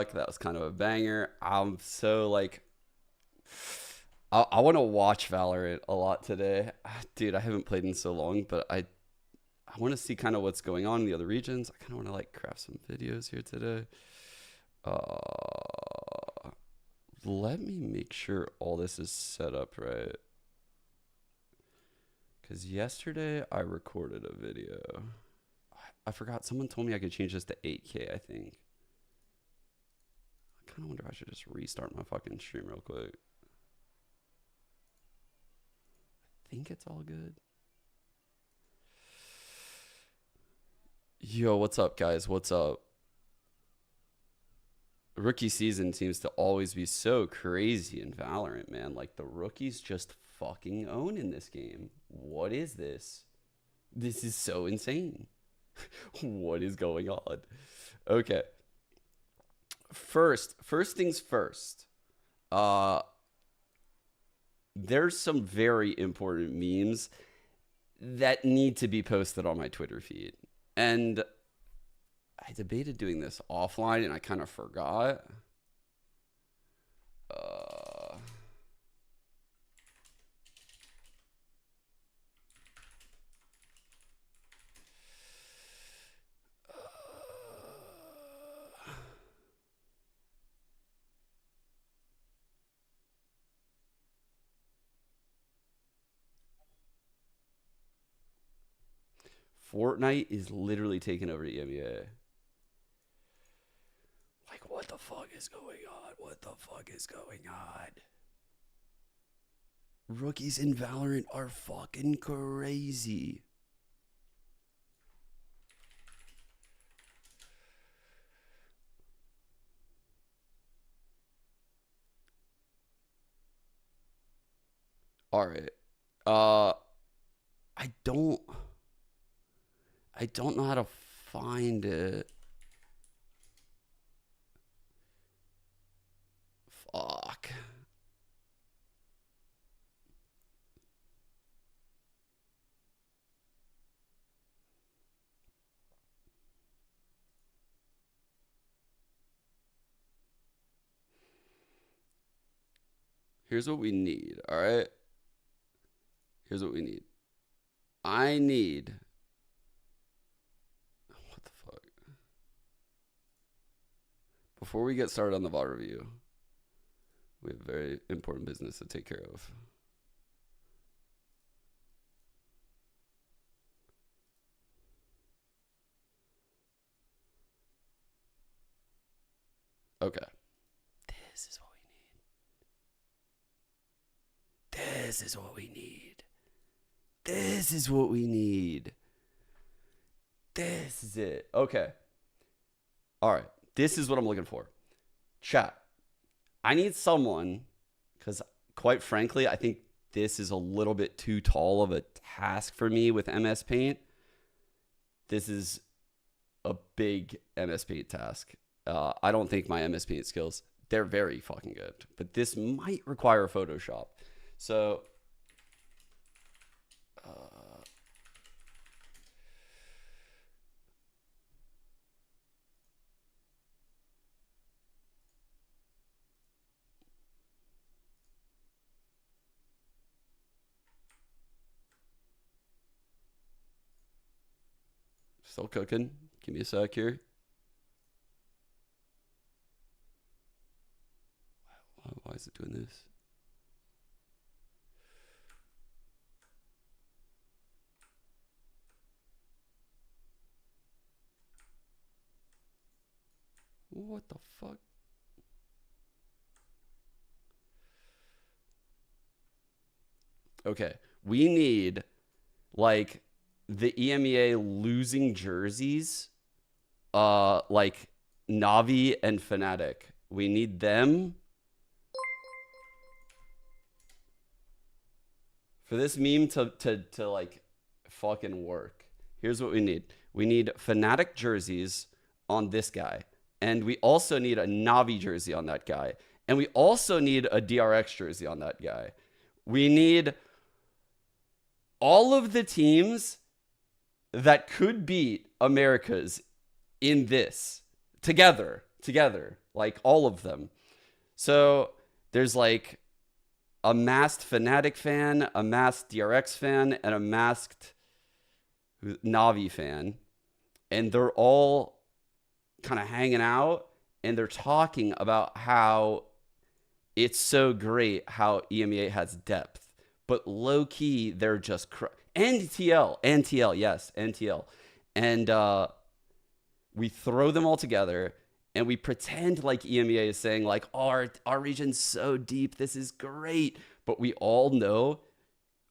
That was kind of a banger. I'm so like, I want to watch Valorant a lot today. Dude, I haven't played in so long, but I want to see kind of what's going on in the other regions. I kind of want to like craft some videos here today. Let me make sure all this is set up right. Because yesterday I recorded a video. I forgot. Someone told me I could change this to 8K, I think. I kind of wonder if I should just restart my fucking stream real quick. I think it's all good. Yo, what's up, guys? What's up? Rookie season seems to always be so crazy in Valorant, man. Like, the rookies just fucking own in this game. What is this? This is so insane. What is going on? Okay. First things first. There's some very important memes that need to be posted on my Twitter feed. And I debated doing this offline and I kind of forgot. Fortnite is literally taking over EMEA. Like, what the fuck is going on? What the fuck is going on? Rookies in Valorant are fucking crazy. All right. I don't know how to find it. Fuck. Here's what we need, all right? Here's what we need. I need... What the fuck? Before we get started on the VOD review, we have very important business to take care of. Okay. This is what we need. This is what we need. This is what we need. This is it. Okay. All right. This is what I'm looking for. Chat. I need someone, because quite frankly, I think this is a little bit too tall of a task for me with MS Paint. This is a big MS Paint task. I don't think my MS Paint skills, they're very fucking good. But this might require Photoshop. So... Still cooking. Give me a sec here. Why is it doing this? What the fuck? Okay. We need, like, the EMEA losing jerseys, like Navi and Fnatic. We need them for this meme to like fucking work. Here's what we need. We need Fnatic jerseys on this guy. And we also need a Navi jersey on that guy. And we also need a DRX jersey on that guy. We need all of the teams that could beat America's in this together. like all of them. So there's like a masked Fnatic fan, a masked DRX fan, and a masked Navi fan. And they're all kind of hanging out and they're talking about how it's so great how EMEA has depth. But low key, they're just NTL, yes, NTL. And we throw them all together and we pretend like EMEA is saying like, oh, our region's so deep, this is great. But we all know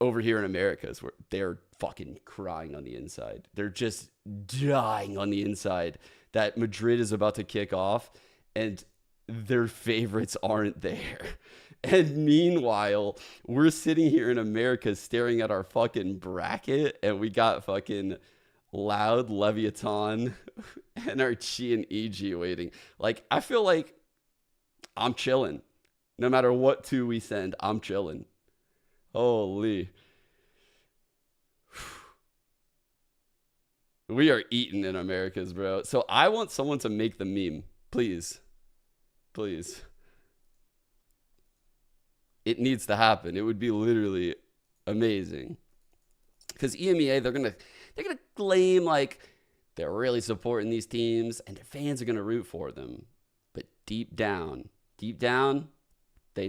over here in America is where they're fucking crying on the inside. They're just dying on the inside that Madrid is about to kick off and their favorites aren't there. And meanwhile, we're sitting here in America staring at our fucking bracket and we got fucking Loud, Leviathan, and Archie and EG waiting. Like, I feel like I'm chilling. No matter what two we send, I'm chilling. Holy. We are eating in Americas, bro. So I want someone to make the meme. Please. Please. It needs to happen. It would be literally amazing. Because EMEA, they're gonna claim like they're really supporting these teams and their fans are gonna root for them. But deep down, they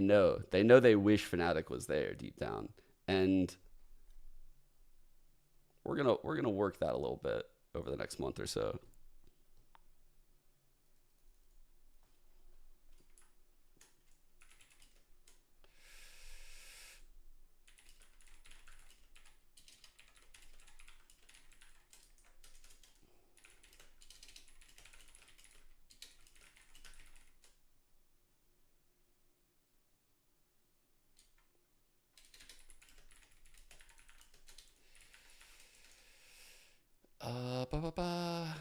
know they wish Fnatic was there deep down. And we're gonna work that a little bit over the next month or so. Ba, ba, ba.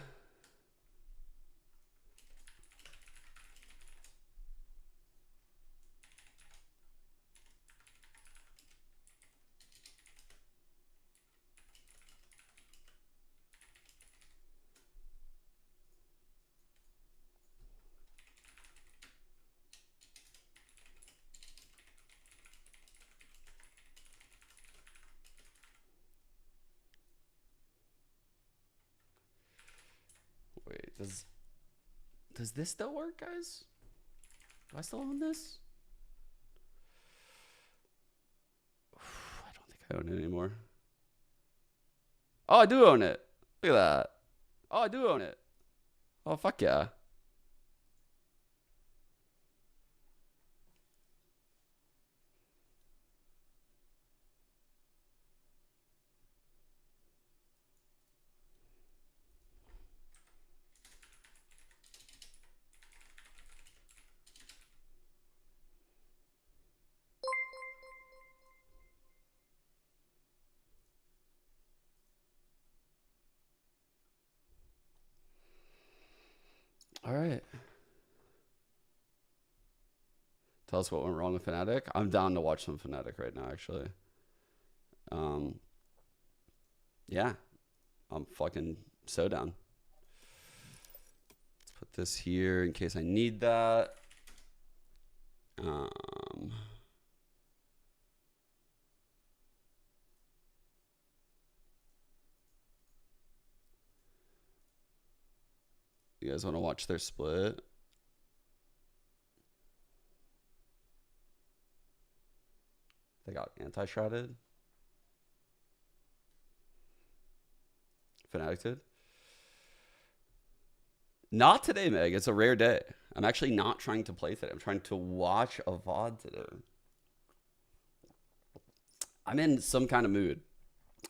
Wait, does this still work, guys? Do I still own this? I don't think I own it anymore. Oh, I do own it. Look at that. Oh, I do own it. Oh, fuck yeah. All right. Tell us what went wrong with Fnatic. I'm down to watch some Fnatic right now, actually. Yeah. I'm fucking so down. Let's put this here in case I need that. You guys want to watch their split? They got anti-shrouded. Fnatic did. Not today, Meg. It's a rare day. I'm actually not trying to play today. I'm trying to watch a VOD today. I'm in some kind of mood.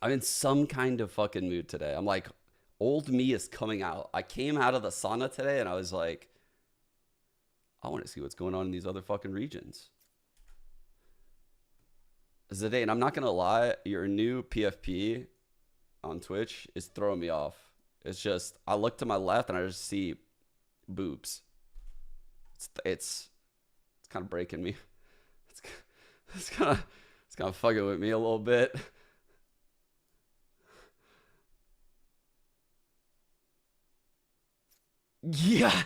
I'm in some kind of fucking mood today. I'm like, old me is coming out. I came out of the sauna today and I was like, I want to see what's going on in these other fucking regions. Zidane, I'm not going to lie. Your new PFP on Twitch is throwing me off. It's just, I look to my left and I just see boobs. It's kind of breaking me. It's kind of fucking with me a little bit. Yeah.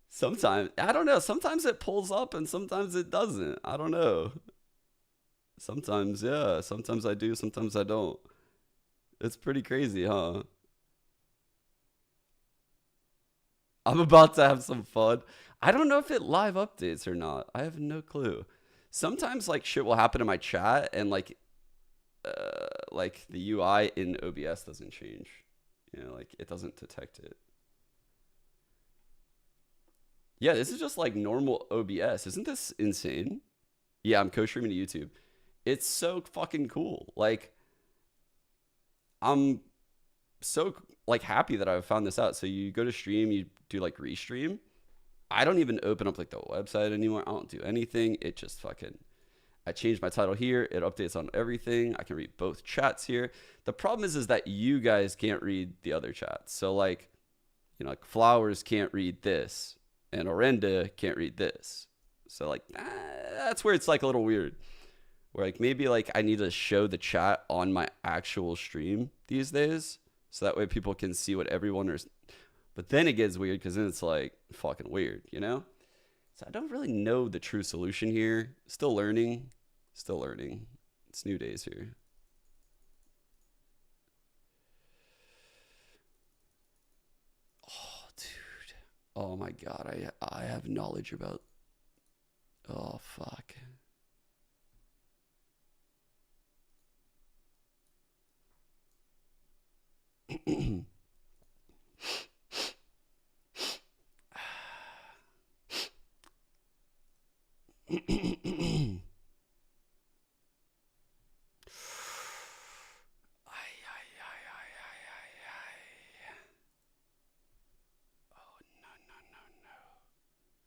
Sometimes, I don't know. Sometimes it pulls up and sometimes it doesn't. I don't know. Sometimes, yeah. Sometimes I do, sometimes I don't. It's pretty crazy, huh? I'm about to have some fun. I don't know if it live updates or not. I have no clue. Sometimes like shit will happen in my chat and like the UI in OBS doesn't change. You know, like it doesn't detect it. Yeah, this is just like normal OBS. Isn't this insane? Yeah, I'm co-streaming to YouTube. It's so fucking cool. Like I'm so like happy that I found this out. So you go to stream, you do like restream. I don't even open up like the website anymore. I don't do anything. It just fucking I change my title here. It updates on everything. I can read both chats here. The problem is that you guys can't read the other chats. So like, you know, like Flowers can't read this and Orenda can't read this. So like that's where it's like a little weird. Where like maybe like I need to show the chat on my actual stream these days. So that way people can see what everyone is. But then it gets weird because then it's like fucking weird, you know? So I don't really know the true solution here. Still learning. Still learning. It's new days here. Oh, dude. Oh my god. I have knowledge about. Oh fuck.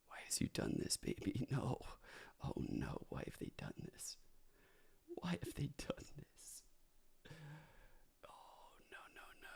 Why has you done this, baby? No. Oh no. Why have they done this? Why have they done this? Oh no, no, no.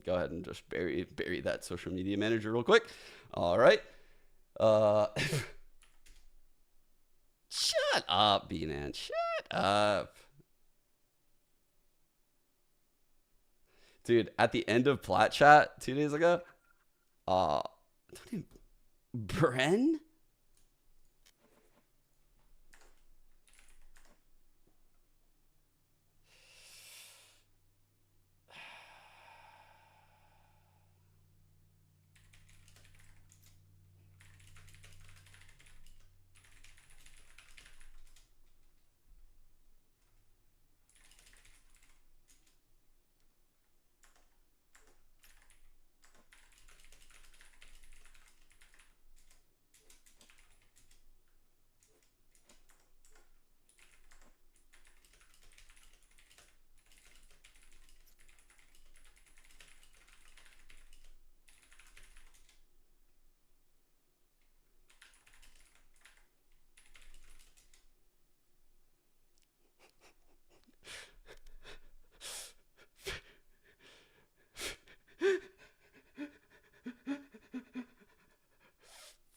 Go ahead and just bury that social media manager real quick. All right. Uh, shut up, B-Man. Shut up. Dude, at the end of Plat Chat 2 days ago, uh, Bren?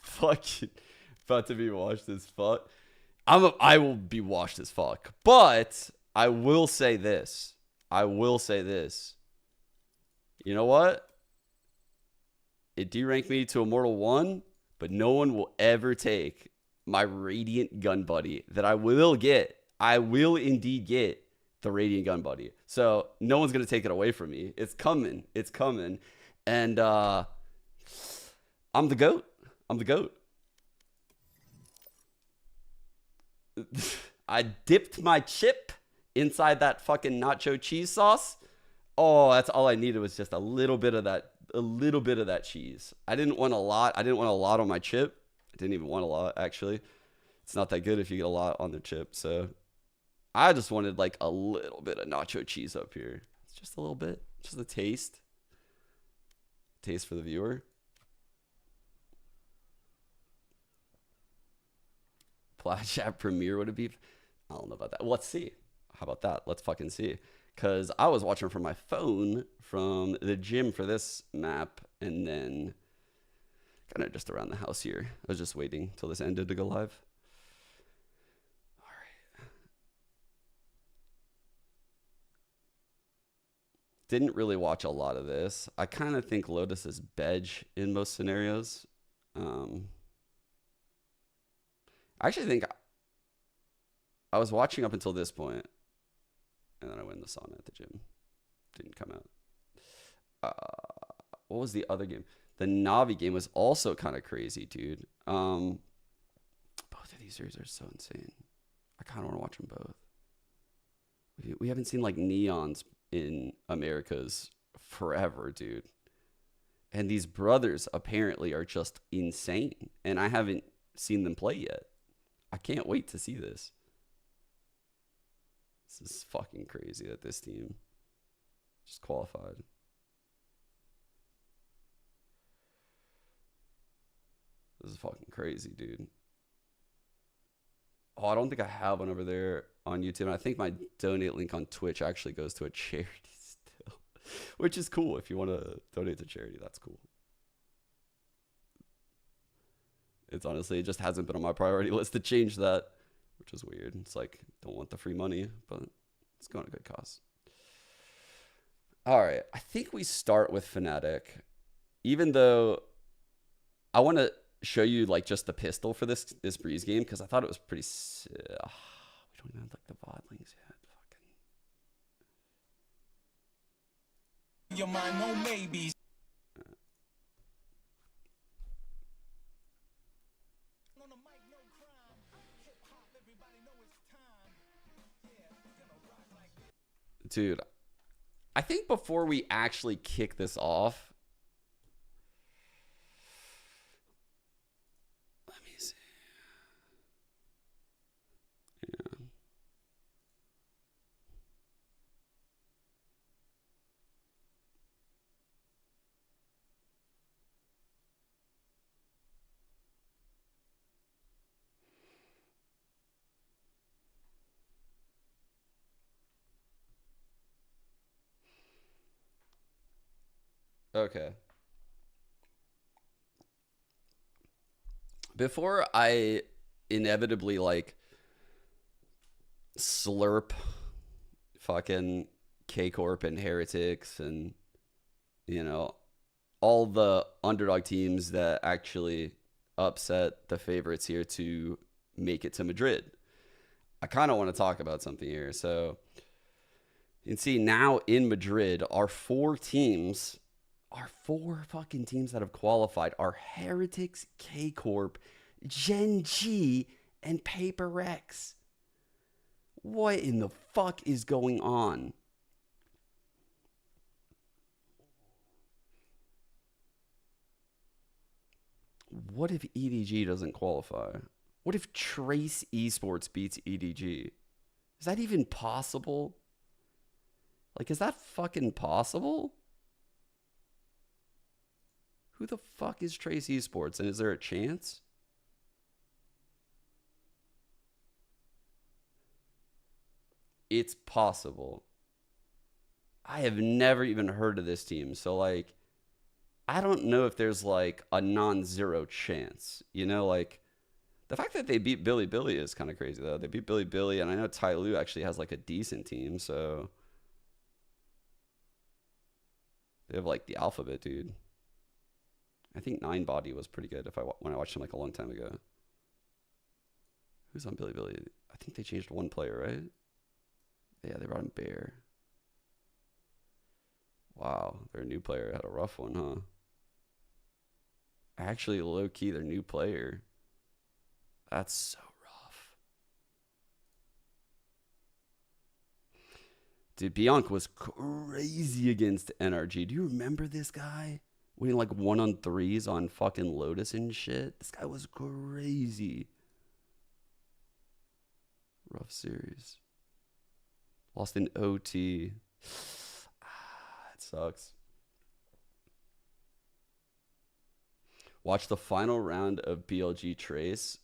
Fucking about to be washed as fuck. I will be washed as fuck. But I will say this. I will say this. You know what? It deranked me to Immortal 1, but no one will ever take my Radiant Gun Buddy that I will get. I will indeed get the Radiant Gun Buddy. So no one's going to take it away from me. It's coming. It's coming. And I'm the GOAT. I'm the GOAT. I dipped my chip inside that fucking nacho cheese sauce. Oh, that's all I needed was just a little bit of that cheese. I didn't want a lot. I didn't want a lot on my chip. I didn't even want a lot, actually. It's not that good if you get a lot on the chip. So I just wanted like a little bit of nacho cheese up here. It's just a little bit, just a taste. Taste for the viewer. Plaid Chat Premiere would it be? I don't know about that. Let's see. How about that? Let's fucking see. Because I was watching from my phone from the gym for this map, and then kind of just around the house here. I was just waiting till this ended to go live. All right. Didn't really watch a lot of this. I kind of think Lotus is Bedge in most scenarios. I actually think I was watching up until this point, and then I went in the sauna at the gym. Didn't come out. What was the other game? The Navi game was also kind of crazy, dude. Both of these series are so insane. I kind of want to watch them both. We haven't seen like neons in Americas forever, dude. And these brothers apparently are just insane. And I haven't seen them play yet. I can't wait to see this. This is fucking crazy that this team just qualified. This is fucking crazy, dude. Oh, I don't think I have one over there on YouTube. And I think my donate link on Twitch actually goes to a charity still, which is cool. If you want to donate to charity, that's cool. It's honestly, it just hasn't been on my priority list to change that, which is weird. It's like, don't want the free money, but it's going to good cause. All right. I think we start with Fnatic, even though I want to show you like just the pistol for this Breeze game, because I thought it was pretty we don't even have like the VOD links yet. Fucking your mind, no maybes. Dude, I think before we actually kick this off, let me see. Yeah. Okay. Before I inevitably like slurp fucking K-Corp and Heretics and, you know, all the underdog teams that actually upset the favorites here to make it to Madrid, I kind of want to talk about something here. So you can see now in Madrid, our four fucking teams that have qualified are Heretics, K-Corp, Gen G, and Paper Rex. What in the fuck is going on? What if EDG doesn't qualify? What if Trace Esports beats EDG? Is that even possible? Like, is that fucking possible? Who the fuck is Trace Esports, and is there a chance? It's possible. I have never even heard of this team, so like, I don't know if there's like a non-zero chance. You know, like the fact that they beat Billy Billy is kind of crazy though. They beat Billy Billy, and I know Ty Lue actually has like a decent team, so they have like the alphabet, dude. I think Nine Body was pretty good when I watched him like a long time ago. Who's on Billy Billy? I think they changed one player, right? Yeah, they brought in Bear. Wow, their new player had a rough one, huh? Actually, low-key, their new player. That's so rough. Dude, Bianca was crazy against NRG. Do you remember this guy? Winning like 1-on-3s on fucking Lotus and shit. This guy was crazy. Rough series. Lost in OT. It sucks. Watch the final round of BLG Trace.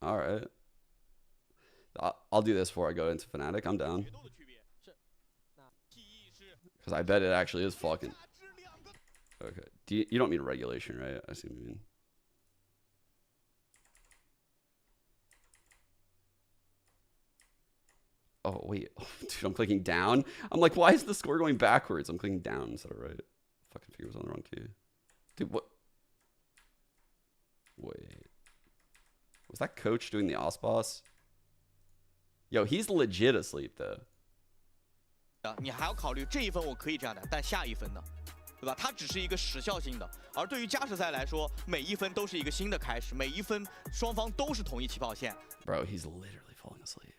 All right. I'll do this before I go into Fnatic. I'm down. Because I bet it actually is fucking... Okay. You don't mean regulation, right? I see what you mean. Oh, wait. Oh, dude, I'm clicking down. I'm like, why is the score going backwards? I'm clicking down instead of right. Fucking fingers on the wrong key. Dude, what? Wait. Was that coach doing the OS-boss? Yo, he's legit asleep, though. 你还要考虑这一分我可以这样的，但下一分呢？对吧？它只是一个时效性的，而对于加时赛来说，每一分都是一个新的开始，每一分双方都是同一起跑线。Bro, he's literally falling asleep.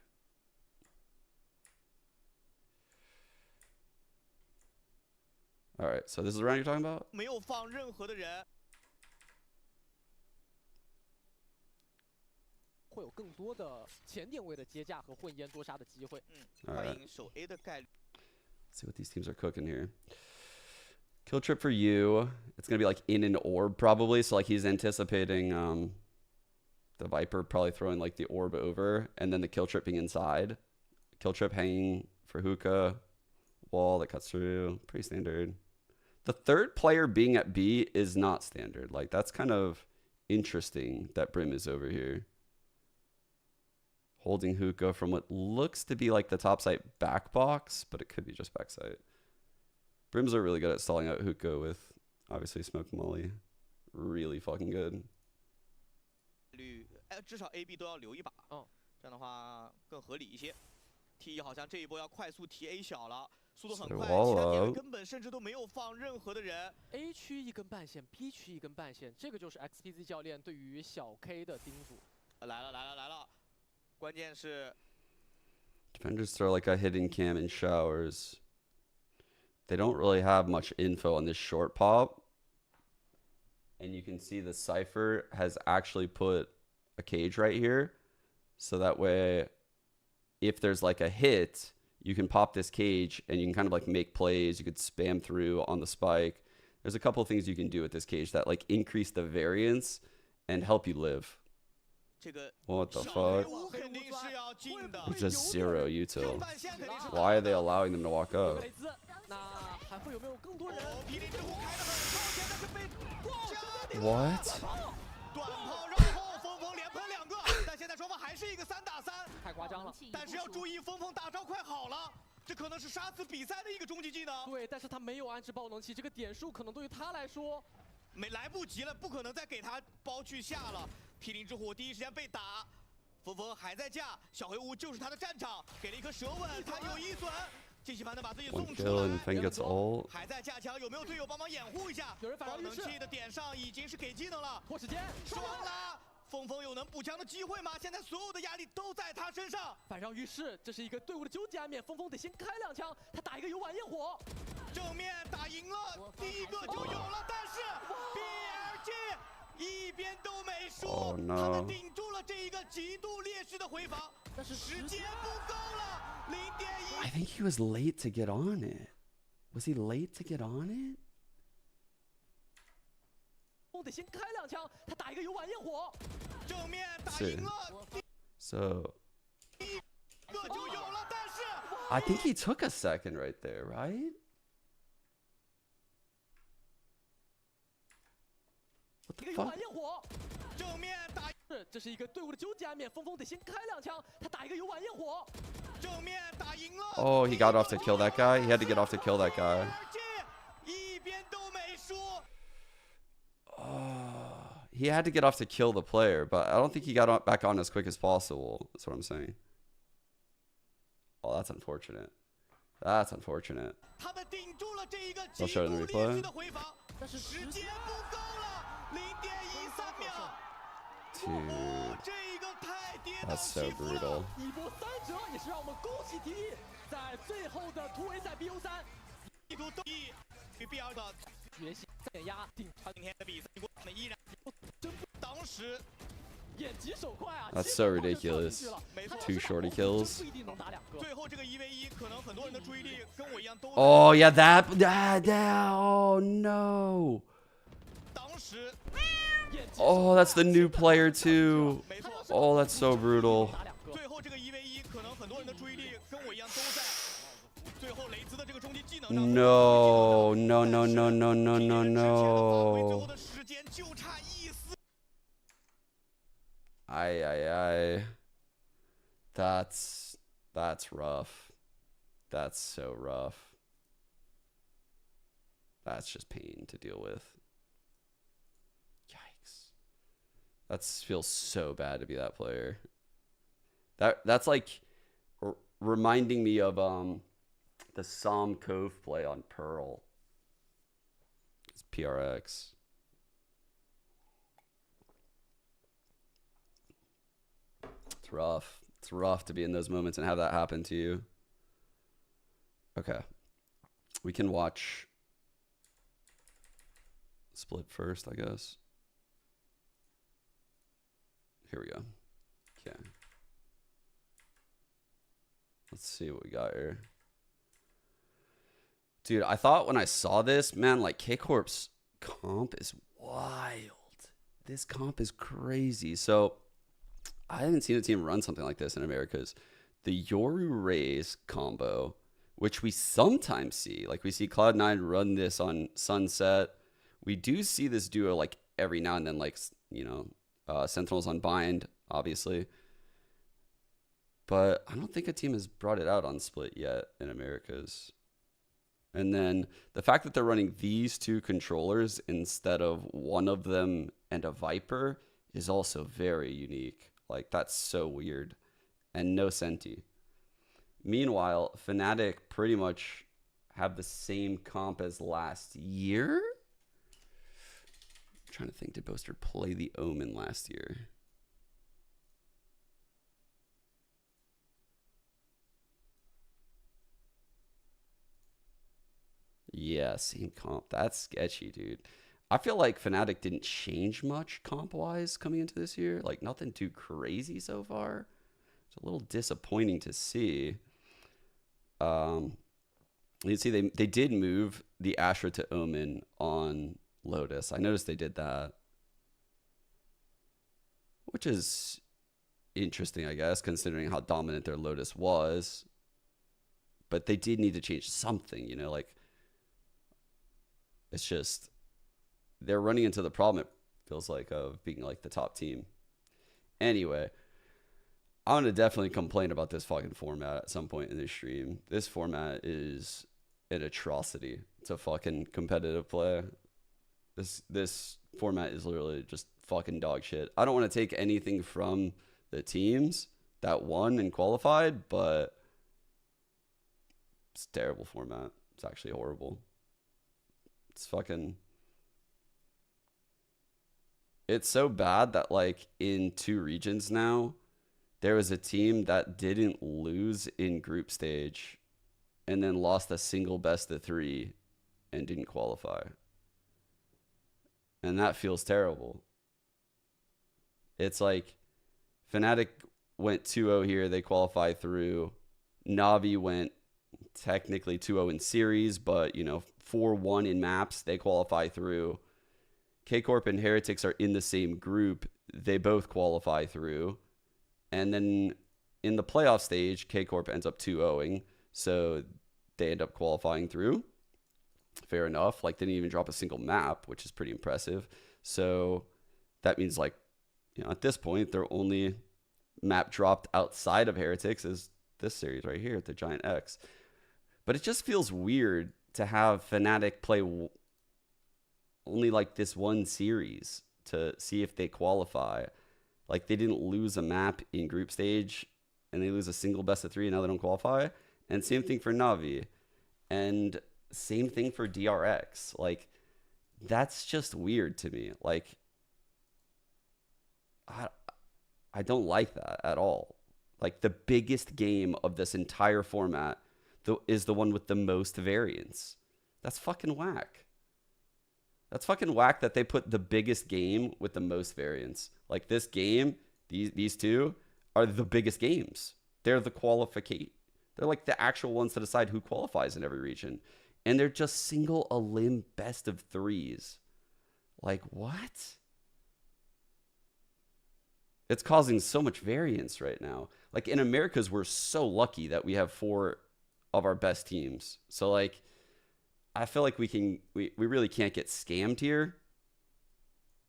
All right, so this is the round you're talking about? 没有放任何的人。会有更多的前点位的接驾和混烟多杀的机会。欢迎守 A 的概率。Let's see what these teams are cooking here. Kill trip for you. It's gonna be like in an orb probably. So like he's anticipating the Viper probably throwing like the orb over, and then the kill trip being inside. Kill trip hanging for hookah. Wall that cuts through. Pretty standard. The third player being at B is not standard. Like that's kind of interesting that Brim is over here. Holding hookah from what looks to be like the top site back box, but it could be just back site. Brims are really good at stalling out hookah with obviously smoke molly. Really fucking good. 至少 A、B 都要留一把，这样的话更合理一些。T 好像这一波要快速提 A 小了，速度很快，其他点位根本甚至都没有放任何的人。A 区一根半线 ，B 区一根半线，这个就是 XPZ 教练对于小 K 的叮嘱。来了。关键是 Defenders throw like a hidden cam in showers. They don't really have much info on this short pop. And you can see the Cypher has actually put a cage right here. So that way, if there's like a hit, you can pop this cage and you can kind of like make plays. You could spam through on the spike. There's a couple of things you can do with this cage that like increase the variance and help you live. What the fuck? It's just zero util. Why are they allowing them to walk up? What? 但现在双方还是一个3打3，太夸张了。但是要注意，峰峰大招快好了，这可能是杀死比赛的一个终极技能。对，但是他没有安置爆能器，这个点数可能对于他来说，来不及了，不可能再给他包去下了。毗邻之火第一时间被打，峰峰还在架，小黑屋就是他的战场，给了一颗蛇吻，他有一损。这期盘能把自己送出来，还在架墙，有没有队友帮忙掩护一下？有人反爆能器的点上已经是给技能了，拖时间，爽了。峰峰有能补枪的机会吗？现在所有的压力都在他身上。反绕浴室，这是一个队伍的纠结暗面，峰峰得先开2枪，他打一个有晚焰火，正面打赢了，第一个就有了，但是 BLG 一边都没输，他们顶住了这一个极度劣势的回防，但是时间不够了，0.1。I think he was late to get on it. Was he late to get on it? 得先开2枪，他打一个有晚焰火，正面打赢了。So 一个就有了，但是 I think he took a second right there, right? What the fuck? 正面打，这是一个队伍的纠结暗面，峰峰得先开2枪，他打一个有晚焰火，正面打赢了。Oh, he got off to kill that guy. He had to get off to kill that guy. 一边都没输。He had to get off to kill the player, but I don't think he got back on as quick as possible. That's what I'm saying. Oh, that's unfortunate. That's unfortunate. I'll show it in the replay. Dude, that's so brutal. 一波3折，也是让我们恭喜提议在最后的突围赛 BO3。原先碾压顶今天的比赛，依然当时 That's so ridiculous. 2 shorty kills. 最后这个1v1，可能很多人的注意力跟我一样都。Oh yeah, that. Oh no. 当时。Oh, that's the new player too. Oh, that's so brutal. 最后这个1v1，可能很多人的注意力跟我一样都在。最后雷兹的这个终极技能。No, no, no, no, no, no, no, no. 最后的时间就差1丝。Ay. That's rough. That's so rough. That's just pain to deal with. Yikes. That feels so bad to be that player. That's like reminding me of the Som Cove play on Pearl. It's PRX. It's rough. It's rough to be in those moments and have that happen to you. Okay. We can watch Split first, I guess. Here we go. Okay. Let's see what we got here. Dude, I thought when I saw this, man, like K-Corp's comp is wild. This comp is crazy. So I haven't seen a team run something like this in Americas. The Yoru Raze combo, which we sometimes see, like we see Cloud9 run this on Sunset. We do see this duo like every now and then, like, you know, Sentinels on Bind, obviously. But I don't think a team has brought it out on Split yet in Americas. And then the fact that they're running these 2 controllers instead of one of them and a Viper is also very unique. Like, that's so weird. And no Senti. Meanwhile, Fnatic pretty much have the same comp as last year. I'm trying to think, did Boaster play the Omen last year? Yeah, same comp. That's sketchy, dude. I feel like Fnatic didn't change much comp-wise coming into this year. Like, nothing too crazy so far. It's a little disappointing to see. You can see they did move the Astra to Omen on Lotus. I noticed they did that. Which is interesting, I guess, considering how dominant their Lotus was. But they did need to change something, you know, like, it's just, they're running into the problem, it feels like, of being like the top team. Anyway, I'm going to definitely complain about this fucking format at some point in this stream. This format is an atrocity to fucking competitive play. This format is literally just fucking dog shit. I don't want to take anything from the teams that won and qualified, but it's a terrible format. It's actually horrible. It's fucking... It's so bad that, like, in 2 regions now, there was a team that didn't lose in group stage and then lost a single best of 3 and didn't qualify. And that feels terrible. It's like Fnatic went 2-0 here. They qualified through. Na'Vi went technically 2-0 in series, but, you know, 4-1 in maps. They qualify through. K-Corp and Heretics are in the same group. They both qualify through. And then in the playoff stage, K-Corp ends up 2-0ing. So they end up qualifying through. Fair enough. Like, they didn't even drop a single map, which is pretty impressive. So that means, like, you know, at this point, their only map dropped outside of Heretics is this series right here, the Giant X. But it just feels weird to have Fnatic play only like this one series to see if they qualify. Like, they didn't lose a map in group stage and they lose a single best of 3 and now they don't qualify. And same thing for Na'Vi. And same thing for DRX. Like, that's just weird to me. Like, I don't like that at all. Like, the biggest game of this entire format is the one with the most variance. That's fucking whack. That's fucking whack that they put the biggest game with the most variance. Like, this game These two are the biggest games. They're the qualificate. They're like the actual ones to decide who qualifies in every region. And they're just single elim best of threes. Like, what? It's causing so much variance right now. Like, in Americas, we're so lucky that we have 4 of our best teams. So, like, I feel like we really can't get scammed here.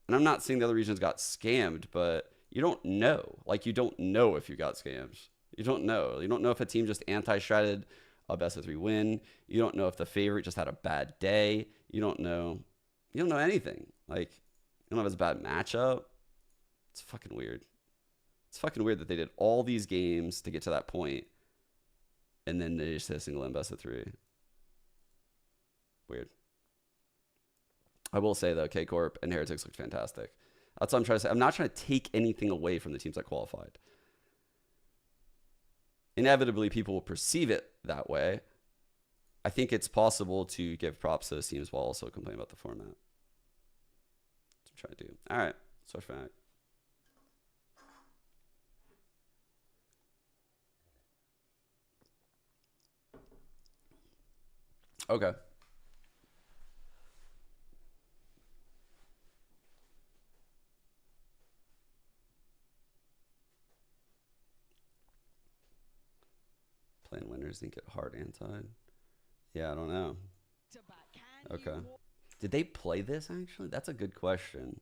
And I'm not saying the other regions got scammed, but you don't know. Like, you don't know if you got scammed. You don't know. You don't know if a team just anti-stratted a best of 3 win. You don't know if the favorite just had a bad day. You don't know. You don't know anything. Like, you don't know if it's a bad matchup. It's fucking weird. It's fucking weird that they did all these games to get to that point, and then they just hit a single M best of 3. Weird. I will say, though, K-Corp and Heretics looked fantastic. That's what I'm trying to say. I'm not trying to take anything away from the teams that qualified. Inevitably, people will perceive it that way. I think it's possible to give props to those teams while also complaining about the format. That's what I'm trying to do. All right. Switch back. Okay. Playing winners didn't get hard anti. Yeah, I don't know. Okay. Did they play this actually? That's a good question.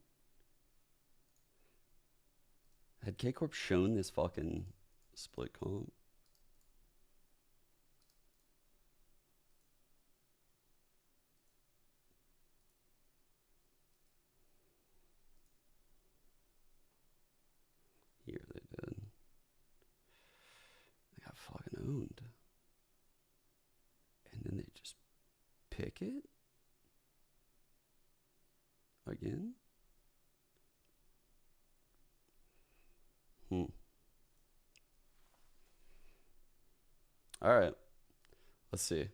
Had K-Corp shown this fucking split comp? Here they did. They got fucking owned. And then they just pick it? Again? All right. Let's see.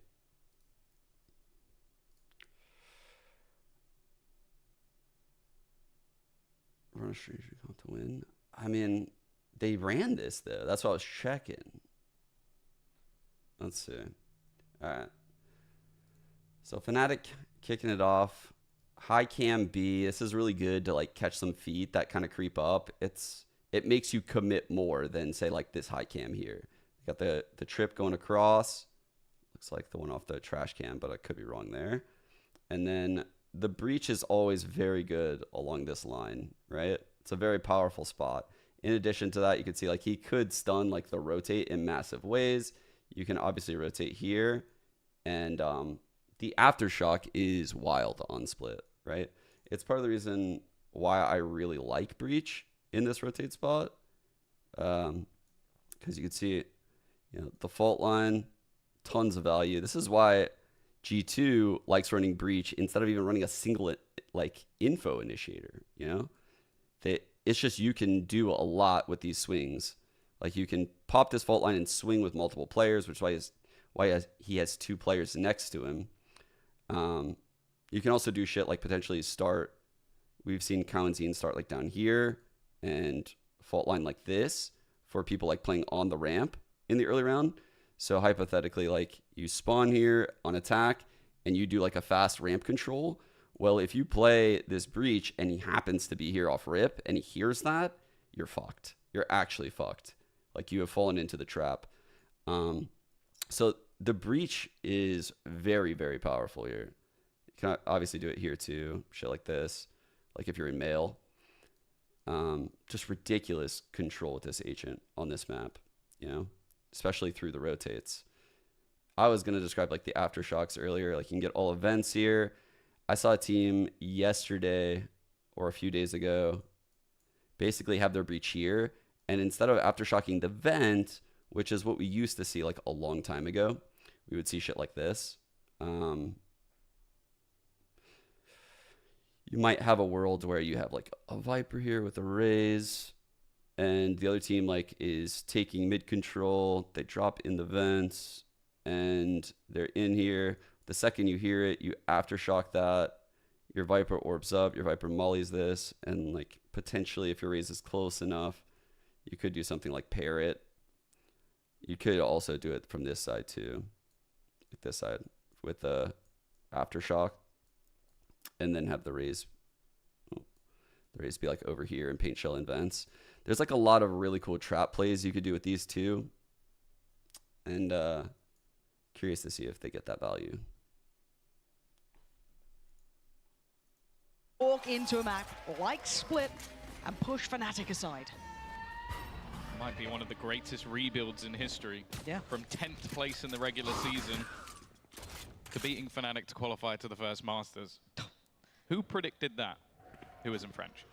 Run a streak to win. I mean, they ran this though. That's what I was checking. Let's see. All right. So Fnatic kicking it off. High cam B. This is really good to like catch some feet that kind of creep up. It makes you commit more than say like this high cam here. Got the trip going across. Looks like the one off the trash can, but I could be wrong there. And then the breach is always very good along this line, right? It's a very powerful spot. In addition to that, you can see like he could stun like the rotate in massive ways. You can obviously rotate here. And the aftershock is wild on split, right? It's part of the reason why I really like breach in this rotate spot. Because you can see, you know, the fault line, tons of value. This is why G2 likes running breach instead of even running a single like info initiator, you know? It's just you can do a lot with these swings. Like you can pop this fault line and swing with multiple players, which is why he has 2 players next to him. You can also do shit like potentially start. We've seen Kawanzine start like down here and fault line like this for people like playing on the ramp in the early round. So hypothetically, like you spawn here on attack and you do like a fast ramp control. Well, if you play this breach and he happens to be here off rip and he hears that, you're fucked. You're actually fucked. Like you have fallen into the trap. So the breach is very, very powerful here. You can obviously do it here too. Shit like this. Like if you're in mail. Just ridiculous control with this agent on this map, you know, especially through the rotates. I was going to describe like the aftershocks earlier. Like you can get all events here. I saw a team yesterday or a few days ago basically have their breach here. And instead of aftershocking the vent, which is what we used to see like a long time ago, we would see shit like this. You might have a world where you have like a Viper here with a raise and the other team like is taking mid control. They drop in the vents and they're in here. The second you hear it, you aftershock that. Your Viper orbs up. Your Viper mollies this. And like potentially if your raise is close enough, You could do something like Parrot. You could also do it from this side too, like this side with the Aftershock, and then have the raise. The raise be like over here and paint shell and vents. There's like a lot of really cool trap plays you could do with these two, and curious to see if they get that value. Walk into a map like Split and push Fnatic aside. Might be one of the greatest rebuilds in history. Yeah. From 10th place in the regular season to beating Fnatic to qualify to the first Masters. Who predicted that? Who isn't French?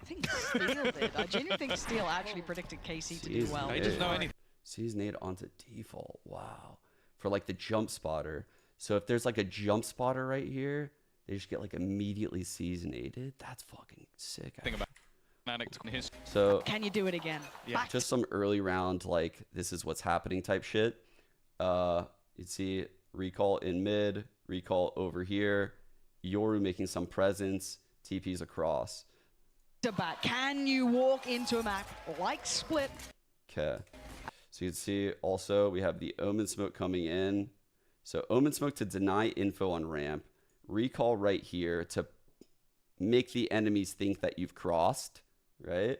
I think Steel did. I genuinely think Steel actually predicted KC to do well. They just know anything. Seize nade onto default. Wow. For like the jump spotter. So if there's like a jump spotter right here, they just get like immediately seize naded. That's fucking sick. Think about Fnatic to history. So Can you do it again? Yeah. just some early round, like this is what's happening type shit. You'd see recall in mid, recall over here, Yoru making some presence, TPs across. Can you walk into a map like Split? Okay. So you can see also we have the Omen Smoke coming in. So Omen Smoke to deny info on ramp. Recall right here to make the enemies think that you've crossed, right?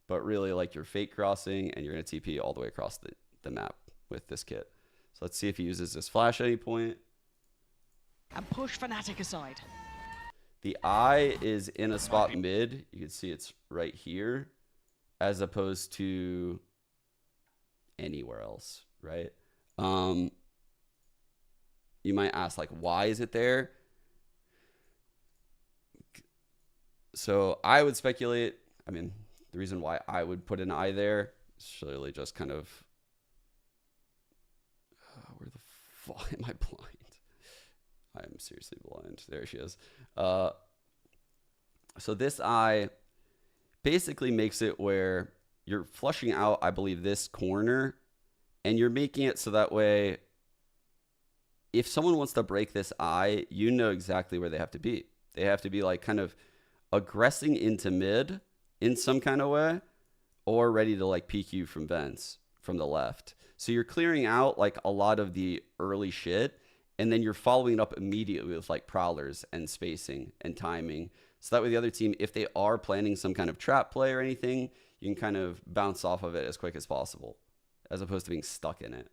But really like you're fake crossing and you're going to TP all the way across the map with this kit. So let's see if he uses this flash at any point. And push Fnatic aside. The eye is in a spot mid. You can see it's right here as opposed to anywhere else, right? You might ask, like, why is it there? So I would speculate, I mean, the reason why I would put an eye there is really just kind of, where the fuck am I blind? I am seriously blind. There she is. So this eye basically makes it where you're flushing out, I believe, this corner, and you're making it so that way, if someone wants to break this eye, you know exactly where they have to be. They have to be like kind of aggressing into mid in some kind of way, or ready to like peek you from vents from the left. So you're clearing out like a lot of the early shit, and then you're following it up immediately with like prowlers and spacing and timing. So that way the other team, if they are planning some kind of trap play or anything, you can kind of bounce off of it as quick as possible, as opposed to being stuck in it.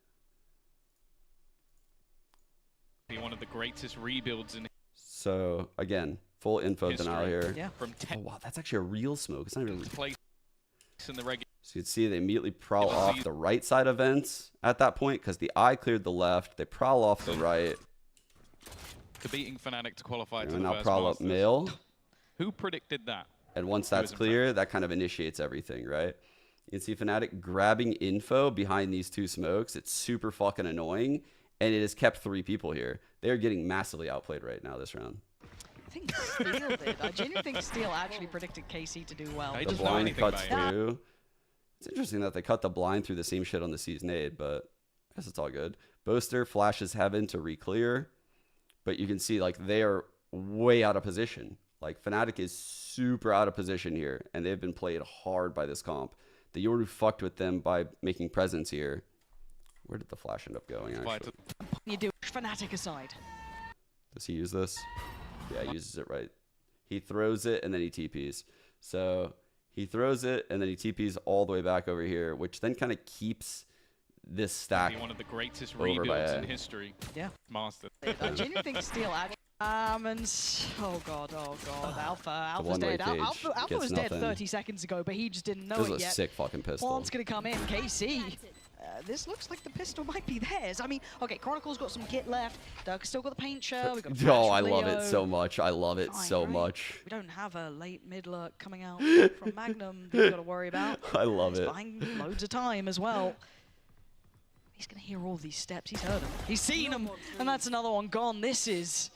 Be one of the greatest rebuilds in So again, full info history. denial here. Yeah. From Oh 10th wow, that's actually a real smoke. It's not even. place in the regular. So you can see they immediately prowl off the right side of vents at that point because the eye cleared the left. They prowl off the right. To beating Fnatic to qualify to the And now first prowl up Masters. mill. Who predicted that? And once that's clear, that kind of initiates everything, right? You can see Fnatic grabbing info behind these two smokes. It's super fucking annoying. And it has kept 3 people here. They're getting massively outplayed right now this round. I think Steel did. I genuinely think Steel actually predicted KC to do well. They The just know blind anything cuts about it. too. It's interesting that they cut the blind through the same shit on the Seize nade, but I guess it's all good. Boaster flashes heaven to re-clear. But you can see like they are way out of position. Like Fnatic is super out of position here, and they've been played hard by this comp. The Yoru fucked with them by making presence here. Where did the flash end up going, actually? You do Fnatic aside. Does he use this? Yeah, he uses it right. He throws it, and then he TPs. So he throws it, and then he TPs all the way back over here, which then kind of keeps this stack Be one of the greatest over by rebuilds A. in history. Yeah. Master. I genuinely think Steel actually. Oh god, Alpha's one-way dead. cage Alpha gets was dead nothing. 30 seconds ago, but he just didn't know This it is a yet. sick fucking pistol. Plant's gonna come in. KC. This looks like the pistol might be theirs. I mean, okay, Chronicle's got some kit left. Doug's still got the paint shell. We've got a Oh, flash I from love Leo. it so much. I love it Fine, so right? much. We don't have a late mid lurk coming out from Magnum that we've got to worry about. I love He's it. buying loads of time as well. He's gonna hear all these steps. He's heard them. He's seen them, and that's another one gone. This is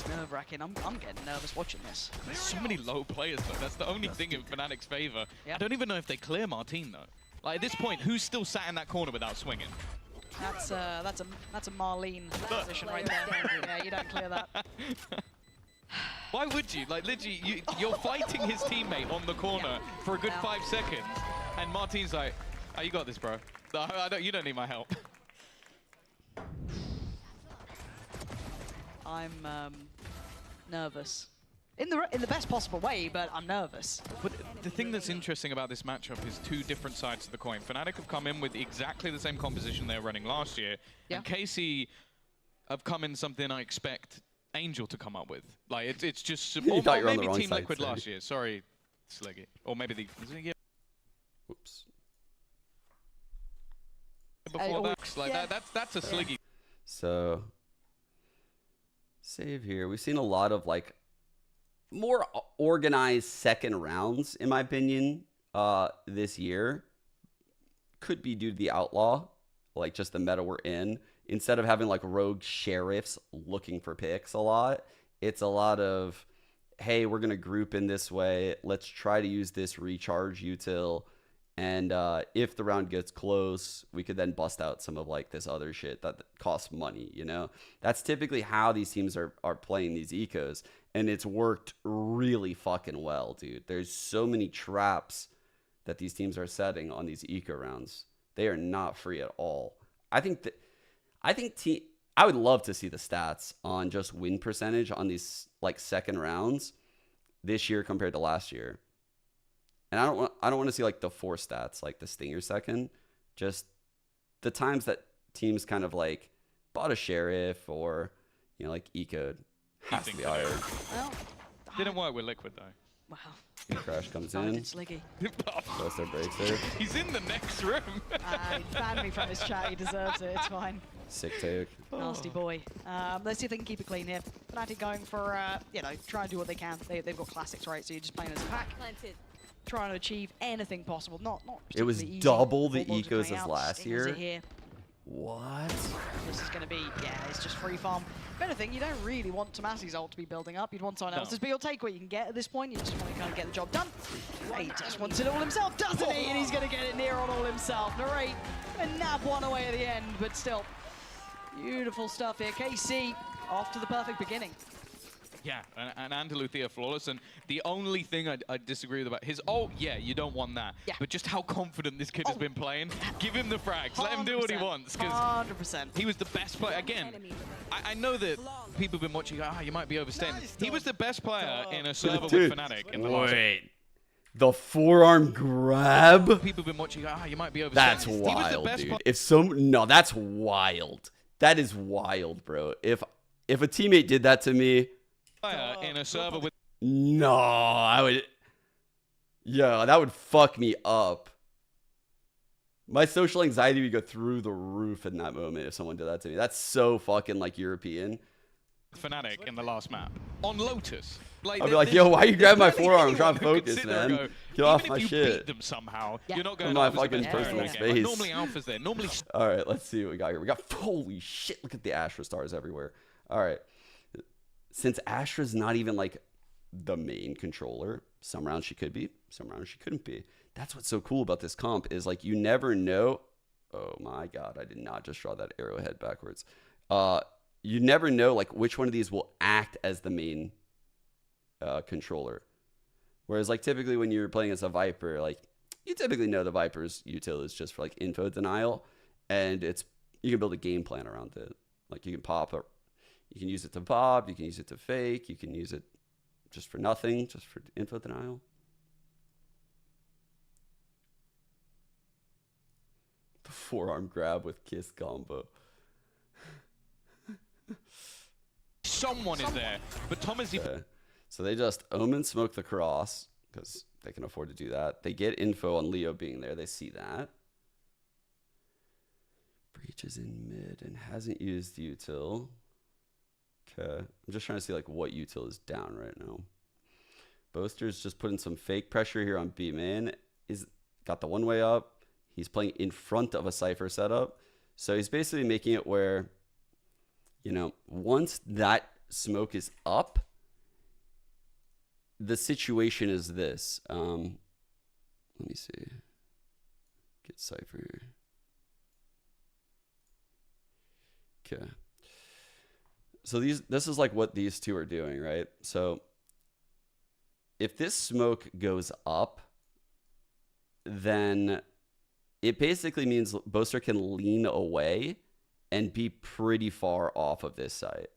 nerve-wracking. I'm getting nervous watching this. There's so many low players though. That's the only thing in Fnatic's favor. Yeah. I don't even know if they clear Martine though. Like at this point, who's still sat in that corner without swinging? That's a Marlene position right there. Yeah, you don't clear that. Why would you? Like, literally, you're fighting his teammate on the corner for a good 5 seconds, and Martin's like, "Oh, you got this, bro. You don't need my help." I'm nervous. In the best possible way, but I'm nervous. But the thing that's interesting about this matchup is two different sides of the coin. Fnatic have come in with exactly the same composition they were running last year, and KC have come in something I expect Angel to come up with. Like, it's just... You or thought you were on maybe the wrong Team side, Liquid sorry. last year. Sorry, Sliggy. Or maybe the... Oops. Before that, like, that's a Sliggy. So, save here. We've seen a lot of, like, more organized second rounds, in my opinion, this year. Could be due to the Outlaw, like just the meta we're in. Instead of having like rogue sheriffs looking for picks a lot, it's a lot of, hey, we're going to group in this way. Let's try to use this recharge util. And if the round gets close, we could then bust out some of like this other shit that costs money, you know? That's typically how these teams are playing these ecos. And it's worked really fucking well, dude. There's so many traps that these teams are setting on these eco rounds. They are not free at all. I would love to see the stats on just win percentage on these like second rounds this year compared to last year. And I don't want to see like the 4 stats, like the stinger second, just the times that teams kind of like bought a sheriff or, you know, like ecoed. Has to be higher. Well, Didn't work with Liquid, though. wow. Crash comes So in. did Sliggy. Buster breaks there. He's in the next room. He banned me from his chat. He deserves it. It's fine. Sick take. Nasty boy. Let's see if they can keep it clean here. Fnatic going for, you know, try and do what they can. They've got classics, right? So you're just playing as a pack. Trying to achieve anything possible. Not It was particularly easy. double the Bulldogs are ecos coming as out, last Stingers are year. Here. What? This is going to be, yeah, it's just free farm. If anything, you don't really want Tomasi's ult to be building up. You'd want someone else's, but you'll take what you can get at this point. You just want to kind of get the job done. He just wants it all himself, doesn't he? And he's going to get it near on all himself. Narrate and nab one away at the end, but still, beautiful stuff here. KC off to the perfect beginning. Yeah, and Andaluthia flawless, and the only thing I disagree with about his ult, yeah, you don't want that. Yeah. But just how confident this kid has been playing. Give him the frags, let him do what he wants, because 100%. he was the best player. Again, I know that people have been watching, you might be overstaying. He was the best player in a server with Fnatic in the last. Wait. The forearm grab? People have been watching, you might be overstaying. That's He was the wild, best dude. No, that's wild. That is wild, bro. If a teammate did that to me, player in a server with. no, I would. Yeah, that would fuck me up. My social anxiety would go through the roof in that moment if someone did that to me. That's so fucking like European. Fnatic in the last map on Lotus. Like, I'd be like, yo, why you grabbing my forearm? I'm trying to anyone who could focus, sit there and man. go, Get off even my if you shit. beat them somehow, Yeah. you're not going My to the fucking best player in personal the game. Like, space. normally Alpha's there. Normally. All right, let's see what we got here. We got, holy shit, look at the Astra stars everywhere. All right. Since Astra's not even like the main controller, some rounds she could be, some rounds she couldn't be. That's what's so cool about this comp is like you never know. Oh my God, I did not just draw that arrowhead backwards. You never know like which one of these will act as the main controller. Whereas like typically when you're playing as a Viper, like you typically know the Viper's util is just for like info denial, and you can build a game plan around it. Like you can you can use it to pop, you can use it to fake, you can use it just for nothing, just for info denial. The forearm grab with kiss combo. Someone is there, but Thomas. Okay. So they just Omen smoke the cross because they can afford to do that. They get info on Leo being there. They see that. Breach is in mid and hasn't used util. Okay. I'm just trying to see like what util is down right now. Boaster's just putting some fake pressure here on B main. He's got the one way up. He's playing in front of a Cypher setup. So he's basically making it where, you know, once that smoke is up, the situation is this. Let me see. Get Cypher. Okay. So this is like what these two are doing, right? So if this smoke goes up, then it basically means Boaster can lean away and be pretty far off of this site.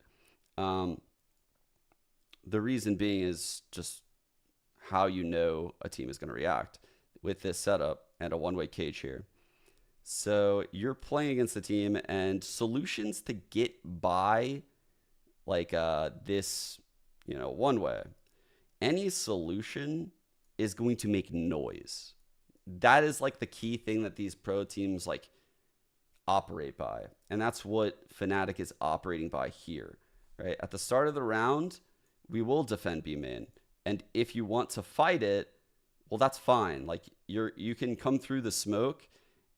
The reason being is just how you know a team is going to react with this setup and a one-way cage here. So you're playing against the team, and solutions to get by like this, one way. Any solution is going to make noise. That is like the key thing that these pro teams like operate by. And that's what Fnatic is operating by here, right? At the start of the round, we will defend B main. And if you want to fight it, well, that's fine. Like you can come through the smoke,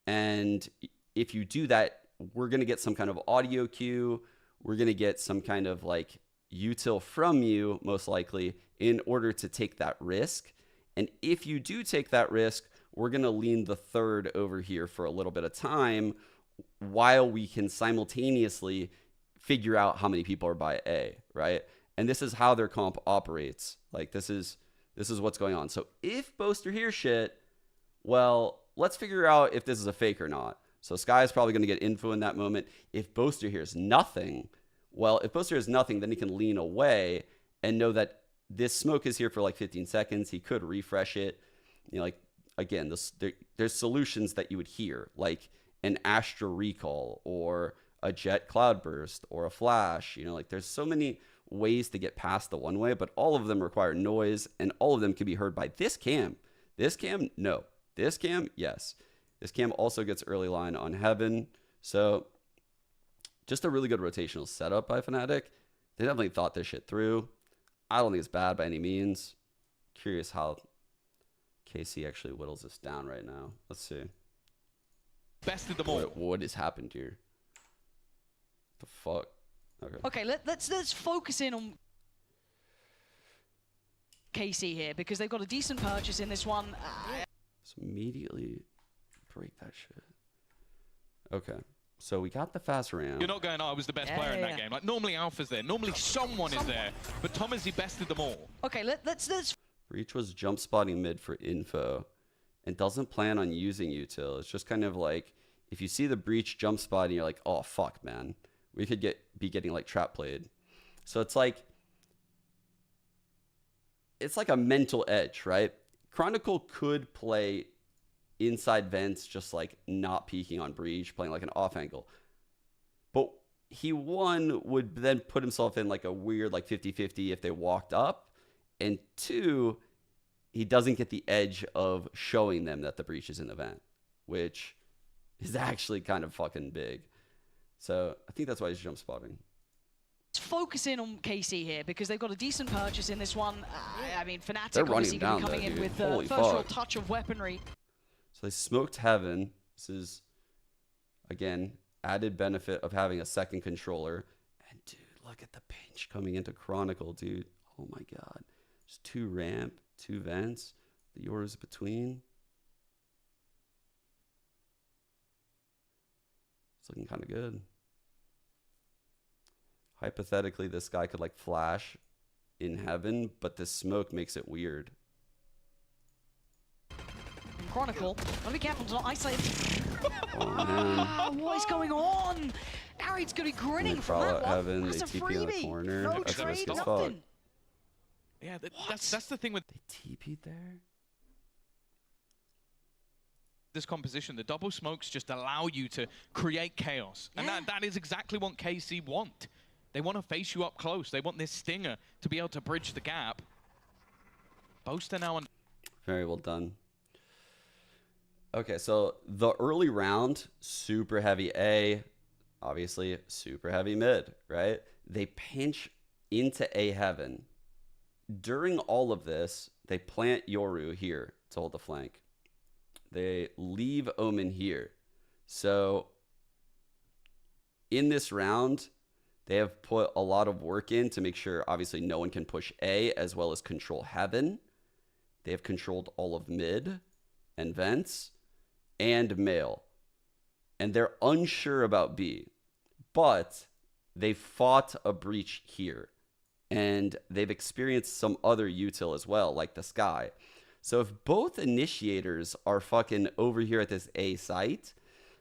and if you do that, we're going to get some kind of audio cue. We're going to get some kind of like util from you, most likely, in order to take that risk. And if you do take that risk, we're going to lean the third over here for a little bit of time while we can simultaneously figure out how many people are by A, right? And this is how their comp operates. Like this is what's going on. So if Boaster hears shit, well, let's figure out if this is a fake or not. So Sky is probably going to get info in that moment. If Boaster hears nothing, well, if Boaster hears nothing, then he can lean away and know that this smoke is here for like 15 seconds. He could refresh it. Like, again, there's solutions that you would hear, like an Astra recall or a Jet cloudburst or a flash. Like there's so many ways to get past the one way, but all of them require noise, and all of them can be heard by this cam. This cam, no. This cam, yes. This cam also gets early line on Heaven. So just a really good rotational setup by Fnatic. They definitely thought this shit through. I don't think it's bad by any means. Curious how KC actually whittles this down right now. Let's see. Bested them all. What has happened here? The fuck? Okay, let's focus in on KC here, because they've got a decent purchase in this one. So immediately break that shit. Okay. So we got the fast ramp. You're not going, I was the best player in that game. Like, normally Alpha's there. Normally someone is there. But Thomas, he bested them all. Okay, let's... Breach was jump spotting mid for info and doesn't plan on using util. It's just kind of like, if you see the Breach jump spot and you're like, oh, fuck, man. We could be getting like trap played. So it's like a mental edge, right? Chronicle could play inside vents, just like not peeking on Breach, playing like an off angle. But he, one, would then put himself in like a weird like 50-50 if they walked up. And two, he doesn't get the edge of showing them that the Breach is in the vent, which is actually kind of fucking big. So I think that's why he's jump spotting. Let's focus in on KC here, because they've got a decent purchase in this one. I mean, Fnatic They're obviously running going to be coming down, in with Holy the first real fuck. touch of weaponry. So they smoked Heaven. This is, again, added benefit of having a second controller. And dude, look at the pinch coming into Chronicle, dude. Oh my god. Just 2 ramp, 2 vents, the Yoru's between. It's looking kind of good. Hypothetically, this guy could like flash in Heaven, but this smoke makes it weird. Chronicle, gotta be careful to not isolate. Oh man. What is going on? Arid's gonna be grinning from that one. Heaven, That's they a TP in the freebie. corner. No That's trade, risky as fuck. nothing. Yeah, that's the thing with They TP'd there? this composition. The double smokes just allow you to create chaos. And that is exactly what KC want. They want to face you up close. They want this stinger to be able to bridge the gap. Boaster now on. Very well done. Okay, so the early round, super heavy A, obviously super heavy mid, right? They pinch into A Heaven. During all of this, they plant Yoru here to hold the flank. They leave Omen here. So in this round, they have put a lot of work in to make sure, obviously, no one can push A, as well as control Heaven. They have controlled all of mid and vents and male. And they're unsure about B. But they fought a breach here. and they've experienced some other util as well, like the Sky. So if both initiators are fucking over here at this A site,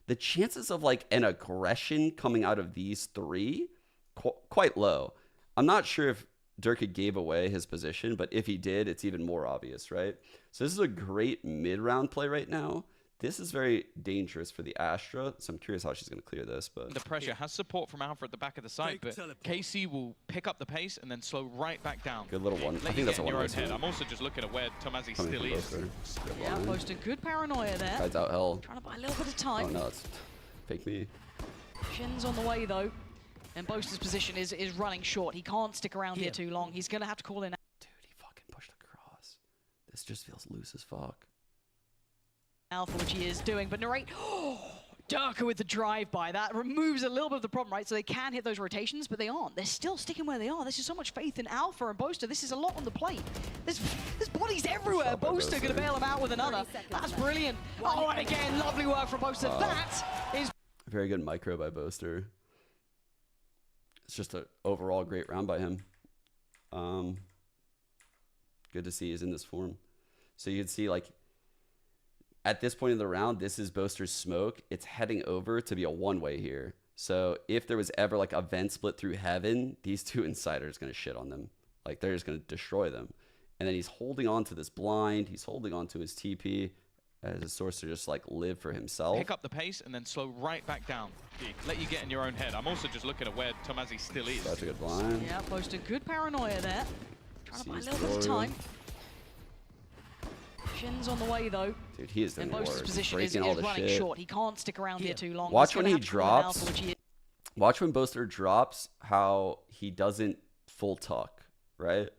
the chances of like an aggression coming out of these three, quite low. I'm not sure if Durka gave away his position, but if he did, it's even more obvious, right? So this is a great mid-round play right now. This is very dangerous for the Astra, so I'm curious how she's going to clear this. But the pressure has support from Alpha at the back of the site, but KC will pick up the pace and then slow right back down. Good little one. Let I think that's a in your one own head. I'm also just looking at where Tomazi still is. Yeah, Boaster, good paranoia there. Guys out hell. Trying to buy a little bit of time. Oh no, it's fake me. Shin's on the way though, and Boaster's position is running short. He can't stick around here too long. He's going to have to call in. Dude, he fucking pushed across. This just feels loose as fuck. Alpha, which he is doing, but Narrate, Durka with the drive-by. That removes a little bit of the problem, right? So they can hit those rotations, but they aren't. They're still sticking where they are. This is so much faith in Alpha and Boaster. This is a lot on the plate. There's bodies everywhere. Boaster going to bail him out with another. That's brilliant. Oh, and again, lovely work from Boaster. That is very good micro by Boaster. It's just an overall great round by him. Good to see he's in this form. So you can see, like, at this point in the round, this is Boaster's smoke. It's heading over to be a one-way here. So if there was ever like a vent split through heaven, these two insiders going to shit on them. Like, they're just going to destroy them. And then he's holding on to this blind. He's holding on to his TP as a source to just like live for himself. Pick up the pace and then slow right back down. Let you get in your own head. I'm also just looking at where Tomazi still is. That's a good blind. Yeah, Boaster, good paranoia there. Trying to buy a little bit of time. Shin's on the way though. Dude, he is doing and Boaster's work. position is running short. He can't stick around here too long. Watch when he drops. Watch when Boaster drops how he doesn't full tuck, right?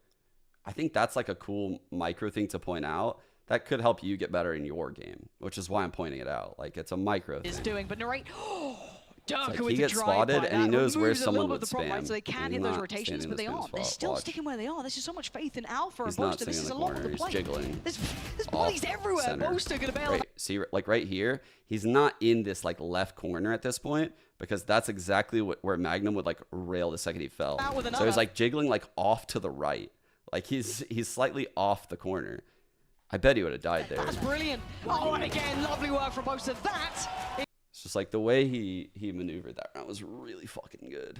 I think that's like a cool micro thing to point out. That could help you get better in your game, which is why I'm pointing it out. Like, it's a micro thing. Is doing, but Narrate. Durka like with he the gets spotted and he knows where someone would spam. Right? So they can hit those rotations, but they aren't. They're still sticking where they are. This is so much faith in Alpha and Boaster. This is a lot on the plate. He's jiggling. There's bodies everywhere. Center. Boaster gonna bail. Right. See, like right here, he's not in this like left corner at this point because that's exactly where Magnum would like rail the second he fell. So he's like jiggling like off to the right. Like he's slightly off the corner. I bet he would have died there. That's brilliant. Oh, and again, lovely work from Boaster. It's just like the way he maneuvered that round was really fucking good.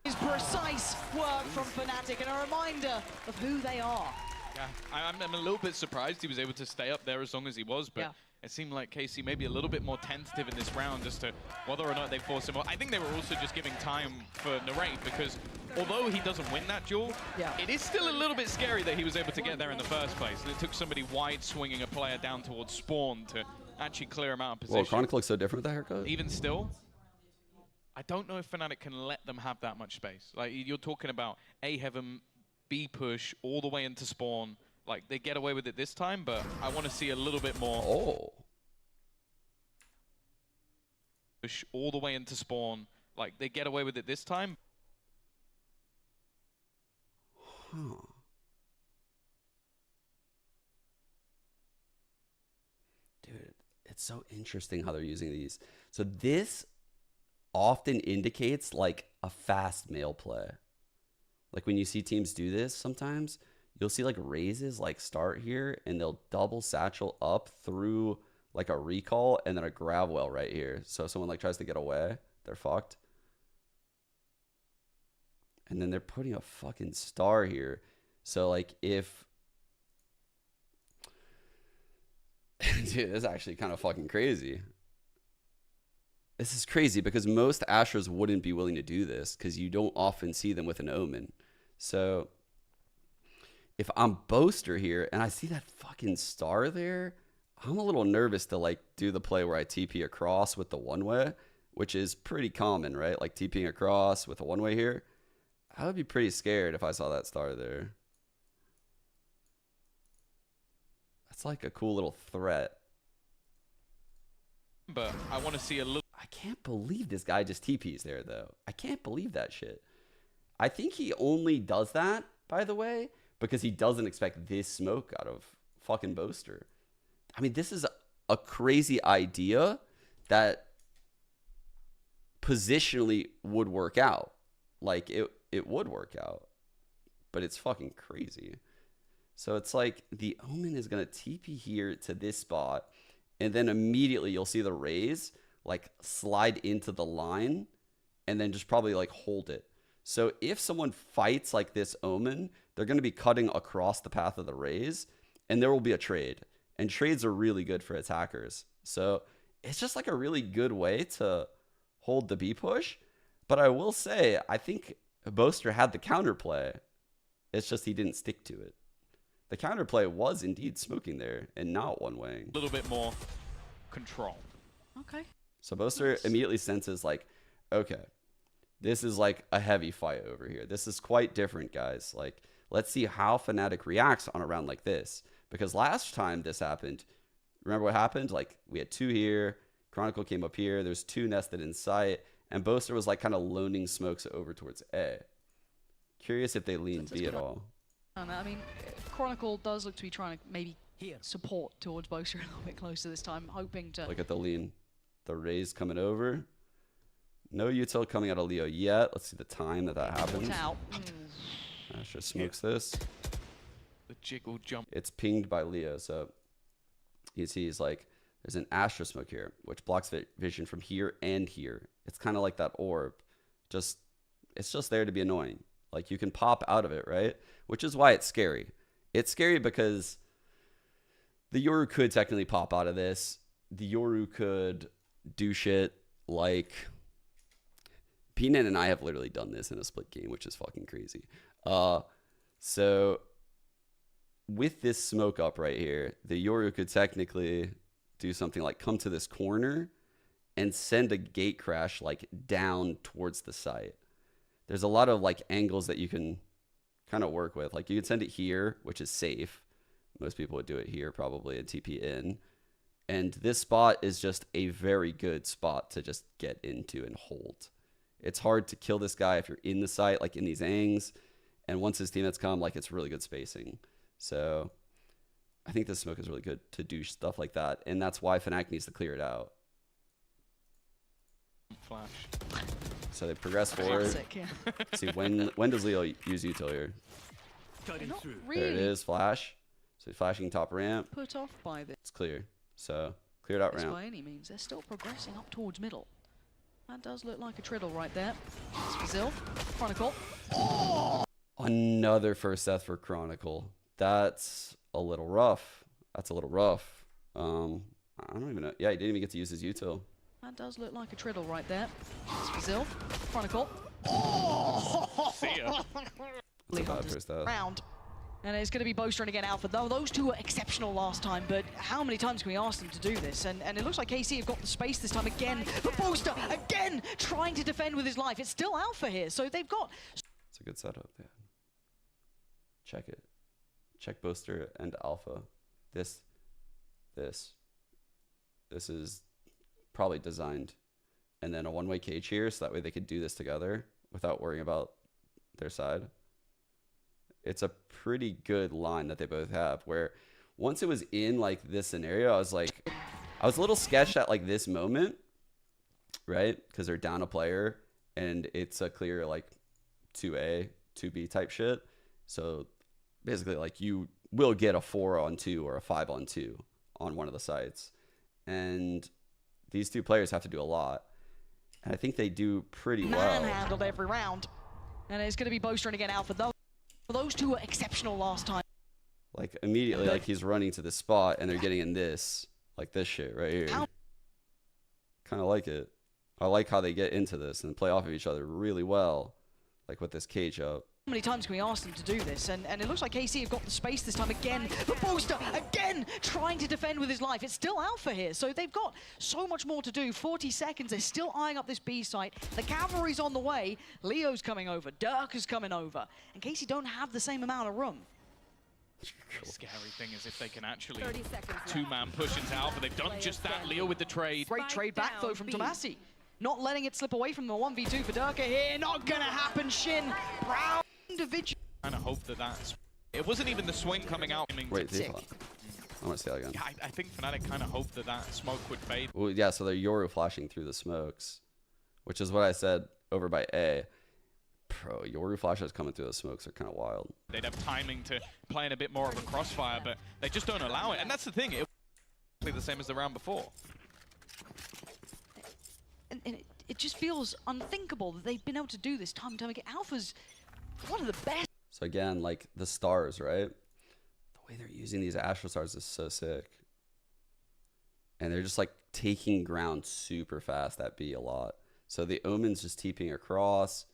Is precise work from Fnatic and a reminder of who they are. Yeah, I'm a little bit surprised he was able to stay up there as long as he was, but it seemed like KC maybe a little bit more tentative in this round as to whether or not they force him. I think they were also just giving time for Narrate because although he doesn't win that duel, it is still a little bit scary that he was able to get there in the first place. And it took somebody wide swinging a player down towards spawn to actually clear him out of position. Well, Chronic looks so different with that haircut. Even still, I don't know if Fnatic can let them have that much space. Like, you're talking about A heaven, B push, all the way into spawn. Like, they get away with it this time, but I want to see a little bit more. Oh. Push all the way into spawn. Like, they get away with it this time. Huh. Dude, it's so interesting how they're using these. So this often indicates like a fast mail play. Like when you see teams do this sometimes, you'll see like raises like start here and they'll double satchel up through like a recall and then a grab well right here. So if someone like tries to get away, they're fucked. And then they're putting a fucking star here. So like if dude, this is actually kind of fucking crazy. This is crazy because most Astros wouldn't be willing to do this because you don't often see them with an Omen. So if I'm Boaster here and I see that fucking star there, I'm a little nervous to like do the play where I TP across with the one-way, which is pretty common, right? Like TPing across with a one-way here. I would be pretty scared if I saw that star there. That's like a cool little threat. But I want to see a little. I can't believe this guy just TPs there, though. I can't believe that shit. I think he only does that, by the way, because he doesn't expect this smoke out of fucking Boaster. I mean, this is a crazy idea that positionally would work out. Like, it would work out. but it's fucking crazy. So it's like the Omen is going to TP here to this spot, and then immediately you'll see the Raze like slide into the line and then just probably like hold it. So if someone fights like this Omen, they're going to be cutting across the path of the Raze, and there will be a trade. And trades are really good for attackers. So it's just like a really good way to hold the B push. But I will say, I think Boaster had the counterplay. It's just he didn't stick to it. The counterplay was indeed smoking there and not one-waying. A little bit more control. Okay. So Boaster immediately senses like, okay, this is like a heavy fight over here. This is quite different, guys. Like, let's see how Fnatic reacts on a round like this. Because last time this happened, remember what happened? Like, we had 2 here, Chronicle came up here, there's 2 nested in sight, and Boaster was like kind of loaning smokes over towards A. Curious if they lean B at all. I mean, Chronicle does look to be trying to maybe support towards Boaster a little bit closer this time, hoping to... Look at the lean. The Raze coming over. No util coming out of Leo yet. Let's see the time that happens. Out. Astra smokes this. The jiggle jump. It's pinged by Leo, so you see he's like, there's an Astra smoke here, which blocks vision from here and here. It's kind of like that orb. It's just there to be annoying. Like, you can pop out of it, right? Which is why it's scary. It's scary because the Yoru could technically pop out of this. The Yoru could do shit like... Peanut and I have literally done this in a split game, which is fucking crazy. So with this smoke up right here, the Yoru could technically do something like come to this corner and send a gate crash like down towards the site. There's a lot of like angles that you can kind of work with. Like, you could send it here, which is safe. Most people would do it here probably and TP in. And this spot is just a very good spot to just get into and hold. It's hard to kill this guy if you're in the site, like in these angs. And once his teammates come, like, it's really good spacing. So I think this smoke is really good to do stuff like that. And that's why Fnatic needs to clear it out. Flash. So they progress forward. Classic, yeah. See, when does Leo use util here? Not There it really is, flash. So he's flashing top ramp. put off by this It's clear. So cleared out ramp. by any means. They're still progressing up towards middle. That does look like a triddle right there. It's Brazil. Chronicle. Another first death for Chronicle. That's a little rough. That's a little rough. I don't even know. Yeah, he didn't even get to use his util. That does look like a triddle right there. It's Brazil. Chronicle. See ya. That's a bad first death. Round. And it's going to be Boaster and again Alpha. Though those two were exceptional last time, but how many times can we ask them to do this? And it looks like KC have got the space this time again. But Boaster again trying to defend with his life. It's still Alpha here, so they've got... It's a good setup, yeah. Check it. Check Boaster and Alpha. This is probably designed. And then a one-way cage here, so that way they could do this together without worrying about their side. It's a pretty good line that they both have, where once it was in like this scenario, I was a little sketched at like this moment, right? Because they're down a player and it's a clear like 2A, 2B type shit. So basically like you will get a 4-on-2 or a 5-on-2 on one of the sites. And these two players have to do a lot. And I think they do pretty well. Manhandled every round. And it's going to be Boaster and again Alpha. Those two were exceptional last time. Like immediately, like he's running to the spot and they're getting in this, like this shit right here. Kind of like it. I like how they get into this and play off of each other really well, like with this cage up. How many times can we ask them to do this? And it looks like KC have got the space this time again. But Boaster again trying to defend with his life. It's still Alpha here, so they've got so much more to do. 40 seconds, they're still eyeing up this B site. The cavalry's on the way. Leo's coming over. Dirk is coming over. And KC don't have the same amount of room. The scary thing is if they can actually two-man push into Alpha. They've done just that. Leo with the trade. Great trade back though from Tomasi. Not letting it slip away from the 1v2 for Durka here. Not gonna happen, Shin. Brown individual. Kind of hope that that's... It wasn't even the swing coming out. Wait, I want to see that again. Yeah, I think Fnatic kind of hoped that that smoke would fade. Well, yeah, so they're Yoru flashing through the smokes, which is what I said over by A. Bro, Yoru flashes coming through the smokes are kind of wild. They'd have timing to play in a bit more of a crossfire, but they just don't allow it. And that's the thing. It was the same as the round before. And it just feels unthinkable that they've been able to do this time and time again. Alpha's one of the best. So again, like the stars, right? The way they're using these Astro Stars is so sick. And they're just like taking ground super fast at B a lot. So the Omen's just TPing across.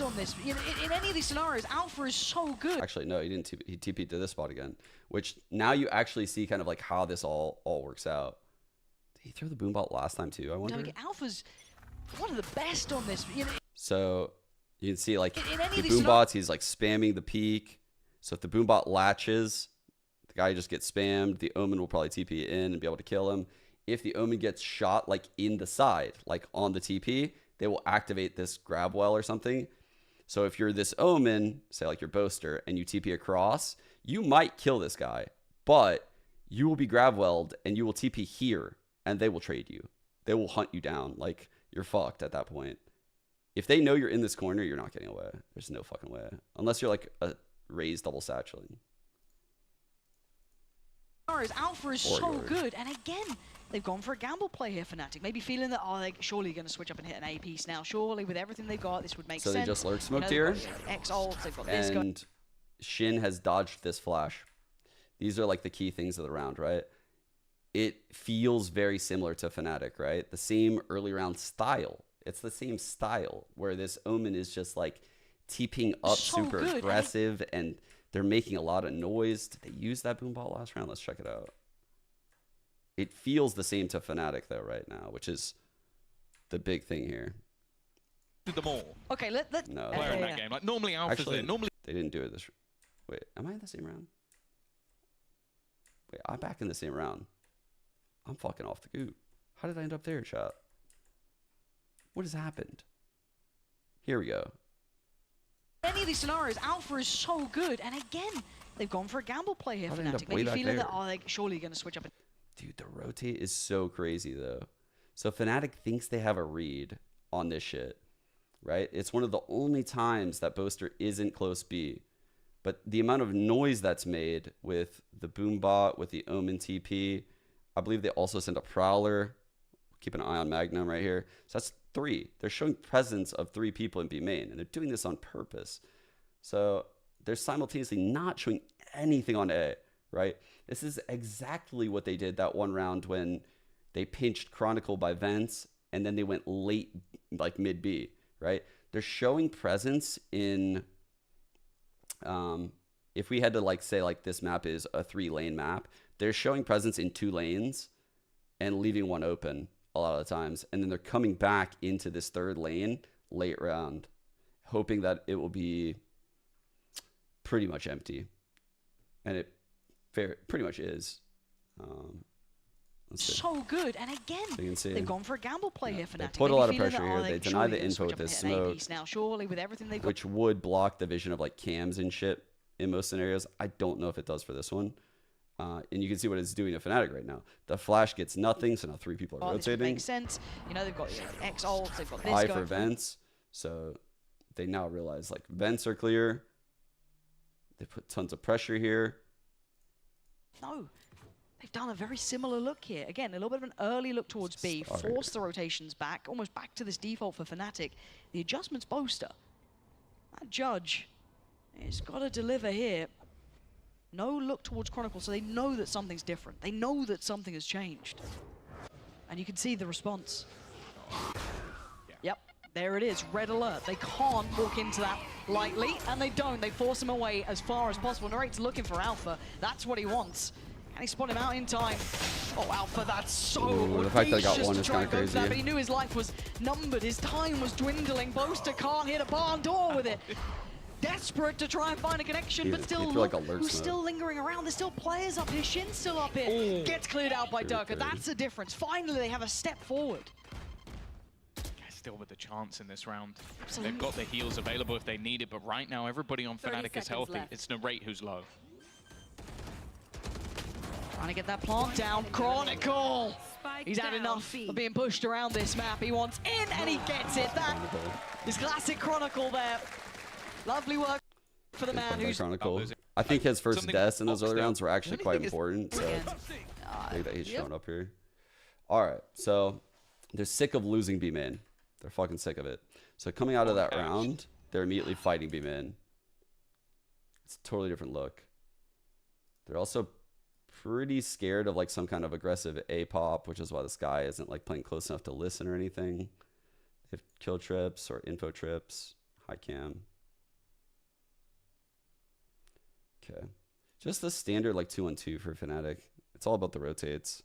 On this, in any of these scenarios, Alpha is so good. Actually, no, he didn't. He TP'd to this spot again, which now you actually see kind of like how this all works out. Did he throw the boombot last time too? I wonder. Alpha's one of the best on this. So you can see like the boombots, he's like spamming the peak. So if the boombot latches, the guy just gets spammed. The Omen will probably TP in and be able to kill him. If the Omen gets shot like in the side, like on the TP, they will activate this grab well or something. So if you're this Omen, say like your Boaster, and you TP across, you might kill this guy, but you will be grab welled and you will TP here and they will trade you. They will hunt you down. Like you're fucked at that point. If they know you're in this corner, you're not getting away. There's no fucking way. Unless you're like a raised double satcheling. Alpha is so good, and again, they've gone for a gamble play here, Fnatic. Maybe feeling that, oh, they're surely going to switch up and hit an A piece now. Surely, with everything they've got, this would make sense. So they just lurk smoked here. X-ult, they've got this guy. And Shin has dodged this flash. These are like the key things of the round, right? It feels very similar to Fnatic, right? The same early round style. It's the same style where this Omen is just like TPing up so super good, aggressive and they're making a lot of noise. Did they use that boombot last round? Let's check it out. It feels the same to Fnatic though right now, which is the big thing here. Did them all. Okay, let no, player in that game. Like normally Alpha's actually, there. Normally they didn't do it this. Wait, am I in the same round? Wait, I'm back in the same round. I'm fucking off the goop. How did I end up there, chat? What has happened? Here we go. Any of these scenarios, Alpha is so good, and again, they've gone for a gamble play here, Fnatic. Maybe feeling that, oh, they're surely going to switch up. Dude, the rotate is so crazy though. So Fnatic thinks they have a read on this shit, right? It's one of the only times that Boaster isn't close B. But the amount of noise that's made with the Boombot, with the Omen TP, I believe they also send a Prowler. Keep an eye on Magnum right here. So that's 3. They're showing presence of 3 people in B main, and they're doing this on purpose. So they're simultaneously not showing anything on A, right? This is exactly what they did that one round when they pinched Chronicle by Vents, and then they went late, like mid B, right? They're showing presence in, if we had to like say like this map is a 3-lane map, they're showing presence in 2 lanes and leaving one open a lot of the times. And then they're coming back into this 3rd lane late round, hoping that it will be pretty much empty. And it pretty much is. So good, and again, so you can see, they've gone for a gamble play here, Fnatic. They put a lot of pressure here. They deny the info with this smoke, now, surely with everything they've got, which would block the vision of like cams and shit in most scenarios. I don't know if it does for this one. And you can see what it's doing to Fnatic right now. The flash gets nothing, so now 3 people are rotating. This makes sense. You know, they've got X-ult, they've got this eye for Vents, so they now realize like Vents are clear. They put tons of pressure here. No, they've done a very similar look here. Again, a little bit of an early look towards B, force the rotations back, almost back to this default for Fnatic. The adjustments Boaster. That Judge has got to deliver here. No look towards Chronicle, so they know that something's different. They know that something has changed. And you can see the response. Yep, there it is, red alert. They can't walk into that lightly, and they don't. They force him away as far as possible. Narrate's looking for Alpha. That's what he wants. Can he spot him out in time? Oh, Alpha, that's so the fact that I got one is kind of crazy. But he knew his life was numbered. His time was dwindling. Boaster can't hit a barn door with it. Desperate to try and find a connection, but still look like who's still lingering around. There's still players up here. Shin's still up here. Ooh. Gets cleared out by Durka. That's the difference. Finally, they have a step forward. Still with the chance in this round. Absolutely. They've got the heals available if they need it, but right now everybody on Fnatic is healthy. Left. It's Narrate who's low. Trying to get that plant down. Chronicle! He's had enough of being pushed around this map. He wants in, and he gets it. That is classic Chronicle there. Lovely work for the man who's... Chronicle. I think his first deaths in those early rounds were actually quite important, so I think that he's shown up here. All right, so they're sick of losing B-main. They're fucking sick of it. So coming out of that round, they're immediately fighting B-main. It's a totally different look. They're also pretty scared of like some kind of aggressive A-pop, which is why this guy isn't like playing close enough to listen or anything. They have kill trips or info trips, high cam. Okay. Just the standard like 2-on-2 for Fnatic. It's all about the rotates.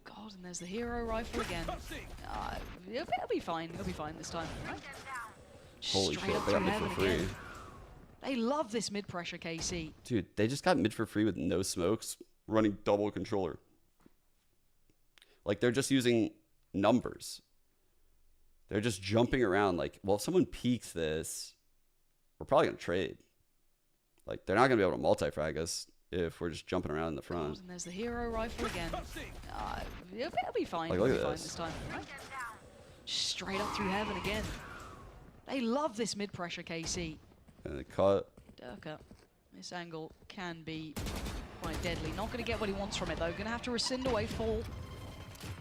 God, and there's the hero rifle again. It'll be fine. It'll be fine this time. Holy Straight shit, up they got through mid for heaven free. again. They love this mid pressure, KC. Dude, they just got mid for free with no smokes, running double controller. Like, they're just using numbers. They're just jumping around like, well, if someone peeks this, we're probably going to trade. Like, they're not going to be able to multi-frag us if we're just jumping around in the front. God, and there's the hero rifle again. It'll be fine. Like, It'll look be at fine this. this time. Straight up through heaven again. They love this mid pressure, KC. And they cut. Durka, this angle can be quite deadly. Not going to get what he wants from it though. Going to have to rescind away full.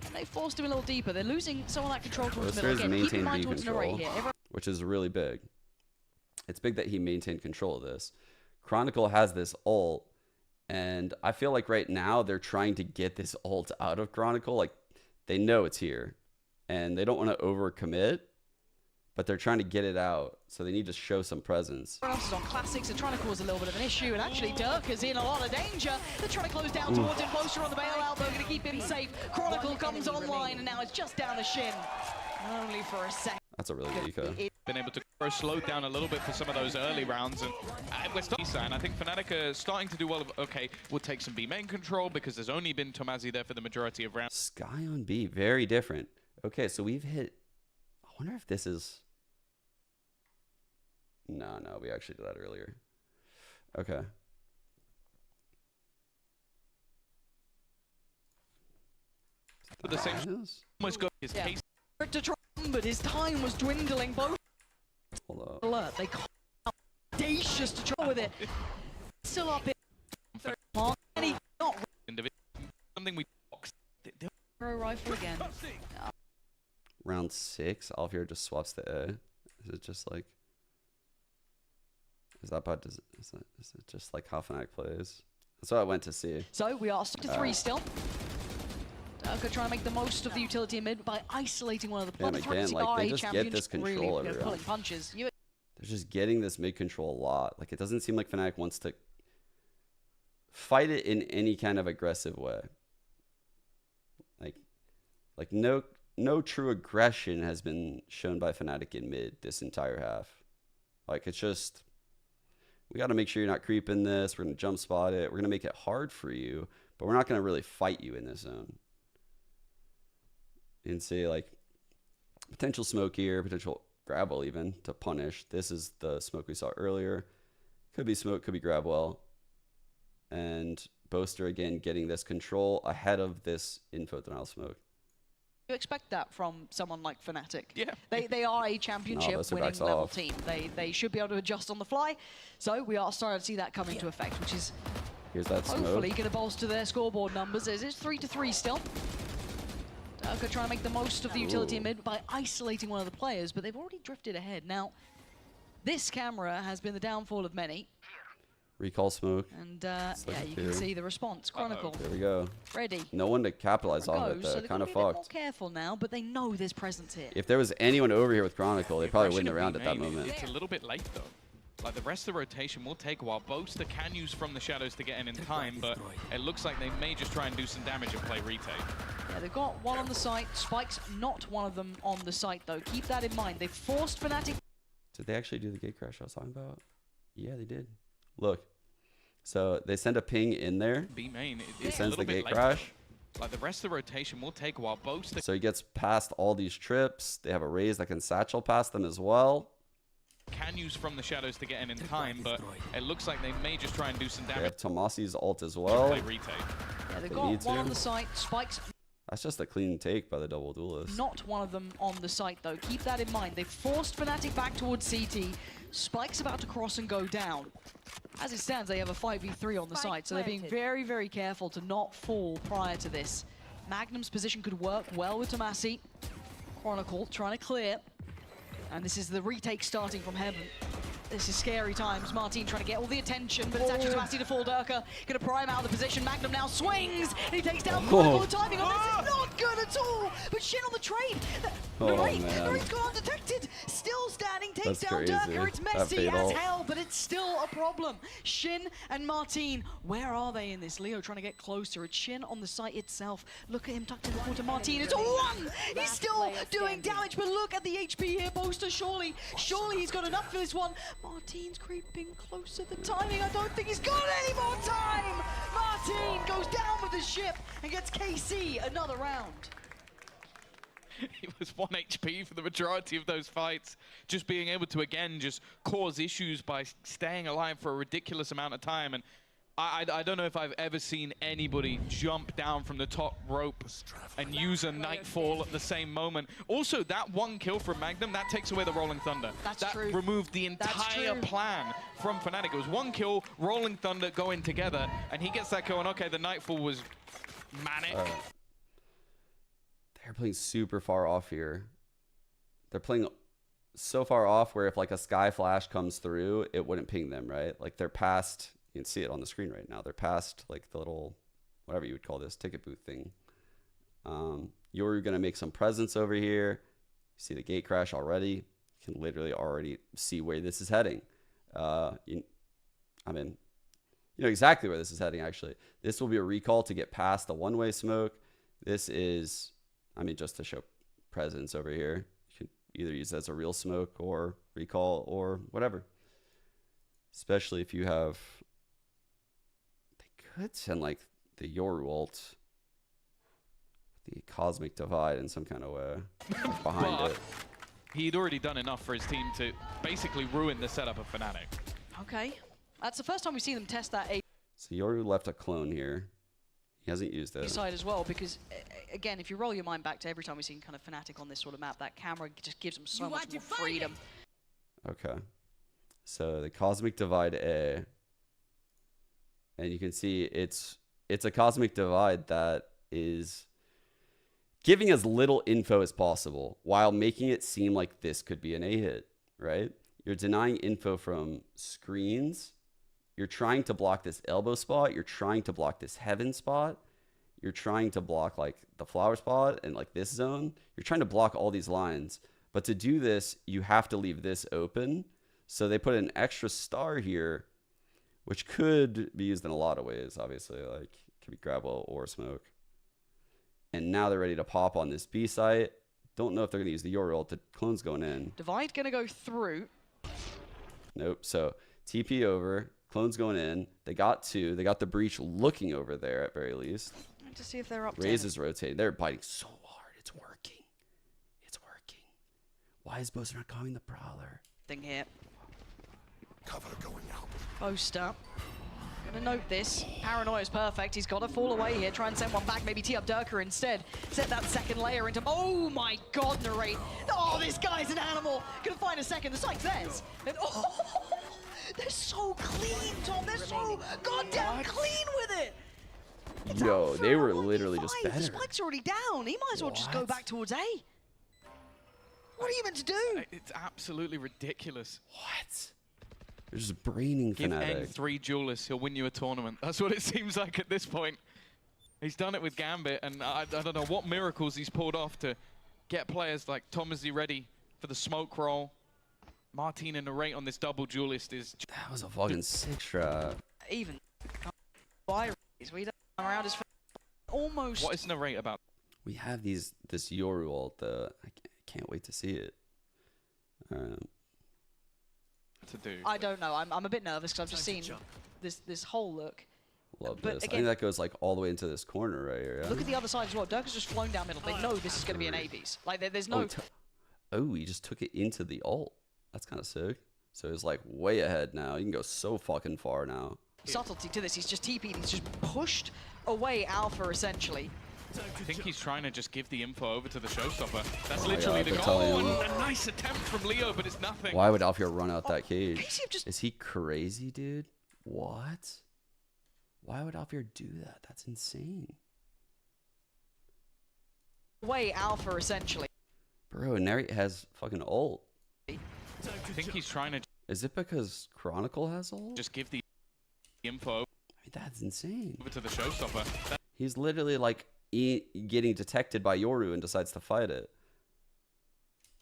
And they forced him a little deeper. They're losing some of that control towards the middle. Again, keep in mind towards narrate here. Which is really big. It's big that he maintained control of this. Chronicle has this ult, and I feel like right now they're trying to get this ult out of Chronicle. Like, they know it's here, and they don't want to overcommit, but they're trying to get it out, so they need to show some presence. Everyone else is on classics. They're trying to cause a little bit of an issue, and actually Dirk is in a lot of danger. They're trying to close down towards him. Closer on the bailout, they're going to keep him safe. Chronicle comes online, and now it's just down the shin. Only for a second. That's a really good eco. Been able to slow down a little bit for some of those early rounds, and we're starting. And I think Fnatic are starting to do well. Okay, we'll take some B main control because there's only been Tomazi there for the majority of rounds. Sky on B, very different. Okay, so we've hit. I wonder if this is. No, we actually did that earlier. Okay. But the same almost got his case. To try, but his time was dwindling. Both Hold up. alert. They can't. Audacious to try with it. Still up in third mark, and he not Something we boxed. hero rifle again. Round 6, Alfier just swaps the A. Is it just like? Is it just like how Fnatic plays? That's what I went to see. So we are stuck to 3 still. Durka trying to make the most of the utility in mid by isolating one of the Damn, again, like, they just get this control every pulling round. punches. They're just getting this mid control a lot. Like, it doesn't seem like Fnatic wants to fight it in any kind of aggressive way. Like no true aggression has been shown by Fnatic in mid this entire half. Like, it's just, we got to make sure you're not creeping this. We're going to jump spot it. We're going to make it hard for you, but we're not going to really fight you in this zone. And say, like, potential smoke here, potential grab well even to punish. This is the smoke we saw earlier. Could be smoke, could be grab well. And Boaster again getting this control ahead of this info denial smoke. You expect that from someone like Fnatic. Yeah. They are a championship winning level team. They should be able to adjust on the fly. So we are starting to see that come into effect, which is Here's that smoke. hopefully going to bolster their scoreboard numbers. It's 3-3 still. Durka trying to make the most of the utility in mid by isolating one of the players, but they've already drifted ahead. Now, this camera has been the downfall of many. Recall smoke. And yeah, you can see the response. Chronicle. There we go. Ready. No one to capitalize off it, So though. they're Kind gonna of be a bit more fucked. careful now, but they know there's presence here. If there was anyone over here with Chronicle, they probably wouldn't have Aggression round at that of B-main, moment. It's a little bit late though. Like, the rest of the rotation will take a while. Boaster can use from the shadows to get in time, but it looks like they may just try and do some damage and play retake. Yeah, they've got one on the site. Spike's not one of them on the site, though. Keep that in mind. They forced Fnatic. Did they actually do the gate crash I was talking about? Yeah, they did. Look. So they send a ping in there. B-main, He it's a sends little the bit gate late. crash. Like, the rest of the rotation will take a while. Boaster So he gets past all these trips. They have a raise that can satchel past them as well. can use from the shadows to get in time, but it looks like they may just try and do some They damage. have Tomasi's ult as well. Play retake. Yeah, they've They got need one to. on the site. Spike's That's just a clean take by the double duelist. Not one of them on the site, though. Keep that in mind. They forced Fnatic back towards CT. Spike's about to cross and go down. As it stands, they have a 5v3 on the site, so they're being very, very careful to not fall prior to this. Magnum's position could work well with Tomasi. Chronicle trying to clear. And this is the retake starting from heaven. This is scary times. Martin trying to get all the attention, but it's actually Tomasi to fall. Durka gonna prime out of the position. Magnum now swings, and he takes down Chronicle. The timing on this is not good at all. But Shin on the trade. Narate's gone undetected. Still standing, takes down Durka. It's messy as hell, but it's still a problem. Shin and Martin, where are they in this? Leo trying to get closer. It's Shin on the site itself. Look at him tucked in the corner. Martin, it's 1! He's still doing damage, but look at the HP here. Boaster, surely he's got enough for this one. Martin's creeping closer. The timing, I don't think he's got any more time! Martin goes down with the ship and gets KC another round. He was 1 HP for the majority of those fights. Just being able to, again, just cause issues by staying alive for a ridiculous amount of time. And I don't know if I've ever seen anybody jump down from the top rope and use a Nightfall at the same moment. Also, that 1 kill from Magnum, that takes away the Rolling Thunder. That removed the entire plan from Fnatic. It was 1 kill, Rolling Thunder going together, and he gets that kill, and okay, the Nightfall was manic. They're playing super far off here. They're playing so far off where if like a Sky Flash comes through, it wouldn't ping them, right? Like they're past... You can see it on the screen right now. They're past like the little, whatever you would call this, ticket booth thing. You're going to make some presence over here. You see the gate crash already. You can literally already see where this is heading. You know exactly where this is heading, actually. This will be a recall to get past the one-way smoke. This is, just to show presence over here. You can either use it as a real smoke or recall or whatever. Especially if you have... could send like the Yoru ult, the Cosmic Divide in some kind of way behind it. He'd already done enough for his team to basically ruin the setup of Fnatic. Okay, that's the first time we've seen them test that A. So Yoru left a clone here. He hasn't used it. Side as well, because again, if you roll your mind back to every time we've seen kind of Fnatic on this sort of map, that camera just gives them so much more freedom. Okay, so the Cosmic Divide A. And you can see it's a Cosmic Divide that is giving as little info as possible while making it seem like this could be an A hit, right? You're denying info from screens. You're trying to block this elbow spot. You're trying to block this heaven spot. You're trying to block like the flower spot and like this zone. You're trying to block all these lines. But to do this, you have to leave this open. So they put an extra star here, which could be used in a lot of ways, obviously. Like, it could be grab ult or smoke. And now they're ready to pop on this B site. Don't know if they're going to use the Yoru ult. The clone's going in. Divide going to go through. Nope. So, TP over. Clone's going in. They got 2. They got the breach looking over there at very least. To see if they're up. Raze is rotating. They're biting so hard. It's working. It's working. Why is Boaster not calling the Prowler? Thing here. Cover going out. Boaster. Gonna note this. Paranoia is perfect. He's got to fall away here. Try and send one back. Maybe tee up Durka instead. Set that second layer into... Oh my god, Narrate. Oh, this guy's an animal. Gonna find a second. The site's theirs. And they're so clean, Tom. They're so goddamn clean with it. It's Yo, they were literally just better. The spike's already down. He might as well just go back towards A. What are you meant to do? It's absolutely ridiculous. What? They're just braining Give Fnatic. Eng 3 duelists, he'll win you a tournament. That's what it seems like at this point. He's done it with Gambit, and I don't know what miracles he's pulled off to get players like Tomasi ready for the smoke roll. Martin and Narrate on this double duelist is... That was a fucking sick strat. Even we don't around his almost. What is Narrate about? We have this Yoru ult. I can't wait to see it. To do. I don't know. I'm a bit nervous because I've just seen this whole look. Love But this. again- I think that goes like all the way into this corner right here. Yeah? Look at the other side as well. Durka's just flown down middle. They know this is going to be an A piece. Like there's no. Oh, he just took it into the ult. That's kind of sick. So it's like way ahead now. You can go so fucking far now. Subtlety to this. He's just TP'd. He's just pushed away Alpha essentially. I think he's trying to just give the info over to the showstopper. That's Oh my literally God, the they're goal. telling And him. a nice attempt from Leo, but it's nothing. Why would Alfio run out that cage? Casey have just Is he crazy, dude? What? Why would Alfio do that? That's insane. way Alpha essentially. Bro, Neri has fucking ult. I think he's trying to Is it because Chronicle has ult? just give the info I mean, that's insane. over to the showstopper. He's literally like getting detected by Yoru and decides to fight it.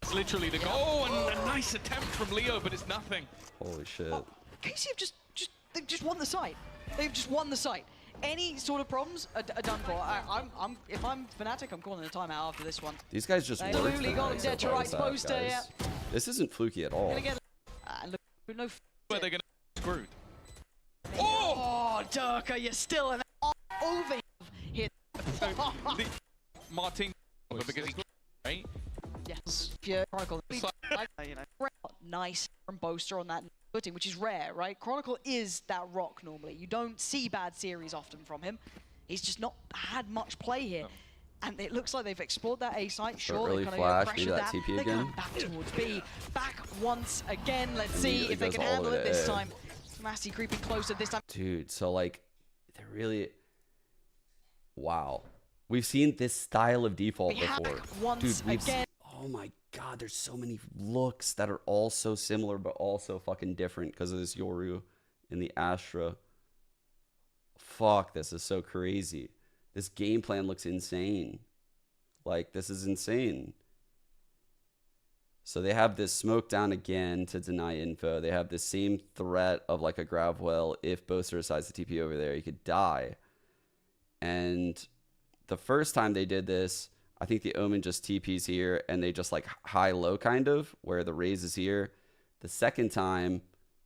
That's literally the goal. And a nice attempt from Leo, but it's nothing. Holy shit. Casey have they've just won the site. They've just won the site. Any sort of problems are done for. If I'm Fnatic, I'm calling a timeout after this one. These guys just They worked literally got him Fnatic dead to so far rights this half, poster, guys. This isn't fluky at all. Gonna get and look, no. Where they're going to screwed. Oh, Durka, you're still an over here. Martin, because he right? Yes, yeah, Chronicle. Nice from Boaster on that footing, which is rare, right? Chronicle is that rock normally. You don't see bad series often from him. He's just not had much play here. No. And it looks like they've explored that A site. So Sure, early they've kind flash, of maybe pressured that that. TP They're again. going back towards B. Back once again. Let's see Immediately if they goes can all the handle way it to this A. time. Massey creeping closer this time. Dude, so like, they're really... Wow. We've seen this style of default We have before. once Dude, we've again. Oh my god, there's so many looks that are all so similar but also fucking different because of this Yoru and the Astra. Fuck, this is so crazy. This game plan looks insane. Like, this is insane. So they have this smoke down again to deny info. They have the same threat of like a grab well. If Boaster decides to TP over there, he could die. And the first time they did this, I think the Omen just TPs here and they just like high-low kind of, where the Raze is here. The second time,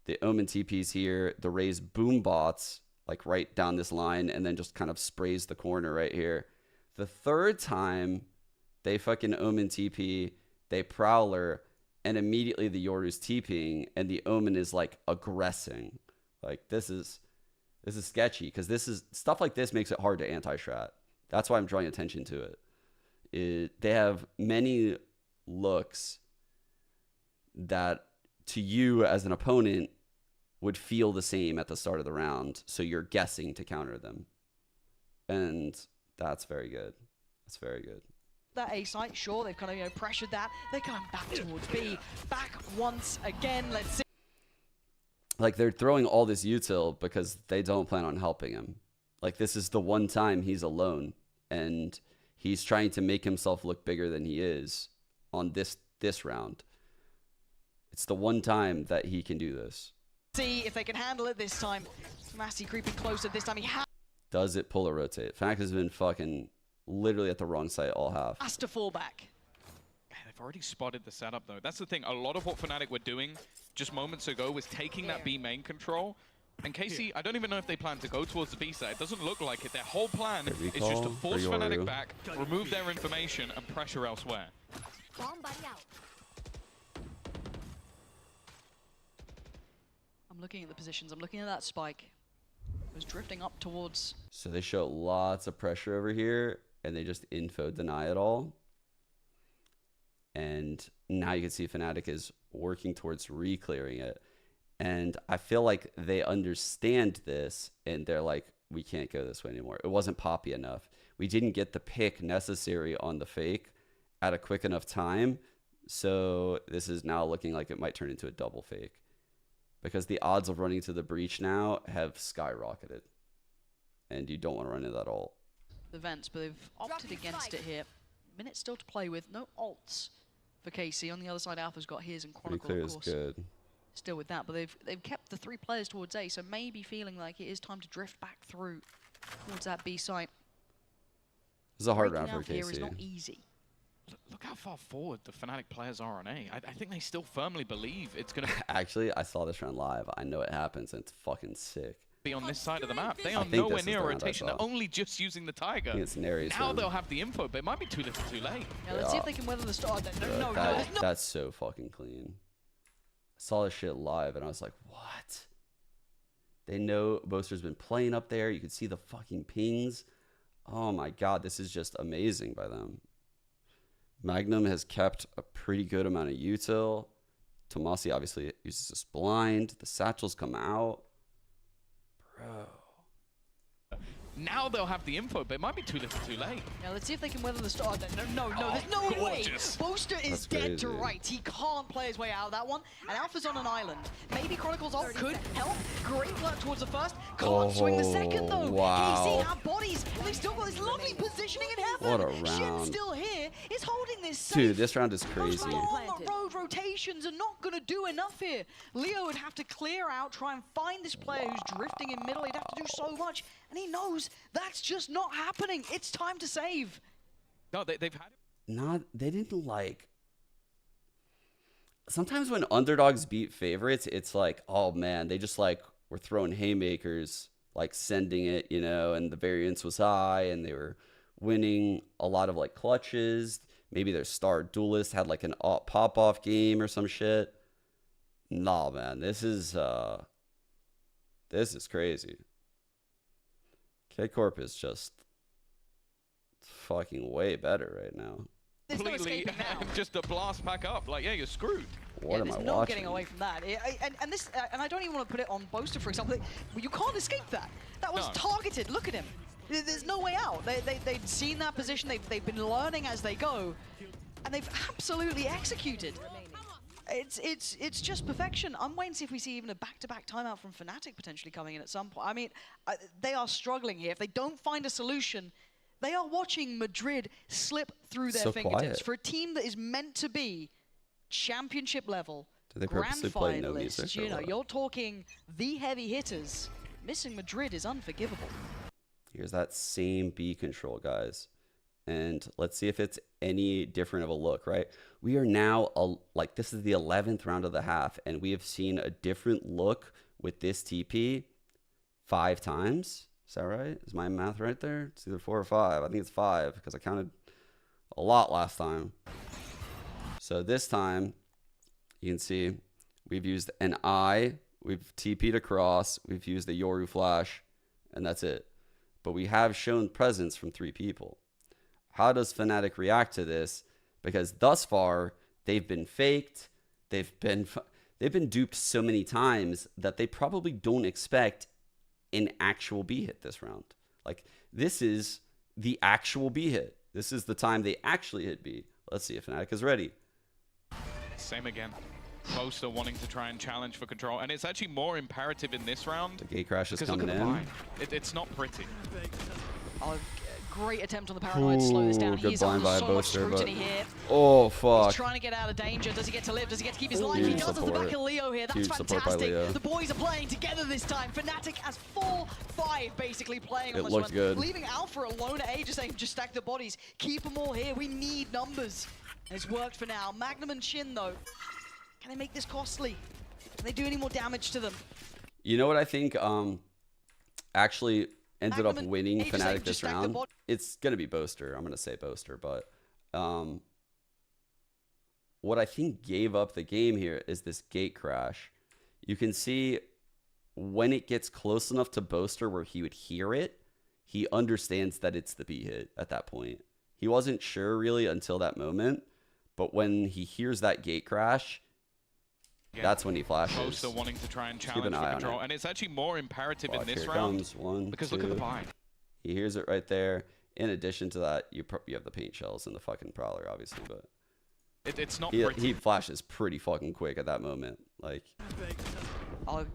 the Omen TPs here, the Raze boom bots like right down this line and then just kind of sprays the corner right here. The third time, they fucking Omen TP, they Prowler, and immediately the Yoru's TPing and the Omen is like aggressing. Like this is sketchy because this is stuff like this makes it hard to anti-strat. That's why I'm drawing attention to it. They have many looks that to you as an opponent would feel the same at the start of the round, so you're guessing to counter them. And that's very good. That's very good. That A site, sure, they've kind of pressured that. They're going back towards B. Back once again. Let's see. Like they're throwing all this util because they don't plan on helping him. Like this is the one time he's alone and he's trying to make himself look bigger than he is on this round. It's the one time that he can do this. See if they can handle it this time. Massey creeping closer this time. He Does it pull or rotate? Fnatic has been fucking literally at the wrong site all half. has to fall back. They've already spotted the setup, though. That's the thing. A lot of what Fnatic were doing just moments ago was taking that B main control. And Casey, I don't even know if they plan to go towards the B side. It doesn't look like it. Their whole plan is just to force Fnatic back, remove their information, and pressure elsewhere. I'm looking at the positions. I'm looking at that spike. It was drifting up towards. So they show lots of pressure over here and they just info deny it all. And now you can see Fnatic is working towards re-clearing it. And I feel like they understand this and they're like, we can't go this way anymore. It wasn't poppy enough. We didn't get the pick necessary on the fake at a quick enough time. So this is now looking like it might turn into a double fake. Because the odds of running to the breach now have skyrocketed. And you don't want to run into that ult. The vents, but they've opted against it here. Minutes still to play with. No ults for KC. On the other side, Alpha's got his and Chronicle, Re-clear of is course. good. Still with that, but they've kept the 3 players towards A, so maybe feeling like it is time to drift back through towards that B site. This is a hard Breaking round for out here is KC. not easy. Look how far forward the Fnatic players are on A. I think they still firmly believe it's going to Actually, I saw this round live. I know it happens and it's fucking sick. be on this side of the map. They are think nowhere this is near the a round I rotation. They're saw. only just using the Tiger. I think it's Neri's Now round. they'll have the info, but it might be too little too late. Yeah, let's see if they can weather the storm. No, there's no. That's so fucking clean. I saw this shit live and I was like, what? They know Boaster's been playing up there. You can see the fucking pings. Oh my god, this is just amazing by them. Magnum has kept a pretty good amount of util. Tomasi obviously uses this blind. The satchels come out. Bro. Now they'll have the info, but it might be too little too late. Now let's see if they can weather the storm. No, there's no gorgeous. way. Boaster is That's dead to crazy. rights. He can't play his way out of that one. And Alpha's on an island. Maybe Chronicles ult could help. Great flirt towards the first. Can't swing the second though. Wow. KC have bodies. And they've still got this lovely positioning in heaven. What a round. Shin still here. Is holding this safe. Dude, this round is Those crazy. long-road rotations are not going to do enough here. Leo would have to clear out, try and find this player who's drifting in middle. He'd have to do so much. And he knows that's just not happening. It's time to save. No, they've had it. They didn't like. Sometimes when underdogs beat favorites, it's like, oh man, they just like were throwing haymakers, like sending it, you know, and the variance was high and they were winning a lot of like clutches. Maybe their star duelist had like an pop-off game or some shit. Nah, man, this is crazy. K-Corp is just fucking way better right now. There's no Completely escaping now. just a blast back up. Like, yeah, you're screwed. What am I there's watching? no getting away from that. And I don't even want to put it on Boaster, for example. You can't escape that. That was No. targeted. Look at him. There's no way out. They've seen that position. They've been learning as they go, and they've absolutely executed. It's just perfection. I'm waiting to see if we see even a back-to-back timeout from Fnatic potentially coming in at some point. I mean, they are struggling here. If they don't find a solution, they are watching Madrid slip through their So fingertips. quiet. For a team that is meant to be championship level, Do they grand purposely play no music finalists, or you know, what? you're talking the heavy hitters. Missing Madrid is unforgivable. Here's that same B control, guys. And let's see if it's any different of a look, right? We are now, like, this is the 11th round of the half, and we have seen a different look with this TP 5 times. Is that right? Is my math right there? It's either 4 or 5. I think it's 5 because I counted a lot last time. So this time, you can see we've used an I, we've TP'd across, we've used the Yoru flash, and that's it. But we have shown presence from 3 people. How does Fnatic react to this? Because thus far, they've been faked. They've been duped so many times that they probably don't expect an actual B hit this round. Like, this is the actual B hit. This is the time they actually hit B. Let's see if Fnatic is ready. Same again. Boaster wanting to try and challenge for control, and it's actually more imperative in this round. The gate crash is Because look coming at the in. bind. It's not pretty. Oh, great attempt on the Paranoid to slow this down. Ooh, good He's blind under by so much Boaster, but- scrutiny here. Oh, He's fuck. trying to get out of danger. Does he get to live? Does he get to keep his life? Huge He does at the back support. of Leo here. That's Huge support by fantastic. Leo. The boys are playing together this time. Fnatic has 4-5 basically playing on It this looked one. good. Leaving Alpha alone at A, just saying, just stack the bodies. Keep them all here. We need numbers. And it's worked for now. Magnum and Shin, though. Can they make this costly? Can they do any more damage to them? You know what I think actually ended up Magnum and winning Aegis, they Fnatic just this stack the round? bod- It's going to be Boaster. I'm going to say Boaster. But what I think gave up the game here is this gate crash. You can see when it gets close enough to Boaster where he would hear it, he understands that it's the B hit at that point. He wasn't sure really until that moment. But when he hears that gate crash, Again, that's when he flashes. Boaster wanting to try and Keep challenge an for eye on control, it. and it's actually more imperative Fuck, in this here it round. comes. 1, Because 2. look at the bind. He hears it right there. In addition to that, you have the paint shells and the fucking prowler, obviously, but It's not he pretty. flashes pretty fucking quick at that moment. Like, Oh,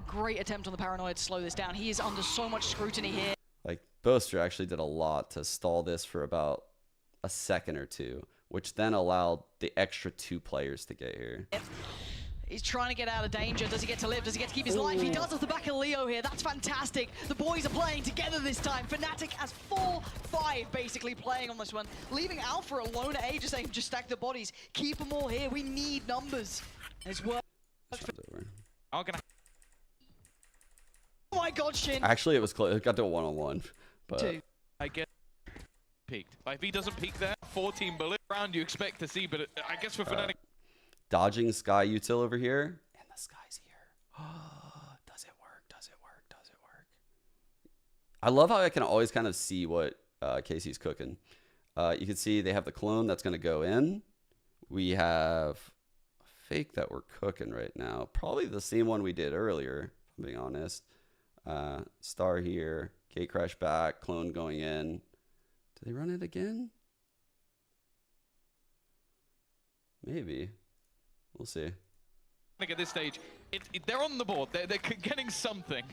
great attempt on the Paranoid to slow this down. He is under so much scrutiny here. Boaster actually did a lot to stall this for about a second or two, which then allowed the extra 2 players to get here. He's trying to get out of danger. Does he get to live? Does he get to keep his life? He does off the back of Leo here. That's fantastic. The boys are playing together this time. Fnatic has 4-5 basically playing on this one. Leaving Alpha alone at A, just saying, just stack the bodies. Keep them all here. We need numbers. And it's worked. This one's over. I'm gonna Oh my god, Shin. Actually, it was close. It got to a 1-on-1. But 2. I get peaked. Like, if he doesn't peak there, 14 bullet round you expect to see, but I guess for Fnatic, dodging Sky util over here. And the Sky's here. Does it work? Does it work? Does it work? I love how I can always kind of see what Casey's cooking. You can see they have the clone that's going to go in. We have a fake that we're cooking right now. Probably the same one we did earlier, if I'm being honest. Star here, gate crash back, clone going in. Do they run it again? Maybe. We'll see. I think at this stage, they're on the board. They're getting something.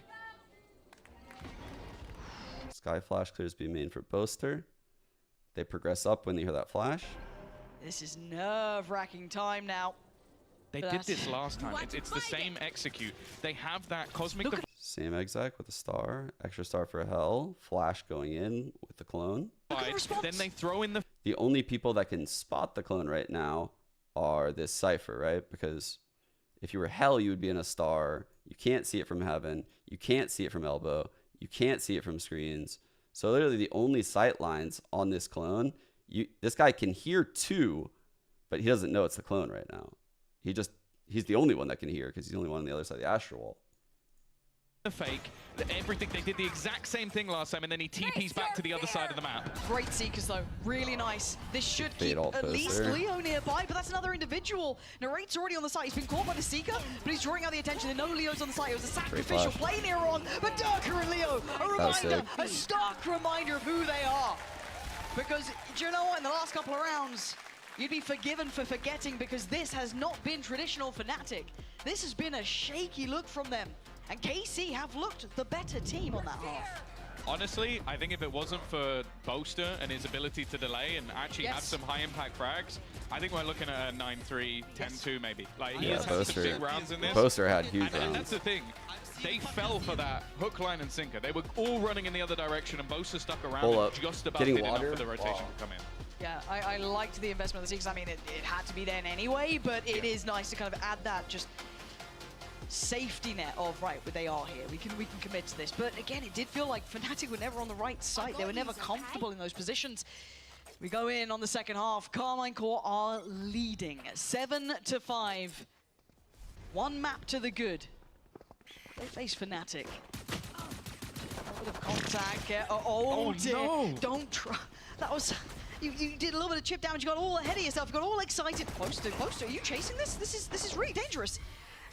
Sky Flash clears B main for Boaster. They progress up when they hear that flash. This is nerve-wracking time now. They did this last time. It's the same execute. They have that cosmic. Same exec with a star. Extra star for hell. Flash going in with the clone. Then they throw in the. The only people that can spot the clone right now are this Cypher, right? Because if you were hell, you would be in a star. You can't see it from heaven. You can't see it from elbow. You can't see it from screens. So literally the only sight lines on this clone, this guy can hear two, but he doesn't know it's the clone right now. He's the only one that can hear because he's the only one on the other side of the astral wall. The fake, everything. They did the exact same thing last time, and then he TPs back to the other side of the map. Great Seekers though, really nice. This should Fade keep alt at least poster. Leo nearby, but that's another individual. Narrate's already on the site. He's been caught by the Seeker, but he's drawing out the attention. They know Leo's on the site. It was a sacrificial play near on, but Durka and Leo, a reminder, a stark reminder of who they are. Because, do you know what, in the last couple of rounds, you'd be forgiven for forgetting because this has not been traditional Fnatic. This has been a shaky look from them. And KC have looked the better team on that half. Honestly, I think if it wasn't for Boaster and his ability to delay and actually have some high impact frags, I think we're looking at a 9-3, 10-2 maybe. Like, he has had some big rounds in this. Boaster had huge rounds. And that's the thing. They fell for that hook, line, and sinker. They were all running in the other direction, and Boaster stuck around and just about did enough for the rotation to come in. Yeah, I liked the investment of the Seekers. I mean, it had to be then anyway, but it is nice to kind of add that just safety net of, right, but they are here. We can commit to this. But again, it did feel like Fnatic were never on the right side. They were never comfortable in those positions. We go in on the second half. Carmine Corps are leading 7-5. One map to the good. They face Fnatic. A bit of contact. Oh dear. No. Don't try. That was. You did a little bit of chip damage. You got all ahead of yourself. You got all excited. Boaster, are you chasing this? This is really dangerous.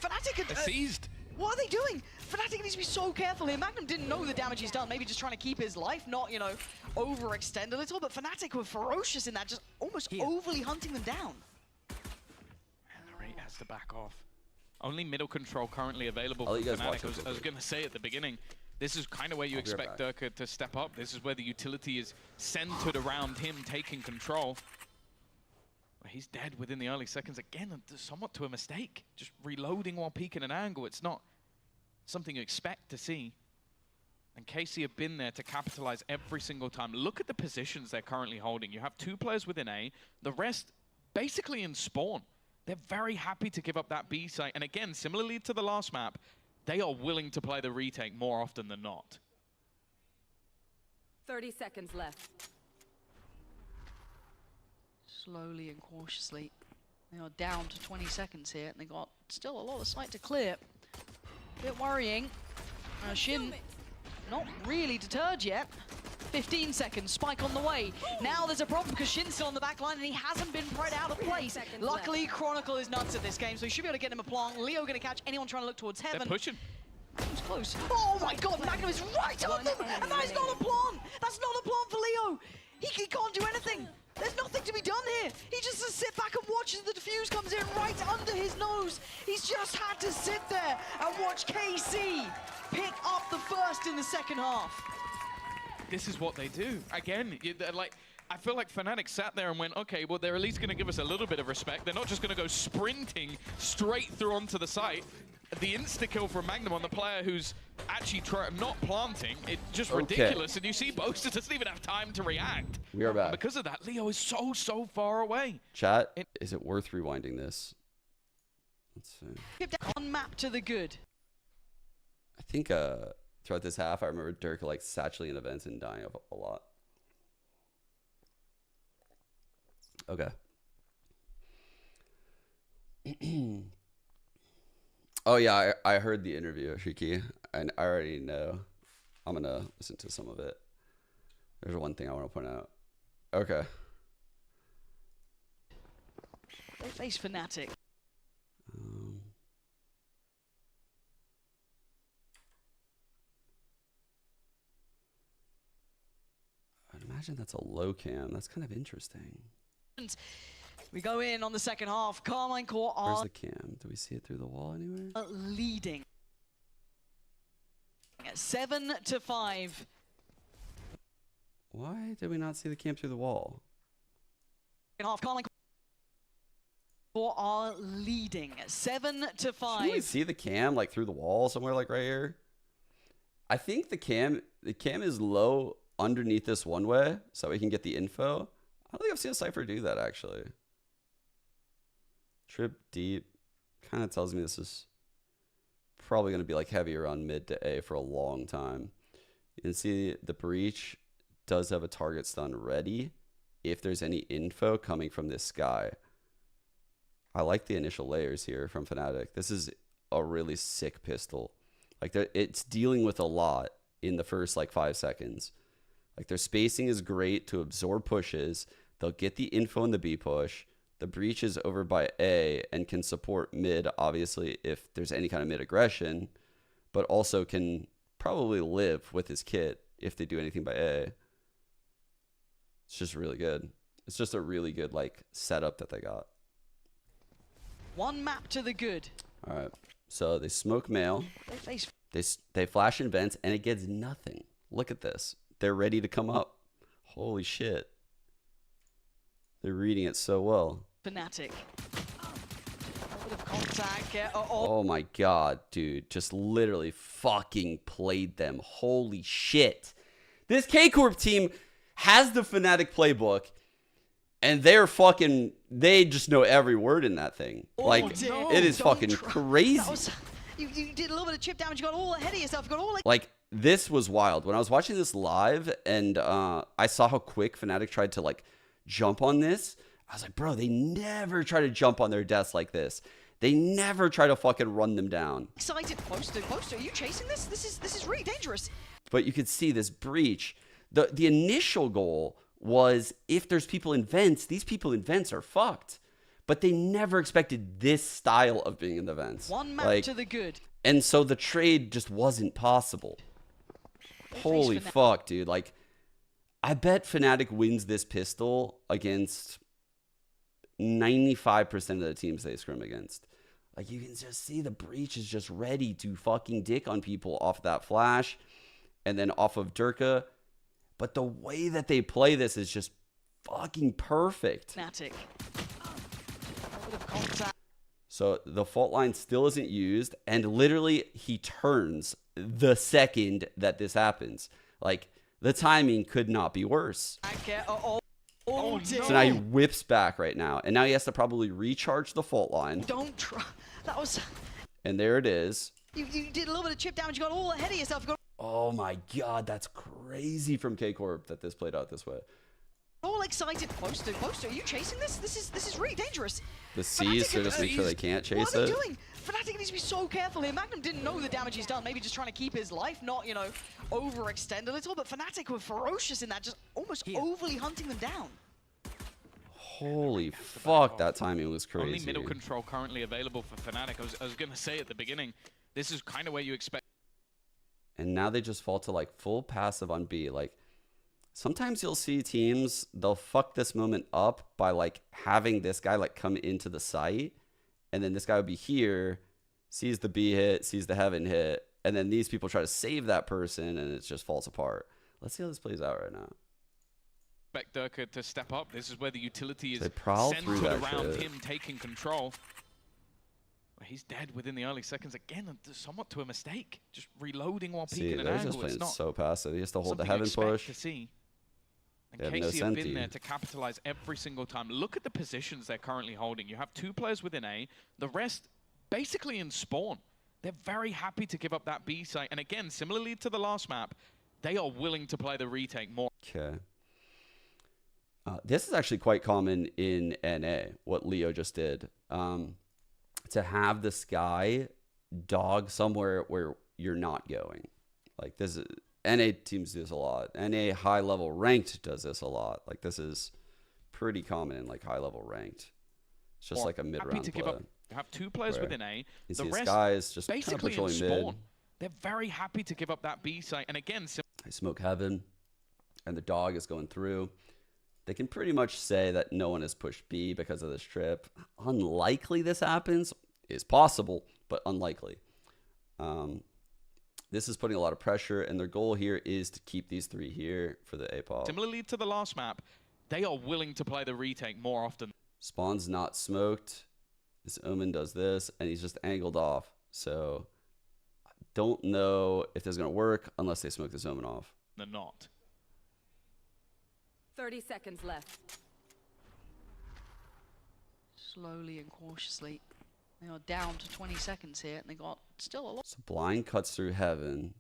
Fnatic seized. What are they doing? Fnatic needs to be so careful here. Magnum didn't know the damage he's done. Maybe just trying to keep his life, not, you know, overextend a little. But Fnatic were ferocious in that, just almost overly hunting them down. And Narrate has to back off. Only middle control currently available I'll for let you guys Fnatic. I was going to say at the beginning, this is kind of where you expect Durka to step up. This is where the utility is centered around him taking control. He's dead within the early seconds again, somewhat to a mistake. Just reloading while peeking an angle. It's not something you expect to see. And KC have been there to capitalize every single time. Look at the positions they're currently holding. You have 2 players within A, the rest basically in spawn. They're very happy to give up that B site. And again, similarly to the last map, they are willing to play the retake more often than not. 30 seconds left. Slowly and cautiously. They are down to 20 seconds here, and they got still a lot of sight to clear. Bit worrying. Shin not really deterred yet. 15 seconds, spike on the way. Now there's a problem because Shin's still on the back line and he hasn't been put out of place. Luckily, Chronicle is nuts at this game, so he should be able to get him a plant. Leo gonna catch anyone trying to look towards heaven. They're pushing. Who's close? Oh my god, Magnum is right on them! And that is not a plant! That's not a plant for Leo! He can't do anything! There's nothing to be done here. He just has to sit back and watch as the defuse comes in right under his nose. He's just had to sit there and watch KC pick up the first in the second half. This is what they do. Again, I feel like Fnatic sat there and went, okay, well, they're at least going to give us a little bit of respect. They're not just going to go sprinting straight through onto the site. The insta-kill from Magnum on the player who's actually not planting, it's just ridiculous. And you see Boaster doesn't even have time to react. We are back. Because of that, Leo is so far away. Chat, is it worth rewinding this? Let's see. On map to the good. I think throughout this half, I remember Dirk like saturating events and dying a lot. Okay. Oh yeah, I heard the interview, Shiki, and I already know. I'm gonna listen to some of it. There's one thing I want to point out. Okay. They face Fnatic. I'd imagine that's a low cam. That's kind of interesting. We go in on the second half. Carmine Core Where's are the cam? Do we see it through the wall anywhere? leading. 7-5. Why did we not see the cam through the wall? Second half, Carmine Core are leading. 7-5. Can we see the cam like through the wall somewhere like right here? I think the cam is low underneath this one way so we can get the info. I don't think I've seen a Cypher do that actually. Trip deep kind of tells me this is probably going to be like heavy around mid to A for a long time. You can see the breach does have a target stun ready if there's any info coming from this sky. I like the initial layers here from Fnatic. This is a really sick pistol. Like it's dealing with a lot in the first like 5 seconds. Like their spacing is great to absorb pushes. They'll get the info in the B push. The breach is over by A and can support mid, obviously, if there's any kind of mid aggression, but also can probably live with his kit if they do anything by A. It's just really good. It's just a really good like setup that they got. One map to the good. All right. So they smoke mail. They face They flash in vents and it gets nothing. Look at this. They're ready to come up. Holy shit. They're reading it so well. Fnatic. A bit of contact. Oh my god, dude. Just literally fucking played them. Holy shit. This K-Corp team has the Fnatic playbook and they just know every word in that thing. Like, it is fucking crazy. You did a little bit of chip damage. You got all ahead of yourself. You got all like, this was wild. When I was watching this live and I saw how quick Fnatic tried to like jump on this, I was like, bro, they never try to jump on their deaths like this. They never try to fucking run them down. excited. Closer. Are you chasing this? This is really dangerous. But you could see this breach. The initial goal was if there's people in vents, these people in vents are fucked. But they never expected this style of being in the vents. One map to the good. And so the trade just wasn't possible. Holy fuck, dude. Like, I bet Fnatic wins this pistol against 95% of the teams they scrim against. Like, you can just see the breach is just ready to fucking dick on people off that flash and then off of Durka. But the way that they play this is just fucking perfect. Fnatic. A bit of contact. So the fault line still isn't used, and literally he turns the second that this happens. Like, the timing could not be worse. No. So now he whips back right now, and now he has to probably recharge the fault line. Don't try. That was. And there it is. You did a little bit of chip damage. You got all ahead of yourself. You got Oh my god, that's crazy from K-Corp that this played out this way. all excited. Closer. Are you chasing this? This is really dangerous. The C's to just make sure they can't chase it. What are they doing? Fnatic needs to be so careful here. Magnum didn't know the damage he's done. Maybe just trying to keep his life, not, overextend a little. But Fnatic were ferocious in that, just almost overly hunting them down. Holy fuck, that timing was crazy. Only middle control currently available for Fnatic. I was going to say at the beginning, this is kind of where you expect. And now they just fall to like full passive on B. Like, sometimes you'll see teams, they'll fuck this moment up by like having this guy like come into the site, and then this guy would be here, sees the B hit, sees the heaven hit, and then these people try to save that person and it just falls apart. Let's see how this plays out right now. Expect Durka to step up. This is where the utility is They prowl through centered that around shit. him taking control. He's dead within the early seconds again, somewhat to a mistake. Just reloading while See, peeking an they're just angle. It's playing not so passive. He has to hold the something heaven you expect push. to see. And They have no Casey have been senti. there to capitalize every single time. Look at the positions they're currently holding. You have 2 players within A, the rest basically in spawn. They're very happy to give up that B site. And again, similarly to the last map, they are willing to play the retake more. Okay. This is actually quite common in NA, what Leo just did. To have the sky dog somewhere where you're not going. Like, this is NA teams do this a lot. NA high level ranked does this a lot. Like this is pretty common in like high level ranked. It's just like a mid round play. Have 2 players within A. The rest guys just basically in patrolling spawn. mid. They're very happy to give up that B site. And again, I smoke heaven, and the dog is going through. They can pretty much say that no one has pushed B because of this trip. Unlikely this happens. Is possible, but unlikely. This is putting a lot of pressure, and their goal here is to keep these 3 here for the APOP. Similarly to the last map, they are willing to play the retake more often. Spawn's not smoked. This Omen does this, and he's just angled off. So I don't know if this is going to work unless they smoke this Omen off. They're not. 30 seconds left. Slowly and cautiously. They are down to 20 seconds here, and they got still a lot. So blind cuts through heaven.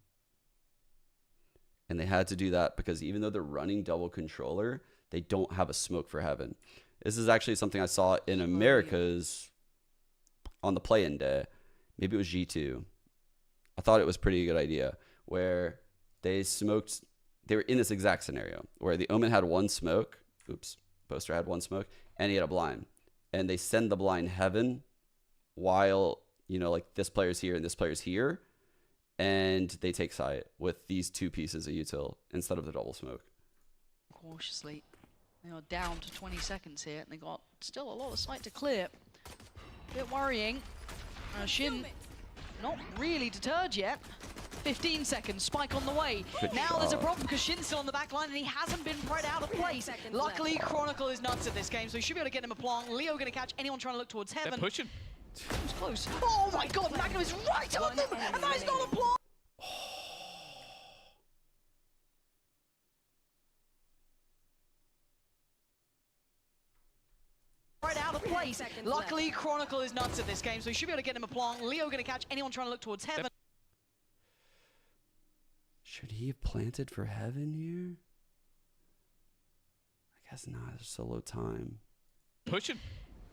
And they had to do that because even though they're running double controller, they don't have a smoke for heaven. This is actually something I saw in Americas on the play-in day. Maybe it was G2. I thought it was a pretty good idea where they smoked. They were in this exact scenario where the Omen had 1 smoke. Oops. Poster had 1 smoke, and he had a blind. And they send the blind heaven while, you know, like this player's here and this player's here. And they take site with these 2 pieces of util instead of the double smoke. Cautiously. They are down to 20 seconds here, and they got still a lot of site to clear. Bit worrying. Shin not really deterred yet. 15 seconds, spike on the way. Now there's a problem because Shin's still on the back line and he hasn't been right out of place. Luckily, Chronicle is nuts at this game, so he should be able to get him a plant. Leo going to catch anyone trying to look towards heaven. They're pushing. It's close. Oh my god, Magnum is right on them, and that is not a plant. Right out of place. Luckily, Chronicle is nuts at this game, so he should be able to get him a plant. Leo going to catch anyone trying to look towards heaven. Should he have planted for heaven here? I guess not. It's solo time. Pushing.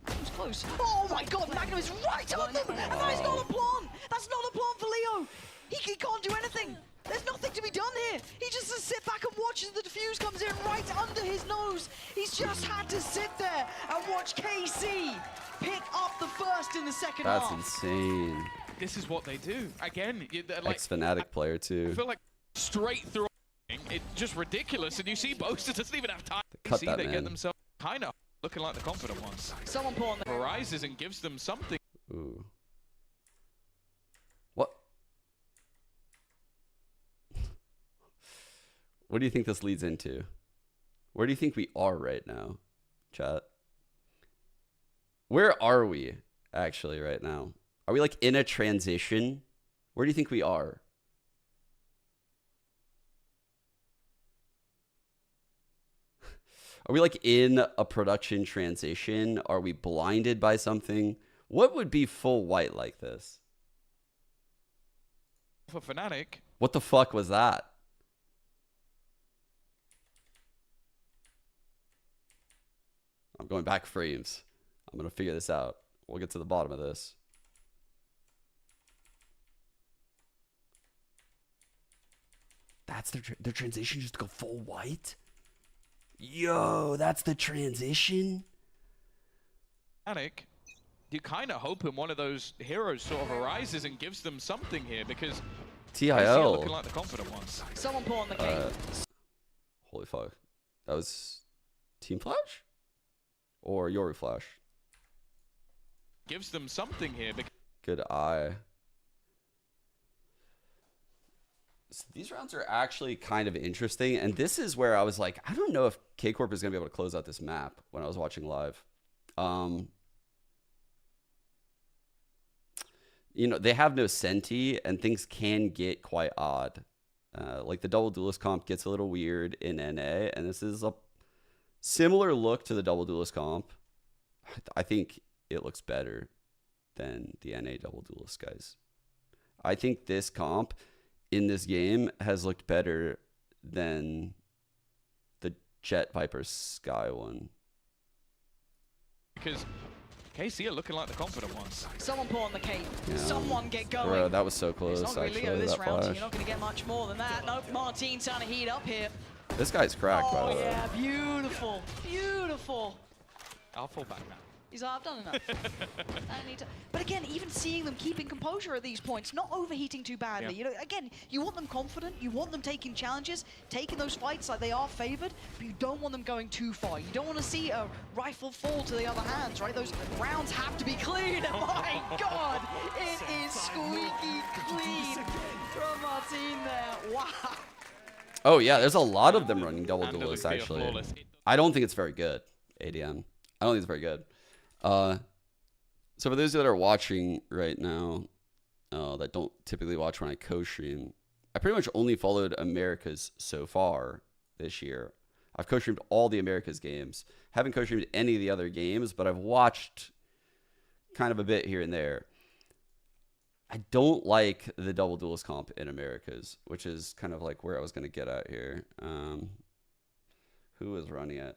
It's close. Oh my god, Magnum is right on them, and that is not a plant. That's not a plant for Leo. He can't do anything. There's nothing to be done here. He just has to sit back and watch as the defuse comes in right under his nose. He's just had to sit there and watch KC pick up the first in the second half. That's insane. This is what they do. Again, like, Ex-Fnatic player too. I feel like straight through, it's just ridiculous. And you see Boaster doesn't even have time. Cut See, that, they man. get themselves kind of looking like the confident ones. Someone pull on the Arises and gives them something. Ooh. What? What do you think this leads into? Where do you think we are right now, chat? Where are we actually right now? Are we like in a transition? Where do you think we are? Are we like in a production transition? Are we blinded by something? What would be full white like this? For Fnatic, What the fuck was that? I'm going back frames. I'm going to figure this out. We'll get to the bottom of this. That's their transition, just to go full white? Yo, that's the transition? Fnatic, you kind of hoping one of those heroes sort of arises and gives them something here because KC are looking TIL. like the confident ones. Someone pull on the gate. Holy fuck. That was Team Flash? Or Yori Flash? Gives them something here because Good eye. So these rounds are actually kind of interesting, and this is where I was like, I don't know if K-Corp is going to be able to close out this map when I was watching live. You know, they have no Senti, and things can get quite odd. Like the double duelist comp gets a little weird in NA, and this is a similar look to the double duelist comp. I think it looks better than the NA double duelist guys. I think this comp in this game has looked better than the Jet Viper Sky one. KC are looking like the confident ones. Someone pull on the cape. Yeah. Someone get going. Bro, that was so close, It's not going to be Leo actually, this that round, so flash. you're not going to get much more than that. Nope, Martin's trying to heat up here. This guy's cracked, by the way. Yeah, beautiful. Beautiful. I'll fall back now. He's like, I've done enough. I need to. But again, even seeing them keeping composure at these points, not overheating too badly. Yeah. You know, again, you want them confident, you want them taking challenges, taking those fights like they are favored, but you don't want them going too far. You don't want to see a rifle fall to the other hands, right? Those rounds have to be clean. My God, it is squeaky clean from Martin there. Wow. Oh, yeah, there's a lot of them running double And duelists, Lucia actually. flawless. I don't think it's very good, ADM. I don't think it's very good. So for those that are watching right now, that don't typically watch when I co-stream, I pretty much only followed Americas so far this year. I've co-streamed all the Americas games. Haven't co-streamed any of the other games, but I've watched kind of a bit here and there. I don't like the double duelist comp in Americas, which is kind of like where I was going to get at here. Who was running it?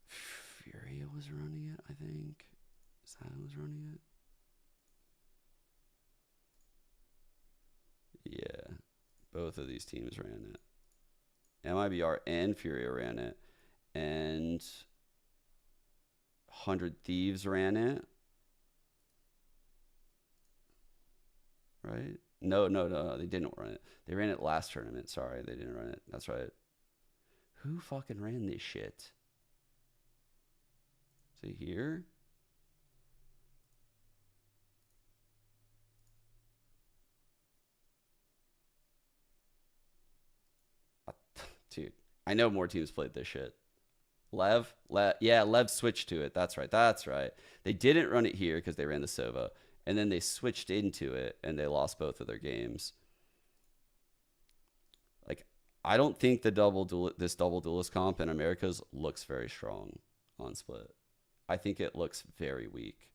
Furia was running it, I think. Is that who was running it? Yeah. Both of these teams ran it. MIBR and Furia ran it. And 100 Thieves ran it. Right? No, they didn't run it. They ran it last tournament. Sorry, they didn't run it. That's right. Who fucking ran this shit? Is it here? Dude, I know more teams played this shit. Lev, yeah, Lev switched to it. That's right. They didn't run it here because they ran the Sova. And then they switched into it, and they lost both of their games. Like, I don't think this double duelist comp in Americas looks very strong on split. I think it looks very weak.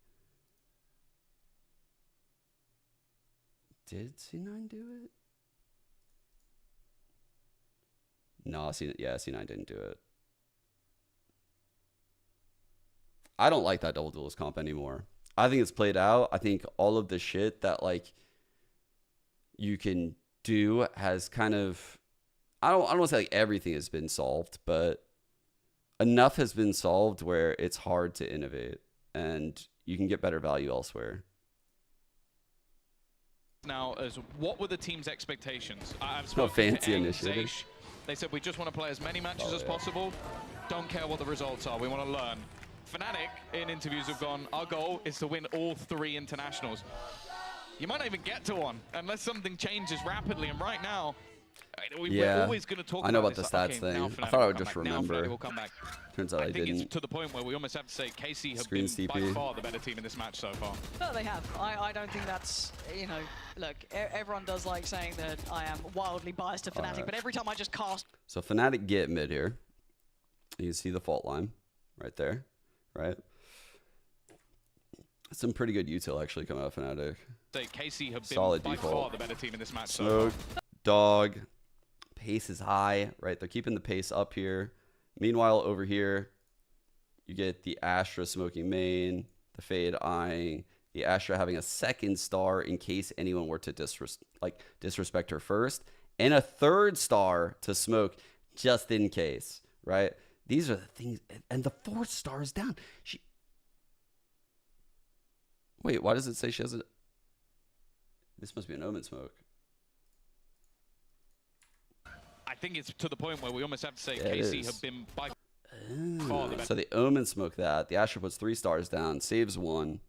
Did C9 do it? No, C9 didn't do it. I don't like that double duelist comp anymore. I think it's played out. I think all of the shit that like you can do has kind of, I don't want to say like everything has been solved, but enough has been solved where it's hard to innovate and you can get better value elsewhere. Now, as what were the team's expectations? I've No spoken fancy to initiative. Zaysh. They said we just want to play as many matches as possible. Don't care what the results are. We want to learn. Fnatic in interviews have gone, our goal is to win all 3 internationals. You might not even get to one unless something changes rapidly. And right now, we're always going to talk about I know about the this. stats thing. I thought I would just remember. Turns out I think didn't. it's to the point where we almost have to say KC have Screen been by CP. far the better team in this match so far. No, they have. I don't think that's, you know, look, everyone does like saying that I am wildly biased to Fnatic, but every time I just cast. So Fnatic get mid here. You can see the fault line right there, right? Some pretty good util actually coming out of Fnatic. KC have been Solid by default. far the better team in this match so Smoke, far. dog, pace is high, right? They're keeping the pace up here. Meanwhile, over here, you get the Astra smoking main, the Fade eyeing, the Astra having a second star in case anyone were to disrespect her first, and a third star to smoke just in case, right? These are the things, and the 4th star is down. Wait, why does it say she has a... This must be an Omen smoke. I think it's to the point where we almost have to say Yeah, KC have been by far the better. So the Omen smoked that. The Astra puts 3 stars down, saves 1.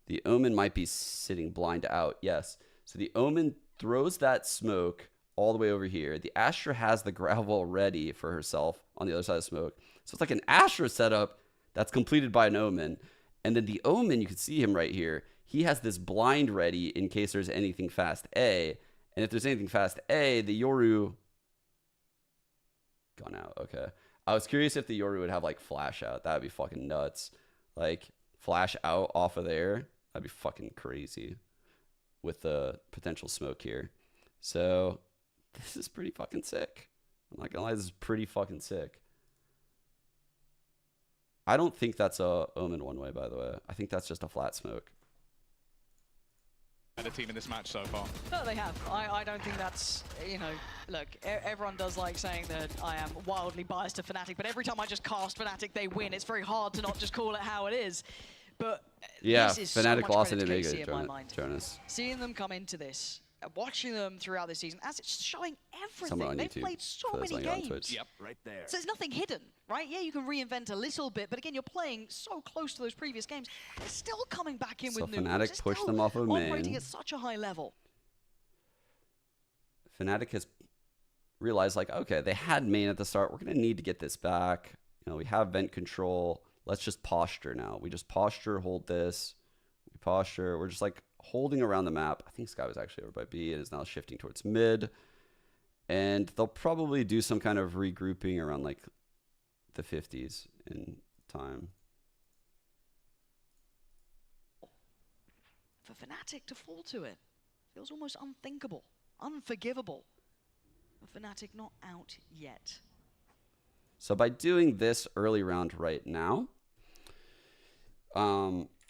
The Omen might be sitting blind out, yes. So the Omen throws that smoke all the way over here. The Astra has the gravel ready for herself on the other side of smoke. So it's like an Astra setup that's completed by an Omen. And then the Omen, you can see him right here. He has this blind ready in case there's anything fast A. And if there's anything fast A, the Yoru... Gone out, okay. I was curious if the Yoru would have like flash out. That would be fucking nuts. Like flash out off of there. That'd be fucking crazy with the potential smoke here. So this is pretty fucking sick. I'm not gonna lie, this is pretty fucking sick. I don't think that's a Omen one way, by the way. I think that's just a flat smoke. Better team in this match so far. No, they have. I don't think that's, you know, look, everyone does like saying that I am wildly biased to Fnatic, but every time I just cast Fnatic, they win. It's very hard to not just call it how it is. But Yeah, this is so Fnatic much lost credit in to Omega, KC in my mind. Jonas. Seeing them come into this, watching them throughout this season, as it's showing Someone everything. on They've YouTube played so for those many not on games. Twitch. Yep. Right there. So there's nothing hidden, right? Yeah, you can reinvent a little bit, but again, you're playing so close to those previous games. They're still coming back in So with new moves. Fnatic They're pushed still them off of operating main. at such a high level. Fnatic has realized, like, okay, they had main at the start. We're going to need to get this back. You know, we have vent control. Let's just posture now. We just posture, hold this. We posture. We're just, like, holding around the map. I think Sky was actually over by B and is now shifting towards mid. And they'll probably do some kind of regrouping around, like, the 50s in time. For Fnatic to fall to it feels almost unthinkable, unforgivable. But Fnatic not out yet. So by doing this early round right now,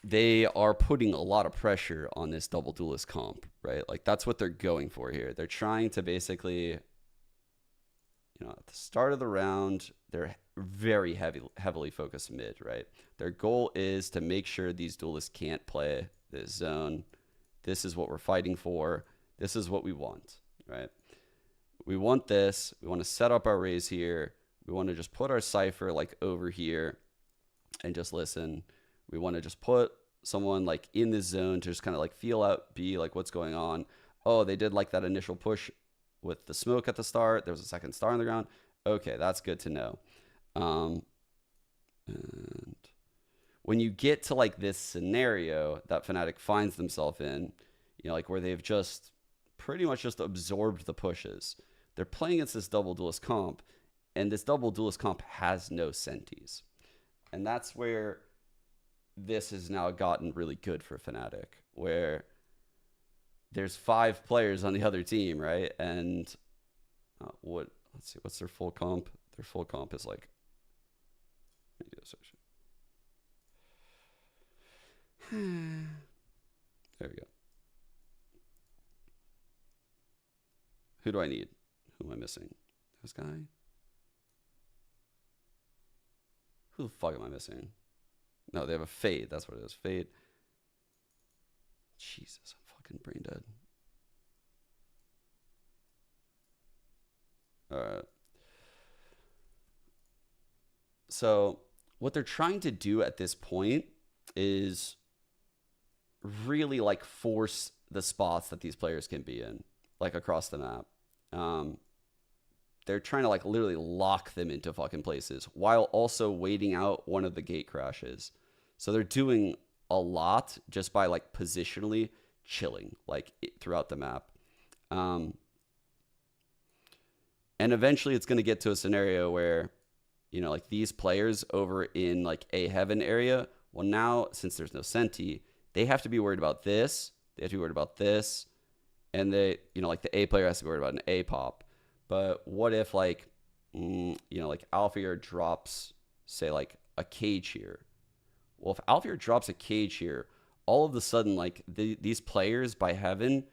they are putting a lot of pressure on this double duelist comp, right? Like that's what they're going for here. They're trying to basically, you know, at the start of the round, they're very heavily focused mid, right? Their goal is to make sure these duelists can't play this zone. This is what we're fighting for. This is what we want, right? We want this. We want to set up our raise here. We want to just put our Cypher like over here and just listen. We want to just put someone like in this zone to just kind of like feel out, be like what's going on. Oh, they did like that initial push with the smoke at the start. There was a second star on the ground. Okay, that's good to know. And when you get to like this scenario that Fnatic finds themselves in, you know, like where they've just pretty much just absorbed the pushes. They're playing against this double duelist comp, and this double duelist comp has no senties. And that's where this has now gotten really good for Fnatic, where there's 5 players on the other team, right? And let's see, what's their full comp? Their full comp is like, let me do a search. There we go. Who do I need? Who am I missing? This guy? Who the fuck am I missing? No, they have a Fade. That's what it is. Fade. Jesus, I'm fucking brain dead. Alright. So, what they're trying to do at this point is really like force the spots that these players can be in, like across the map. They're trying to like literally lock them into fucking places while also waiting out one of the gate crashes. So they're doing a lot just by like positionally chilling like throughout the map. And eventually it's going to get to a scenario where, you know, like these players over in like a heaven area, well now, since there's no senti, they have to be worried about this. They have to be worried about this. And they, you know, like the A player has to be worried about an A pop. But what if like, you know, like Alfear drops, say like a cage here. Well, if Alfear drops a cage here, all of a sudden, like these players by heaven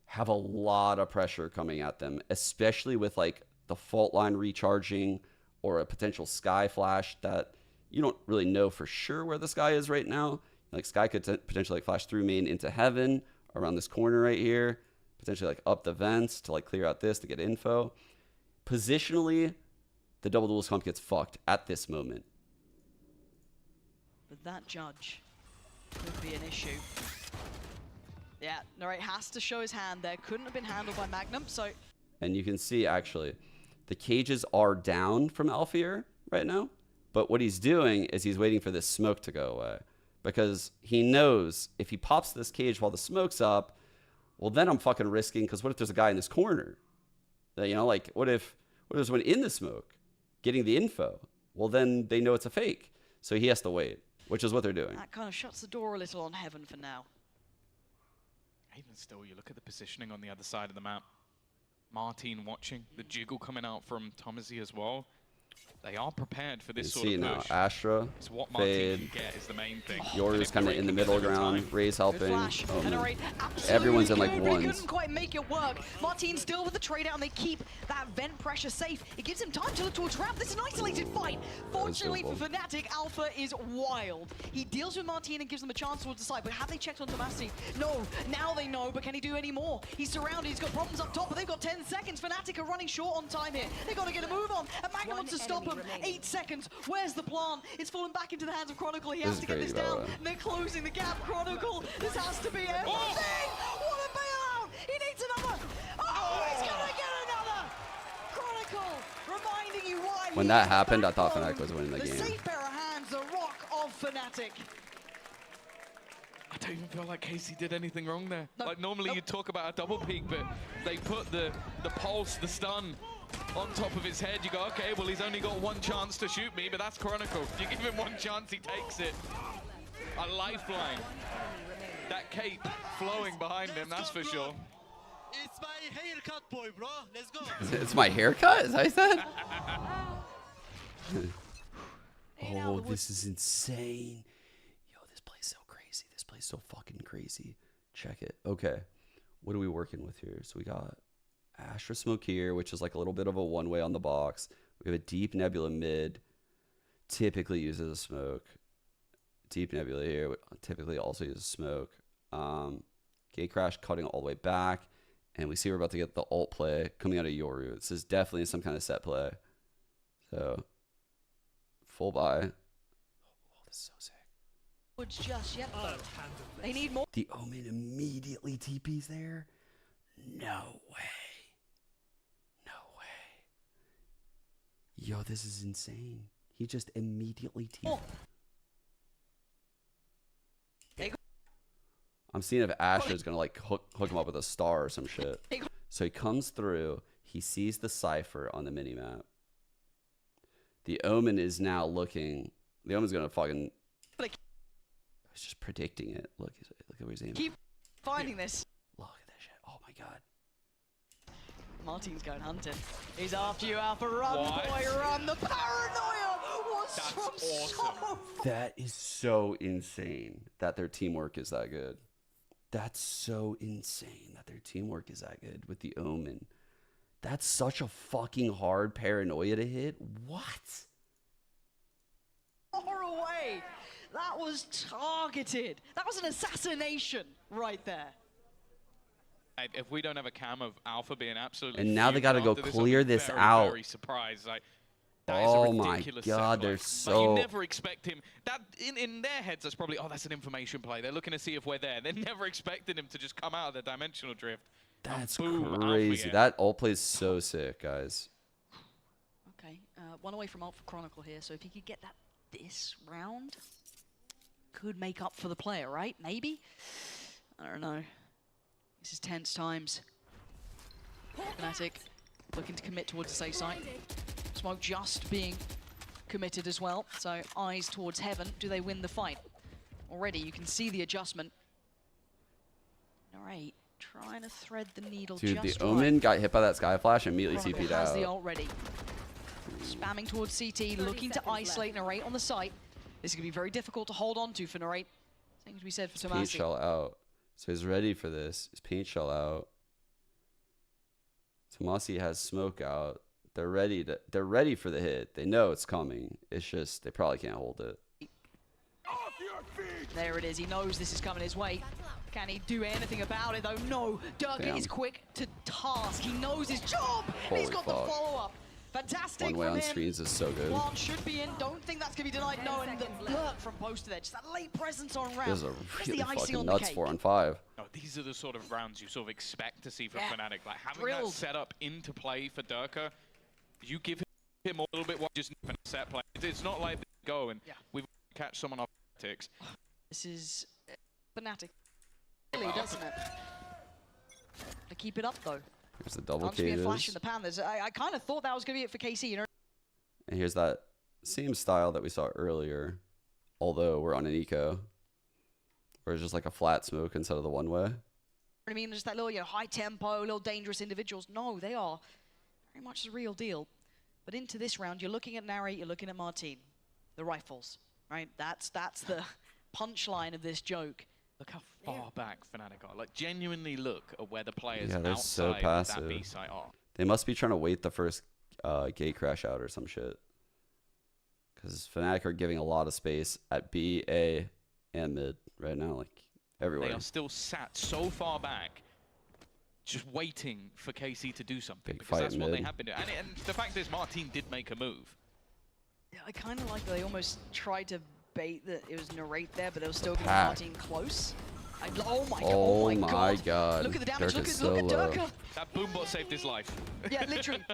have a lot of pressure coming at them, especially with like the fault line recharging or a potential sky flash that you don't really know for sure where the sky is right now. Like sky could potentially like flash through main into heaven around this corner right here, potentially like up the vents to like clear out this to get info. Positionally, the double duelist comp gets fucked at this moment. But that judge could be an issue. Yeah, Narrate has to show his hand there. Couldn't have been handled by Magnum, so... And you can see, actually, the cages are down from Alfear right now. But what he's doing is he's waiting for this smoke to go away. Because he knows if he pops this cage while the smoke's up, well, then I'm fucking risking, because what if there's a guy in this corner? You know, like, what if there's one in the smoke getting the info? Well, then they know it's a fake. So he has to wait, which is what they're doing. That kind of shuts the door a little on Heaven for now. Even still, you look at the positioning on the other side of the map. Martin watching, the jiggle coming out from Thomasy as well. They are prepared for You this can sort see of now, push. Astra, It's what Martin Fade, can get is the main thing. Yoru's kind of in the middle ground, Ray's helping. Flash, Oh, and man. Array Everyone's in like absolutely could, but he ones. couldn't quite make it work. Martin still with the trade out, and they keep that vent pressure safe. It gives him time to look towards ramp. This is an isolated fight. Fortunately for Fnatic, Alpha is wild. He deals with Martin and gives them a chance towards the side, but have they checked on Tomasi? No, now they know, but can he do any more? He's surrounded, he's got problems up top, but they've got 10 seconds. Fnatic are running short on time here. They've got to get a move on, and Magna wants to stop him. 8 seconds, where's the plan? It's fallen back into the hands of Chronicle. He has to get this down. They're closing the gap. Chronicle, this has to be everything. What a bailout! He needs another. Oh, he's gonna get another. Chronicle, reminding you why. When that happened, I thought Fnatic was winning the The game. safe pair of hands, the rock of Fnatic. I don't even feel like Casey did anything wrong there. No, Like normally nope. you talk about a double peak, but they put the pulse, the stun on top of his head. You go, okay, well he's only got one chance to shoot me, but that's Chronicle. You give him one chance, he takes it. A lifeline. That cape flowing behind him, that's for sure. It's my haircut, boy, bro. Let's go. It's my haircut, is that what I said? Oh, this is insane. Yo, this play's so crazy. This play's so fucking crazy. Check it. Okay. What are we working with here? So we got Astra Smoke here, which is like a little bit of a one-way on the box. We have a deep Nebula mid. Typically uses a smoke. Deep Nebula here. Typically also uses smoke. Gate Crash cutting all the way back. And we see we're about to get the ult play coming out of Yoru. This is definitely some kind of set play. So, full buy. Oh, this is so sick. Just yet, though. They need more. The Omen immediately TPs there? No way. No way. Yo, this is insane. He just immediately TP'd. I'm seeing if Asher's gonna like hook him up with a star or some shit. So he comes through, he sees the Cypher on the minimap. The Omen is now looking. The Omen's gonna fucking. He's just predicting it. Look at where he's aiming. Keep finding this. Look at that shit. Oh my god. Martin's going hunting. He's after you, Alpha. Run, What? boy, run. The paranoia was That's from awesome. so That is so insane that their teamwork is that good. That's so insane that their teamwork is that good with the Omen. That's such a fucking hard paranoia to hit. What? far away. That was targeted. That was an assassination right there. If we don't have a cam of Alpha being absolutely And now they fuming gotta go after this, clear I'll be this very, out. Very surprised. Like, that is Oh a my ridiculous god, set they're play. so. Like, you never expect him. That in their heads, that's probably, oh, that's an information play. They're looking to see if we're there. They're never expecting him to just come out of the dimensional drift. And That's boom, Alpha crazy. again. That ult play is so sick, guys. Okay, one away from Alpha Chronicle here, so if he could get that this round, could make up for the player, right? Maybe? I don't know. This is tense times. Fnatic looking to commit towards the safe side. Smoke just being committed as well, so eyes towards heaven. Do they win the fight? Already, you can see the adjustment. Alright, trying to thread the needle Dude, just the right. Omen got hit by that Sky Flash and immediately Chronicle TP'd has the out. ult ready. Spamming towards CT, looking to isolate Narrate on the site. This is going to be very difficult to hold on to for Narrate. Same as we said for Paint Tomasi. shell out. So he's ready for this. His paint shell out. Tomasi has smoke out. They're ready for the hit. They know it's coming. It's just they probably can't hold it. There it is. He knows this is coming his way. Can he do anything about it though? No. Durga Damn. is quick to task. He knows his job. And he's Holy got fuck. the follow-up. Fantastic One way from on him. screens is so good. Plant should be in. Don't think that's going to be denied. No, and the lurk from post there. Just that late presence on round. This is a Just really the icing fucking on nuts the cake. 4-on-5. No, these are the sort of rounds you sort of expect to see from Yeah. Fnatic. Like having Drilled. that setup into play for Durka, you give him a little bit what just set play. It's not like they go and Yeah. we catch someone off tactics. This is Fnatic. Really, doesn't it? To keep it up though. Here's the double Can't just be a flash in cages. the pan. I kind of thought that was going to be it for KC, you know? And here's that same style that we saw earlier, although we're on an eco. Where it's just like a flat smoke instead of the one way. I mean, just that little, high tempo, little dangerous individuals. No, they are very much the real deal. But into this round, you're looking at Nari, you're looking at Martin. The rifles, right? That's the punchline of this joke. Look how far back Fnatic are. Like, genuinely look at where the players Yeah, they're so outside of passive. that B site are. They must be trying to wait the first gate crash out or some shit. Because Fnatic are giving a lot of space at B, A, and mid right now, like everywhere. They are still sat so far back, just waiting for KC to do something. Big Because fight that's what they mid. have been doing. And the fact is, Martin did make a move. Yeah, I kind of like that they almost tried to bait that it was narrate there, but they were still getting Pack. Martin close. Oh my Oh god. my god. Look at the damage, Dirk look is at so low. Durka. That boombot saved his life. Yeah,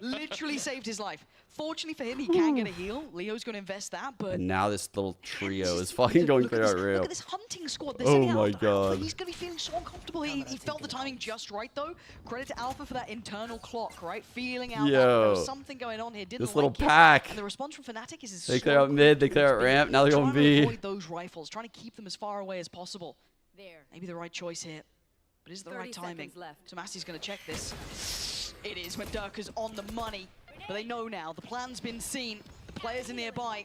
literally saved his life. Fortunately for him, he can get a heal. Leo's going to invest that, but... And now this little trio is fucking going for that Look rail. at this hunting squad. They're Oh sending out my Alpha. God. He's going to be feeling so uncomfortable. He felt the timing just right, though. Credit to Alpha for that internal clock, right? Feeling out that there was something going on here. Didn't This little like it. pack. And the response from Fnatic is They clear out mid, they clear out ramp, now they're going trying to B. avoid those rifles, trying to keep them as far away as possible. There. Maybe the right choice here. But is it the 30 right timing? seconds left. So Massey's going to check this. It is when Durka's on the money. But they know now. The plan's been seen. The players are nearby.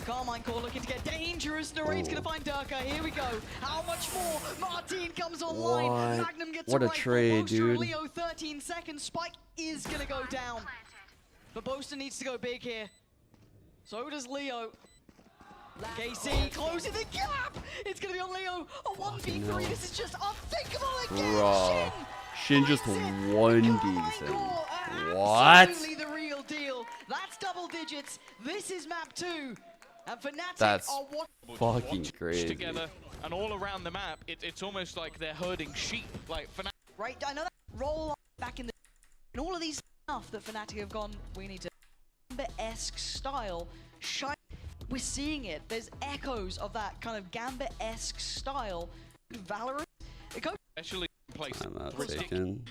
Carmine Core looking to get dangerous. Narrate's going to find Durka. Here we go. How much more? Martin comes online. What? Magnum gets What a rifle. trade, Boaster dude. and Leo 13 seconds. Spike is going to go down. But Boaster needs to go big here. So does Leo. KC closing the gap! It's gonna be on Leo. A 1v3. This is just unthinkable again. Bruh. Shin just That's it. 1Ds Carmine him. Core, What? Absolutely the real deal. That's double digits. This is map 2. And Fnatic That's are one. fucking Watch crazy. together, and all around the map, it's almost like they're herding sheep. Like Fnatic. Right, I know that roll back in the. And all of these stuff that Fnatic have gone, we need to. Gambit-esque style. Shine. We're seeing it. There's echoes of that kind of Gambit-esque style. Valorant. It goes. Especially in place. I'm out Ridiculous. taken.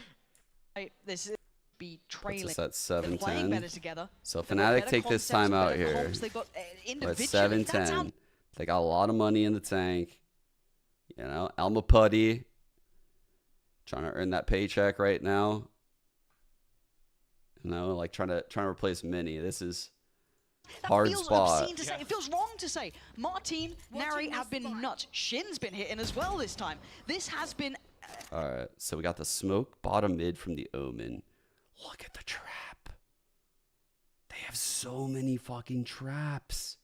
Right, this is be Puts trailing. us at They're playing better 7-10. together. So They've got Fnatic better take this concepts, time out better here. comps. They've got But individually. That's how 7-10. They got a lot of money in the tank. You know, Elma Putty. Trying to earn that paycheck right now. You know, like trying to replace Mini. This is that hard feels spot. obscene to say. It feels wrong to say. Martin, Nari have been nuts. Shin's been hitting as well this time. This has been. All right, so we got the smoke bottom mid from the Omen. Look at the trap. They have so many fucking traps.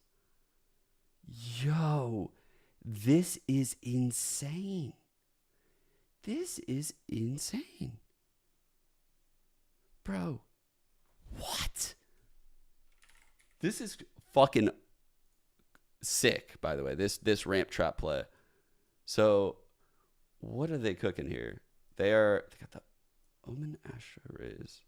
Yo, this is insane. This is insane. Bro, what? This is fucking sick, by the way, this ramp trap play. So, what are they cooking here? They got the Omen Astra Rays.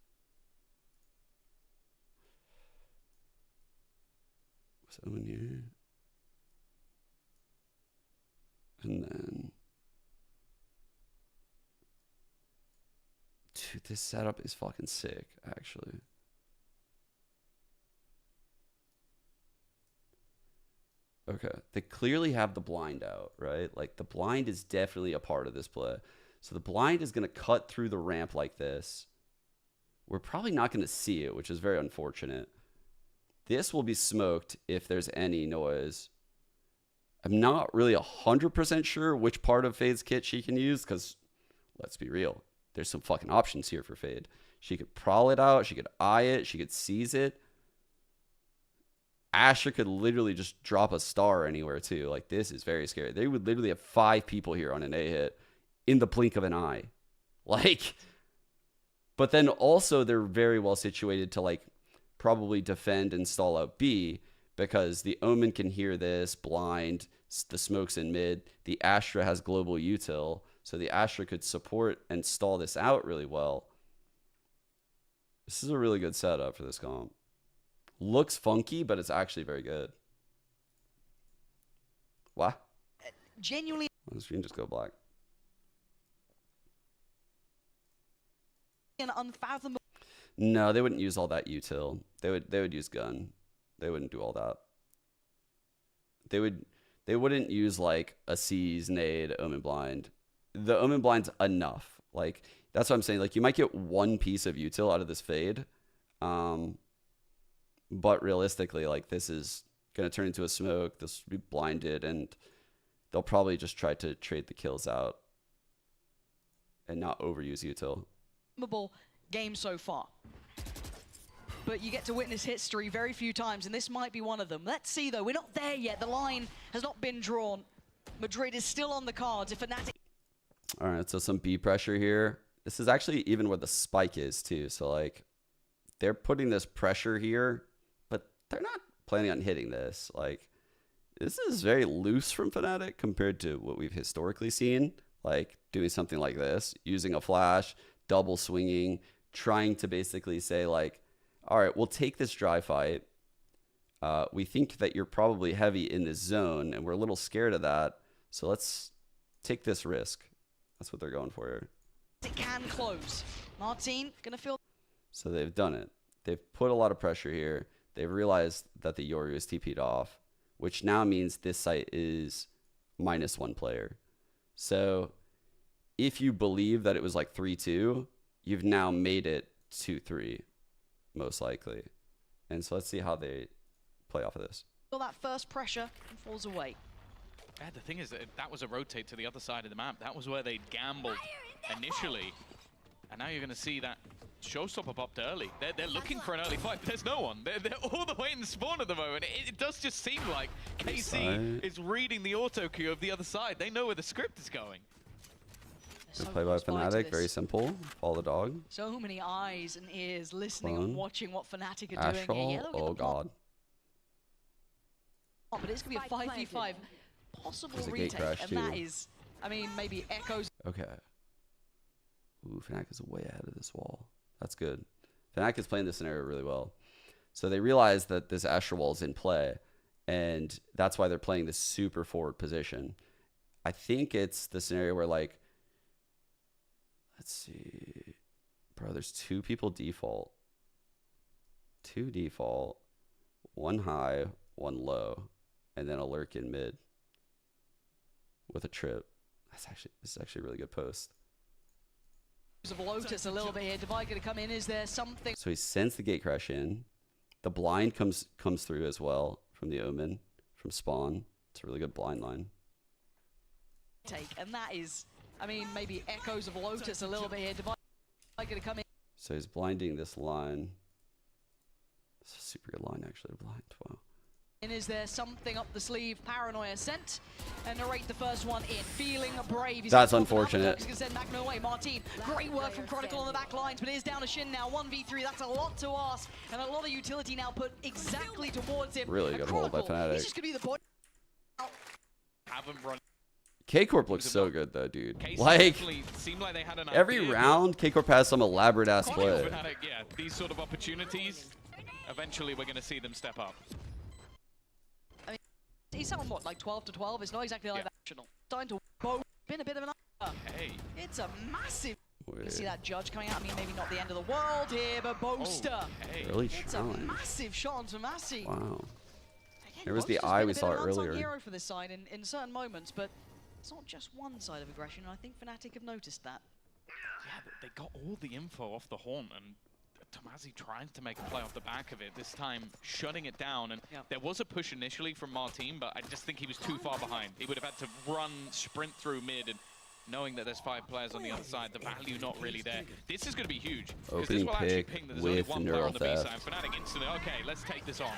What's Omen here? And then, dude, this setup is fucking sick, actually. Okay, they clearly have the blind out, right? Like, the blind is definitely a part of this play. So the blind is going to cut through the ramp like this. We're probably not going to see it, which is very unfortunate. This will be smoked if there's any noise. I'm not really 100% sure which part of Fade's kit she can use, because, let's be real, there's some fucking options here for Fade. She could prowl it out, she could eye it, she could seize it. Asher could literally just drop a star anywhere too. Like, this is very scary. They would literally have 5 people here on an A hit in the blink of an eye. Like, but then also they're very well situated to like probably defend and stall out B, because the Omen can hear this, blind, the smoke's in mid, the Astra has global util, so the Astra could support and stall this out really well. This is a really good setup for this comp. Looks funky, but it's actually very good. What? Genuinely. Why does the screen just go black? An unfathomable. No, they wouldn't use all that util. They would use gun. They wouldn't do all that. They wouldn't use like a seize, nade, Omen blind. The Omen blind's enough. Like, that's what I'm saying. Like, you might get one piece of util out of this Fade. But realistically, like, this is going to turn into a smoke. This will be blinded, and they'll probably just try to trade the kills out and not overuse util. Game so far. But you get to witness history very few times, and this might be one of them. Let's see, though. We're not there yet. The line has not been drawn. Madrid is still on the cards. If Fnatic... All right, so some B pressure here. This is actually even where the spike is, too. So, like, they're putting this pressure here, but they're not planning on hitting this. Like, this is very loose from Fnatic compared to what we've historically seen. Like, doing something like this, using a flash, double swinging, trying to basically say, like, all right, we'll take this dry fight. We think that you're probably heavy in this zone, and we're a little scared of that. So let's take this risk. That's what they're going for here. It can close. Martin gonna feel... So they've done it. They've put a lot of pressure here. They've realized that the Yoru is TP'd off, which now means this site is -1 player. So if you believe that it was like 3-2, you've now made it 2-3. Most likely. And so let's see how they play off of this. Feel that first pressure and falls away. Yeah, the thing is that was a rotate to the other side of the map. That was where they gambled initially. And now you're going to see that Showstopper popped early. They're looking for an early fight, but there's no one. They're all the way in spawn at the moment. It does just seem like KC is reading the auto queue of the other side. They know where the script is going. So play by Fnatic, very simple. Follow the dog. So many eyes and ears listening and watching what Fnatic are doing Astral, here. oh god. But it's going to be a 5v5 possible There's a gate retake, crash and too. that is, I mean, maybe echoes. Okay. Ooh, Fnatic is way ahead of this wall. That's good. Fnatic is playing this scenario really well. So they realize that this Astral wall is in play, and that's why they're playing this super forward position. I think it's the scenario where, like, let's see. Bro, there's 2 people default. 2 default. 1 high, 1 low. And then a lurk in mid. With a trip. This is actually a really good post. Of Lotus a little bit here. Divide going to come in. Is there something? So he sends the gate crash in. The blind comes through as well from the Omen. From spawn. It's a really good blind line. And that is... I mean, maybe echoes of Lotus a little bit here. Divide going to come in. So he's blinding this line. It's a super good line, actually. Blind. Wow. And is there something up the sleeve? Paranoia sent and narrate the first one in. Feeling brave. That's unfortunate. He's going to send Magno away. Martin, great work from Chronicle on the back lines, but it is down to Shin now. 1v3. That's a lot to ask. And a lot of utility now put exactly towards him. Really good hold by Fnatic. He's just going to be the boy. Haven't run. K-Corp looks so good though, dude. KC Like, seemed like they had an every idea, round, K-Corp has some elaborate ass but play. Fnatic, yeah, these sort of opportunities, eventually we're going to see them step up. I mean, he's on what, like 12 to 12? It's not exactly like that. Starting to bow. Been a bit of an Hey. It's a massive. Wait. You see that judge coming out. I mean, maybe not the end of the world here, but Boaster. Hey. Really It's a challenge. massive shot onto Massey. Wow. Again, There was the Boaster's eye been we a bit saw of an unsung earlier. hero for this side in certain moments, but it's not just one side of aggression, and I think Fnatic have noticed that. Yeah, they got all the info off the Horn, and Tomazi trying to make a play off the back of it, this time shutting it down. And there was a push initially from Martin, but I just think he was too far behind. He would have had to run, sprint through mid, and knowing that there's 5 players on the other side, the value not really there. This is going to be huge, because this Opening will actually pick ping that there's only with 1 player on the B neural side. theft. Fnatic instantly, okay, let's take this on.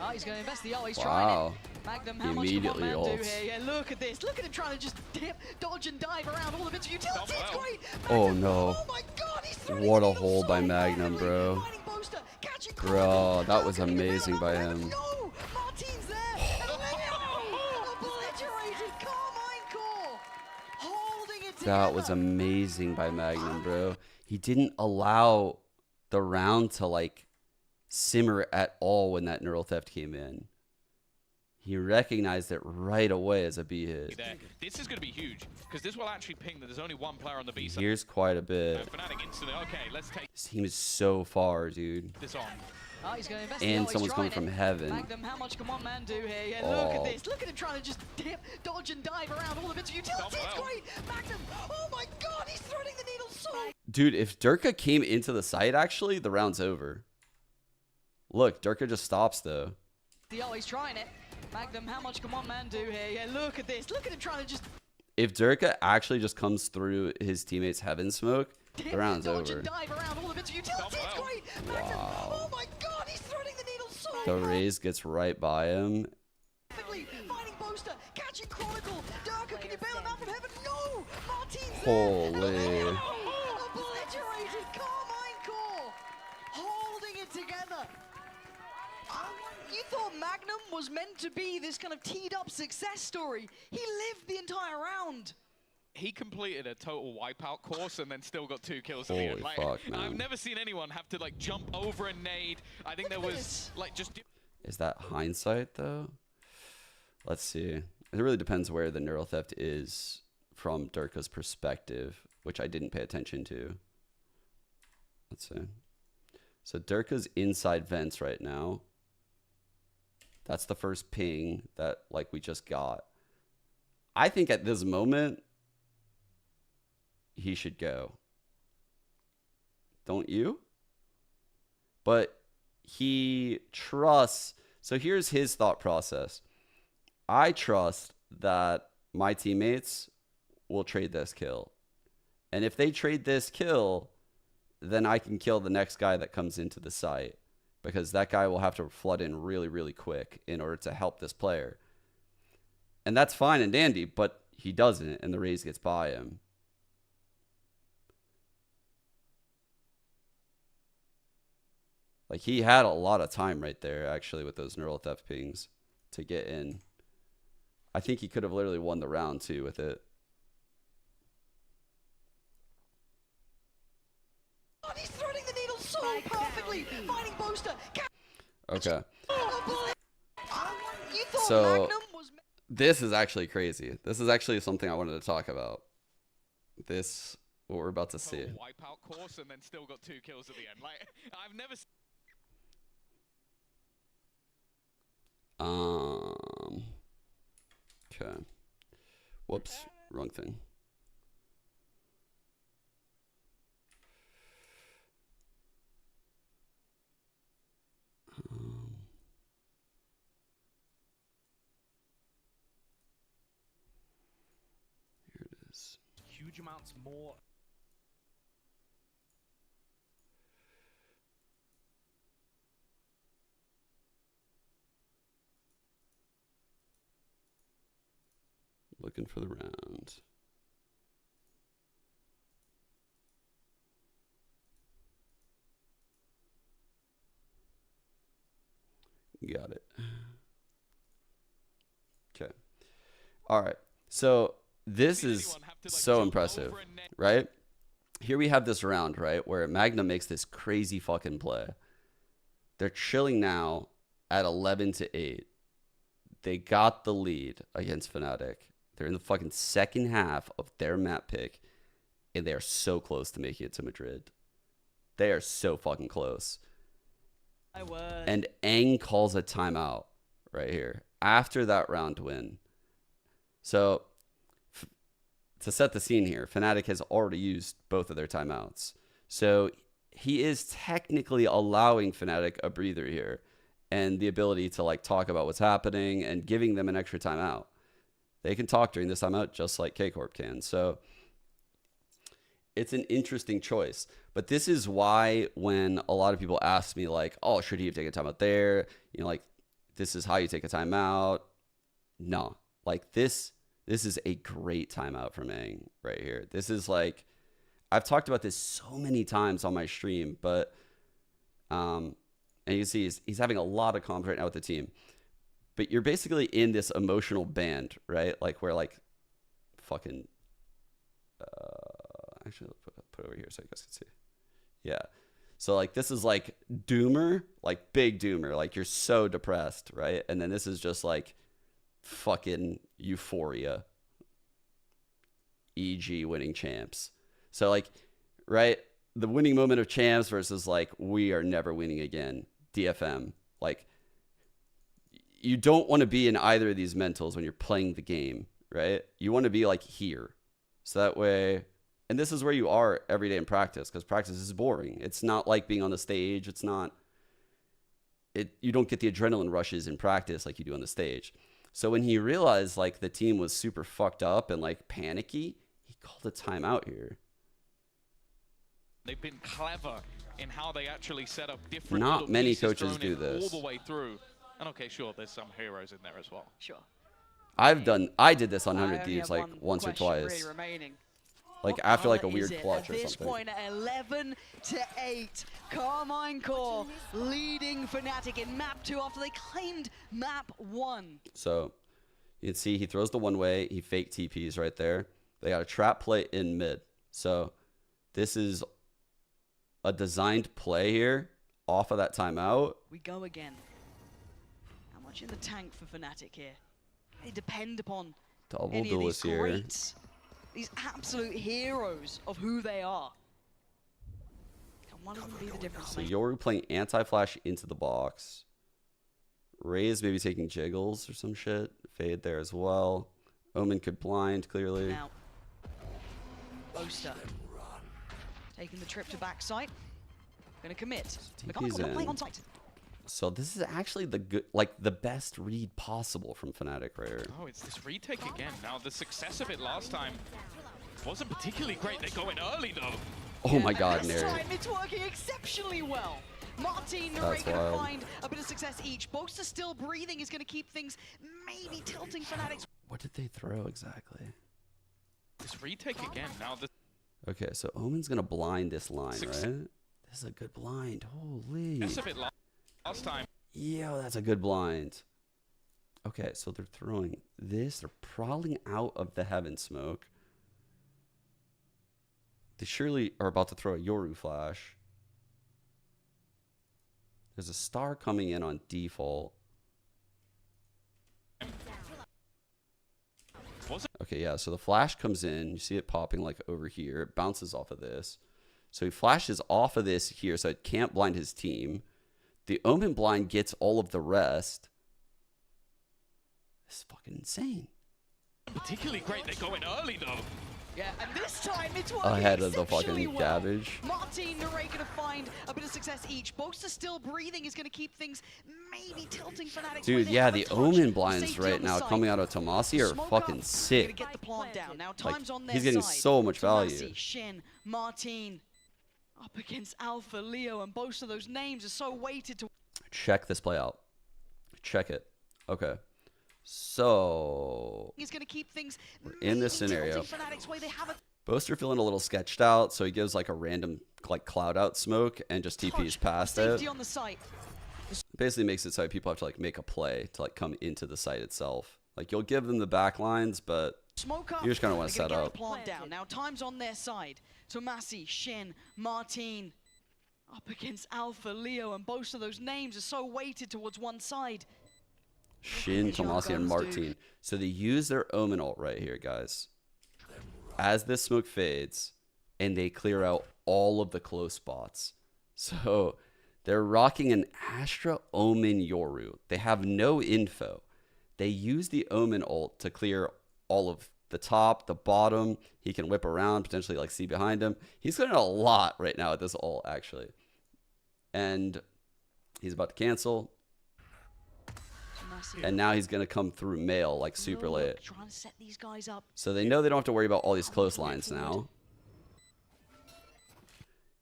Oh, he's going to invest the ult. He's Wow. trying it. Magnum, how He much can one immediately man do ults. here? Yeah, look at this. Look at him trying to just dip, dodge, and dive around all the bits of utility. Done It's well. great. Oh, Magnum, no. Oh my God, he's throwing What the a needle hold so by Magnum, badly. bro. Finding Boaster, catching Bro, Chronicle, that was targeting the amazing middle. by Magnum, him. No, Martin's there. And obliterated Carmine Core. Holding it together. That was amazing by Magnum, bro. He didn't allow the round to, like, simmer at all when that neural theft came in. He recognized it right away as a B hit. There. This is going to be huge, because this will actually ping that there's only 1 player on the B side. Here's quite a bit. Fnatic instantly, okay, let's take This team is so far, dude. this on. Oh, he's going to invest the And ult. He's someone's coming trying from it. heaven. Magnum, how much can one man do here? Yeah, look at Oh. this. Look at him trying to just dip, dodge, and dive around all the bits of utility. Done It's well. great. Magnum, oh my God, he's threading the needle so. Dude, if Durka came into the site, actually, the round's over. Look, Durka just stops though. Oh, he's trying it. Magnum, how much can one man do here? Yeah, look at this. Look at him trying to just... If Durka actually just comes through his teammate's heaven smoke, the round's dodge over. and dive around all the bits of utility. It's great. Magnum, oh my god, he's threading the needle so The well. Raze gets right by him. Finding Boaster, catching Chronicle. Durka, can you bail him out from heaven? No! Martin's Holy. obliterated Carmine Core, holding it together. You thought Magnum was meant to be this kind of teed up success story. He lived the entire round. He completed a total wipeout course and then still got 2 kills at the end. Holy fuck, man. I've never seen anyone have to like jump over a nade. I think there was like just... Is that hindsight though? Let's see. It really depends where the neural theft is from Durka's perspective, which I didn't pay attention to. Let's see. So Durka's inside vents right now. That's the first ping that like we just got. I think at this moment, he should go. Don't you? But he trusts. So here's his thought process. I trust that my teammates will trade this kill. And if they trade this kill, then I can kill the next guy that comes into the site. Because that guy will have to flood in really, really quick in order to help this player. And that's fine and dandy, but he doesn't, and the Raze gets by him. Like, he had a lot of time right there, actually, with those neural theft pings to get in. I think he could have literally won the round, too, with it. Oh, he's threading the needle so perfectly. Finding Boaster. Okay. You thought So, Magnum was... this is actually crazy. This is actually something I wanted to talk about. This, what we're about to see. Wipeout course and then still got 2 kills at the end. Like, I've never... Okay. Whoops. Wrong thing. Here it is. Huge amounts more. Looking for the round. Got it. Okay. All right. So this is so impressive, right? Here we have this round, right, where Magnum makes this crazy fucking play. They're chilling now at 11-8. They got the lead against Fnatic. They're in the fucking second half of their map pick, and they are so close to making it to Madrid. They are so fucking close. And Aang calls a timeout right here after that round win. So to set the scene here, Fnatic has already used both of their timeouts. So he is technically allowing Fnatic a breather here and the ability to like talk about what's happening and giving them an extra timeout. They can talk during this timeout just like K-Corp can. So it's an interesting choice. But this is why when a lot of people ask me like, oh, should he have taken a timeout there? You know, like, this is how you take a timeout. No, like this is a great timeout from Aang right here. This is like, I've talked about this so many times on my stream, but, and you can see he's having a lot of comms right now with the team. But you're basically in this emotional band, right? Like where like fucking, actually put it over here so you guys can see. Yeah. So like this is like doomer, like big doomer, like you're so depressed, right? And then this is just like fucking euphoria. EG winning champs. So like, right? The winning moment of champs versus like we are never winning again. DFM. Like you don't want to be in either of these mentals when you're playing the game, right? You want to be like here. So that way, and this is where you are every day in practice, because practice is boring. It's not like being on the stage. It's not, you don't get the adrenaline rushes in practice like you do on the stage. So when he realized like the team was super fucked up and like panicky, he called a timeout here. They've been clever in how they actually set up different. Not many pieces coaches thrown do in this. all the way through. And okay, sure, there's some heroes in there as well. Sure. I did this on 100 I Thieves only like have once or question twice. really remaining. Like What after like a color weird is it? clutch or At this something. point, 11-8, Carmine Core leading Fnatic in map 2 after they claimed map 1. So you can see he throws the one way, he fake TPs right there. They got a trap play in mid. So this is a designed play here off of that timeout. We go again. How much in the tank for Fnatic here? They depend upon Double any of these duelist here. greats, these absolute heroes of who they are. Can one of them be the difference So maker? Yoru playing anti-flash into the box. Ray's maybe taking jiggles or some shit. Fade there as well. Omen could blind clearly. Now, Boaster taking the trip to backside. Gonna commit. TP's We're not playing in. on site. So this is actually the best read possible from Fnatic right here. Oh, it's this retake again. Now, the success of it last time wasn't particularly great. They go in early, though. Oh my And god, this Neri. time it's working exceptionally well. Martin and Ray That's gonna wild. find a bit of success each. Boaster still breathing is gonna keep things maybe tilting Fnatic's. What did they throw exactly? This retake again. Now, the Okay, so Omen's gonna blind this line, Success. right? This is a good blind. Holy. success of it last time. Yo, that's a good blind. Okay, so they're throwing this. They're prowling out of the heaven smoke. They surely are about to throw a Yoru flash. There's a star coming in on default. Okay, yeah, so the flash comes in. You see it popping like over here. It bounces off of this. So he flashes off of this here so it can't blind his team. The Omen blind gets all of the rest. This is fucking insane. Particularly great. They go in early, though. Yeah, and this time it's working Ahead of the exceptionally fucking well. cabbage. Martin and Ray gonna find a bit of success each. Boaster still breathing is gonna keep things maybe tilting Fnatic's way. Dude, They yeah, have a the touch, Omen the blinds safety right on the now site. coming out of Tomasi are Smoke fucking up, gonna sick. get the plant down. Now Like, time's on their he's getting side. so much value. Tomasi, Shin, Martin, up against Alpha, Leo, and both of those names are so weighted to. Check this play out. Check it. Okay. So He's gonna keep things in this maybe scenario. tilting Fnatic's way. They have a Boaster feeling a little sketched out, so he gives like a random like cloud out smoke and just TPs touch, past safety it. on the site. Basically makes it so people have to like make a play to like come into the site itself. Like you'll give them the back lines, but Smoke up. you just kind of want to They're set gonna get up. the plant down. Now time's on their side. Tomasi, Shin, Martin, up against Alpha, Leo, and both of those names are so weighted towards one side. Shin, These young Tomasi, and guns, dude. Martin. So they use their Omen ult right here, guys. As this smoke fades, and they clear out all of the close spots. So they're rocking an Astra Omen Yoru. They have no info. They use the Omen ult to clear all of the top, the bottom. He can whip around, potentially like see behind him. He's clearing a lot right now at this ult, actually. And he's about to cancel. Tomasi, And now he's going to come through mail like super look, late. Trying to set these guys up. So they know they don't have to worry about all these close lines now.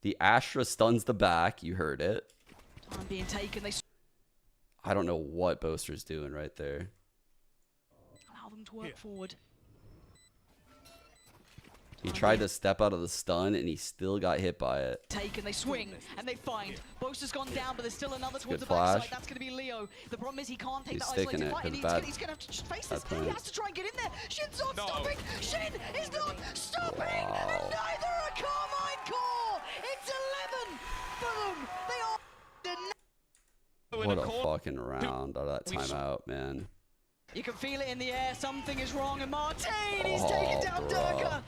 The Astra stuns the back. You heard it. Time being taken. They I don't know what Boaster's doing right there. allow them to work forward. He tried to step out of the stun and he still got hit by it. Taken, they swing, and they find. Boaster's gone down, but there's still another towards the good flash. backside. That's going to be Leo. The problem is he can't take He's that sticking isolated it, fight, and 'cause he's going to have to just face bad this. He plan. has to try and get in there. Shin's not No. stopping. Shin is not stopping. Wow. And neither are Carmine Core. It's 11. Boom. They are the What a fucking round out of that timeout, man. You can feel it in the air. Something is wrong. And Martin, he's Oh, taking down bro. Durka.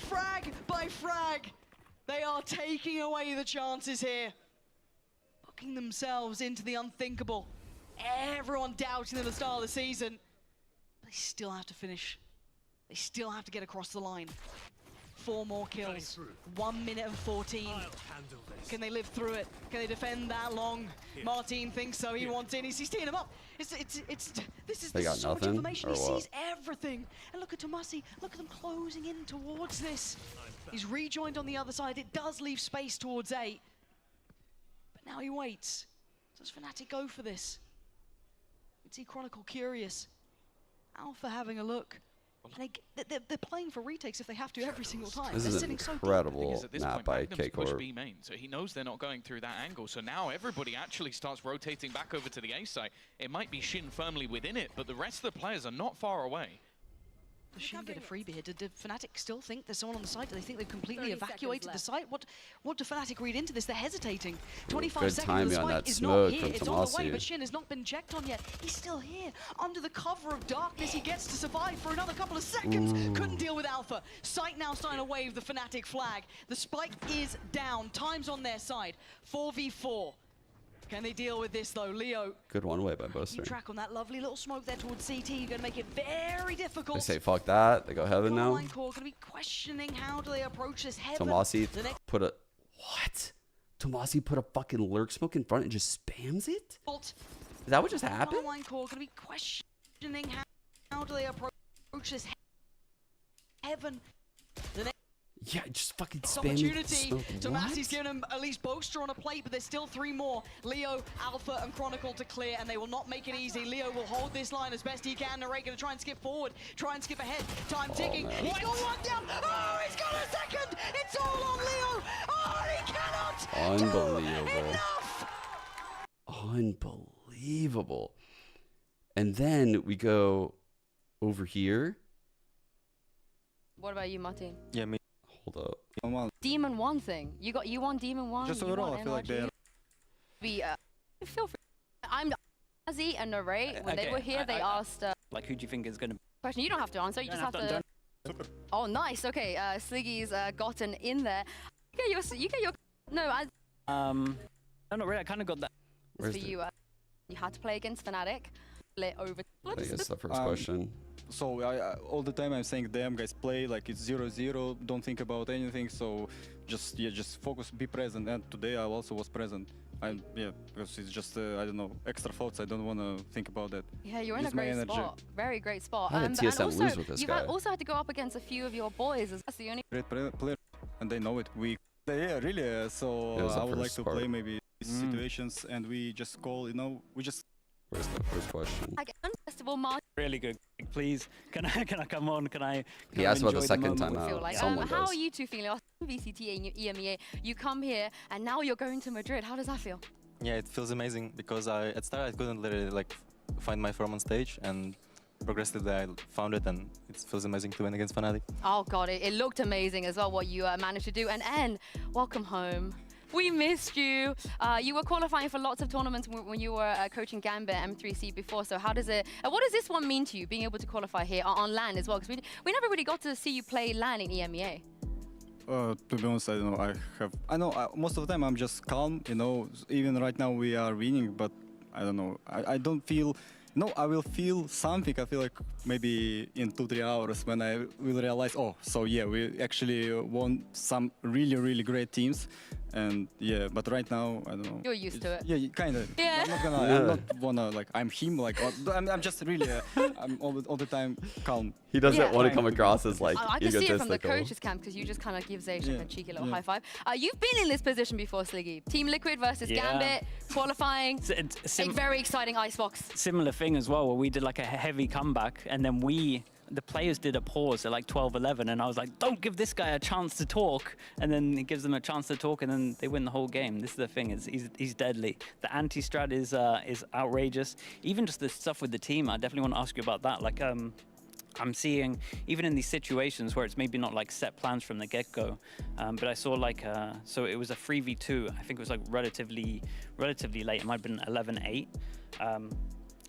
Frag by frag. They are taking away the chances here. Booking themselves into the unthinkable. Everyone doubting them at the start of the season. They still have to finish. They still have to get across the line. 4 more kills. 1 minute and 14. Can they live through it? Can they defend that long? Martin thinks so. He wants in. He's teeing him up. This is They got so much nothing, information. or He what? sees everything. And look at Tomasi. Look at them closing in towards this. He's rejoined on the other side. It does leave space towards A. But now he waits. Does Fnatic go for this? You can see Chronicle curious. Alpha having a look. And they're playing for retakes if they have to every single time. This they're is an sitting so deep. incredible Because at this map point, by Magnum's K pushed Corp. B main, so he knows they're not going through that angle. So now everybody actually starts rotating back over to the A site. It might be Shin firmly within it, but the rest of the players are not far away. Does Shin get a freebie here? Did Fnatic still think there's someone on the site? Do they think they've completely evacuated the site? What do Fnatic read into this? They're hesitating. 25 good seconds, timing the on spike that is not smoke here. from It's on the way, Tomasi. but Shin has not been checked on yet. He's still here. Under the cover of darkness, he gets to survive for another couple of seconds. Couldn't deal with Alpha. Site now starting to wave the Fnatic flag. The spike is down. Time's on their side. 4v4. Can they deal with this though? Leo, Good one way by Buster. keep track on that lovely little smoke there towards CT. You're going to make it very difficult. They say fuck that. They go heaven now. Online core going to be questioning how do they approach this heaven. Tomasi The next put a what? Tomasi put a fucking lurk smoke in front and just spams it? vault. Is that what just happened? Online core going to be questioning how do they approach this heaven. The next Yeah, just fucking spamming opportunity. smoke. Tomasi's What? giving him at least Boaster on a plate, but there's still 3 more. Leo, Alpha, and Chronicle to clear, and they will not make it easy. Leo will hold this line as best he can. Narrate going to try and skip forward, try and skip ahead. Time ticking. man. He's got 1 down. Oh, he's got a second. It's all on Leo. Oh, he cannot do Unbelievable. enough. Unbelievable. And then we go over here. What about you, Martin? Yeah, me. Hold up. Demon One thing. You won Demon One. Just you overall, won I feel like NRG. they're Feel free. I'm Azzy and Narrate. When they Okay, were here, they asked Like, who do you think is going to question. You don't have to answer. You just have to. Oh, nice. Okay. Sliggy's gotten in there. You get your. No, I. No, not really. I kind of got that. Where's For the- you, you had to play against Fnatic. Split over. I guess the first question. So I all the time I'm saying, damn guys, play like it's 0-0. Don't think about anything. So just focus, be present. And today I also was present. Because it's just I don't know, extra thoughts. I don't want to think about that. Yeah, you're in a Use my great energy. spot. Very great spot. How did And TSM also, lose with this you've guy? also had to go up against a few of your boys. That's the only. Great player, and they know it. Yeah, really. So It was the I would like first to part. play maybe these situations, and we just call. We just. Where's the first question? Like, Festival Martin. really good. Please, can I come on? Can I? He asked about the enjoy second moment time with- out. Feel like, Someone how does. are you two feeling? After VCT and your EMEA, you come here and now you're going to Madrid. How does that feel? Yeah, it feels amazing because at start I couldn't literally like find my form on stage, and progressively I found it, and it feels amazing to win against Fnatic. Oh God, it looked amazing as well what you managed to do. And N, welcome home. We missed you. You were qualifying for lots of tournaments when you were coaching Gambit M3C before. So how does it? What does this one mean to you, being able to qualify here on LAN as well? Because we never really got to see you play LAN in EMEA. To be honest, I don't know. I know most of the time I'm just calm. Even right now we are winning, but I don't know. I don't feel. No, I will feel something. I feel like maybe in 2-3 hours when I will realize, oh, so yeah, we actually won some really, really great teams. And yeah, but right now, I don't know. You're used to it. Yeah, kind of. Yeah. I'm not wanna like, I'm him, like, I'm just really, I'm all the time calm. He doesn't Yeah. want to come across as like I can see it from the egotistical. coaches camp because you just kind of give Zaysha Yeah, a cheeky little yeah. high five. You've been in this position before, Sliggy. Team Liquid versus Yeah. Gambit, qualifying. It's A very exciting icebox. similar thing as well, where we did like a heavy comeback, and then the players did a pause at like 12-11, and I was like, don't give this guy a chance to talk, and then he gives them a chance to talk, and then they win the whole game. This is the thing, he's deadly. The anti-strat is outrageous. Even just the stuff with the team, I definitely want to ask you about that. Like, I'm seeing, even in these situations where it's maybe not like set plans from the get-go, but I saw like, so it was a 3v2, I think it was like relatively late, it might have been 11-8.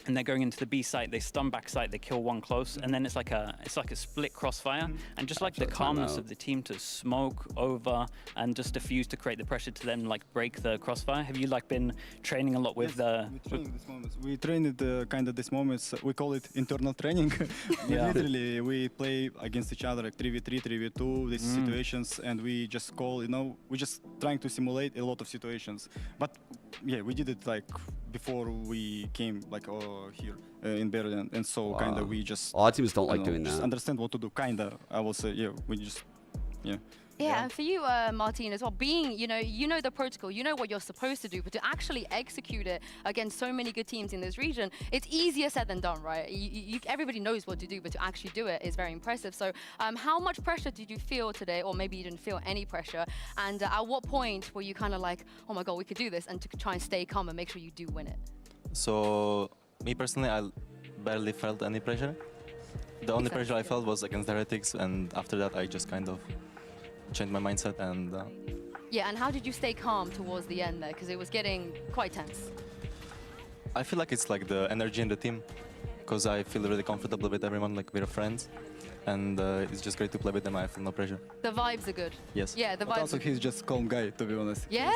and they're going into the B site. They stun back site. They kill one close, and then it's like a split crossfire. And just like the calmness of the team to smoke over and just defuse to create the pressure to then like break the crossfire. Have you like been training a lot with? We trained kind of these moments. We call it internal training. Literally, we play against each other like 3v3, 3v2, these situations, and we just call. We just trying to simulate a lot of situations. But yeah, we did it like before we came like here in Berlin, and so kind of we just. A lot of teams don't like doing just that. Understand what to do. Kinda, I will say. Yeah, we just. Yeah. Yeah, and for you, Martin, as well, being, you know the protocol, you know what you're supposed to do, but to actually execute it against so many good teams in this region, it's easier said than done, right? Everybody knows what to do, but to actually do it is very impressive. So how much pressure did you feel today, or maybe you didn't feel any pressure? And at what point were you kind of like, oh my God, we could do this, and to try and stay calm and make sure you do win it? So, me personally, I barely felt any pressure. The only pressure I felt was against the Heretics, and after that I just kind of changed my mindset and... Yeah, and how did you stay calm towards the end there? Because it was getting quite tense. I feel like it's like the energy in the team, because I feel really comfortable with everyone, like we're friends, and it's just great to play with them. I feel no pressure. The vibes are good. Yes. Yeah, the But vibes also, are good. he's just calm guy, to be honest. Yeah.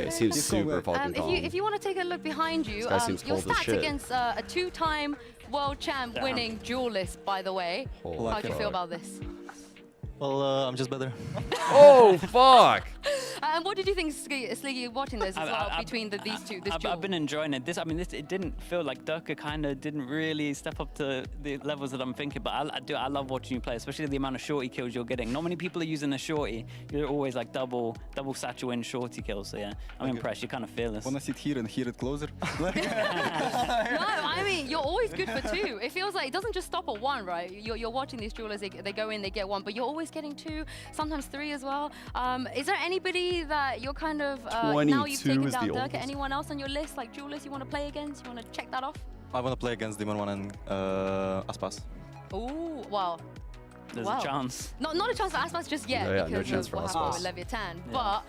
He seems super fucking calm. If you want to take a look behind you, This guy seems you're cold as stacked shit. against a two-time world champ winning duelist, by the way. Holy How do you feel fuck. about this? Well, I'm just better. Oh, fuck! And what did you think, Sliggy, watching this as well, between these two, this duel? I've been enjoying it. It didn't feel like Durka kind of didn't really step up to the levels that I'm thinking, but I love watching you play, especially the amount of shorty kills you're getting. Not many people are using a shorty. You're always like double satchel in shorty kills, so yeah, I'm impressed. You're kind of fearless. Wanna sit here and hear it closer? No, I mean, you're always good for two. It feels like it doesn't just stop at one, right? You're watching these duelers, they go in, they get one, but you're always getting two, sometimes three as well. Is there anybody that you're kind of, now you've taken down Durka, anyone else on your list, like duelists you want to play against? You want to check that off? I want to play against Demon 1 and Aspas. Ooh, wow. There's a chance. Not a chance for Aspas just yet, Yeah, because no chance of for what happened Aspas. with Leviathan. Yeah. But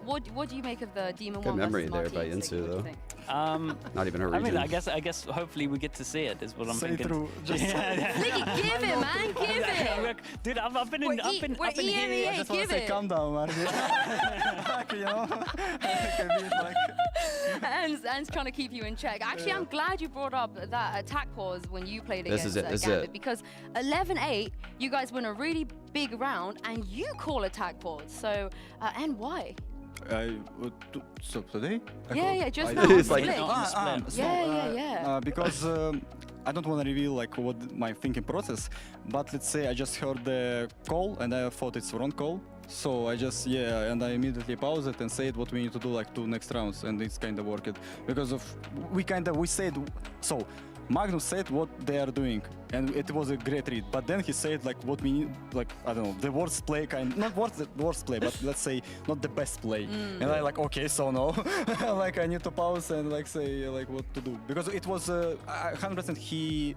what do you make of the Demon Good 1 memory versus there by Martin? Insu, What do you though. think? Not even her I region. mean, I guess hopefully we get to see it. Is what I'm Say thinking. through. Just Sliggy, give it, man, give it. Dude, I've been We're here. EMEA, I just want give to say, it. calm down, man. Like, you know? Can be like... Anne's trying to keep you in check. Actually, I'm glad you brought up that attack pause when you played This against is it, this is Gambit, it. because 11-8, you guys win a really big round, and you call attack pause. So, and why? So today? Yeah, just I- now. It's like- Split. Yeah. Because I don't want to reveal like what my thinking process, but let's say I just heard the call and I thought it's wrong call. So I just, and I immediately paused it and said what we need to do like 2 next rounds, and it's kind of worked. Because of, we said, so Magnus said what they are doing, and it was a great read. But then he said like what we need, like, I don't know, the worst play, not worst play, but let's say not the best play. And I like, okay, so no, like I need to pause and like say like what to do, because it was 100% he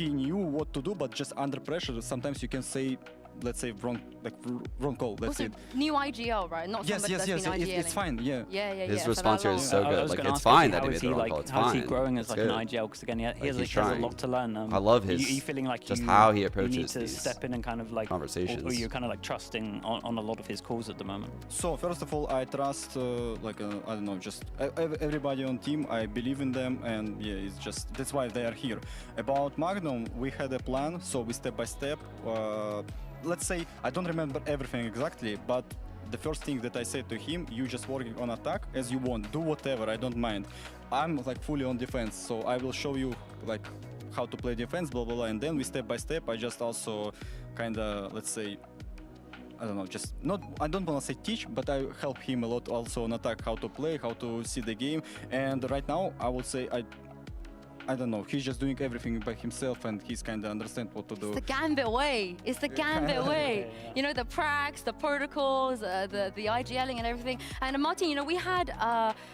knew what to do, but just under pressure sometimes you can say, let's say wrong call. That's Also, it. new IGL, right? Not Yes, somebody that's been IGLing. it's fine. Yeah. Yeah. His for response that here is long. so I good. was Like, gonna it's ask fine actually, that how he is made the wrong like, call. It's how is he fine. growing as It's like good. an IGL? Because again, he has he's a trying. lot to learn. I love his- Are you feeling like just you, how he you approaches need to these step in and kind of like conversations. or you're kind of like trusting on a lot of his calls at the moment? So first of all, I trust I don't know, just everybody on team. I believe in them, and yeah, it's just that's why they are here. About Magnum, we had a plan, so we step by step. Let's say I don't remember everything exactly, but the first thing that I said to him, you just working on attack as you want, do whatever, I don't mind. I'm like fully on defense, so I will show you like how to play defense, blah blah blah, and then we step by step. I just also kind of, let's say, I don't know, just not, I don't want to say teach, but I help him a lot also on attack, how to play, how to see the game. And right now I would say I don't know, he's just doing everything by himself, and he's kind of understand what to do. It's the Gambit way. It's the Gambit way. You know, the pracs, the protocols, the IGLing and everything. And Martin, you know, we had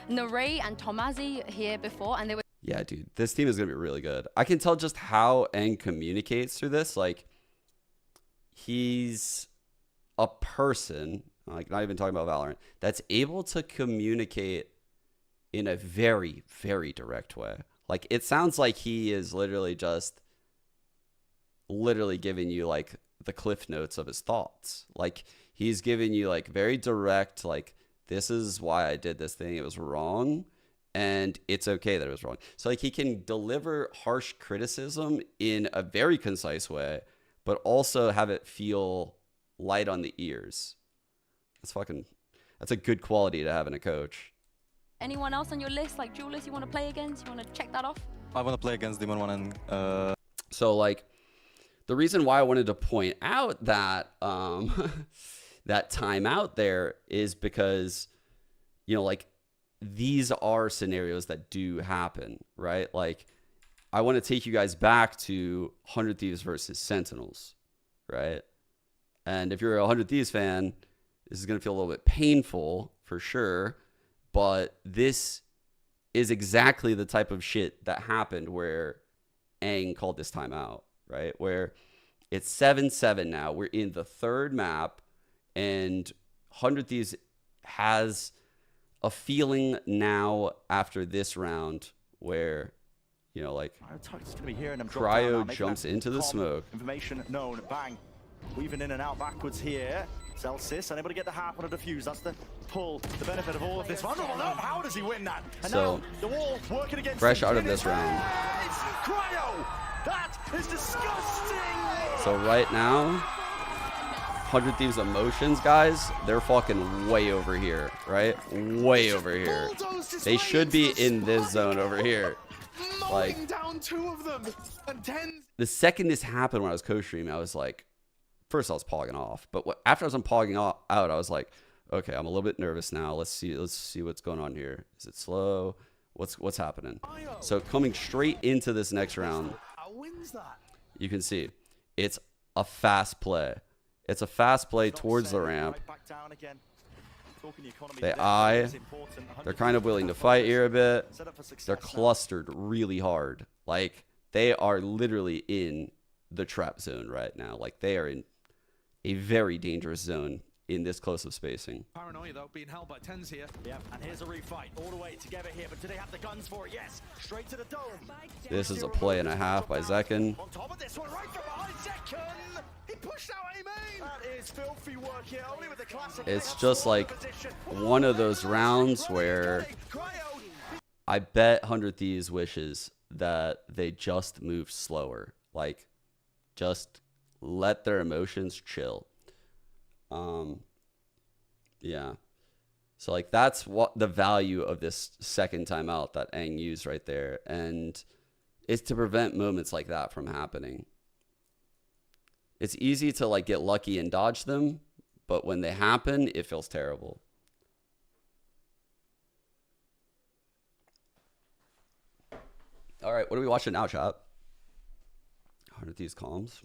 Nare and Tomazi here before, and they were... Yeah, dude, this team is going to be really good. I can tell just how Eng communicates through this. Like, he's a person, like not even talking about Valorant, that's able to communicate in a very, very direct way. Like, it sounds like he is literally giving you like the cliff notes of his thoughts. Like, he's giving you like very direct, like, this is why I did this thing. It was wrong. And it's okay that it was wrong. So like, he can deliver harsh criticism in a very concise way, but also have it feel light on the ears. That's a good quality to have in a coach. Anyone else on your list, like Julius, you want to play against? You want to check that off? I want to play against Demon One and So like, the reason why I wanted to point out that that timeout there is because, you know, like, these are scenarios that do happen, right? Like, I want to take you guys back to 100 Thieves versus Sentinels, right? And if you're a 100 Thieves fan, this is going to feel a little bit painful for sure, but this is exactly the type of shit that happened where Aang called this timeout, right? Where it's 7-7 now. We're in the third map, and 100 Thieves has a feeling now after this round where, you know, like, Cryo jumps into the smoke. Information known, bang. Weaving in and out backwards here. Celsius unable to get the half on a defuse. That's the pull, the benefit of all of this. Vulnerable, no, how does he win that? And so, now the wall working against fresh him. out of this round. It's Cryo! That is disgusting! So right now, 100 Thieves emotions, guys, they're fucking way over here, right? Way over here. They should be in this zone over here. Like, down 2 of them and 10. The second this happened when I was co-streaming, I was like, first I was pogging off, but after I was pogging out, I was like, okay, I'm a little bit nervous now. Let's see what's going on here. Is it slow? What's happening? So coming straight into this next round, you can see it's a fast play. It's a fast play towards the ramp. They're kind of willing to fight here a bit. They're clustered really hard. Like, they are literally in the trap zone right now. Like, they are in a very dangerous zone in this close of spacing. Paranoia though, being held by 10s here. Yeah, and here's a refight all the way together here, but do they have the guns for it? Yes, straight to the dome. This is a play and a half by Zekken. On top of this one, right from behind Zekken. He pushed out A-main. That is filthy work here, only with the classic. It's just like one of those rounds where I bet 100 Thieves wishes that they just moved slower. Like, just let their emotions chill. Yeah. So like, that's what the value of this second timeout that Aang used right there. And it's to prevent moments like that from happening. It's easy to like get lucky and dodge them, but when they happen, it feels terrible. All right, what are we watching now, chat? 100 Thieves comms.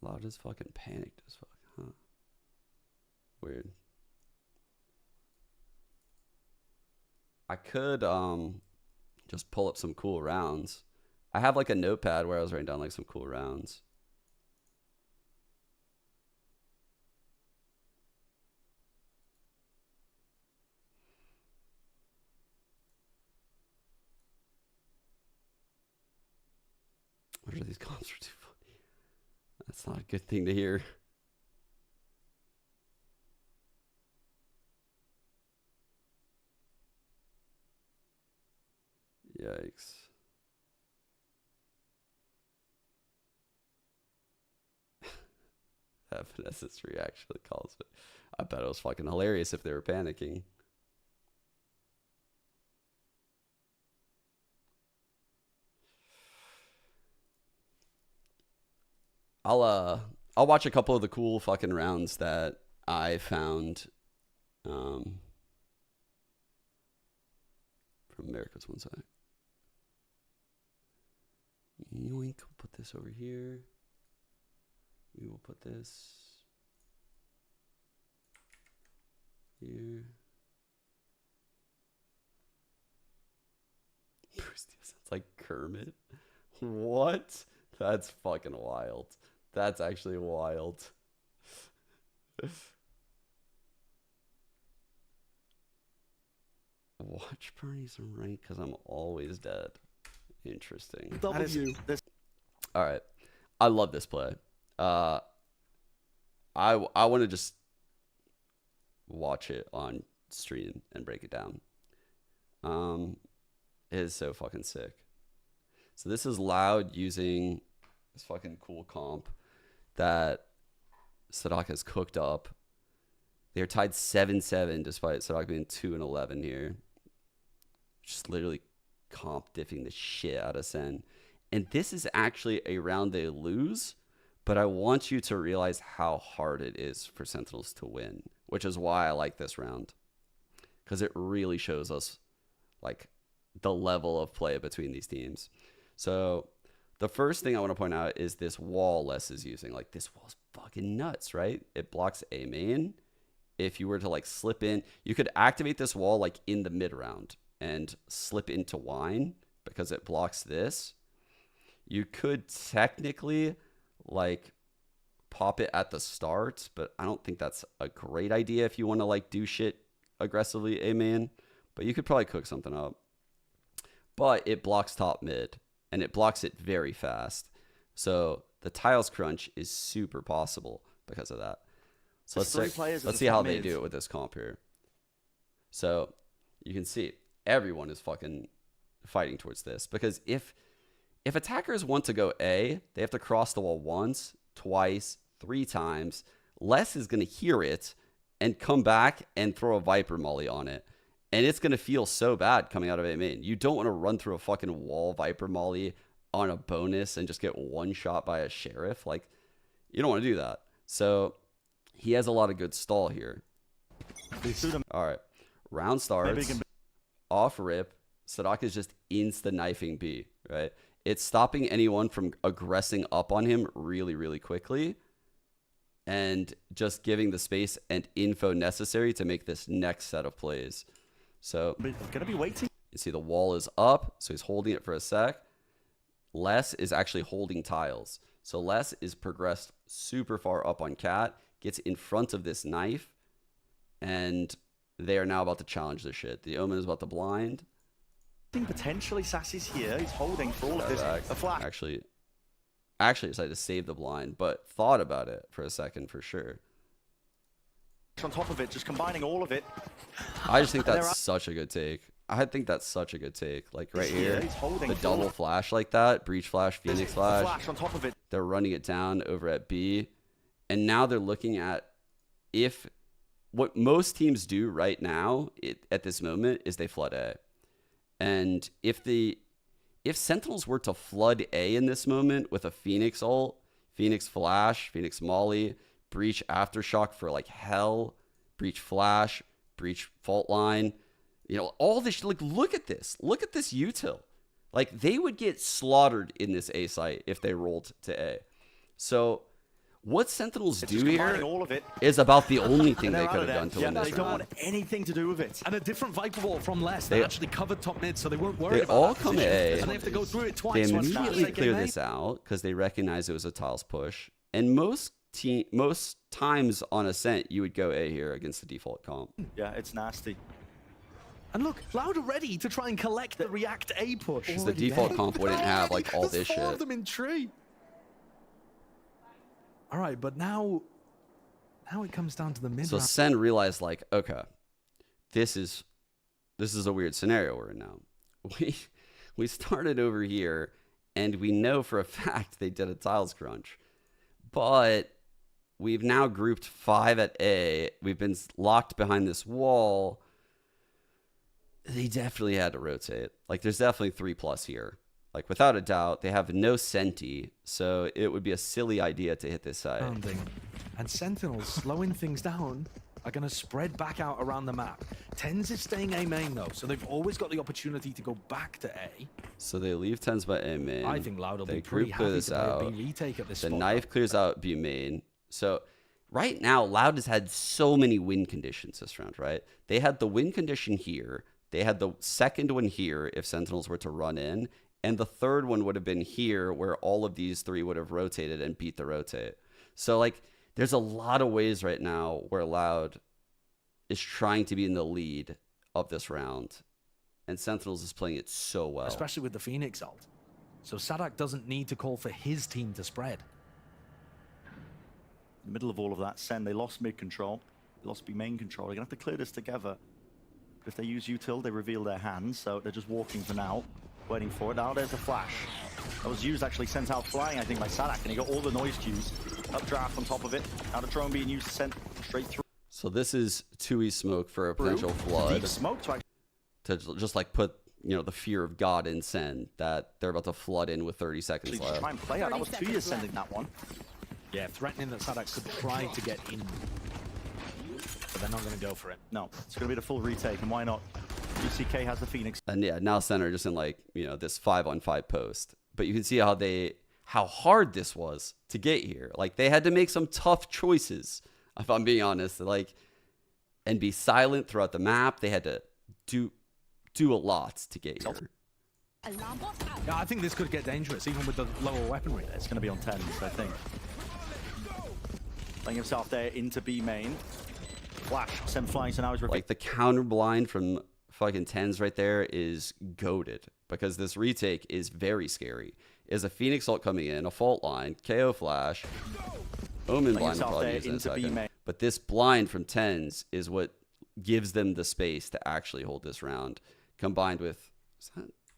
Loud as fucking panicked as fuck, huh? Weird. I could just pull up some cool rounds. I have like a notepad where I was writing down like some cool rounds. What are these comps for too funny? That's not a good thing to hear. Yikes. That Vanessa's actually calls it. I bet it was fucking hilarious if they were panicking. I'll watch a couple of the cool fucking rounds that I found from America's one side. Yoink, we'll put this over here. We will put this here. Sounds like Kermit. What? That's fucking wild. That's actually wild. Watch Bernie's rank because I'm always dead. Interesting. W. All right. I love this play. I want to just watch it on stream and break it down. It is so fucking sick. So this is Loud using this fucking cool comp that Sadak has cooked up. They're tied 7-7 despite Sadak being 2-11 here. Just literally comp diffing the shit out of Sen. And this is actually a round they lose, but I want you to realize how hard it is for Sentinels to win, which is why I like this round. Because it really shows us like the level of play between these teams. So the first thing I want to point out is this wall Les is using. Like, this wall's fucking nuts, right? It blocks A main. If you were to like slip in, you could activate this wall like in the mid round and slip into wine because it blocks this. You could technically like pop it at the start, but I don't think that's a great idea if you want to like do shit aggressively A main. But you could probably cook something up. But it blocks top mid, and it blocks it very fast. So the tiles crunch is super possible because of that. So let's see how they do it with this comp here. So you can see everyone is fucking fighting towards this, because if attackers want to go A, they have to cross the wall once, twice, 3 times. Les is going to hear it and come back and throw a Viper Molly on it. And it's going to feel so bad coming out of A main. You don't want to run through a fucking wall Viper Molly on a bonus and just get one shot by a Sheriff. Like, you don't want to do that. So he has a lot of good stall here. All right. Round starts. Off rip. Sadak is just insta-knifing B, right? It's stopping anyone from aggressing up on him really, really quickly. And just giving the space and info necessary to make this next set of plays. So gonna be waiting. You see the wall is up, so he's holding it for a sec. Les is actually holding tiles. So Les is progressed super far up on Cat, gets in front of this knife, and they are now about to challenge this shit. The Omen is about to blind. Potentially Sassy's here. He's holding for all of this. A flash. Actually decided to save the blind, but thought about it for a second for sure. On top of it, just combining all of it. I just think that's such a good take. I think that's such a good take. Like right here, the double flash like that, breach flash, Phoenix flash. On top of it. They're running it down over at B. And now they're looking at what most teams do right now at this moment is they flood A. And if Sentinels were to flood A in this moment with a Phoenix ult, Phoenix flash, Phoenix molly, breach aftershock for like hell, breach flash, breach fault line, you know, all this, like, look at this util. Like, they would get slaughtered in this A site if they rolled to A. So what Sentinels do here is about the only thing they could have done to win this round. They don't want anything to do with it. And a different Viper wall from Les. They actually covered top mid, so they weren't worried about They all come A. And they have to go through it twice. They immediately clear this out because they recognize it was a tiles push. And most times on Ascent, you would go A here against the default comp. Yeah, it's nasty. And look, Loud are ready to try and collect the React A push. Because the default comp wouldn't have like all this shit. 4 of them in tree. All right, but now it comes down to the mid. So Sen realized, like, okay, this is a weird scenario we're in now. We started over here, and we know for a fact they did a tiles crunch, but we've now grouped 5 at A. We've been locked behind this wall. They definitely had to rotate. Like, there's definitely 3+ here. Like, without a doubt, they have no Senti, so it would be a silly idea to hit this side. And Sentinels slowing things down are going to spread back out around the map. Tens is staying A main though, so they've always got the opportunity to go back to A. So they leave Tens by A main. I think Loud will they be pretty group clear happy this to out. play a B retake at this The spot. knife clears out B main. So right now, Loud has had so many win conditions this round, right? They had the win condition here. They had the second one here if Sentinels were to run in. And the third one would have been here where all of these three would have rotated and beat the rotate. So, like, there's a lot of ways right now where Loud is trying to be in the lead of this round. And Sentinels is playing it so well. Especially with the Phoenix ult. So Sadak doesn't need to call for his team to spread. In the middle of all of that, Sen, they lost mid control. They lost B main control. They're going to have to clear this together. But if they use util, they reveal their hands. So they're just walking for now. Waiting for it. Now there's a flash. That was used actually sent out flying, I think, by Sadak. And he got all the noise cues. Updraft on top of it. Now the drone being used to send straight through. So this is 2E smoke for a potential flood. Deep smoke to just like put, you know, the fear of God in Sen that they're about to flood in with 30 seconds left. Try and play out. That was 2 years sending that one. Yeah, threatening that Sadak could try to get in. But they're not going to go for it. No, it's going to be the full retake. And why not? UCK has the Phoenix. And yeah, now Center just in like, you know, this 5-on-5 post. But you can see how hard this was to get here. Like, they had to make some tough choices, if I'm being honest. Like, and be silent throughout the map. They had to do a lot to get here. Yeah, I think this could get dangerous, even with the lower weaponry. It's going to be on 10s, I think. Playing himself there into B main. Flash, Sen flying, so now he's like the counter blind from fucking 10s right there is goated because this retake is very scary. Is a Phoenix ult coming in, a fault line, KO flash, Omen blind will probably use in a second. But this blind from 10s is what gives them the space to actually hold this round, combined with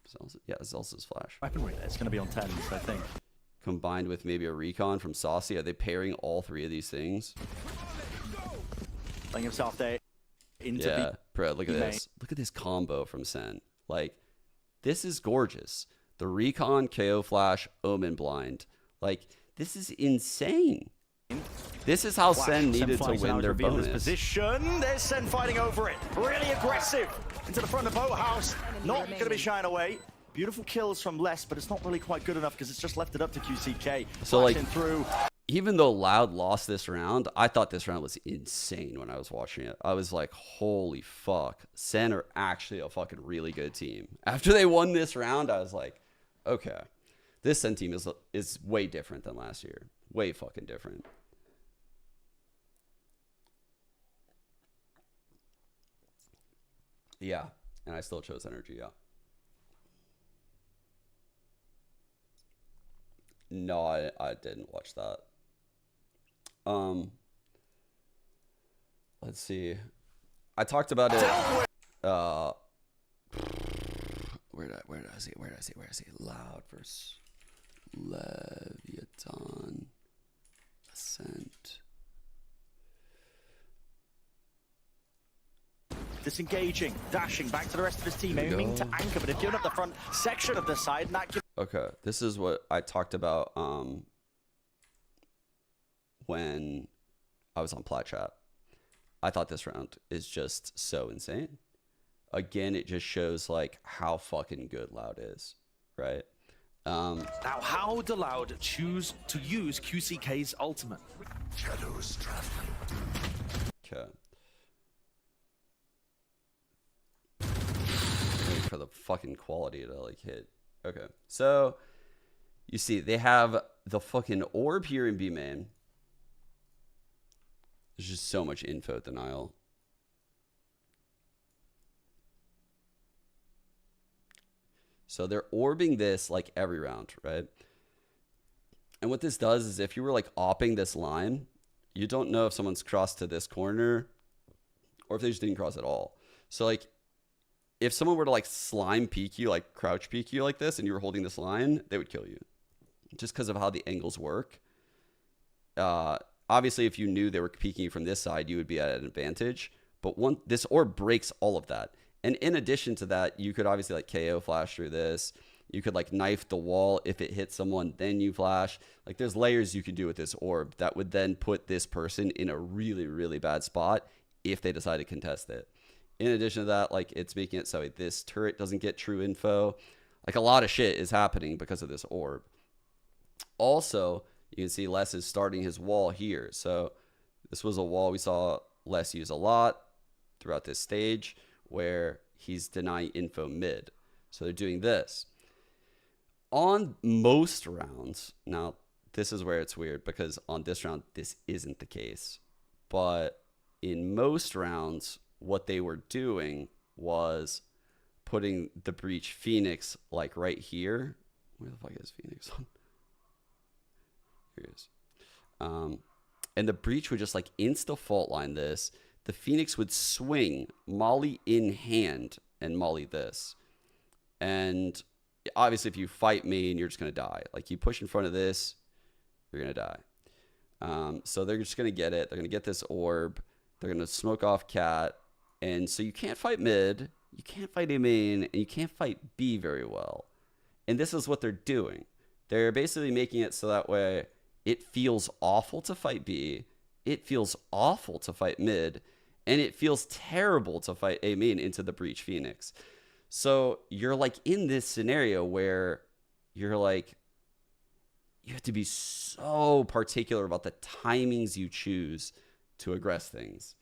Zelsa's flash. Weaponry, it's going to be on 10s, I think. Combined with maybe a recon from Saucy. Are they pairing all three of these things? Playing himself there into yeah, bro, look at this. Look at this combo from Sen. Like, this is gorgeous. The recon, KO flash, Omen blind. Like, this is insane. This is how Sen needed to win their bonus. Position. There's Sen fighting over it. Really aggressive into the front of the boathouse. Not going to be shying away. Beautiful kills from Les, but it's not really quite good enough because it's just left it up to QCK. So, like, through. Even though Loud lost this round, I thought this round was insane when I was watching it. I was like, holy fuck. Sen are actually a fucking really good team. After they won this round, I was like, okay. This Sen team is way different than last year. Way fucking different. Yeah. And I still chose Energy, yeah. No, I didn't watch that. Let's see. I talked about it. Where did I see? Loud versus Leviathan. Ascent. Disengaging, dashing back to the rest of his team, aiming to anchor, but if you're up the front section of the side, and that okay, this is what I talked about when I was on Plat Chat. I thought this round is just so insane. Again, it just shows like how fucking good Loud is, right? Now, how do Loud choose to use QCK's ultimate? Shadows traveling. Okay. Wait for the fucking quality to like hit. Okay, so you see they have the fucking orb here in B main. There's just so much info denial. So they're orbing this like every round, right? And what this does is if you were like opping this line, you don't know if someone's crossed to this corner or if they just didn't cross at all. So like if someone were to like slime peek you, like crouch peek you like this and you were holding this line, they would kill you just because of how the angles work. Obviously, if you knew they were peeking you from this side, you would be at an advantage. But this orb breaks all of that. And in addition to that, you could obviously like KO flash through this. You could like knife the wall. If it hits someone, then you flash. Like there's layers you could do with this orb that would then put this person in a really, really bad spot if they decide to contest it. In addition to that, like it's making it so this turret doesn't get true info. Like a lot of shit is happening because of this orb. Also, you can see Les is starting his wall here. So this was a wall we saw Les use a lot throughout this stage where he's denying info mid. So they're doing this. On most rounds, now this is where it's weird because on this round, this isn't the case. But in most rounds, what they were doing was putting the Breach Phoenix like right here. Where the fuck is Phoenix on? Here it is. And the Breach would just like insta fault line this. The Phoenix would swing Molly in hand and Molly this. And obviously if you fight main, you're just going to die. Like you push in front of this, you're going to die. So they're just going to get it. They're going to get this orb. They're going to smoke off Cat. And so you can't fight mid, you can't fight A main, and you can't fight B very well. And this is what they're doing. They're basically making it so that way it feels awful to fight B, it feels awful to fight mid, and it feels terrible to fight A main into the Breach Phoenix. So you're like in this scenario where you're like, you have to be so particular about the timings you choose to aggress things.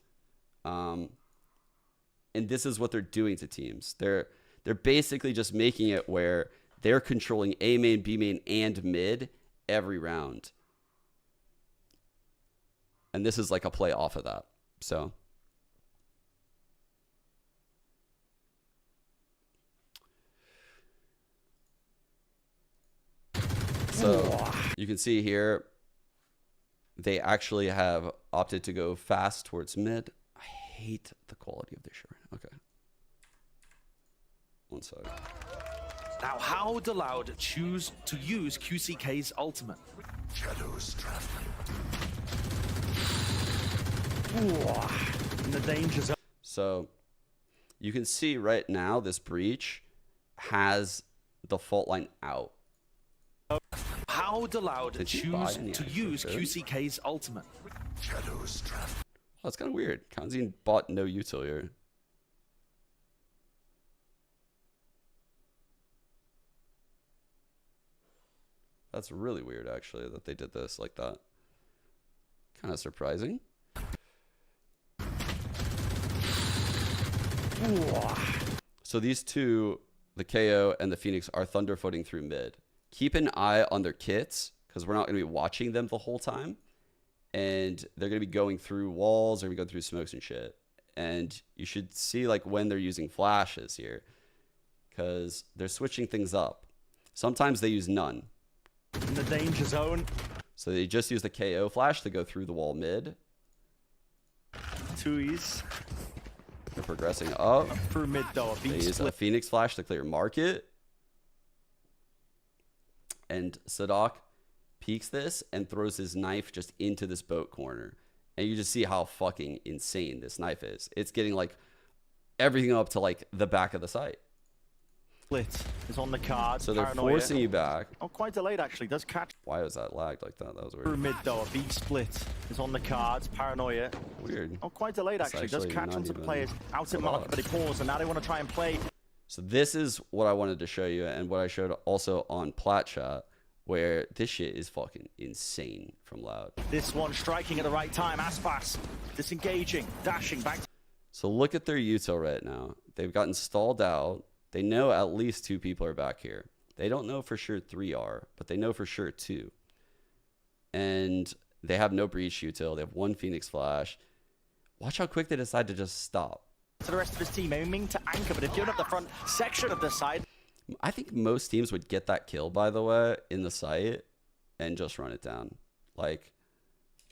And this is what they're doing to teams. They're basically just making it where they're controlling A main, B main, and mid every round. And this is like a play off of that. So you can see here, they actually have opted to go fast towards mid. I hate the quality of this shit right now. Okay. One sec. Now, how would Loud choose to use QCK's ultimate? Shadows traveling. In the danger zone. So you can see right now this Breach has the fault line out. How would Loud choose to use dude? QCK's ultimate? Shadows traveling. Oh, that's kind of weird. Kanzine bought no util here. That's really weird, actually, that they did this like that. Kind of surprising. So these two, the KO and the Phoenix, are thunderfooting through mid. Keep an eye on their kits, because we're not going to be watching them the whole time. And they're going to be going through walls, they're going to be going through smokes and shit. And you should see like when they're using flashes here, because they're switching things up. Sometimes they use none. In the danger zone. So they just use the KO flash to go through the wall mid. Thieves. They're progressing up. Through mid though. They use a Phoenix flash to clear market. And Sadak peeks this and throws his knife just into this boat corner. And you just see how fucking insane this knife is. It's getting like everything up to like the back of the site. Split is on the card. So they're Paranoia. forcing you back. Oh, quite delayed actually. Does catch. Why was that lagged like that? That was Through weird. mid though. A beat split is on the cards. Paranoia. Weird. Oh, quite delayed It's actually. Does actually catch not onto the even players out in market, but they pause and now they want to try and play. So this is what I wanted to show you, and what I showed also on Plat Chat, where this shit is fucking insane from Loud. This one striking at the right time. Aspas disengaging, dashing back. So look at their util right now. They've gotten stalled out. They know at least 2 people are back here. They don't know for sure 3 are, but they know for sure 2. And they have no breach util. They have 1 Phoenix flash. Watch how quick they decide to just stop. To the rest of his team, aiming to anchor, but if you're at the front section of the side. I think most teams would get that kill, by the way, in the site and just run it down. Like,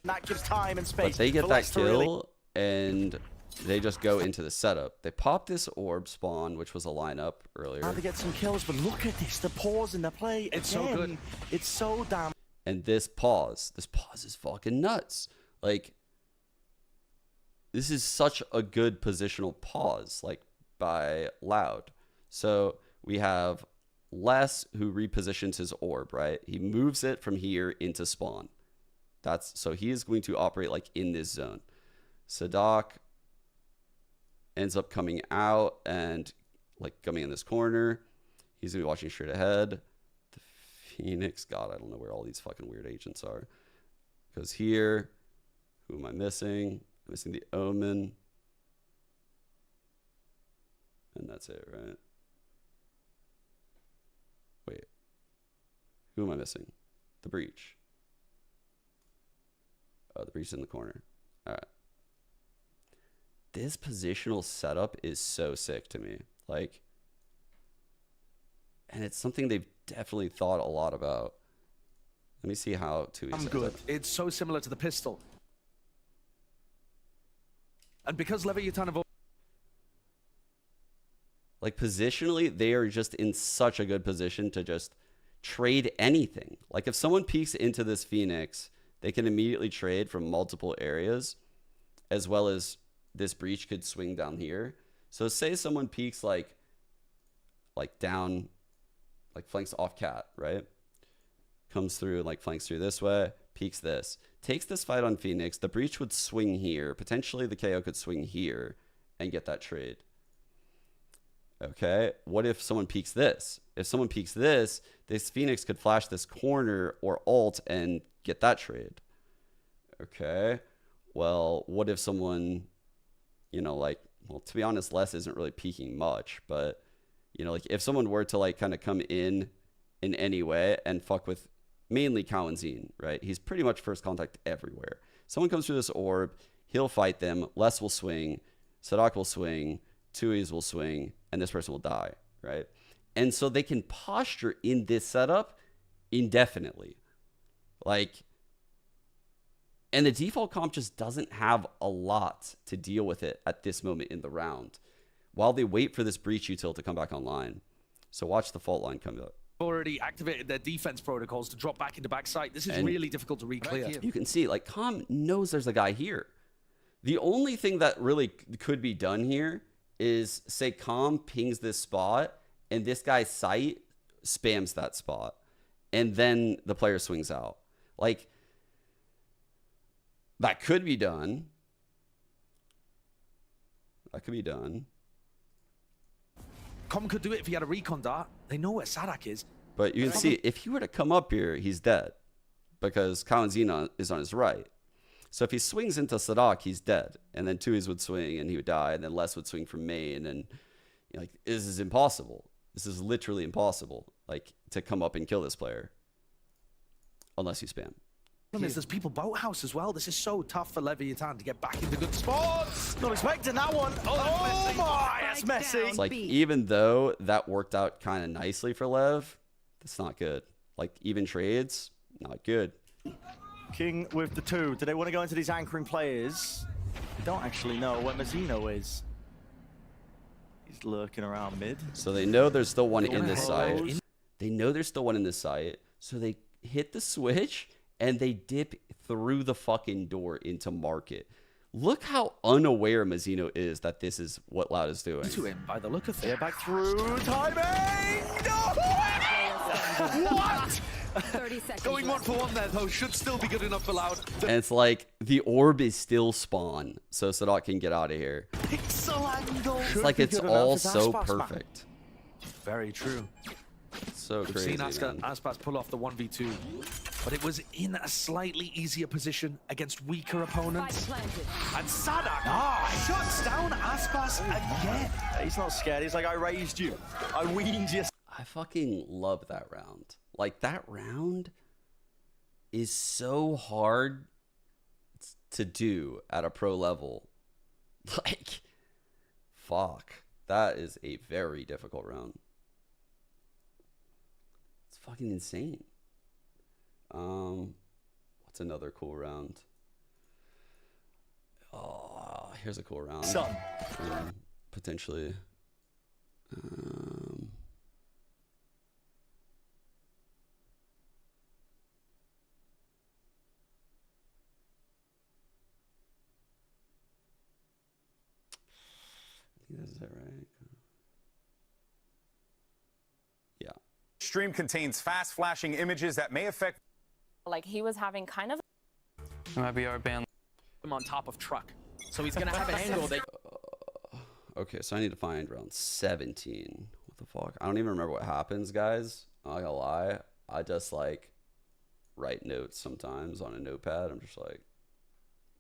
that gives time and space. but they get for that Leicester, really. kill and they just go into the setup. They pop this orb spawn, which was a lineup earlier. Now they get some kills, but look at this. The pause in the play. It's so good. It's so damn. And this pause is fucking nuts. Like, this is such a good positional pause, like by Loud. So we have Les who repositions his orb, right? He moves it from here into spawn. So he is going to operate like in this zone. Sadak ends up coming out and like coming in this corner. He's gonna be watching straight ahead. The Phoenix, God, I don't know where all these fucking weird agents are. Goes here. Who am I missing? I'm missing the Omen. And that's it, right? Wait. Who am I missing? The Breach. Oh, the Breach in the corner. All right. This positional setup is so sick to me. Like, and it's something they've definitely thought a lot about. Let me see how to. I'm good. It's so similar to the pistol. And because Leviathan have like positionally, they are just in such a good position to just trade anything. Like if someone peeks into this Phoenix, they can immediately trade from multiple areas, as well as this Breach could swing down here. So say someone peeks like down, like flanks off cat, right? Comes through and like flanks through this way, peeks this. Takes this fight on Phoenix, the Breach would swing here. Potentially the KO could swing here and get that trade. Okay, what if someone peeks this? If someone peeks this, this Phoenix could flash this corner or ult and get that trade. Okay, well, what if someone, you know, like, well, to be honest, Les isn't really peeking much, but, you know, like if someone were to like kind of come in any way and fuck with mainly Kawanzin, right? He's pretty much first contact everywhere. Someone comes through this orb, he'll fight them, Les will swing, Sadak will swing, Tui's will swing, and this person will die, right? And so they can posture in this setup indefinitely. Like, and the default comp just doesn't have a lot to deal with it at this moment in the round while they wait for this Breach util to come back online. So watch the fault line come up. already activated their defense protocols to drop back into backside. This is really difficult to re-clear. You can see, like, Calm knows there's a guy here. The only thing that really could be done here is, say, Calm pings this spot, and this guy's sight spams that spot, and then the player swings out. Like, that could be done. That could be done. Com could do it if he had a recon dart. They know where Sadak is. But you can see, if he were to come up here, he's dead. Because Kawanzina is on his right. So if he swings into Sadak, he's dead. And then Tui's would swing and he would die. And then Les would swing from main. And you know, like, this is impossible. This is literally impossible. Like, to come up and kill this player. Unless you spam. There's people boathouse as well. This is so tough for Leviathan to get back into good spots. Not expecting that one. Oh my, that's messy. It's like, even though that worked out kind of nicely for Lev, that's not good. Like, even trades, not good. King with the 2. Do they want to go into these anchoring players? They don't actually know where Mazzino is. He's lurking around mid. So they know there's still one in this site. They know there's still one in this site. So they hit the switch and they dip through the fucking door into market. Look how unaware Mazzino is that this is what Loud is doing. To him by the look of they're back through. Timing! No! What? 30 seconds. Going 1-for-1 there, though, should still be good enough for Loud. And it's like, the orb is still spawn, so Sadak can get out of here. Pixel angle. It's like it's all so perfect. Very true. So We've crazy, seen Aspas pull off the 1v2, but it was in a slightly easier position against weaker opponents. And Sadak shuts down Aspas again. He's not scared. He's like, I raised you. I weaned you. I fucking love that round. Like, that round is so hard to do at a pro level. Like, fuck. That is a very difficult round. It's fucking insane. What's another cool round? Oh, here's a cool round. Potentially. Is that right? Yeah. stream contains fast flashing images that may affect. Like he was having kind of. MIBR ban Him on top of truck, so he's gonna have an angle that. Okay, so I need to find round 17. What the fuck? I don't even remember what happens, guys. I'm not gonna lie. I just like write notes sometimes on a notepad. I'm just like,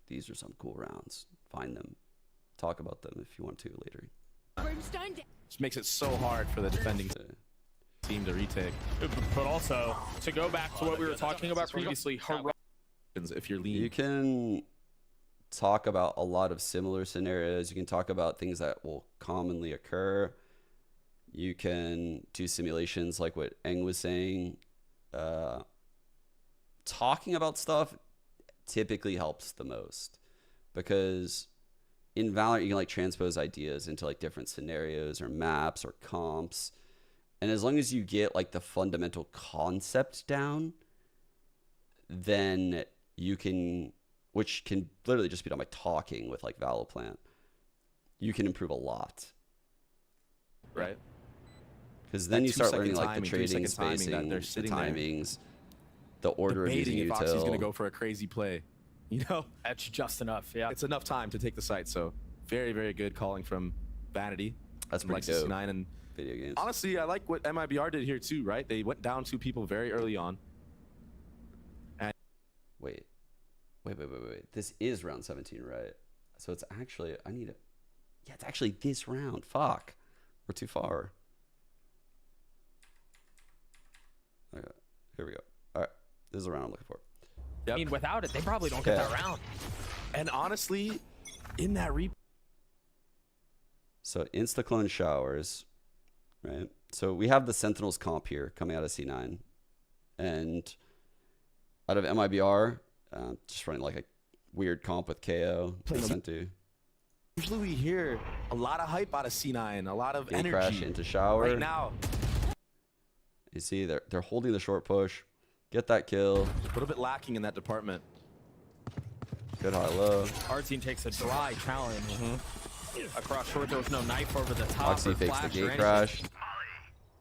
these are some cool rounds. Find them. Talk about them if you want to later. Just makes it so hard for the defending team to retake. But also, to go back to what we were talking about previously, if you're lean. You can talk about a lot of similar scenarios. You can talk about things that will commonly occur. You can do simulations like what Eng was saying. Talking about stuff typically helps the most because in Valorant you can like transpose ideas into like different scenarios or maps or comps, and as long as you get like the fundamental concept down, then you can, which can literally just be done by talking with like Valoplant, you can improve a lot, right? Because then you start learning like the trading, spacing, the timings, the order of using if util. Oxy's gonna go for a crazy play, you know, that's just enough. Yeah, it's enough time to take the site. So very, very good calling from Vanity. That's pretty dope. And video games. Honestly, I like what MIBR did here too. Right, they went down 2 people very early on. And wait. This is round 17, right? So it's actually yeah, it's actually this round. Fuck, we're too far. Okay, here we go. All right, this is the round I'm looking for. I mean, without it, they probably don't get that round. And honestly, in that so insta-clone showers, right? So we have the Sentinels comp here coming out of C9. And out of MIBR, just running like a weird comp with KO. Usually we hear a lot of hype out of C9, a lot of Game energy. crash into shower. Right now. You see, they're holding the short push. Get that kill. A little bit lacking in that department. Good high-low. Our team takes a dry challenge. Across short, there was no knife over the top. Oxy fakes the gate crash.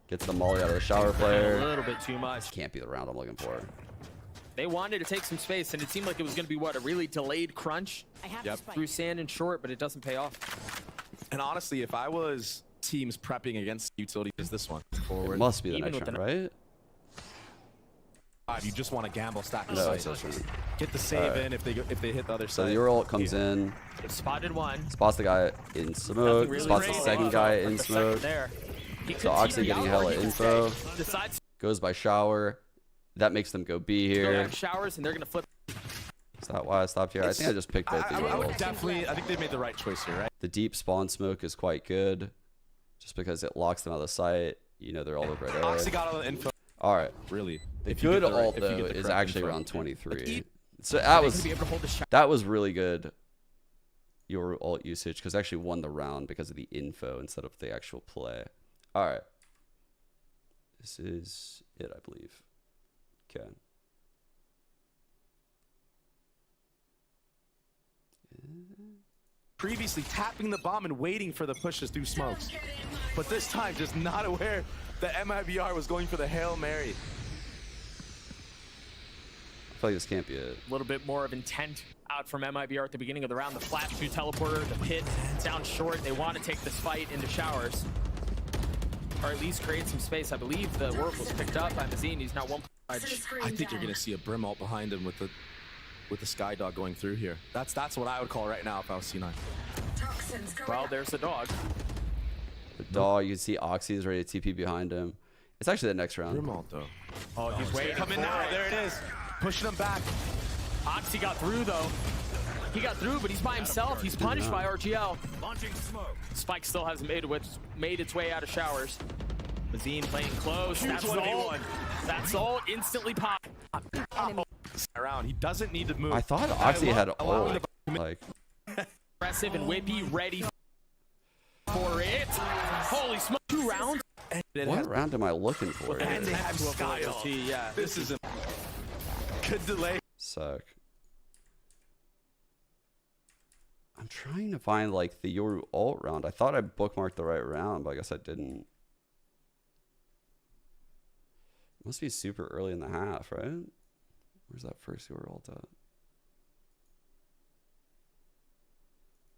Gets the molly out of the shower player. A little bit too much. Can't be the round I'm looking for. They wanted to take some space, and it seemed like it was going to be, what, a really delayed crunch through sand and short, but it doesn't pay off. And honestly, if I was teams prepping against utility, is this one forward? It must be the next round, right? You just want to gamble, stack the No, site. it's this round. Get the save in if they hit the other So side. the ult comes in. Spotted one. Spots the guy in smoke. Really spots the great. second guy in smoke. There. So Oxy getting hella info. Goes by shower. That makes them go B here. Showers, and they're going to flip. Is that why I stopped here? I think I just picked both these ults. Definitely, I think they made the right choice here, right? The deep spawn smoke is quite good. Just because it locks them out of the sight. You know they're all over right Oxy got all the info. All right. Really. The good ult, though, is actually around 23. So that was really good, your ult usage, because I actually won the round because of the info instead of the actual play. All right. This is it, I believe. Okay. Previously tapping the bomb and waiting for the pushes through smokes. But this time, just not aware that MIBR was going for the Hail Mary. I feel like this can't be it. A little bit more of intent out from MIBR at the beginning of the round. The flash through teleporter, the pit down short. They want to take this fight into showers. Or at least create some space. I believe the Oracle's picked up by Mazine. He's now 1. I think you're going to see a Brim ult behind him with the Sky Dog going through here. That's what I would call right now if I was C9. Well, there's the dog. The dog, you can see Oxy is ready to TP behind him. It's actually the next round. Brim ult, though. Oh, he's waiting. Coming now. There it is. Pushing him back. Oxy got through, though. He got through, but he's by himself. He's punished by RGL. Spike still hasn't made its way out of showers. Mazine playing close. That's all. That's all. Instantly pop. Around. He doesn't need to move. I thought Oxy had ult. Like, aggressive and whippy, ready for it. Holy smoke! 2 rounds. what round am I looking for? And they have style. Yeah. This is a good delay. Suck. I'm trying to find like the Yoru ult round. I thought I bookmarked the right round, but I guess I didn't. Must be super early in the half, right? Where's that first Yoru ult at?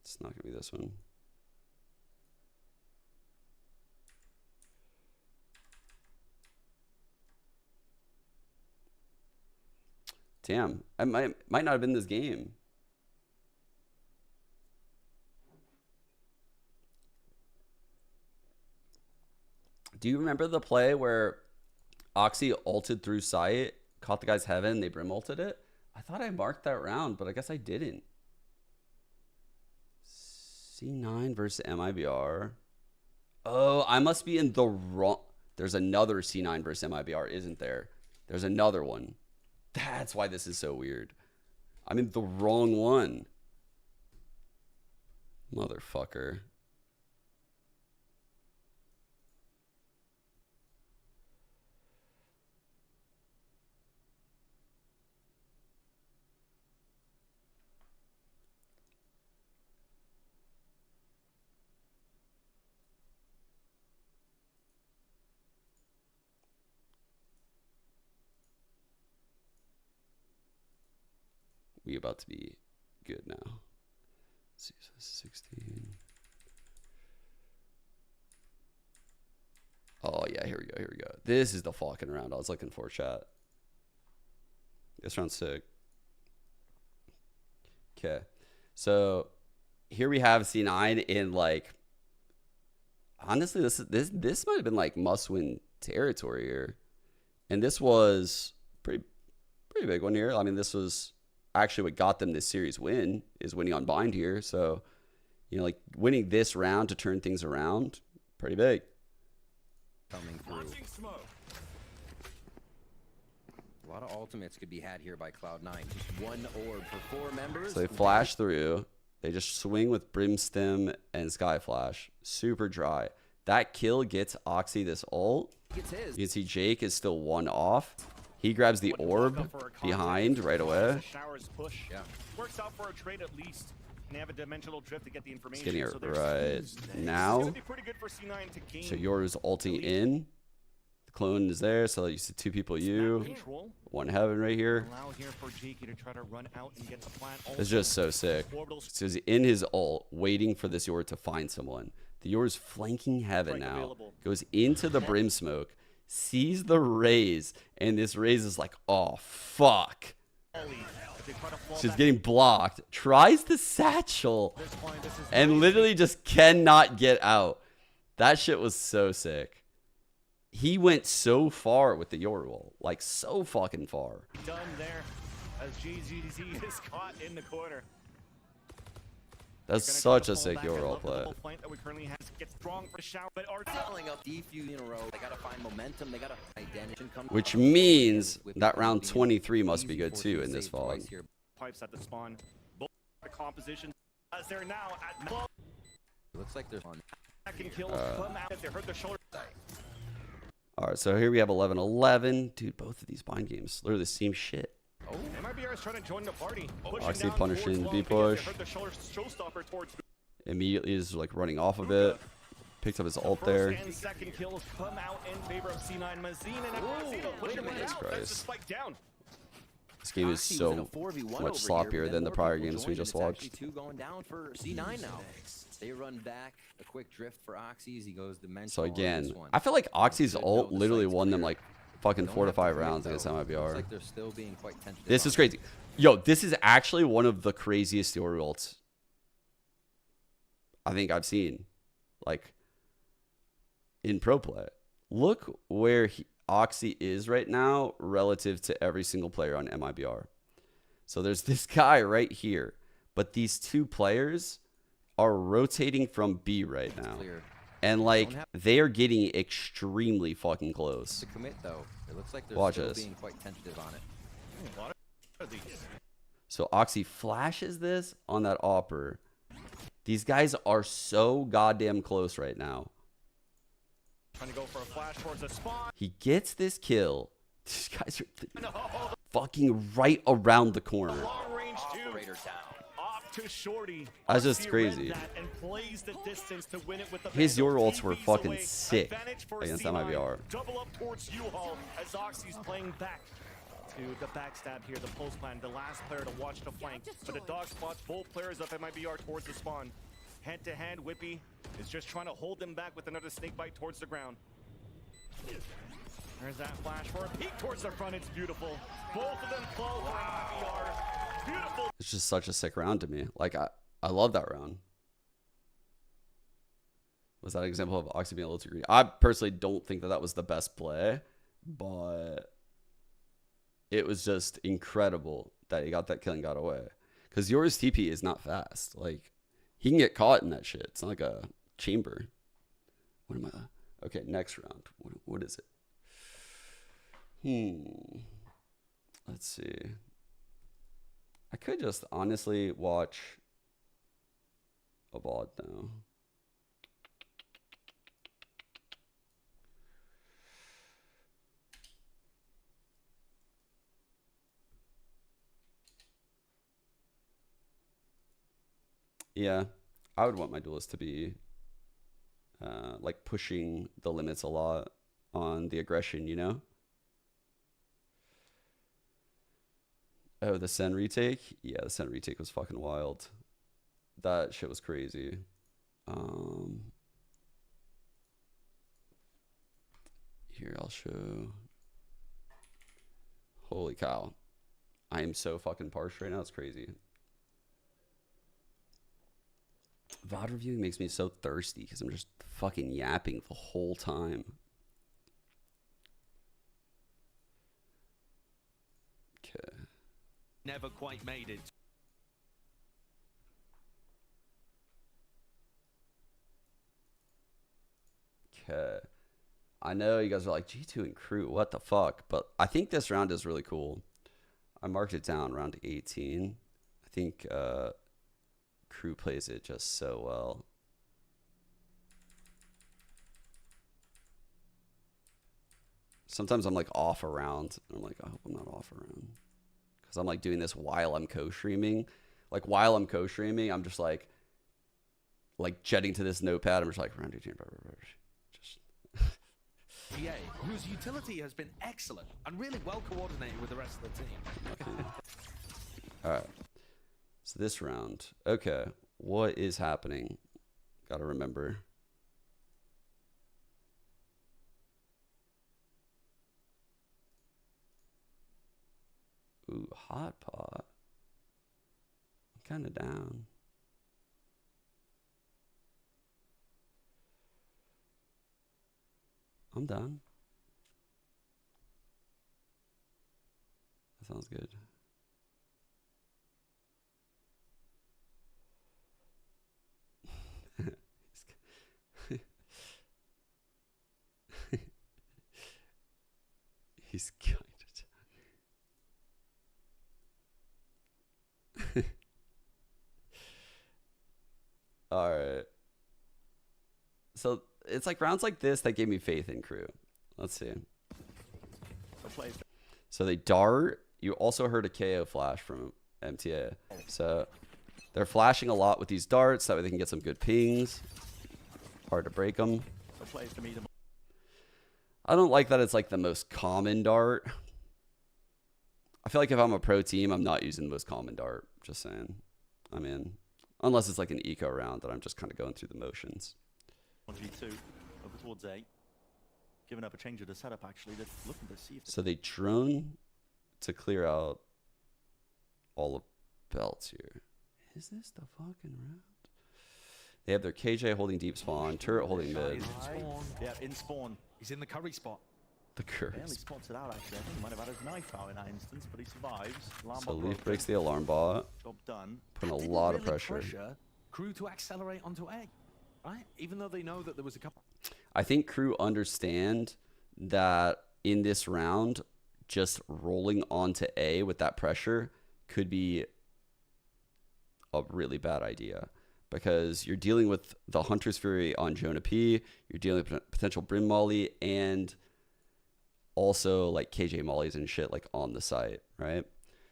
It's not gonna be this one. Damn, I might not have been this game. Do you remember the play where Oxy ulted through sight, caught the guy's heaven, they brim ulted it? I thought I marked that round, but I guess I didn't. C9 versus MIBR. Oh, I must be in the wrong... There's another C9 versus MIBR, isn't there? There's another one. That's why this is so weird. I'm in the wrong one. Motherfucker. We about to be good now. Let's see, so 16. Oh yeah, here we go, here we go. This is the fucking round I was looking for, chat. This round's sick. Okay, so here we have C9 in like, honestly, this might have been like must-win territory here, and this was pretty big one here. I mean, this was actually what got them this series win, is winning on bind here. So, you know, like winning this round to turn things around, pretty big. Coming through. A lot of ultimates could be had here by Cloud9. Just one orb for 4 members. So they flash through. They just swing with Brimstem and Sky Flash. Super dry. That kill gets Oxy this ult. You can see Jake is still 1 off. He grabs the orb behind right away. Showers push. Yeah. Works out for a trade at least. And they have a dimensional drift to get the information. He's getting it right now. So Yoru's ulting in. The clone is there, so you see 2 people you. 1 heaven right here. It's just so sick. So he's in his ult, waiting for this Yoru to find someone. The Yoru's flanking heaven now. Goes into the brim smoke. Sees the raise, and this raise is like, oh fuck. She's getting blocked. Tries the satchel and literally just cannot get out. That shit was so sick. He went so far with the Yoru ult, like so fucking far. Done there as GGZ is caught in the corner. That's such a sick Yoru play. Which means that round 23 must be good too in this fall. Pipes at the spawn. Both the composition as they're now at looks like there's one. Second kill come out. They hurt their shoulder. All right, so here we have 11-11. Dude, both of these bind games literally the same shit. Oh, MIBR is trying to join the party. Oxy punishing B push. Immediately is like running off of it. Picks up his ult there. Jesus Christ. This game is so much sloppier than the prior games we just watched. Going down for C9 now. They run back, a quick drift for Oxy's. He goes dimensional. So again, I feel like Oxy's ult literally won them like fucking 4 to 5 rounds against MIBR. Like they're still being quite tentative. This is crazy. Yo, this is actually one of the craziest Yoru ults I think I've seen, like, in pro play. Look where Oxy is right now relative to every single player on MIBR. So there's this guy right here, but these 2 players are rotating from B right now. And like they are getting extremely fucking close. To commit though. It looks like they're Watch still this. being quite tentative on it. So Oxy flashes this on that Opper. These guys are so goddamn close right now. Trying to go for a flash towards a spawn. He gets this kill. These guys are fucking right around the corner. Long range 2. Down. Off to Shorty. That's just Arcee crazy. read that and plays the distance to win it with the His Vandal. your ults were 3 beats fucking away. sick Advantage for against C9. MIBR. Double up towards U-Haul as Oxy's playing back to the backstab here, the post plan, the last player to watch the flank. But the dog spots both players of MIBR towards the spawn. Hand to hand, Whippy is just trying to hold them back with another snake bite towards the ground. There's that flash for a peek towards the front. It's beautiful. Both of them fall for MIBR. Beautiful. It's just such a sick round to me. Like, I love that round. Was that an example of Oxy being a little too greedy? I personally don't think that that was the best play, but it was just incredible that he got that kill and got away. Because yours TP is not fast. Like, he can get caught in that shit. It's not like a chamber. What am I? Okay, next round. What is it? Let's see. I could just honestly watch a VOD now. Yeah, I would want my duelist to be like pushing the limits a lot on the aggression, you know? Oh, the Sen retake? Yeah, the Sen retake was fucking wild. That shit was crazy. Here, I'll show. Holy cow. I am so fucking parched right now. It's crazy. VOD reviewing makes me so thirsty because I'm just fucking yapping the whole time. Okay. Never quite made it. Okay. I know you guys are like, G2 and crew, what the fuck? But I think this round is really cool. I marked it down around 18. I think crew plays it just so well. Sometimes I'm like off around. I'm like, I hope I'm not off around. Because I'm like doing this while I'm co-streaming. Like while I'm co-streaming, I'm just like jetting to this notepad. I'm just like, round 18. Just GA, whose utility has been excellent and really well coordinated with the rest of the team. All right. So this round, okay, what is happening? Gotta remember. Ooh, hot pot. I'm kind of down. I'm done. That sounds good. He's kind of. All right. So it's like rounds like this that gave me faith in crew. Let's see. So they dart. You also heard a KO flash from MTA. So they're flashing a lot with these darts. That way they can get some good pings. Hard to break them. I don't like that it's like the most common dart. I feel like if I'm a pro team, I'm not using the most common dart. Just saying. I mean, unless it's like an eco round that I'm just kind of going through the motions. 1v2 over towards A. Giving up a change of the setup actually. They're looking to see if So they drone to clear out all of belts here. Is this the fucking round? They have their KJ holding deep spawn, turret holding mid. Yeah, in spawn. He's in the curry spot. The curse. Barely spots it out actually. I think he might have had his knife out in that instance, but he survives. Alarm So bot Leaf broken. breaks the alarm bot. Job done. Putting a Didn't lot of really pressure. Crew to accelerate onto A, right? Even though they know that there was a couple. I think crew understand that in this round, just rolling onto A with that pressure could be a really bad idea. Because you're dealing with the Hunter's Fury on Jonah P, you're dealing with potential Brim Molly, and also like KJ Mollies and shit like on the site, right?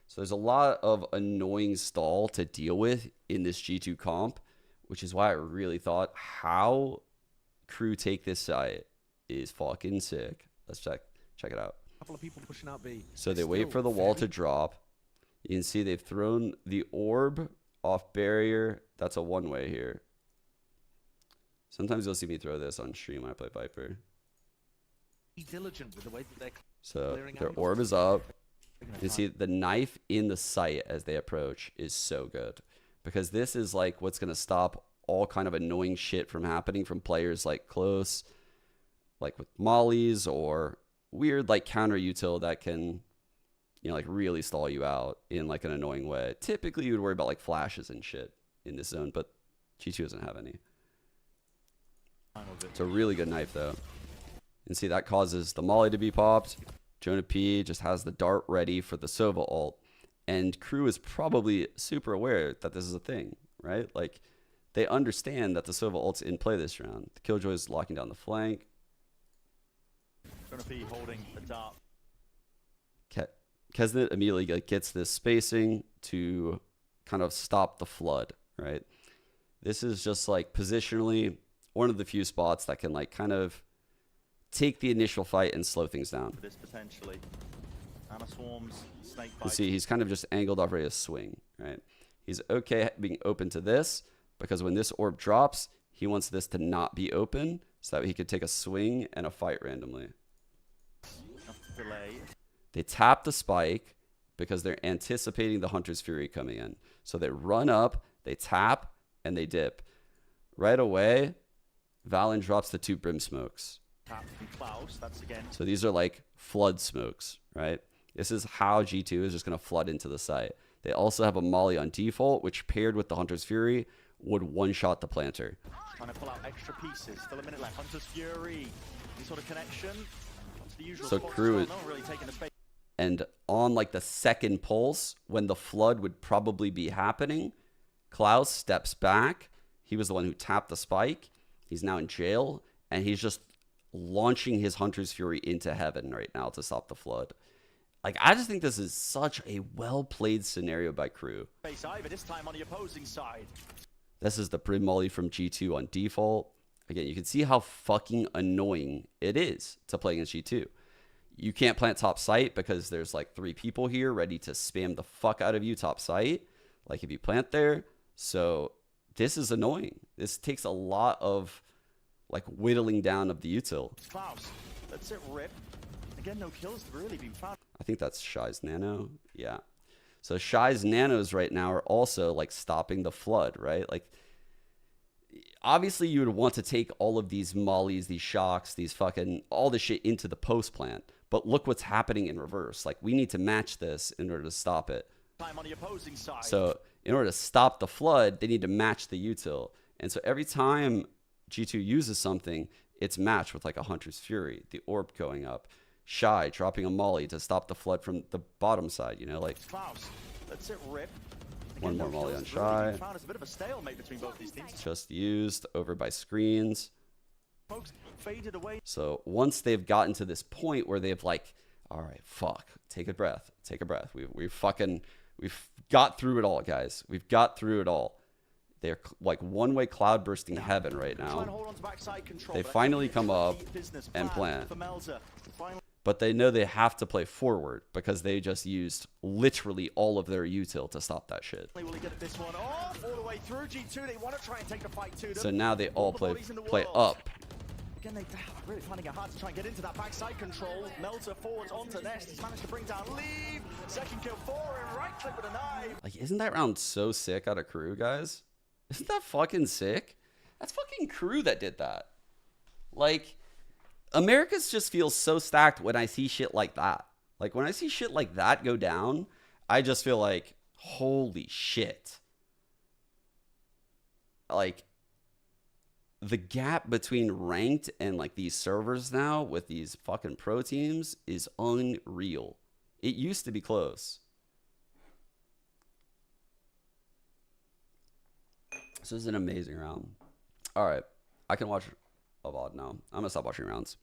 So there's a lot of annoying stall to deal with in this G2 comp, which is why I really thought how Crew take this site is fucking sick. Let's check it out. Couple of people pushing out B. So they wait for the wall to drop. You can see they've thrown the orb off barrier. That's a one-way here. Sometimes you'll see me throw this on stream when I play Viper. Be diligent with the way that they're So clearing their angles. orb is up. You can see the knife in the sight as they approach is so good. Because this is like what's going to stop all kind of annoying shit from happening from players like close, like with mollies or weird like counter util that can, you know, like really stall you out in like an annoying way. Typically you would worry about like flashes and shit in this zone, but G2 doesn't have any. It's a really good knife though. And see that causes the molly to be popped. Jonah P just has the dart ready for the Sova ult. And Crew is probably super aware that this is a thing, right? Like, they understand that the Sova ult's in play this round. The Killjoy is locking down the flank. Jonah P holding a dart. Kesnet immediately gets this spacing to kind of stop the flood, right? This is just like positionally one of the few spots that can like kind of take the initial fight and slow things down. This potentially. Anna swarms, snake You bite. see, he's kind of just angled off ready to swing, right? He's okay being open to this because when this orb drops, he wants this to not be open so that he could take a swing and a fight randomly. Delay. They tap the spike because they're anticipating the Hunter's Fury coming in. So they run up, they tap, and they dip. Right away, Valen drops the 2 brim smokes. Tap from Klaus, that's again. So these are like flood smokes, right? This is how G2 is just going to flood into the site. They also have a molly on default, which paired with the Hunter's Fury would one-shot the planter. Trying to pull out extra pieces. Still a minute left. Hunter's Fury. Any sort of connection? What's the usual So spot Crew as is, well? No one really taking the space. and on like the second pulse, when the flood would probably be happening, Klaus steps back. He was the one who tapped the spike. He's now in jail, and he's just launching his Hunter's Fury into heaven right now to stop the flood. Like, I just think this is such a well-played scenario by Crew. Space either, this time on the opposing side. This is the Brim Molly from G2 on default. Again, you can see how fucking annoying it is to play against G2. You can't plant top site because there's like 3 people here ready to spam the fuck out of you top site. Like if you plant there. So this is annoying. This takes a lot of like whittling down of the util. Klaus, that's it, rip. Again, no kills really been found. I think that's Shy's nano. Yeah. So Shy's nanos right now are also like stopping the flood, right? Like obviously you would want to take all of these mollies, these shocks, these fucking all this shit into the post plant. But look what's happening in reverse. Like we need to match this in order to stop it. Time on the opposing side. So in order to stop the flood, they need to match the util. And so every time G2 uses something, it's matched with like a Hunter's Fury, the orb going up, Shy dropping a molly to stop the flood from the bottom side, you know, like Klaus, that's it, rip. one more molly on Really Shy. been found. It's a bit of a stalemate between both these teams. Just used over by screens. Folks faded away. So once they've gotten to this point where they've like, all right, fuck, take a breath. We've got through it all, guys. We've got through it all. They're like one-way cloud bursting heaven right now. They finally come up and plant. But they know they have to play forward because they just used literally all of their util to stop that shit. So now they all play up. Again, they really finding it hard to try and get into that backside control. Melter forwards onto Nest. He's managed to bring down Leave. Second kill for him. Right click with a knife. Like, isn't that round so sick out of Crew, guys? Isn't that fucking sick? That's fucking Crew that did that. Like, Americas just feels so stacked when I see shit like that. Like, when I see shit like that go down, I just feel like, holy shit. Like, the gap between ranked and like these servers now with these fucking pro teams is unreal. It used to be close. This is an amazing round. All right, I can watch a VOD now. I'm gonna stop watching rounds.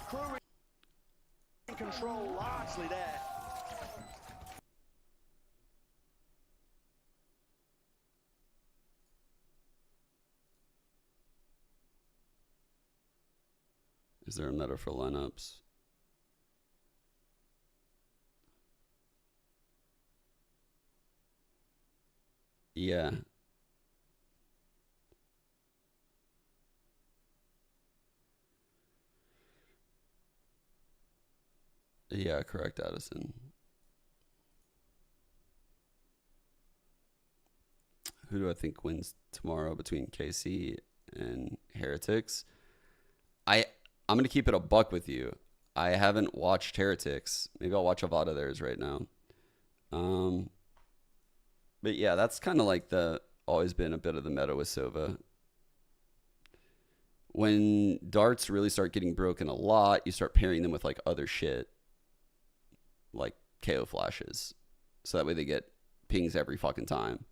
Crew in control largely there. Is there a meta for lineups? Yeah. Yeah, correct, Addison. Who do I think wins tomorrow between KC and Heretics? I'm going to keep it a buck with you. I haven't watched Heretics. Maybe I'll watch a VOD of theirs right now. But yeah, that's kind of like always been a bit of the meta with Sova. When darts really start getting broken a lot, you start pairing them with like other shit. Like KO flashes. So that way they get pings every fucking time.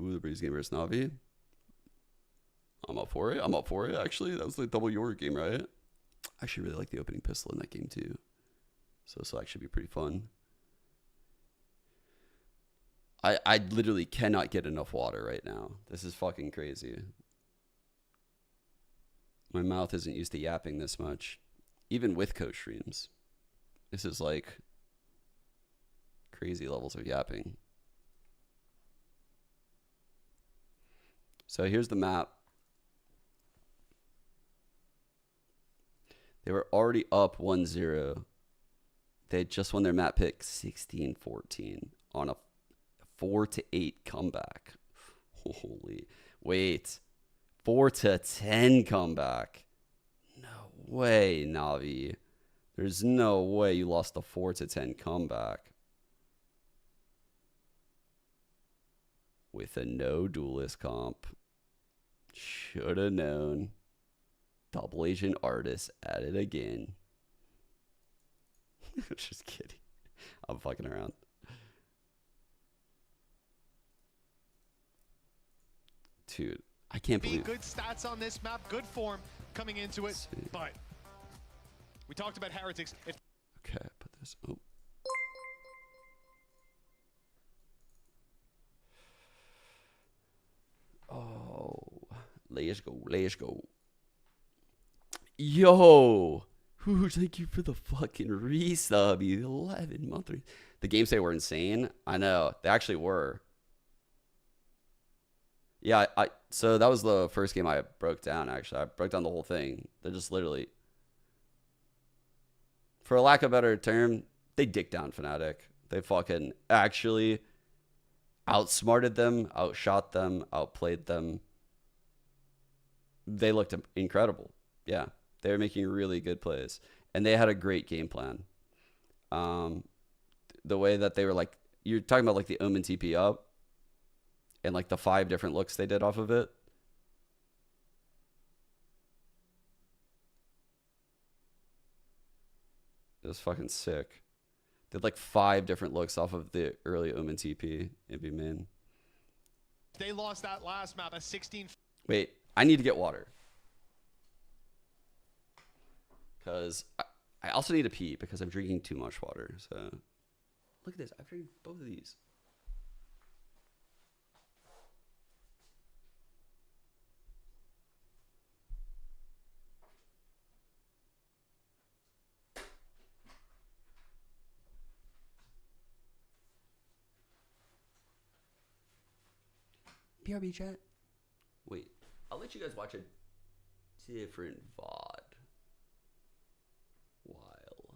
Ooh, the Breeze game versus Navi. I'm up for it. I'm up for it, actually. That was the double your game, right? I actually really like the opening pistol in that game, too. So this will actually be pretty fun. I literally cannot get enough water right now. This is fucking crazy. My mouth isn't used to yapping this much. Even with coach streams. This is like crazy levels of yapping. So here's the map. They were already up 1-0. They had just won their map pick 16-14 on a 4-8 comeback. Holy, wait, 4-10 comeback. No way, Navi. There's no way you lost a 4-10 comeback with a no duelist comp. Should have known. Double agent artist at it again. Just kidding. I'm fucking around. Dude, I can't believe. Good stats on this map, good form coming into it. But we talked about Heretics. Okay, put this. Oh. Oh, let's go. Let's go. Yo. Ooh, thank you for the fucking resub, you 11-month. The games they were insane. I know. They actually were. Yeah, so that was the first game I broke down, actually. I broke down the whole thing. They're just literally, for lack of a better term, they dick down Fnatic. They fucking actually outsmarted them, outshot them, outplayed them. They looked incredible. Yeah, they were making really good plays. And they had a great game plan. The way that they were like, you're talking about like the Omen TP up and like the 5 different looks they did off of it. It was fucking sick. Did like 5 different looks off of the early Omen TP. It'd be min. They lost that last map at 16. Wait, I need to get water. Because I also need to pee because I'm drinking too much water. So look at this. I've drank both of these. BRB chat. Wait, I'll let you guys watch a different VOD. While.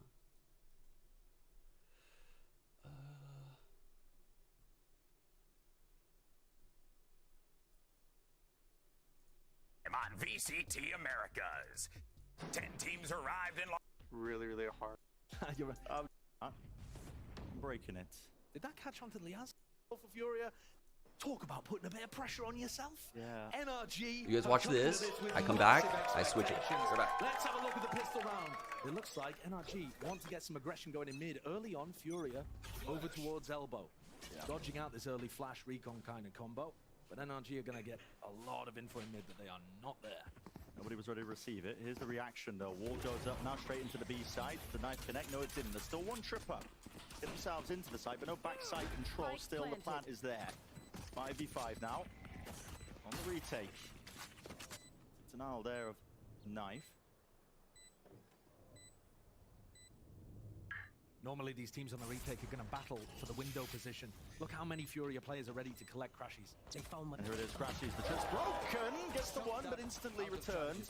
I'm on VCT Americas. 10 teams arrived in. Really, really hard. You're I'm breaking it. Did that catch on to Liaz? For Furia? Talk about putting a bit of pressure on yourself. Yeah. NRG. You guys watch this. I come back. I switch it. We're back. Let's have a look at the pistol round. It looks like NRG want to get some aggression going in mid. Early on, Furia over towards elbow. Dodging out this early flash recon kind of combo. But NRG are going to get a lot of info in mid that they are not there. Nobody was ready to receive it. Here's the reaction though. Wall goes up now straight into the B side. The knife connect. No, it didn't. There's still one trip up. Get themselves into the site, but no backside control. Still, the plant is there. 5v5 now. On the retake. Denial there of knife. Normally these teams on the retake are going to battle for the window position. Look how many Furia players are ready to collect Crashies. And here it is, Crashies. The trip's broken. Gets the one, but instantly returned.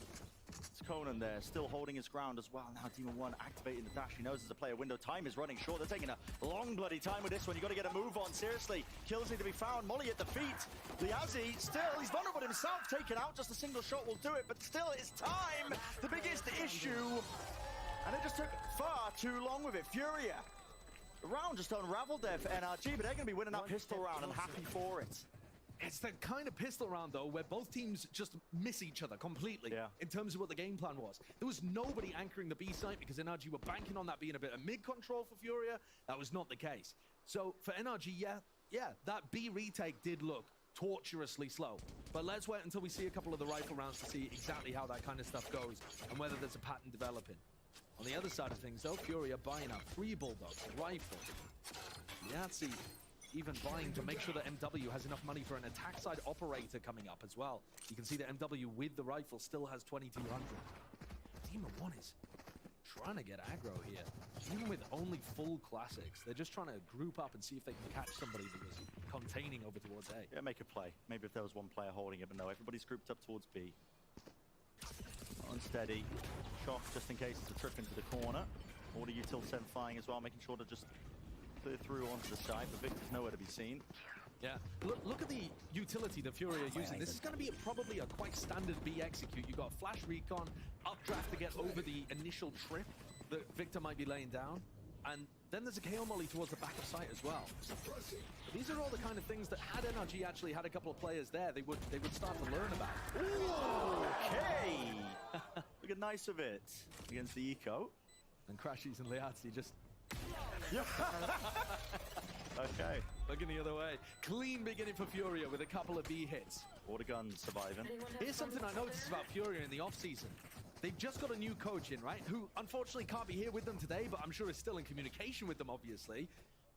It's Conan there, still holding his ground as well. Now Demon 1 activating the dash. He knows there's a player window. Time is running short. They're taking a long bloody time with this one. You got to get a move on. Seriously, kills need to be found. Molly at the feet. Liazzi still, he's vulnerable himself. Taken out. Just a single shot will do it, but still it's time. The biggest issue. And it just took far too long with it. Furia. The round just unraveled there for NRG, but they're going to be winning that pistol round. I'm happy for it. It's the kind of pistol round, though, where both teams just miss each other completely in terms of what the game plan was. There was nobody anchoring the B site because NRG were banking on that being a bit of mid-control for Furia. That was not the case. So for NRG, yeah, that B retake did look torturously slow. But let's wait until we see a couple of the rifle rounds to see exactly how that kind of stuff goes and whether there's a pattern developing. On the other side of things, though, Furia buying up 3 Bulldogs, rifle. Yahtzee even buying to make sure that MW has enough money for an attack side operator coming up as well. You can see that MW with the rifle still has 2200. Demon 1 is trying to get aggro here. Even with only full classics, they're just trying to group up and see if they can catch somebody that was containing over towards A. Yeah, make a play. Maybe if there was one player holding it, but no, everybody's grouped up towards B. Unsteady. Shock just in case it's a trip into the corner. Order util sent flying as well, making sure to just clear through onto the side, but Victor's nowhere to be seen. Yeah, look at the utility that Furia are using. This is going to be probably a quite standard B execute. You've got flash recon, updraft to get over the initial trip that Victor might be laying down, and then there's a KO molly towards the back of site as well. These are all the kind of things that had NRG actually had a couple of players there, they would start to learn about. Ooh, okay. Look at nice of it against the eco. And Crashies and Liazzi just... Okay. Looking the other way. Clean beginning for Furia with a couple of B hits. Order guns surviving. Here's something I noticed about Furia in the off-season. They've just got a new coach in, right? Who unfortunately can't be here with them today, but I'm sure is still in communication with them, obviously.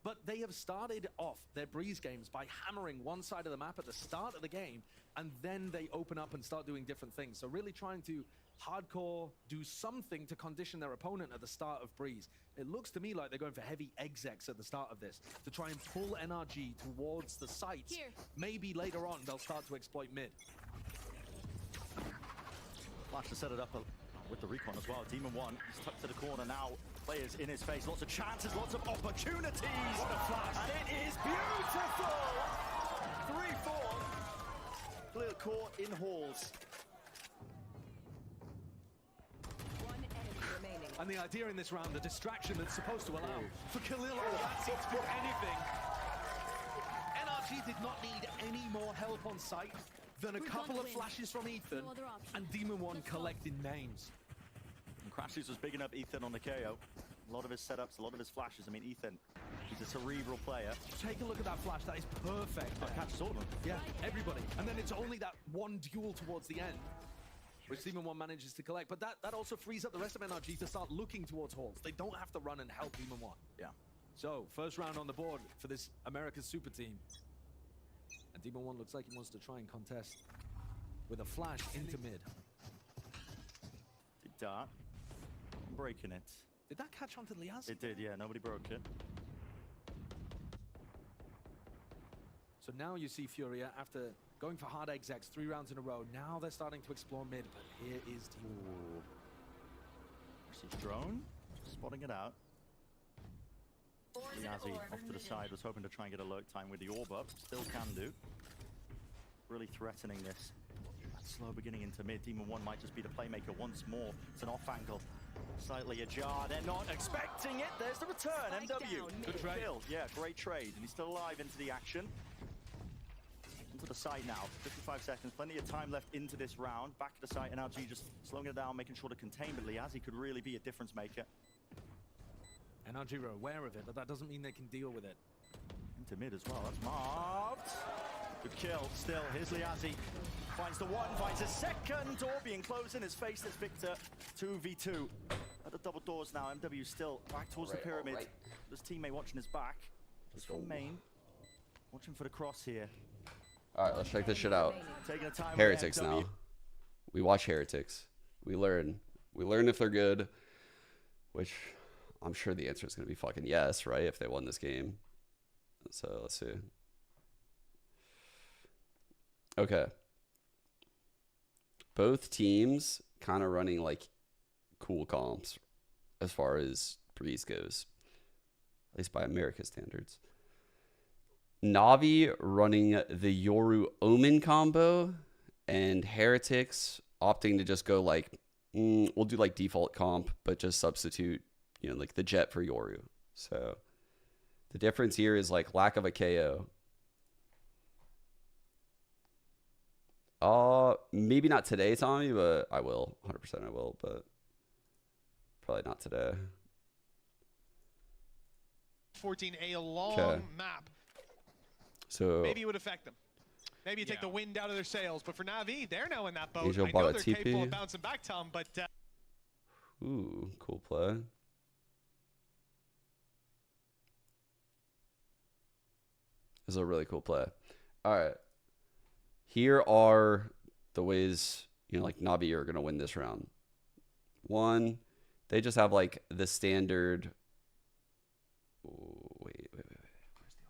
But they have started off their Breeze games by hammering one side of the map at the start of the game, and then they open up and start doing different things. So really trying to hardcore do something to condition their opponent at the start of Breeze. It looks to me like they're going for heavy execs at the start of this to try and pull NRG towards the sites. Maybe later on they'll start to exploit mid. Flash to set it up with the recon as well. Demon 1, he's tucked to the corner now. Players in his face, lots of chances, lots of opportunities. What a flash. And it is beautiful. 3-4. Clear court in halls. And the idea in this round, the distraction that's supposed to allow for Khalil or Yahtzee to do anything. NRG did not need any more help on site than a couple of flashes from Ethan and Demon 1 collecting names. And Crashies was bigging up Ethan on the KO. A lot of his setups, a lot of his flashes. I mean, Ethan, he's a cerebral player. Take a look at that flash. That is perfect. That catches all of them. Yeah, everybody. And then it's only that one duel towards the end, which Demon 1 manages to collect. But that also frees up the rest of NRG to start looking towards halls. They don't have to run and help Demon 1. Yeah. So, first round on the board for this America's Super Team. And Demon 1 looks like he wants to try and contest with a flash into mid. Big dart. Breaking it. Did that catch onto Liazzi? It did, yeah. Nobody broke it. So now you see Furia, after going for hard execs 3 rounds in a row, now they're starting to explore mid, but here is Demon. Versus drone. Spotting it out. Liazzi off to the side, was hoping to try and get a lurk time with the orb up. Still can do. Really threatening this. That slow beginning into mid. Demon 1 might just be the playmaker once more. It's an off angle. Slightly ajar. They're not expecting it. There's the return. MW. Good trade. Kill. Yeah, great trade. And he's still alive into the action. to the side now. 55 seconds, plenty of time left into this round. Back to the site, NRG just slowing it down, making sure to contain, but Liazzi could really be a difference maker. NRG are aware of it, but that doesn't mean they can deal with it. Into mid as well, that's marked. Good kill, still, here's Liazzi. Finds the one, finds a second. Orbi enclosing his face, this Victor. 2v2. At the double doors now, MW still back towards the pyramid. His teammate watching his back. Just from main. Watching for the cross here. Alright, let's check this shit out. Taking a time Heretics now. We watch Heretics. We learn. We learn if they're good. Which I'm sure the answer is going to be fucking yes, right? If they won this game. So let's see. Okay. Both teams kind of running like cool comps as far as Breeze goes. At least by America standards. Na'Vi running the Yoru Omen combo, and Heretics opting to just go like, we'll do like default comp, but just substitute, you know, like the Jet for Yoru. So the difference here is like lack of a KO. Maybe not today, Tommy, but I will. 100% I will, but probably not today. 14, a long map. So maybe it would affect them. Maybe you take the wind out of their sails, but for Na'Vi, they're now in that boat. Angel I bought know a they're TP. capable of bouncing back, Tom, but ooh, cool play. This is a really cool play. All right. Here are the ways, you know, like Na'Vi are going to win this round. One, they just have like the standard. Wait. Where's the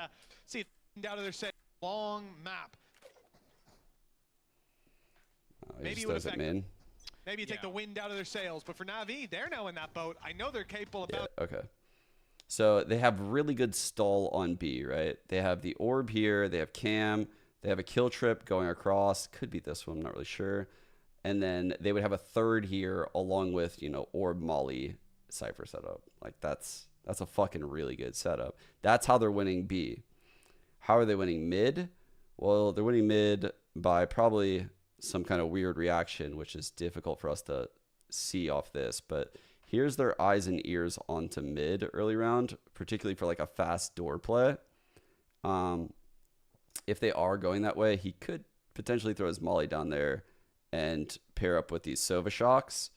orb? see wind out of their sails. Long map. Maybe it would affect them. Maybe you take the wind out of their sails, but for Na'Vi, they're now in that boat. I know they're capable of Okay. So they have really good stall on B, right? They have the orb here. They have Cam. They have a kill trip going across. Could be this one. I'm not really sure. And then they would have a third here along with, you know, orb Molly Cypher setup. Like that's a fucking really good setup. That's how they're winning B. How are they winning mid? Well, they're winning mid by probably some kind of weird reaction, which is difficult for us to see off this. But here's their eyes and ears onto mid early round, particularly for like a fast door play. If they are going that way, he could potentially throw his Molly down there and pair up with these Sova shocks.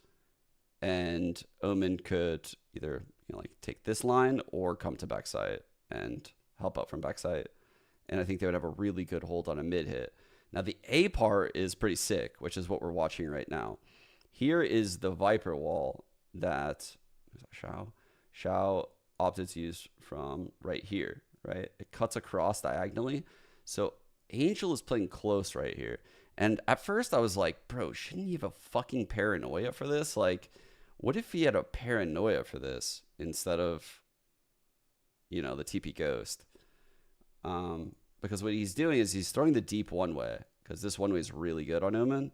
And Omen could either, you know, like take this line or come to backside and help out from backside. And I think they would have a really good hold on a mid hit. Now the A part is pretty sick, which is what we're watching right now. Here is the Viper wall that Xiao opted to use from right here, right? It cuts across diagonally. So Angel is playing close right here. And at first I was like, bro, shouldn't he have a fucking paranoia for this? Like, what if he had a paranoia for this instead of, you know, the TP Ghost? Because what he's doing is he's throwing the deep one way, because this one way is really good on Omen.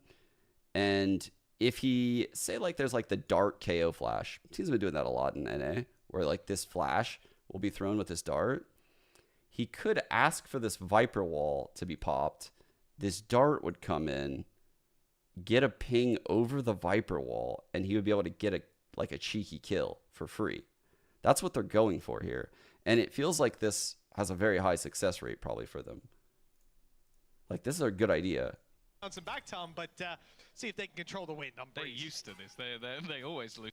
And if he, say like there's like the dart KO flash, he's been doing that a lot in NA, where like this flash will be thrown with this dart. He could ask for this Viper wall to be popped. This dart would come in, get a ping over the Viper wall, and he would be able to get a cheeky kill for free. That's what they're going for here. And it feels like this has a very high success rate probably for them. Like, this is a good idea. bouncing back, Tom, but see if they can control the wind. They're used to this. They always lose.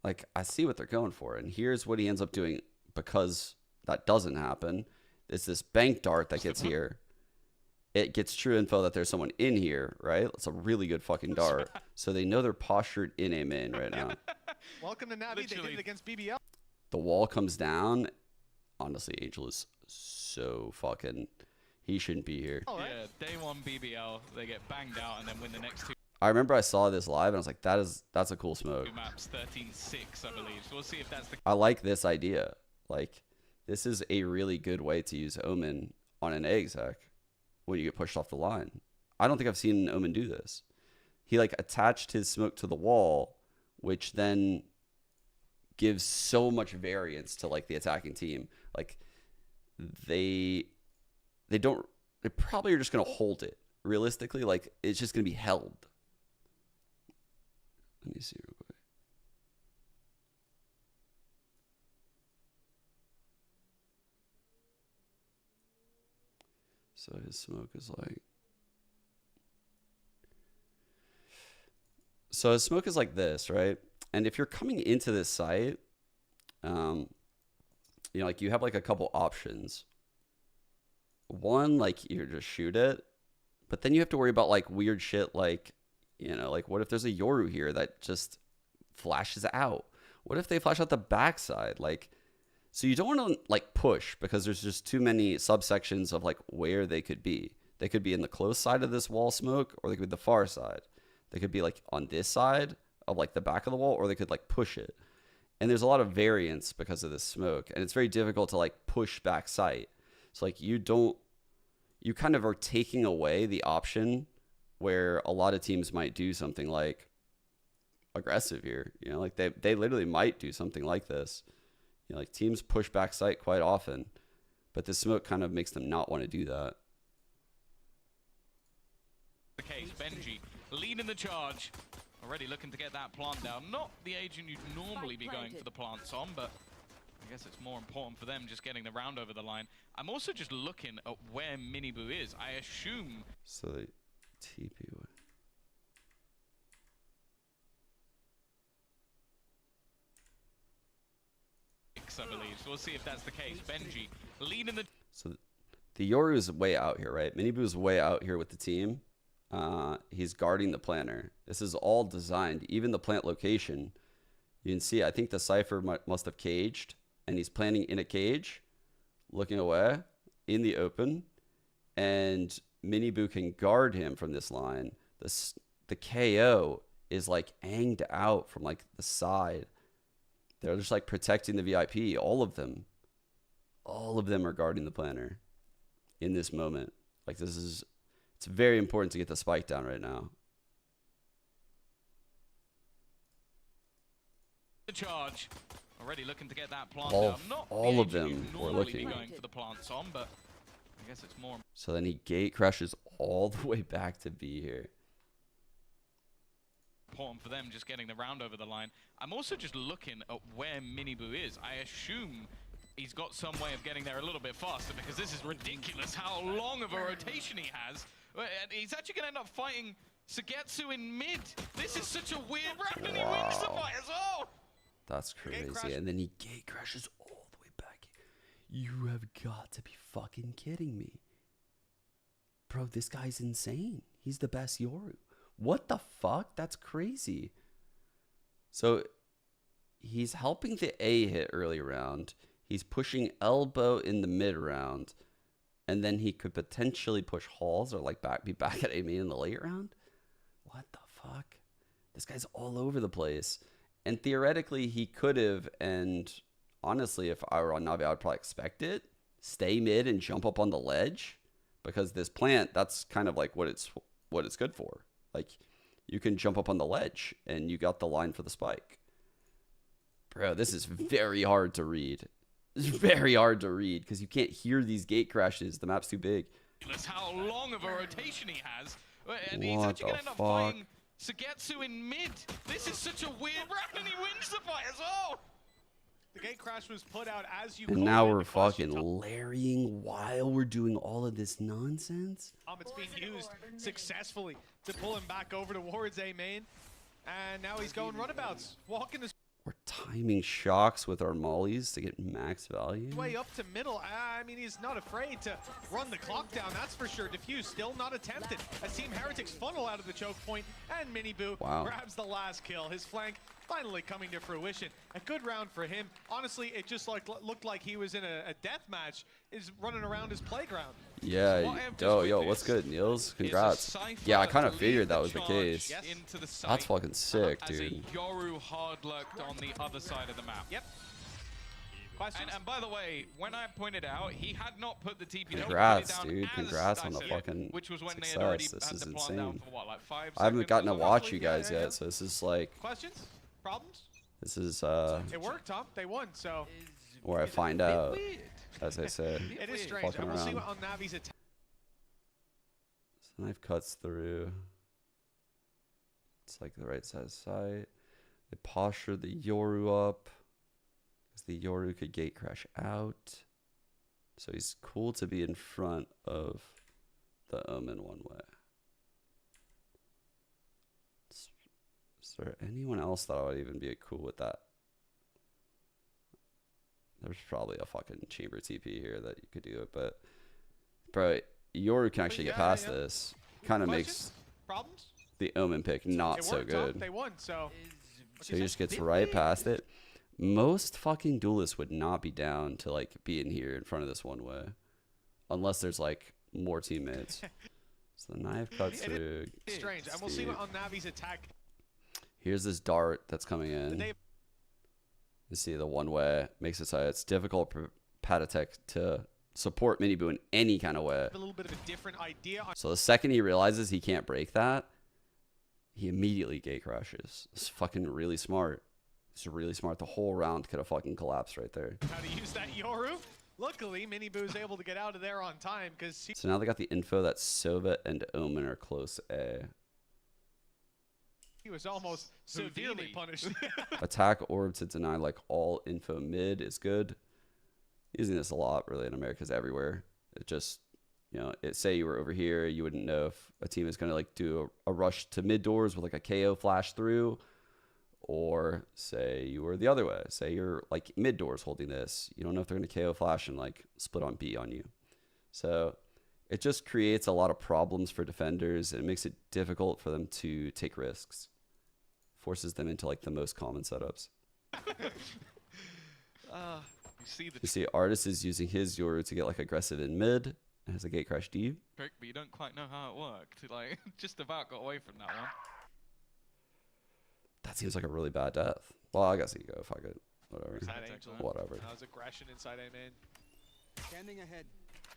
Like, I see what they're going for, and here's what he ends up doing because that doesn't happen. It's this bank dart that gets here. It gets true info that there's someone in here, right? It's a really good fucking dart. So they know they're postured in a main right now. Welcome to Na'Vi. They did it against BBL. The wall comes down. Honestly, Angel is so fucking... He shouldn't be here. Yeah, day one BBL, they get banged out and then win the next two. I remember I saw this live and I was like, that's a cool smoke. Maps 13-6, I believe. So we'll see if that's the... I like this idea. Like, this is a really good way to use Omen on an A exec when you get pushed off the line. I don't think I've seen Omen do this. He like attached his smoke to the wall, which then gives so much variance to like the attacking team. Like they don't they probably are just going to hold it. Realistically, like, it's just going to be held. Let me see real quick. So his smoke is like... So his smoke is like this, right? And if you're coming into this site, you know, like you have like a couple options. One, like you just shoot it, but then you have to worry about like weird shit like, you know, like what if there's a Yoru here that just flashes out? What if they flash out the backside? Like, so you don't want to like push because there's just too many subsections of like where they could be. They could be in the close side of this wall smoke, or they could be the far side. They could be like on this side of like the back of the wall, or they could like push it. And there's a lot of variance because of this smoke, and it's very difficult to like push back sight. So like you kind of are taking away the option where a lot of teams might do something like aggressive here. You know, like they literally might do something like this. You know, like teams push back sight quite often, but the smoke kind of makes them not want to do that. The case, Benji leading the charge, already looking to get that plant down. Not the agent you'd normally be going for the plants on, but I guess it's more important for them just getting the round over the line. I'm also just looking at where Miniboo is. I assume... So they TP away. I believe. So we'll see if that's the case. Benji leading the... So the Yoru is way out here, right? Miniboo is way out here with the team. He's guarding the planter. This is all designed. Even the plant location, you can see, I think the Cypher must have caged, and he's planting in a cage, looking away in the open, and Miniboo can guard him from this line. The KO is like anged out from like the side. They're just like protecting the VIP. All of them are guarding the planter in this moment. Like it's very important to get the spike down right now. The charge, already looking to get that plant All down. Not all the of agent them you'd were normally be looking. going for the plants on, but I guess it's more... So then he gate crashes all the way back to B here. important for them just getting the round over the line. I'm also just looking at where Miniboo is. I assume he's got some way of getting there a little bit faster, because this is ridiculous how long of a rotation he has. And he's actually going to end up fighting Sugetsu in mid. This is such a weird round, and he wins the fight as well. That's crazy. And then he gate crashes all the way back. You have got to be fucking kidding me. Bro, this guy's insane. He's the best Yoru. What the fuck? That's crazy. So he's helping the A hit early round. He's pushing elbow in the mid round. And then he could potentially push Halls or like be back at A main in the late round. What the fuck? This guy's all over the place. And theoretically, he could have, and honestly, if I were on Navi, I would probably expect it. Stay mid and jump up on the ledge. Because this plant, that's kind of like what it's good for. Like, you can jump up on the ledge, and you got the line for the spike. Bro, this is very hard to read. It's very hard to read, because you can't hear these gate crashes. The map's too big. That's how long of a rotation he has. And What he's actually going to the end up fuck? fighting Sugetsu in mid. This is such a weird round, and he wins the fight as well. The gate crash was put out as you And called now it. we're The question fucking larrying while we're doing all of this nonsense? It's being used successfully to pull him back over towards A main. And now he's going runabouts, walking his We're timing shocks with our mollies to get max value. way up to middle. I mean, he's not afraid to run the clock down, that's for sure. Diffuse still not attempted as Team Heretics funnel out of the choke point, and Miniboo grabs the last kill. His flank finally coming to fruition. A good round for him. Honestly, it just looked like he was in a death match, is running around his playground. Yeah, yo, what's good, Niels? Congrats. Yeah, I kind of figured that was the case. That's fucking sick, dude. As a Yoru hard-lucked on the other side of the map. Yep. And by the way, when I pointed out, he had not put the TP Congrats, down dude. Congrats on the fucking which was when they had already success. This had is the plant down insane. for what, like 5 I haven't seconds gotten or to something? watch you guys yet, so this is like, Questions? Problems? this is It worked, Tom. They won, so where I find out, as I said, it is strange. fucking And we'll see around. what on Navi's attack. So knife cuts through. It's like the right side of sight. They posture the Yoru up, because the Yoru could gate crash out. So he's cool to be in front of the Omen one way. Is there anyone else that would even be cool with that? There's probably a fucking chamber TP here that you could do it, but bro, Yoru can actually get past this. Kind of makes problems? The Omen pick not so good. They won, so he just gets right past it. Most fucking duelists would not be down to like be in here in front of this one way, unless there's like more teammates. So the knife cuts through. Strange, and we'll see what on Navi's attack. Here's this dart that's coming in. You see the one way makes it so it's difficult for Patatek to support Miniboo in any kind of way. A little bit of a different idea. So the second he realizes he can't break that, he immediately gate crashes. It's fucking really smart. It's really smart. The whole round could have fucking collapsed right there. How to use that Yoru? Luckily, Miniboo's able to get out of there on time because So now they got the info that Sova and Omen are close A. he was almost severely punished. Attack orb to deny like all info mid is good. Using this a lot really in America's everywhere. It just, you know, say you were over here, you wouldn't know if a team is going to like do a rush to mid doors with like a KO flash through, or say you were the other way. Say you're like mid doors holding this. You don't know if they're going to KO flash and like split on B on you. So it just creates a lot of problems for defenders. And it makes it difficult for them to take risks. Forces them into like the most common setups. You see Artist is using his Yoru to get like aggressive in mid. It has a gate crash D. But you don't quite know how it worked. Like, just about got away from that one. That seems like a really bad death. Well, I guess you go. Fuck it. Whatever. Whatever. That was aggression inside A main. Standing ahead.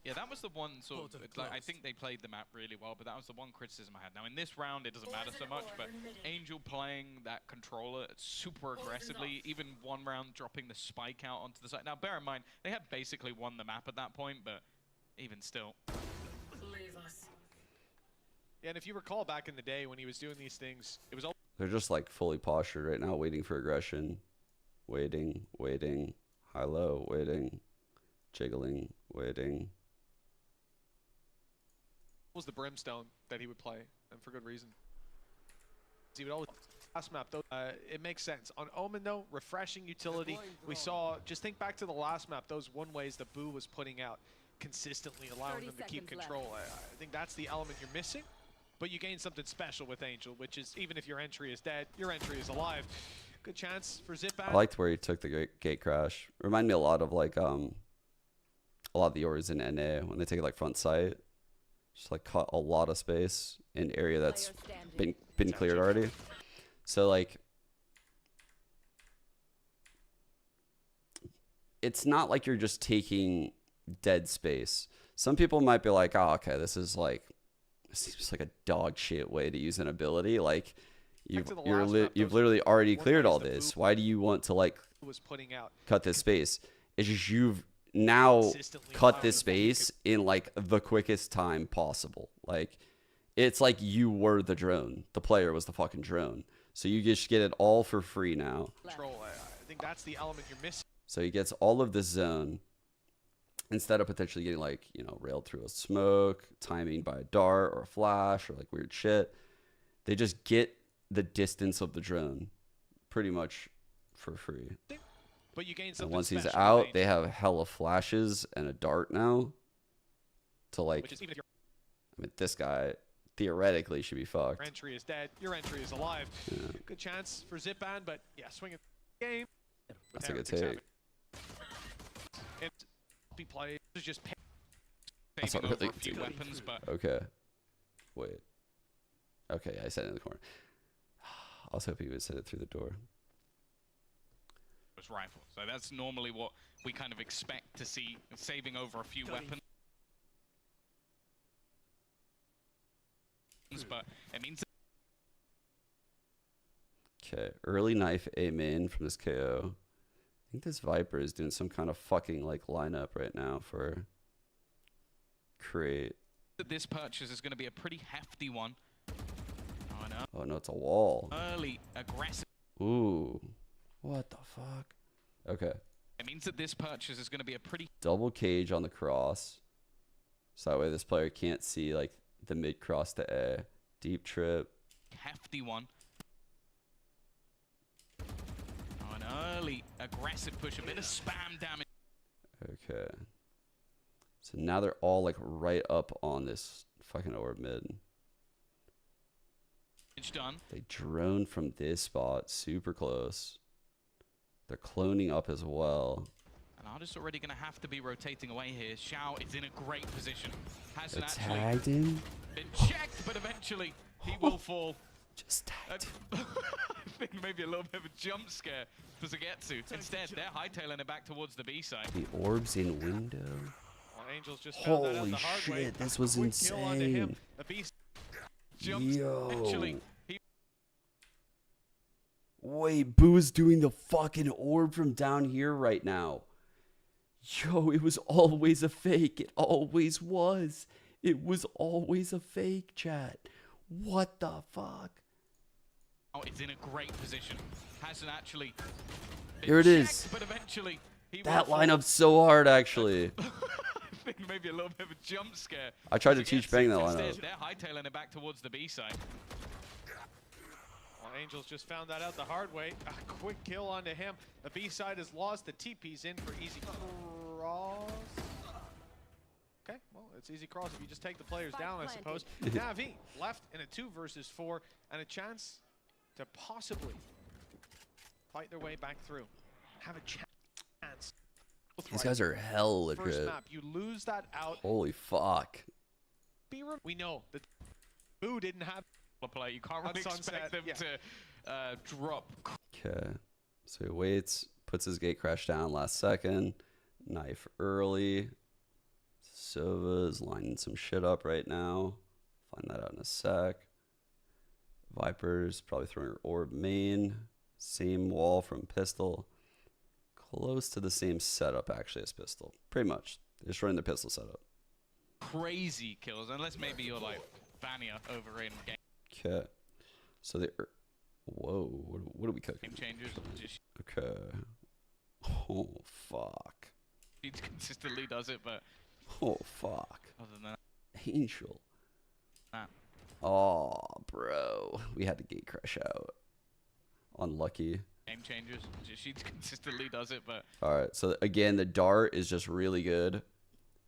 Yeah, that was the one sort of, like, I think they played the map really well, but that was the one criticism I had. Now, in this round, it doesn't matter so much, but Angel playing that controller super aggressively, even one round dropping the spike out onto the side. Now, bear in mind, they had basically won the map at that point, but even still. Yeah, and if you recall back in the day when he was doing these things, it was all. They're just like fully postured right now, waiting for aggression. Waiting, waiting, high-low, waiting, jiggling, waiting. Was the Brimstone that he would play, and for good reason. He would always last map though. It makes sense on Omen though. Refreshing utility. We saw. Just think back to the last map. Those one ways that Boo was putting out consistently, allowing them to keep control. I think that's the element you're missing. But you gain something special with Angel, which is even if your entry is dead, your entry is alive. Good chance for Zipan. I liked where he took the gate crash. Remind me a lot of like a lot of the Yoris in NA when they take it like front sight. Just like cut a lot of space in area that's been cleared already. So like it's not like you're just taking dead space. Some people might be like, oh, okay, this is like seems like a dog shit way to use an ability. Like you've literally already cleared all this. Why do you want to like cut this space? It's just you've now cut this space in like the quickest time possible. Like it's like you were the drone. The player was the fucking drone. So you just get it all for free now. Control. I think that's the element you're missing. So he gets all of this zone instead of potentially getting like, you know, railed through a smoke, timing by a dart or a flash or like weird shit. They just get the distance of the drone pretty much for free. But you gain something and once he's special out, they have hella flashes and a dart now to like, I mean, this guy theoretically should be fucked. Your entry is dead. Your entry is alive. Yeah. Good chance for Zipan, but yeah, swinging game. That's a good take. And be played is just That's not Saving really over a few weapons, but okay. Wait. Okay, I set it in the corner. I was hoping he would set it through the door. it's rifle. So that's normally what we kind of expect to see, saving over a few weapons. But it means. Okay, early knife A main from this KO. I think this Viper is doing some kind of fucking like lineup right now for create. This purchase is going to be a pretty hefty one. Oh, no. Oh, no, it's a wall. Early, aggressive. Ooh. What the fuck? Okay. It means that this purchase is going to be a pretty Double cage on the cross. So that way this player can't see, like, the mid cross to A. Deep trip. hefty one. Oh, an early, aggressive push. A bit of spam damage. Okay. So now they're all, like, right up on this fucking orb mid. Done. They drone from this spot, super close. They're cloning up as well. And Artist's already going to have to be rotating away here. Xiao is in a great position. Hasn't Tagged actually him. been checked, but eventually he will fall. Just tagged him. I think maybe a little bit of a jump scare for Zagetsu. Instead, they're hightailing it back towards the B side. The orb's in window. Well, Angels just found that out Holy the hard way. shit, this was Quick kill onto him. insane. A beast jumps. Eventually, Wait, Boo's doing the fucking orb from down here right now. Yo, it was always a fake. It always was. It was always a fake, chat. What the fuck? Oh, it's in a great position. Hasn't actually been Here it is. checked, but eventually he That will fall. lineup's so hard, actually. I think maybe a little bit of a jump scare. I tried to for teach Zagetsu. Bang that Instead, lineup. they're hightailing it back towards the B side. Well, Angels just found that out the hard way. A quick kill onto him. The B side is lost. The TP's in for easy cross. Okay, well, it's easy cross if you just take the players down, I suppose. Navi left in a 2 versus 4 and a chance to possibly fight their way back through. Have a chance. These guys are hella First good. map, you lose that out. Holy fuck. We know that Boo didn't have Play. You can't on really Sunset, expect them yeah. to drop. Okay. So he waits, puts his gate crash down last second. Knife early. Sova is lining some shit up right now. Find that out in a sec. Viper's probably throwing her orb main. Same wall from pistol. Close to the same setup actually as pistol. Pretty much. They're just running the pistol setup. Crazy kills, unless maybe you're like Vania over in game Okay. So they. Whoa. What are we cooking? changers. Just Okay. Oh, fuck. she consistently does it, but Oh, fuck. other than that, Angel. nah. Oh, bro. We had the gate crash out. Unlucky. Game changers. She consistently does it, but All right. So, again, the dart is just really good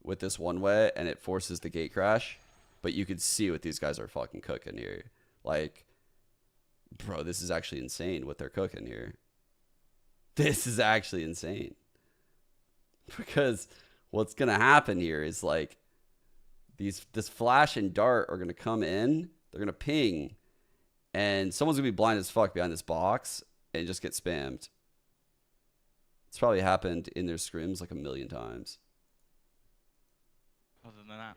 with this one way, and it forces the gate crash. But you can see what these guys are fucking cooking here. Like, bro, this is actually insane what they're cooking here. This is actually insane. Because what's going to happen here is, like, this flash and dart are going to come in. They're going to ping. And someone's going to be blind as fuck behind this box and just get spammed. It's probably happened in their scrims like a million times. other than that,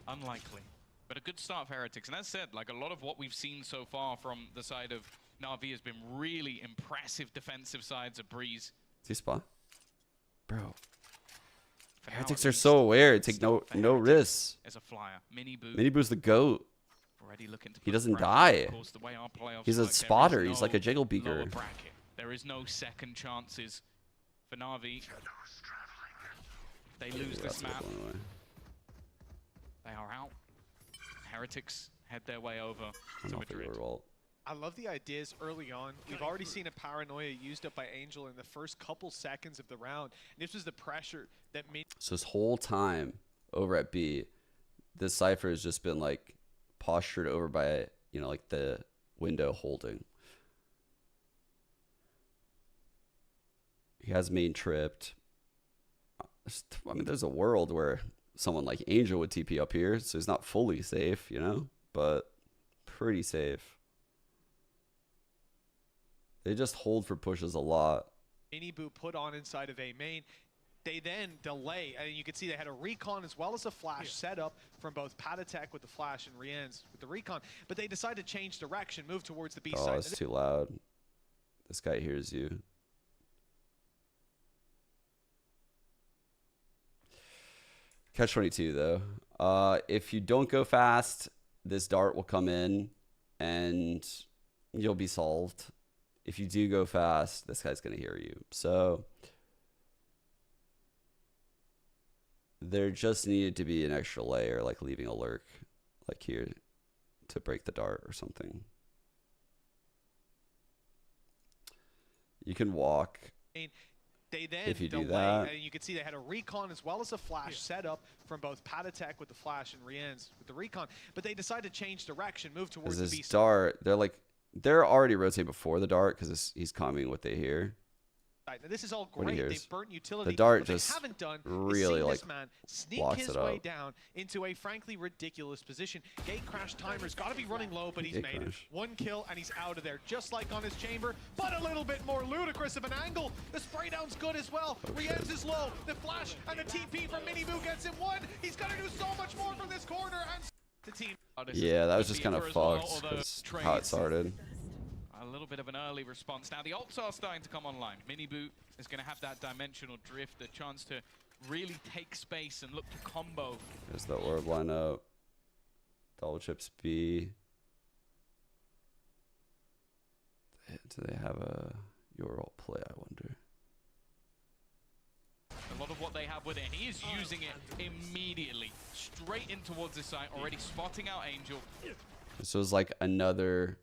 unlikely. But a good start for Heretics. And as said, like a lot of what we've seen so far from the side of Na'Vi has been really impressive defensive sides of Breeze. See spot? Bro. For now, Heretics at are least, so aware. Take start for no Heretics risks. As a flyer. Mini Boo. Mini Boo's the GOAT. Already looking to He put doesn't pressure. die. Of course, the way our playoffs He's a work, there is spotter. He's like a no jiggle lower beaker. bracket. There is no second chances for Na'Vi. They lose Yeah, this that's map. going away. They are out. Heretics head their way over I to don't know if they Madrid. were all. I love the ideas early on. We've already seen a paranoia used up by Angel in the first couple seconds of the round. And this was the pressure that made So this whole time over at B, this Cypher has just been like postured over by, you know, like the window holding. He has main tripped. I mean, there's a world where someone like Angel would TP up here, so he's not fully safe, you know, but pretty safe. They just hold for pushes a lot. Mini Boo put on inside of A main. They then delay, and you can see they had a recon as well as a flash set up from both Patatek with the flash and Rien's with the recon, but they decided to change direction, move towards the B Oh, side. it's too loud. This guy hears you. Catch 22 though. If you don't go fast, this dart will come in and you'll be solved. If you do go fast, this guy's going to hear you. So there just needed to be an extra layer, like leaving a lurk, like here, to break the dart or something. You can walk. They then if you do delay, that. and you can see they had a recon as well as a flash set up from both Patatek with the flash and Rienz with the recon, but they decided to change direction, move towards the This B side. dart, they're already rotating before the dart because he's coming what they hear. Now, this is all When he great. hears They've burnt utility. the dart, what they just haven't done really is seen like this man sneak blocks his it way up. down into a frankly ridiculous position. Gate crash timer's got to be running low, but he's Gate made crash. it. One kill and he's out of there, just like on his chamber, but a little bit more ludicrous of an angle. The spray down's good as well. Rienz is low. The flash and the TP from Miniboo gets him one. He's got to do so much more from this corner and the team. Yeah, that was just kind of fucked because how it started. A little bit of an early response. Now the ults are starting to come online. Miniboot is going to have that dimensional drift, the chance to really take space and look to combo. There's the orb lineup. Double chips B. Do they have a your ult play, I wonder? A lot of what they have with it, he is using it immediately. Straight in towards this side, already spotting out Angel. This was like another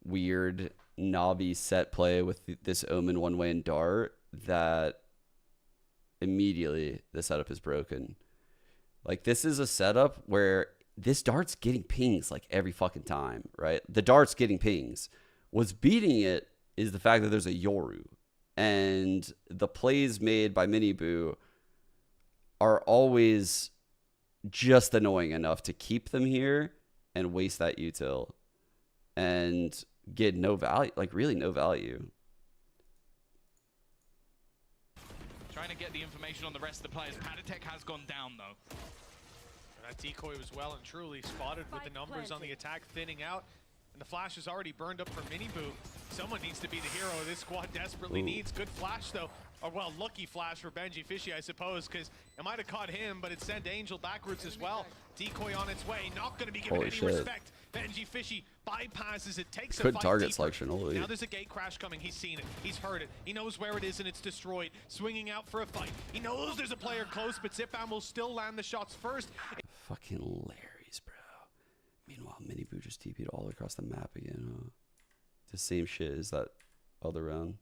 weird Navi set play with this Omen one-way and dart that immediately the setup is broken. Like, this is a setup where this dart's getting pings like every fucking time, right? The dart's getting pings. What's beating it is the fact that there's a Yoru. And the plays made by Miniboo are always just annoying enough to keep them here and waste that util and get no value, like really no value. Trying to get the information on the rest of the players. Patatek has gone down though. That decoy was well and truly spotted with the numbers on the attack thinning out. And the flash is already burned up for Miniboo. Someone needs to be the hero this squad desperately needs. Good flash though. Or well, lucky flash for Benji Fishy, I suppose, because it might have caught him, but it sent Angel backwards as well. Decoy on its way, not going to be given Holy any shit. respect. Benji Fishy bypasses it, takes a Good fight target deeper. selection, holy. Now there's a gate crash coming. He's seen it. He's heard it. He knows where it is and it's destroyed. Swinging out for a fight. He knows there's a player close, but Zipam will still land the shots first. Fucking Larry's, bro. Meanwhile, Miniboo just TP'd all across the map again. Huh? The same shit as that other round.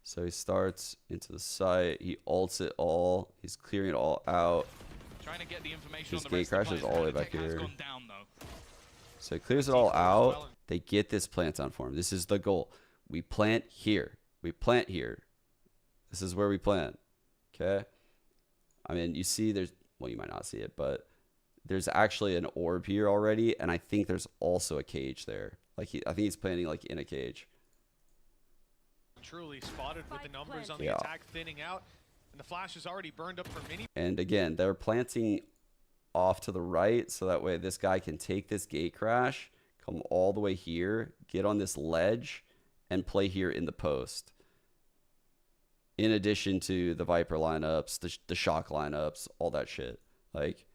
So he starts into the site. He ults it all. He's clearing it all out. Trying to get the information His on the gate rest of the crashes players. all the way back Patatek has here. gone down though. So he clears it all out. They get this plant on for him. This is the goal. We plant here. We plant here. This is where we plant. Okay? I mean, you see there's, well, you might not see it, but there's actually an orb here already, and I think there's also a cage there. Like, I think he's planting, like, in a cage. Truly spotted with the numbers on the Yeah. attack thinning out. And the flash is already burned up for Mini. And again, they're planting off to the right, so that way this guy can take this gate crash, come all the way here, get on this ledge, and play here in the post. In addition to the Viper lineups, the Shock lineups, all that shit. Like,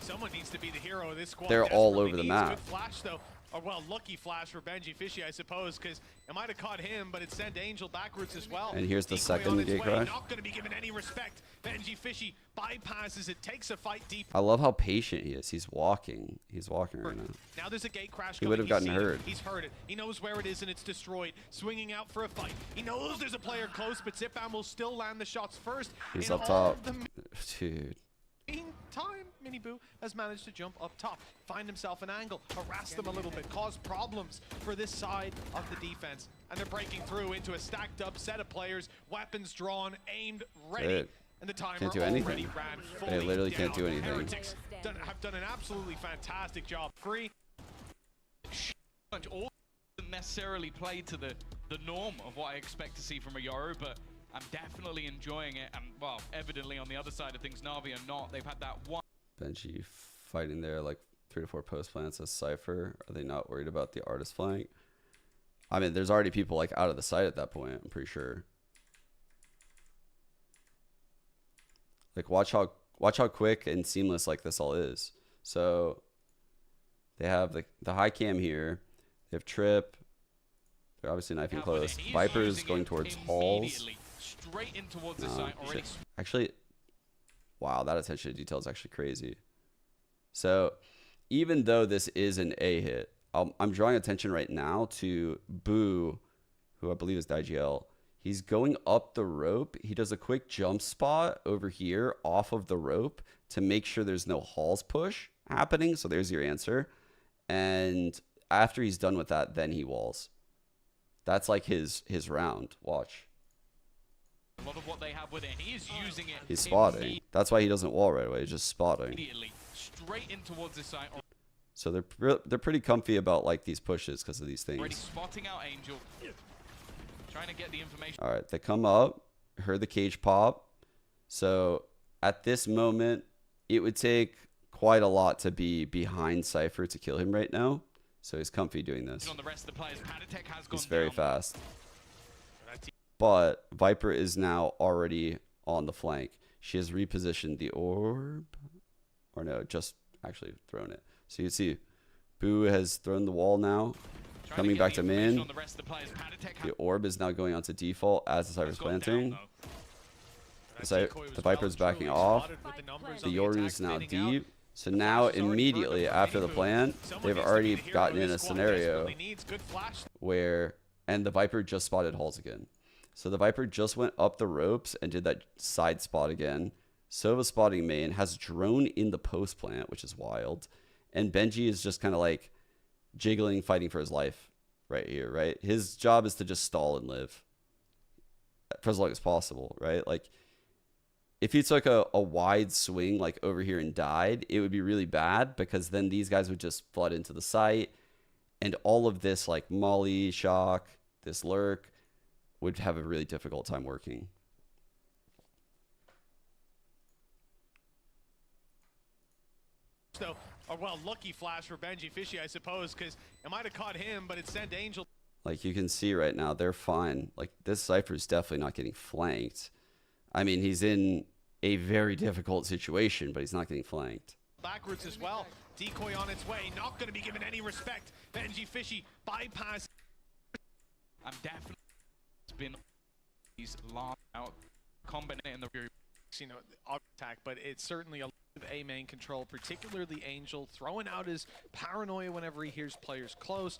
Someone needs to be the hero of this squad. they're all desperately over the needs. map. Good flash though. Or well, lucky flash for Benji Fishy, I suppose, because it might have caught him, but it sent Angel backwards as well. And here's the Decoy second on its gate way, crash. Not going to be given any respect. Benji Fishy bypasses it, takes a fight deep. I love how patient he is. He's walking. He's walking right now. Now there's a gate crash He coming. would have He's gotten seen it. hurt. He's heard it. He knows where it is and it's destroyed. Swinging out for a fight. He knows there's a player close, but Zipam will still land the shots first. He's In up all top. of the Dude. meantime, Miniboo has managed to jump up top, find himself an angle, harass them a little bit, cause problems for this side of the defense. And they're breaking through into a stacked up set of players, weapons drawn, aimed, ready. Dude. And the timer Can't do already anything. ran They fully literally down. can't do anything. Heretics have done an absolutely fantastic job. Free. All doesn't necessarily play to the norm of what I expect to see from a Yoru, but I'm definitely enjoying it. And well, evidently on the other side of things, Na'Vi are not. They've had that one. Benji fighting there, like 3 to 4 post plants as Cypher. Are they not worried about the artist flank? I mean, there's already people like out of the site at that point, I'm pretty sure. Like watch how quick and seamless like this all is. So they have the high cam here. They have Trip. They're obviously knifing close. Viper's going towards halls. Straight in towards the site already. Actually, wow, that attention to detail is actually crazy. So even though this is an A hit, I'm drawing attention right now to Boo, who I believe is DiGL. He's going up the rope. He does a quick jump spot over here off of the rope to make sure there's no halls push happening. So there's your answer. And after he's done with that, then he walls. That's like his round. Watch. A lot of what they have with it, he is using it. He's spotting. That's why he doesn't wall right away. He's just spotting. Immediately, straight in towards the site. So they're pretty comfy about like these pushes because of these Already things. spotting out Angel. Trying to get the information. All right, they come up, heard the cage pop. So at this moment, it would take quite a lot to be behind Cypher to kill him right now. So he's comfy doing this. On the rest of the players, Patatek has He's gone very down. fast. But Viper is now already on the flank. She has repositioned the orb. Or no, just actually thrown it. So you see, Boo has thrown the wall now. Coming back to main. The orb is now going onto default as the Cypher's planting. The Viper's backing off. The Yoru is now deep. So now immediately after the plant, they've already gotten in a scenario where, and the Viper just spotted halls again. So the Viper just went up the ropes and did that side spot again. Sova spotting main, has drone in the post plant, which is wild. And Benji is just kind of like jiggling, fighting for his life right here, right? His job is to just stall and live for as long as possible, right? Like, if he took a wide swing like over here and died, it would be really bad because then these guys would just flood into the site and all of this like molly, shock, this lurk would have a really difficult time working. So, well, lucky flash for Benji Fishy, I suppose, because it might have caught him, but it sent Angel. Like you can see right now, they're fine. Like this Cypher is definitely not getting flanked. I mean, he's in a very difficult situation, but he's not getting flanked. Backwards as well. Decoy on its way. Not going to be given any respect. Benji Fishy bypass. I'm definitely been these long out combination in the rear. You know, attack, but it's certainly a lot of A main control, particularly Angel throwing out his paranoia whenever he hears players close.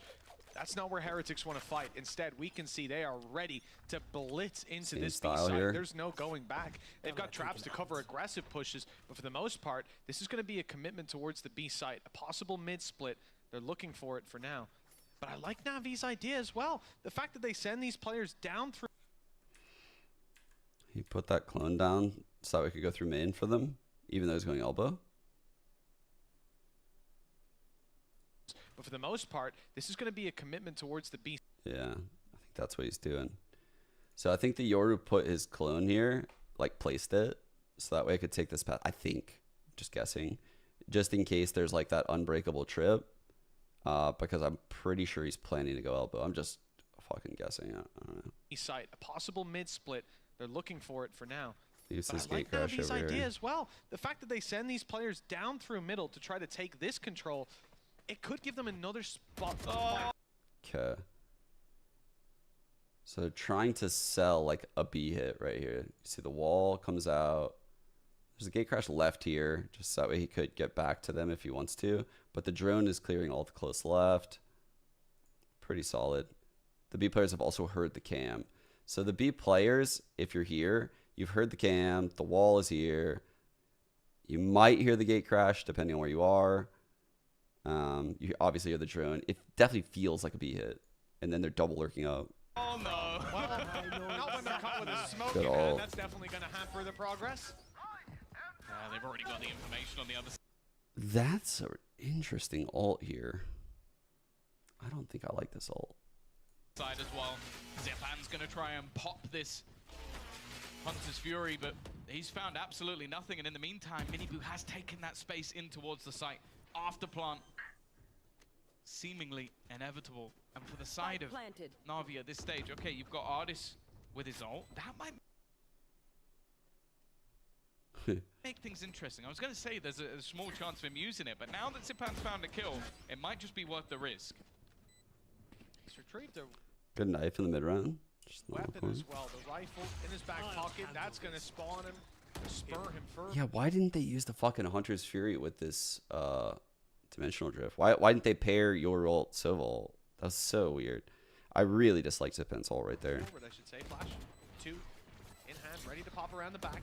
That's not where Heretics want to fight. Instead, we can see they are ready to blitz into this B side. There's no going back. They've got traps to cover aggressive pushes, but for the most part, this is going to be a commitment towards the B site. A possible mid-split. They're looking for it for now. But I like Navi's idea as well. The fact that they send these players down through... He put that clone down so that we could go through main for them, even though he's going elbow. But for the most part, this is going to be a commitment towards the B. Yeah, I think that's what he's doing. So I think the Yoru put his clone here, like placed it, so that way I could take this path. I think, just guessing, just in case there's like that unbreakable trip, because I'm pretty sure he's planning to go elbow. I'm just fucking guessing. I don't know. Site, a possible mid-split. They're looking for it for now. Use this I like gate crash Navi's over idea here. as well. The fact that they send these players down through middle to try to take this control, it could give them another spot. Okay. So they're trying to sell like a B hit right here. You see the wall comes out. There's a gate crash left here, just so that way he could get back to them if he wants to. But the drone is clearing all the close left. Pretty solid. The B players have also heard the cam. So the B players, if you're here, you've heard the cam, the wall is here. You might hear the gate crash depending on where you are. You obviously hear the drone. It definitely feels like a B hit. And then they're double lurking up. Oh no. Not when they're caught with a smoke Good in hand. ult. That's definitely going to hamper the progress. They've already got the information on the other side. That's an interesting ult here. I don't think I like this ult. Side as well. Zepan's going to try and pop this Hunter's Fury, but he's found absolutely nothing. And in the meantime, Miniboo has taken that space in towards the site after plant. Seemingly inevitable. And for the side of Na'Vi at this stage, okay, you've got Artis with his ult. That might... Make things interesting. I was going to say there's a small chance of him using it, but now that Zipan's found a kill, it might just be worth the risk. He's retrieved a Good knife in the mid round. weapon as well. The rifle in his back pocket. That's going to spawn him, spur him further. Yeah, why didn't they use the fucking Hunter's Fury with this dimensional drift? Why didn't they pair your ult Sovol? That was so weird. I really dislike Zipan's ult right there. Forward, I should say. Flash 2 in hand, ready to pop around the back.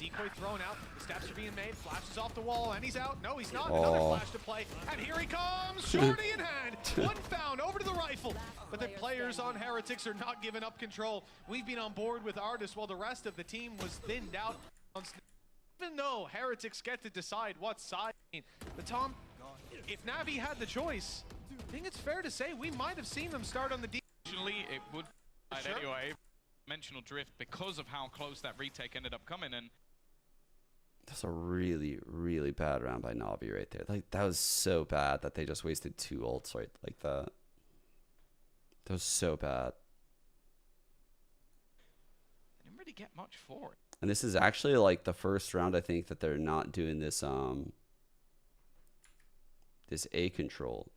Decoy thrown out. The steps are being made. Flash is off the wall, and he's out. No, he's not. Another flash to play. And here he comes. Shorty in hand. One found over to the rifle. But the players on Heretics are not giving up control. We've been on board with Artis while the rest of the team was thinned out. Even though Heretics get to decide what side. But Tom, if Navi had the choice, I think it's fair to say we might have seen them start on the D. Unfortunately, it would anyway. Dimensional drift because of how close that retake ended up coming, and that's a really, really bad round by Navi right there. Like, that was so bad that they just wasted 2 ults right like that. That was so bad. They didn't really get much for it. And this is actually like the first round, I think, that they're not doing this this A control.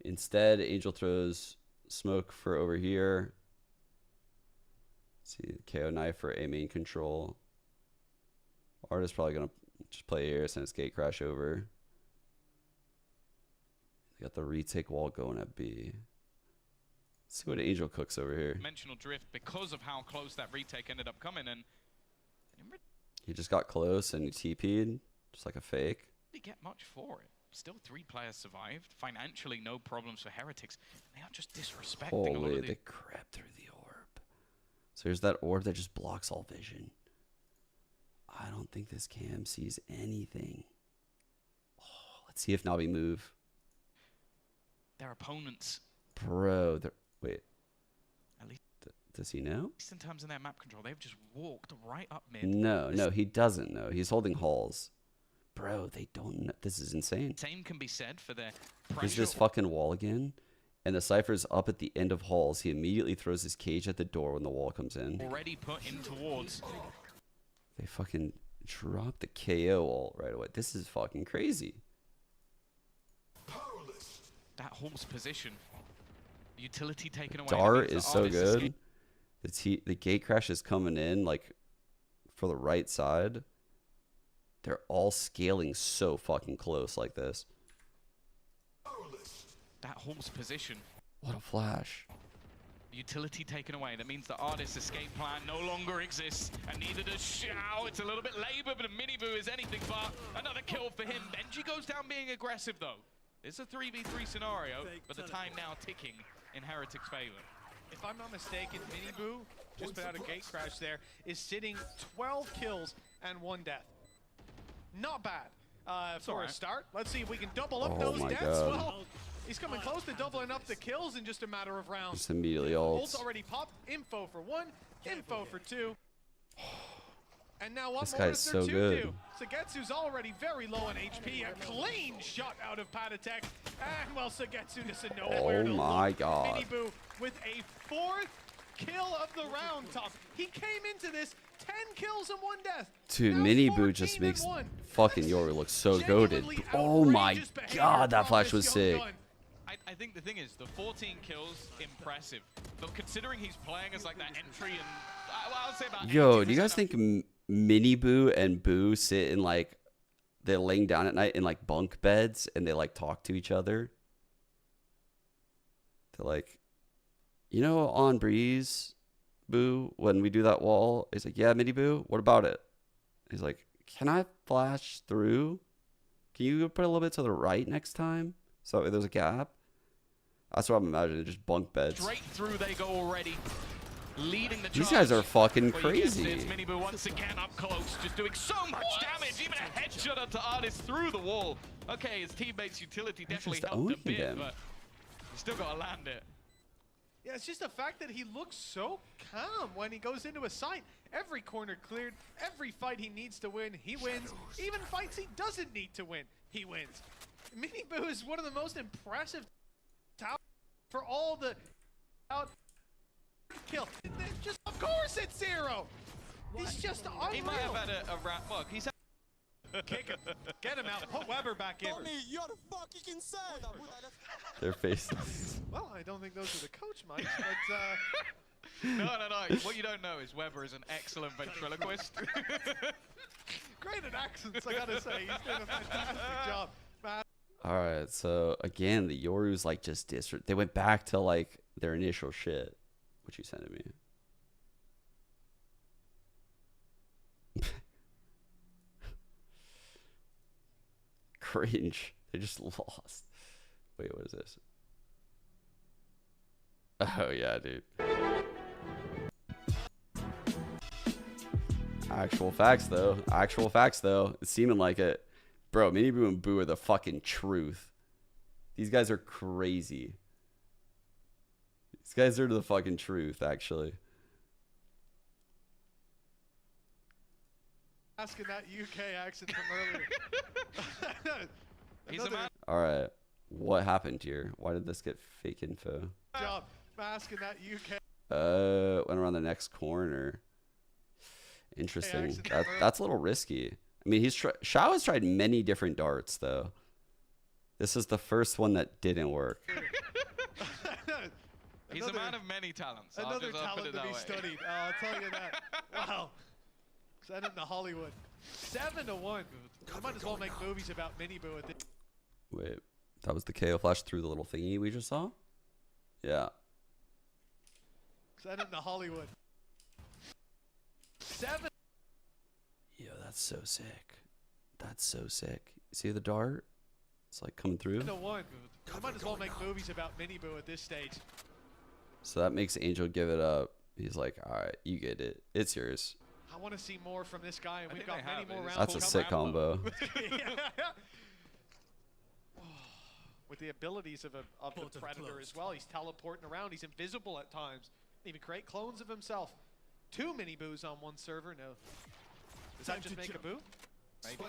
Instead, Angel throws smoke for over here. Let's see, KO knife for A main control. Artis probably gonna just play here, send his gate crash over. They got the retake wall going at B. Let's see what Angel cooks over here. Dimensional drift because of how close that retake ended up coming, and He just got close and he TP'd, just like a fake. Didn't get much for it. Still 3 players survived. Financially, no problems for Heretics. They are just disrespecting a lot Holy, of the... they crept through the orb. So here's that orb that just blocks all vision. I don't think this cam sees anything. Oh, let's see if Navi move. Their opponents. Bro, wait. At least... Does he know? At least in terms of their map control, they've just walked right up mid. No, he doesn't know. He's holding halls. Bro, they don't know. This is insane. Same can be said for their Here's this fucking wall again. And the Cypher's up at the end of halls. He immediately throws his cage at the door when the wall comes in. Already put in towards. They fucking drop the KO ult right away. This is fucking crazy. That Hall's position. Utility taken away. Dart is so good. The gate crash is coming in like for the right side. They're all scaling so fucking close like this. That Hall's position. What a flash. Utility taken away. That means the Artist's escape plan no longer exists, and neither does Xiao. It's a little bit labor, but a Miniboo is anything but. Another kill for him. Benji goes down being aggressive, though. It's a 3v3 scenario, but the time now ticking in Heretics' favor. If I'm not mistaken, Miniboo, just put out a gate crash there, is sitting 12 kills and 1 death. Not bad for a start. Let's see if we can double up those deaths. God. Well, he's coming close to doubling up the kills in just a matter of rounds. Just immediately Ult's ults. already popped. Info for 1, info for 2. And now what This more guy's is there so to good. do? Sagetsu's already very low on HP. A clean shot out of Patatek. And well, Sagetsu doesn't know where to my look. God. Miniboo with a 4th kill of the round, Tom. He came into this 10 kills and 1 death. Dude, Now Miniboo just 14 makes and 1. fucking Yoru look so goated. Oh my God, that flash was sick. I think the thing is, the 14 kills, impressive. But considering he's playing as like that entry and... well, I'll say about Yo, do you guys think Miniboo and Boo sit in like, they're laying down at night in like bunk beds and they like talk to each other? They're like, you know, on Breeze, Boo, when we do that wall, he's like, yeah, Miniboo, what about it? He's like, can I flash through? Can you put a little bit to the right next time? So there's a gap. That's what I'm imagining, just bunk beds. Straight through they go already. Leading the charge. These guys are fucking Well, you guessed it, crazy. it's Miniboo once again up close, just doing so much damage. Even a headshot to Artist through the wall. Okay, his teammates' utility definitely just helped a owning bit, them. but you still got to land it. Yeah, it's just the fact that he looks so calm when he goes into a site. Every corner cleared, every fight he needs to win, he wins. Even fights he doesn't need to win, he wins. Miniboo is one of the most impressive towers for all the out kill. Just of course it's 0. He's just unreal. He might have had a rat bug. He's Kick him. Get him out. Put Weber back in. You're the fuck you can say. Their faces. Well, I don't think those are the coach mics, but no. What you don't know is Weber is an excellent ventriloquist. great at accents, I gotta say. He's doing a fantastic job, man. All right, so again, the Yoru's like just they went back to like their initial shit, which you sent to me. Cringe. They just lost. Wait, what is this? Oh yeah, dude. Actual facts though. Actual facts though. It's seeming like it. Bro, Miniboo and Boo are the fucking truth. These guys are crazy. These guys are the fucking truth, actually. Asking that UK accent from earlier. He's a man. All right. What happened here? Why did this get fake info? Job masking that UK. Went around the next corner. Interesting. That's a little risky. I mean, Xiao has tried many different darts, though. This is the first one that didn't work. He's a man of many talents. Another talent to be studied. I'll tell you that. Wow. Send him to Hollywood. 7-1. I might as well make movies about Miniboo at this. Wait, that was the KO flash through the little thingy we just saw? Yeah. Send him to Hollywood. 7. Yo, that's so sick. That's so sick. See the dart? It's like coming through. 7-1. I might as well make movies about Miniboo at this stage. So that makes Angel give it up. He's like, all right, you get it. It's yours. I want to see more from this guy, and we've got many more rounds. That's a sick combo. With the abilities of the Predator as well. He's teleporting around. He's invisible at times. Even create clones of himself. 2 Miniboos on one server. No. Does that just make a boo? Maybe.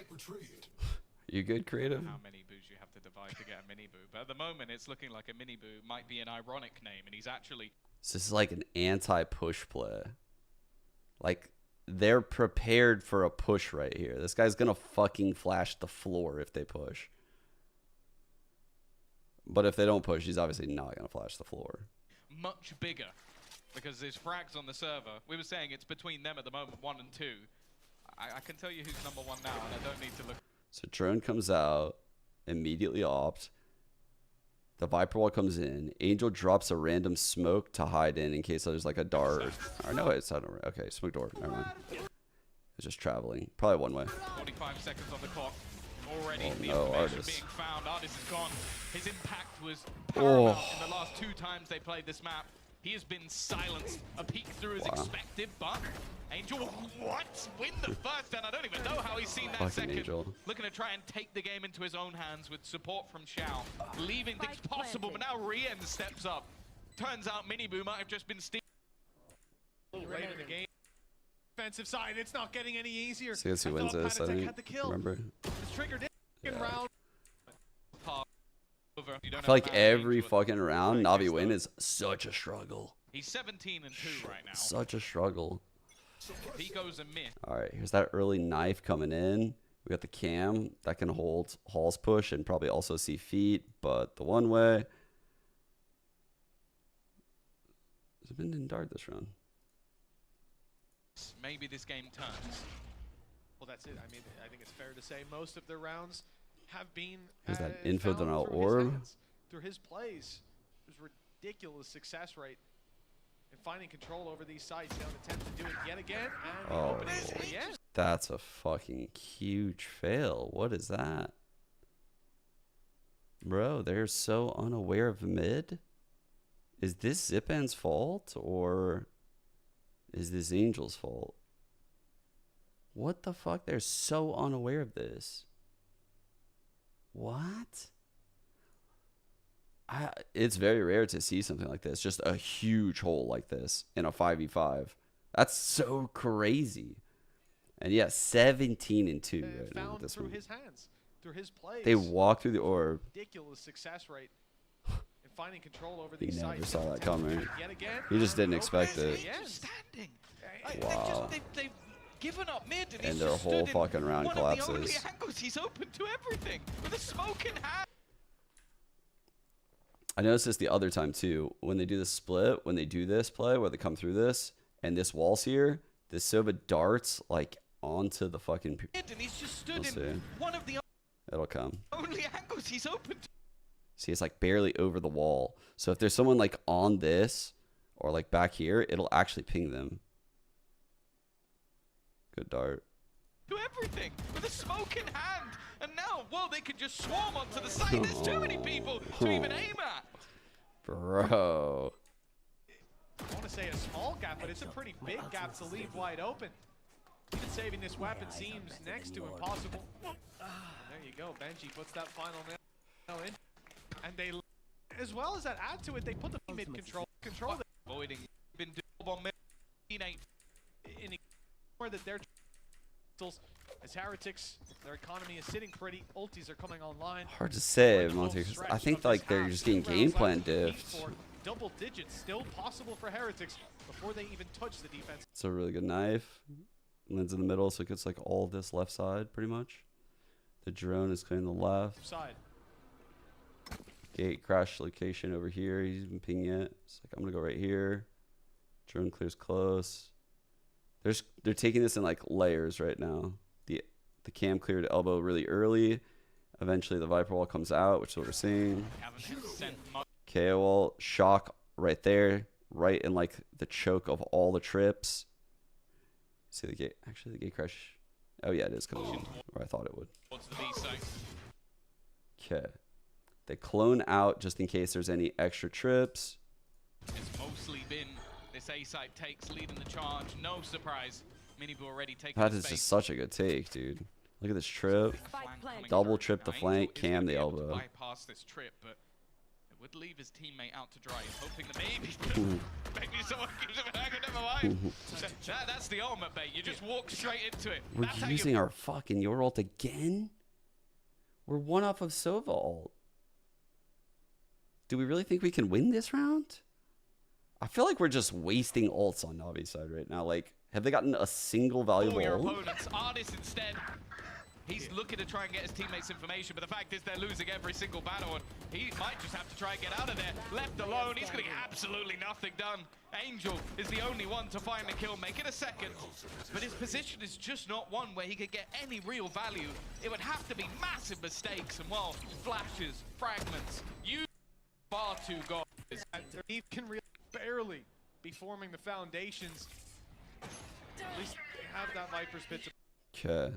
You good, creative? How many boos you have to divide to get a mini boo. But at the moment, it's looking like a mini boo might be an ironic name, and he's actually... So this is like an anti-push play. Like, they're prepared for a push right here. This guy's going to fucking flash the floor if they push. But if they don't push, he's obviously not going to flash the floor. Much bigger, because there's frags on the server. We were saying it's between them at the moment, 1 and 2. I can tell you who's number 1 now, and I don't need to look. So drone comes out, immediately opt. The Viper wall comes in. Angel drops a random smoke to hide in case there's like a dart. Or no, it's not. Okay, smoke door. Never mind. It's just traveling. Probably one way. 45 seconds on the clock. Already the no, information Artist. being found. Artist is gone. His impact was paramount in the last 2 times they played this map. He has been silenced. A peek through is expected, but Angel, what? Win the first, and I don't even know how he's seen that second. Angel. Looking to try and take the game into his own hands with support from Xiao. Leaving things possible, but now Rien steps up. Turns out Miniboo might have just been stealing. Late in the game. Defensive side, it's not getting any easier. See who wins this, I think. Remember? It's triggered in round. I feel like every fucking round, Navi win is such a struggle. He's 17 and 2 right now. Such a struggle. If he goes a miss. All right, here's that early knife coming in. We got the cam that can hold Hall's push and probably also see feet, but the one way. Has it been in dart this round? Maybe this game turns. Well, that's it. I mean, I think it's fair to say most of their rounds have been. Here's that info found denial through orb. Through his plays. There's ridiculous success rate in finding control over these sites. He's going to attempt to do it yet again. And Oh, again. that's a fucking huge fail. What is that? Bro, they're so unaware of mid. Is this Zipan's fault or is this Angel's fault? What the fuck? They're so unaware of this. What? It's very rare to see something like this. Just a huge hole like this in a 5v5. That's so crazy. And yeah, 17 and 2 right now with this through one. his hands, through his plays. They walk through the orb. Ridiculous success rate in finding control over these He never sites. saw that coming. Yet again, He just didn't expect it. Standing. Wow. They've given up mid, and, And he's their just whole stood in fucking round one of the only collapses. angles he's open to everything with a smoke in hand. I noticed this the other time too. When they do the split, when they do this play where they come through this, and this wall's here, this Sova darts like onto the fucking. And he's just stood We'll in see. one of the It'll come. only angles he's open to. See, it's like barely over the wall. So if there's someone like on this or like back here, it'll actually ping them. Good dart. Do everything with a smoke in hand, and now, well, they can just swarm onto the site. There's too many people to even aim at. Bro. I want to say a small gap, but it's a pretty big gap to leave wide open. Even saving this weapon seems next to impossible. And there you go, Benji puts that final nail in. And they, as well as that, add to it, they put the mid control. Avoiding, been double mid, in more that they're as Heretics, their economy is sitting pretty. Ultis are coming online. Hard to say, Monty. I think like they're just getting game plan diffed. Double digits still possible for Heretics before they even touch the defense. It's a really good knife. Lands in the middle, so it gets like all this left side pretty much. The drone is clearing the left. Side. Gate crash location over here. He's been pinging it. It's like I'm gonna go right here. Drone clears close. They're taking this in like layers right now. The cam cleared elbow really early. Eventually the Viper wall comes out, which is what we're seeing. KO wall shock right there, right in like the choke of all the trips. See the gate? Actually, the gate crash. Oh yeah, it is coming in where I thought it would. Okay. They clone out just in case there's any extra trips. It's mostly been this A site takes leading the charge. No surprise. Minibu already taking That the is space. just such a good take, dude. Look at this trip. Double trip the flank, cam the elbow. Bypass this trip, but it would leave his teammate out to dry. He's hoping that maybe someone gives him an angle. Never mind. That's the ultimate bait. You just walk straight into it. We're That's how using our fucking your ult again? We're one off of Sova ult. Do we really think we can win this round? I feel like we're just wasting ults on Navi's side right now. Like, have they gotten a single valuable your ult? opponents. Artist instead. He's looking to try and get his teammates information, but the fact is they're losing every single battle, and he might just have to try and get out of there. Left alone, he's going to get absolutely nothing done. Angel is the only one to find the kill, make it a second, but his position is just not one where he could get any real value. It would have to be massive mistakes, and well, flashes, fragments, you far too good. He can really barely be forming the foundations. At least they have that Viper's pit to Okay.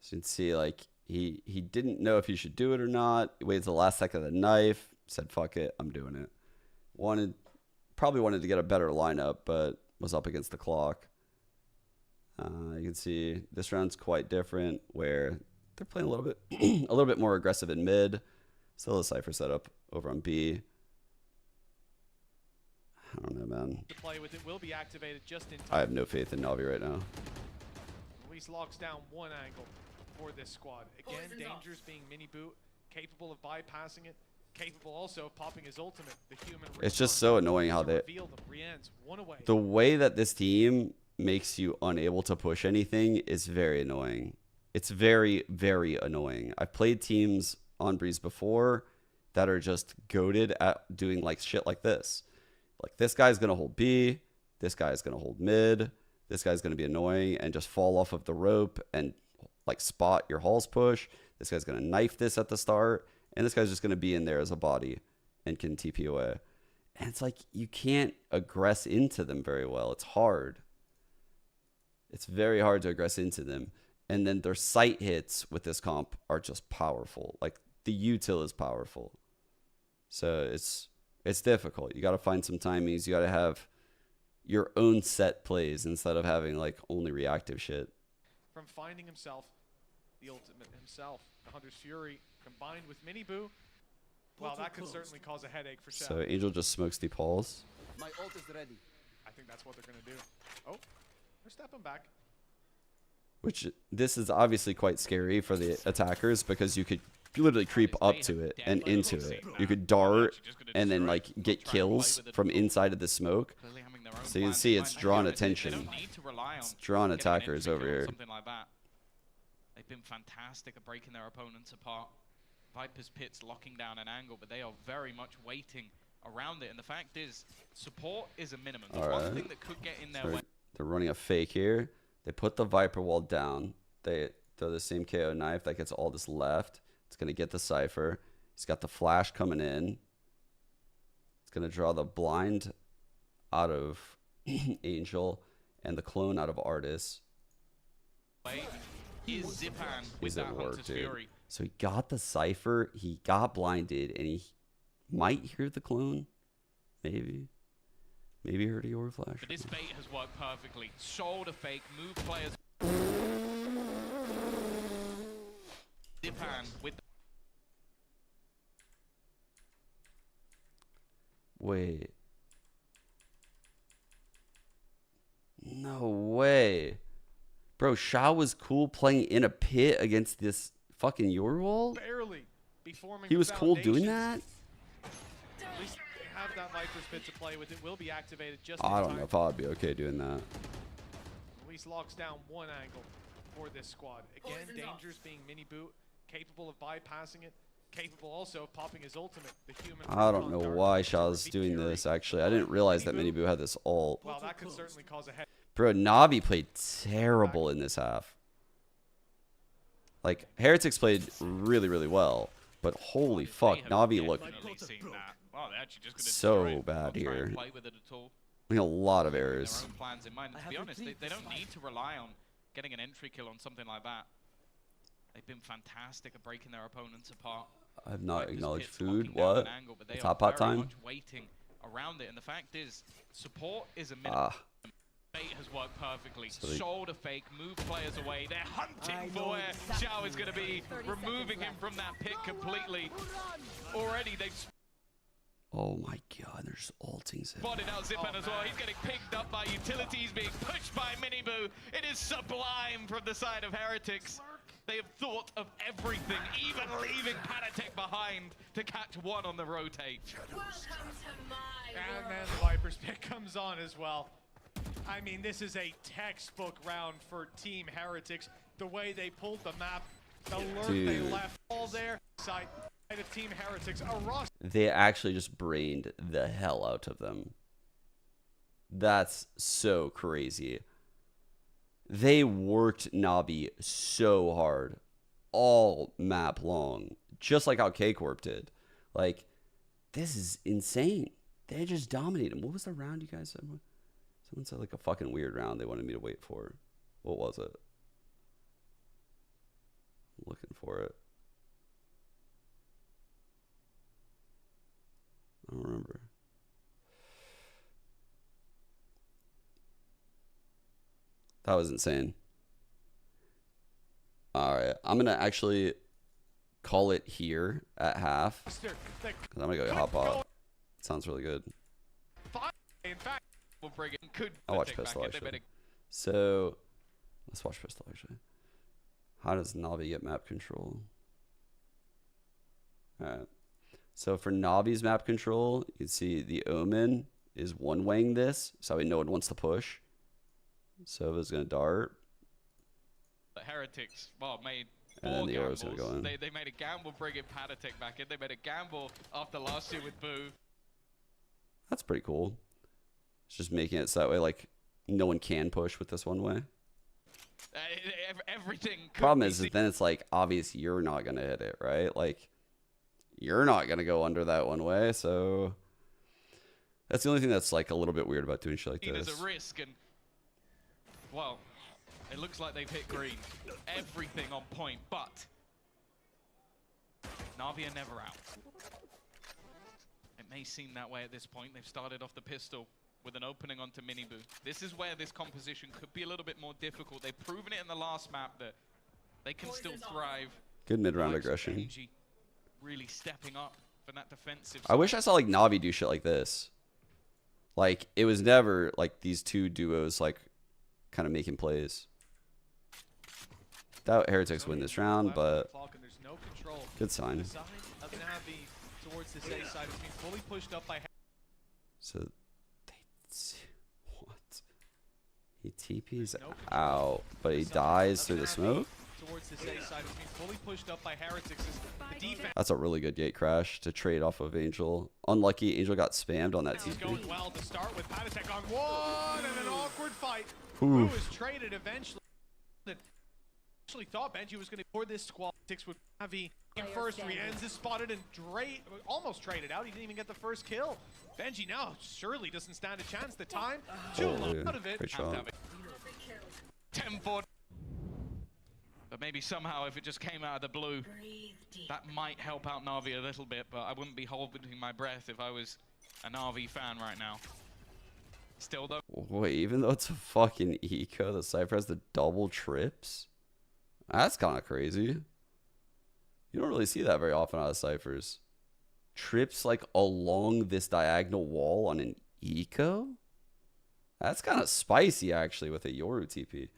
So you can see, like, he didn't know if he should do it or not. He waited the last second of the knife. Said, fuck it, I'm doing it. Probably wanted to get a better lineup, but was up against the clock. You can see this round's quite different, where they're playing a little bit more aggressive in mid. Still a Cypher setup over on B. I don't know, man. to play with. It will be activated just in time. I have no faith in Navi right now. Luis locks down one angle for this squad. Again, dangers being mini boot, capable of bypassing it, capable also of popping his ultimate. The human. It's just so annoying how they. The way that this team makes you unable to push anything is very annoying. It's very, very annoying. I've played teams on Breeze before that are just goated at doing like shit like this. Like, this guy's going to hold B, this guy's going to hold mid, this guy's going to be annoying and just fall off of the rope and like spot your Halls push. This guy's going to knife this at the start, and this guy's just going to be in there as a body and can TP away. And it's like, you can't aggress into them very well. It's hard. It's very hard to aggress into them. And then their sight hits with this comp are just powerful. Like, the util is powerful. So it's difficult. You got to find some timings. You got to have your own set plays instead of having like only reactive shit. From finding himself, the ultimate himself, the Hunter's Fury combined with Mini Boo. Well, that could certainly cause a headache for Shep. So Angel just smokes the Pauls. My ult is ready. I think that's what they're going to do. Oh, they're stepping back. Which, this is obviously quite scary for the attackers because you could literally creep up to it and into it. You could dart and then like get kills from inside of the smoke. their own So you can plans see in it's mind. drawing They attention. don't need to rely on It's drawing getting an attackers entry over kill or here. something like that. They've been fantastic at breaking their opponents apart. Viper's Pit's locking down an angle, but they are very much waiting around it. And the fact is, support is a minimum. The one thing that could get in their way. They're running a fake here. They put the Viper wall down. They throw the same KO knife that gets all this left. It's going to get the Cypher. He's got the flash coming in. It's going to draw the blind out of Angel and the clone out of Artis. Is Zipan with that Hunter's Fury. So he got the Cypher. He got blinded, and he might hear the clone. Maybe. Maybe heard a Your Flash. But this bait has worked perfectly. Shoulder fake, move players. Zipan with the Wait. No way. Bro, Shao was cool playing in a pit against this fucking Your Wall? Barely be forming He was cool doing foundations. that? At least they have that Viper's Pit to play with. It will be activated just I in don't time. know if I'd be okay doing that. At least locks down one angle for this squad. Again, Danger's being mini boot, capable of bypassing it, capable also of popping his ultimate. The human. I don't know why Shao's doing this, actually. I didn't realize that Miniboo had this ult. Well, that could certainly cause a head. Bro, Navi played terrible in this half. Like, Heretics played really, really well. But holy fuck, Navi looked so bad here. Like a lot of errors. their own plans in mind. And to be honest, they don't need to rely on getting an entry kill on something like that. They've been fantastic at breaking their opponents apart. I have not Viper's acknowledged Pit's food. locking down What? an angle, but they It's are hot pot very time? much waiting around it. And the fact is, support is a minimum. Bait has worked perfectly. So they- Shoulder fake, move players away. They're hunting for where Xiao is going to be, removing him from that pit completely. Already they've Oh my god, they're just ulting Zip. spotted out Zipan as well. He's getting picked up by utilities, being pushed by Miniboo. It is sublime from the side of Heretics. They have thought of everything, even leaving Panatek behind to catch one on the rotate. And then the Viper's Pit comes on as well. I mean, this is a textbook round for Team Heretics. The way they pulled the map, the lurk they Dude. left, all there. Side of Team Heretics, a roster. They actually just brained the hell out of them. That's so crazy. They worked Navi so hard all map long, just like how K-Corp did. Like, this is insane. They just dominated him. What was the round you guys said? Someone said like a fucking weird round they wanted me to wait for. What was it? I'm looking for it. I don't remember. That was insane. All right, I'm gonna actually call it here at half. 'Cause I'm gonna go hop off. Sounds really good. In fact, we'll bring it. Could I'll watch take back Pistol it. They actually. better- So let's watch Pistol actually. How does Navi get map control? Alright. So for Navi's map control, you can see the Omen is one-weighing this, so we know it wants to push. Sova's gonna dart. The Heretics, well, made And then four the Aura's gambles. gonna go in. They made a gamble bringing Panatek back in. They made a gamble after last year with Boo. That's pretty cool. It's just making it so that way like no one can push with this one way. Everything. Problem is that then it's like obvious you're not gonna hit it, right? Like you're not gonna go under that one way, so that's the only thing that's like a little bit weird about doing shit like Seen this. as a risk, and well, it looks like they've hit green. Everything on point, but Navi are never out. It may seem that way at this point. They've started off the pistol with an opening onto Miniboo. This is where this composition could be a little bit more difficult. They've proven it in the last map that they can still thrive. Good mid-round Likes of aggression. NG really stepping up for that defensive I wish side. I saw like Navi do shit like this. Like it was never like these two duos like kind of making plays. Doubt Heretics win this round, but good sign. The side of Navi towards this A side is being fully pushed up by. So He TP's out, but he dies through the smoke. Towards this A side, it's being fully pushed up by Heretics. The defense. That's a really good gate crash to trade off of Angel. Unlucky, Angel got spammed on that This is TP. going well to start with Patatek on one and an awkward fight. Oof. Who was traded eventually. Actually thought Benji was going to pour this squad. Six with Navi in first. Rienz is spotted and almost traded out. He didn't even get the first kill. Benji now surely doesn't stand a chance. The time too long out of it. Great shot. 10-4. But maybe somehow if it just came out of the blue, that might help out Na'Vi a little bit, but I wouldn't be holding my breath if I was a Na'Vi fan right now. Still though. Wait, even though it's a fucking eco, the Cypher has the double trips? That's kind of crazy. You don't really see that very often out of Cyphers. Trips like along this diagonal wall on an eco? That's kind of spicy actually with a Yoru TP.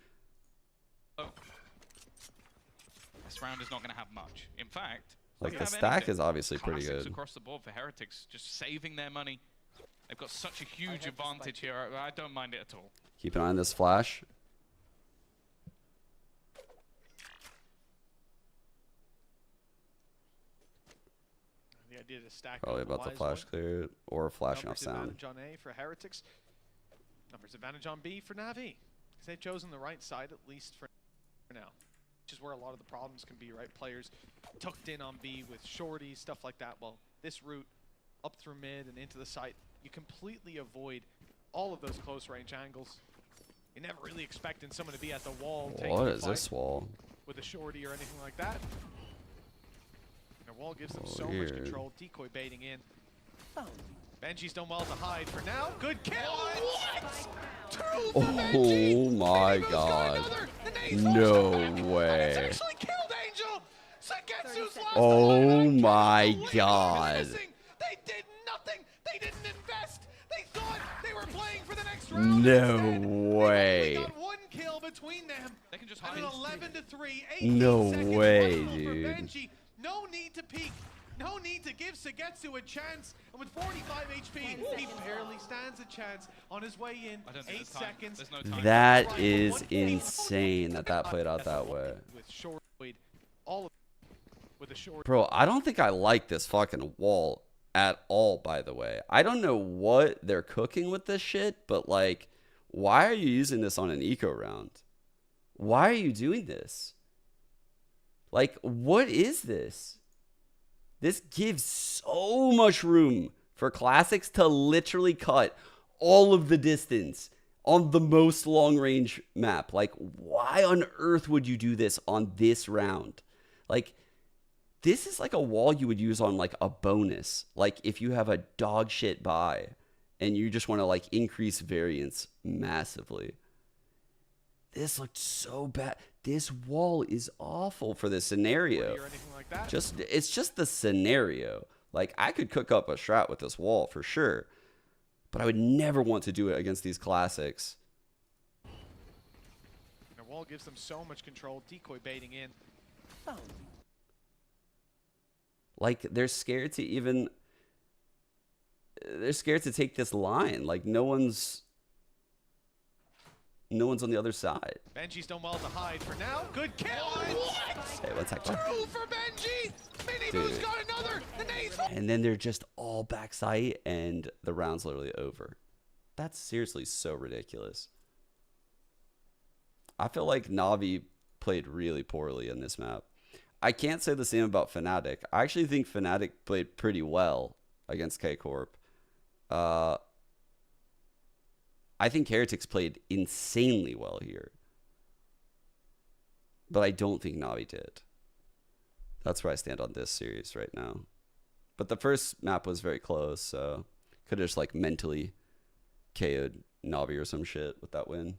This round is not going to have much. In fact, Like the stack is obviously pretty good. Across the board for Heretics, just saving their money. They've got such a huge advantage here. I don't mind it at all. Keep an eye on this flash. The idea to stack Probably about the flash clear or flashing off sound. Advantage on A for Heretics. Numbers advantage on B for Navi. Because they've chosen the right side, at least for now. Which is where a lot of the problems can be, right? Players tucked in on B with shorties, stuff like that. Well, this route up through mid and into the site, you completely avoid all of those close range angles. You're never really expecting someone to be at the wall. What is this wall? With a shorty or anything like that. The wall gives them so Weird. much control. Decoy baiting in. Benji's done well to hide for now. Good kill. What? Two for Benji. Oh my god. No way. Actually killed Angel. Sagetsu's lost. Oh my god. They did nothing. They didn't invest. They thought they were playing for the next round. No way. They got one kill between them. They can just hide. 11-3. No way, for dude. Benji. No need to peek. No need to give Sagetsu a chance. And with 45 HP, he barely stands a chance on his way in. 8 seconds. There's no time. That is insane that played out that way. With short, all of with a short. Bro, I don't think I like this fucking wall at all, by the way. I don't know what they're cooking with this shit, but like, why are you using this on an eco round? Why are you doing this? Like, what is this? This gives so much room for Classics to literally cut all of the distance on the most long-range map. Like, why on earth would you do this on this round? Like, this is like a wall you would use on, like, a bonus. Like, if you have a dog shit buy and you just want to, like, increase variance massively. This looked so bad. This wall is awful for this scenario. It's just the scenario. Like, I could cook up a strat with this wall for sure, but I would never want to do it against these Classics. The wall gives them so much control. Decoy baiting in. Like, they're scared to even... They're scared to take this line. Like, no one's on the other side. Benji's done well to hide for now. Good kill. What? Hey, let's hack Two that. for Benji. Minibu's got another. And then they're just all backside, and the round's literally over. That's seriously so ridiculous. I feel like Na'Vi played really poorly in this map. I can't say the same about Fnatic. I actually think Fnatic played pretty well against K-Corp. I think Heretics played insanely well here. But I don't think Na'Vi did. That's where I stand on this series right now. But the first map was very close, so could have just like mentally KO'd Na'Vi or some shit with that win.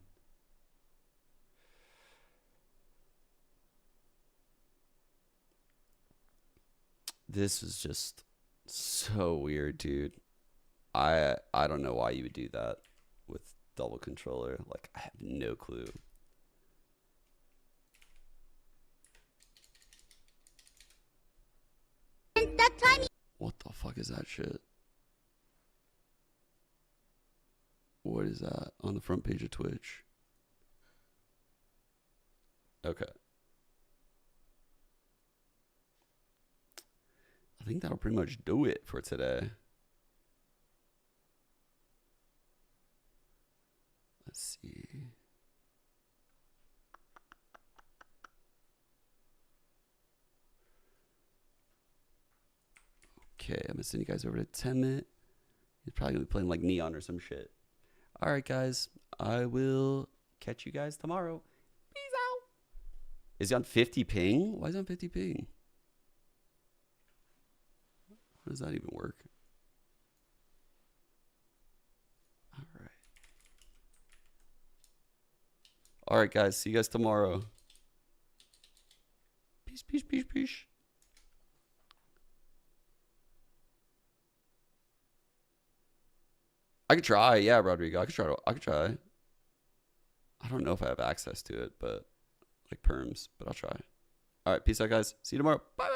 This is just so weird, dude. I don't know why you would do that with double controller. Like, I have no clue. What the fuck is that shit? What is that on the front page of Twitch? Okay. I think that'll pretty much do it for today. Let's see. Okay, I'm gonna send you guys over to 10-minute. He's probably gonna be playing like Neon or some shit. All right, guys. I will catch you guys tomorrow. Peace out. Is he on 50 ping? Why is he on 50 ping? How does that even work? All right. All right, guys. See you guys tomorrow. Peace, peace, peace, peace. I could try. Yeah, Rodrigo. I could try. I don't know if I have access to it, but like perms, but I'll try. All right. Peace out, guys. See you tomorrow. Bye.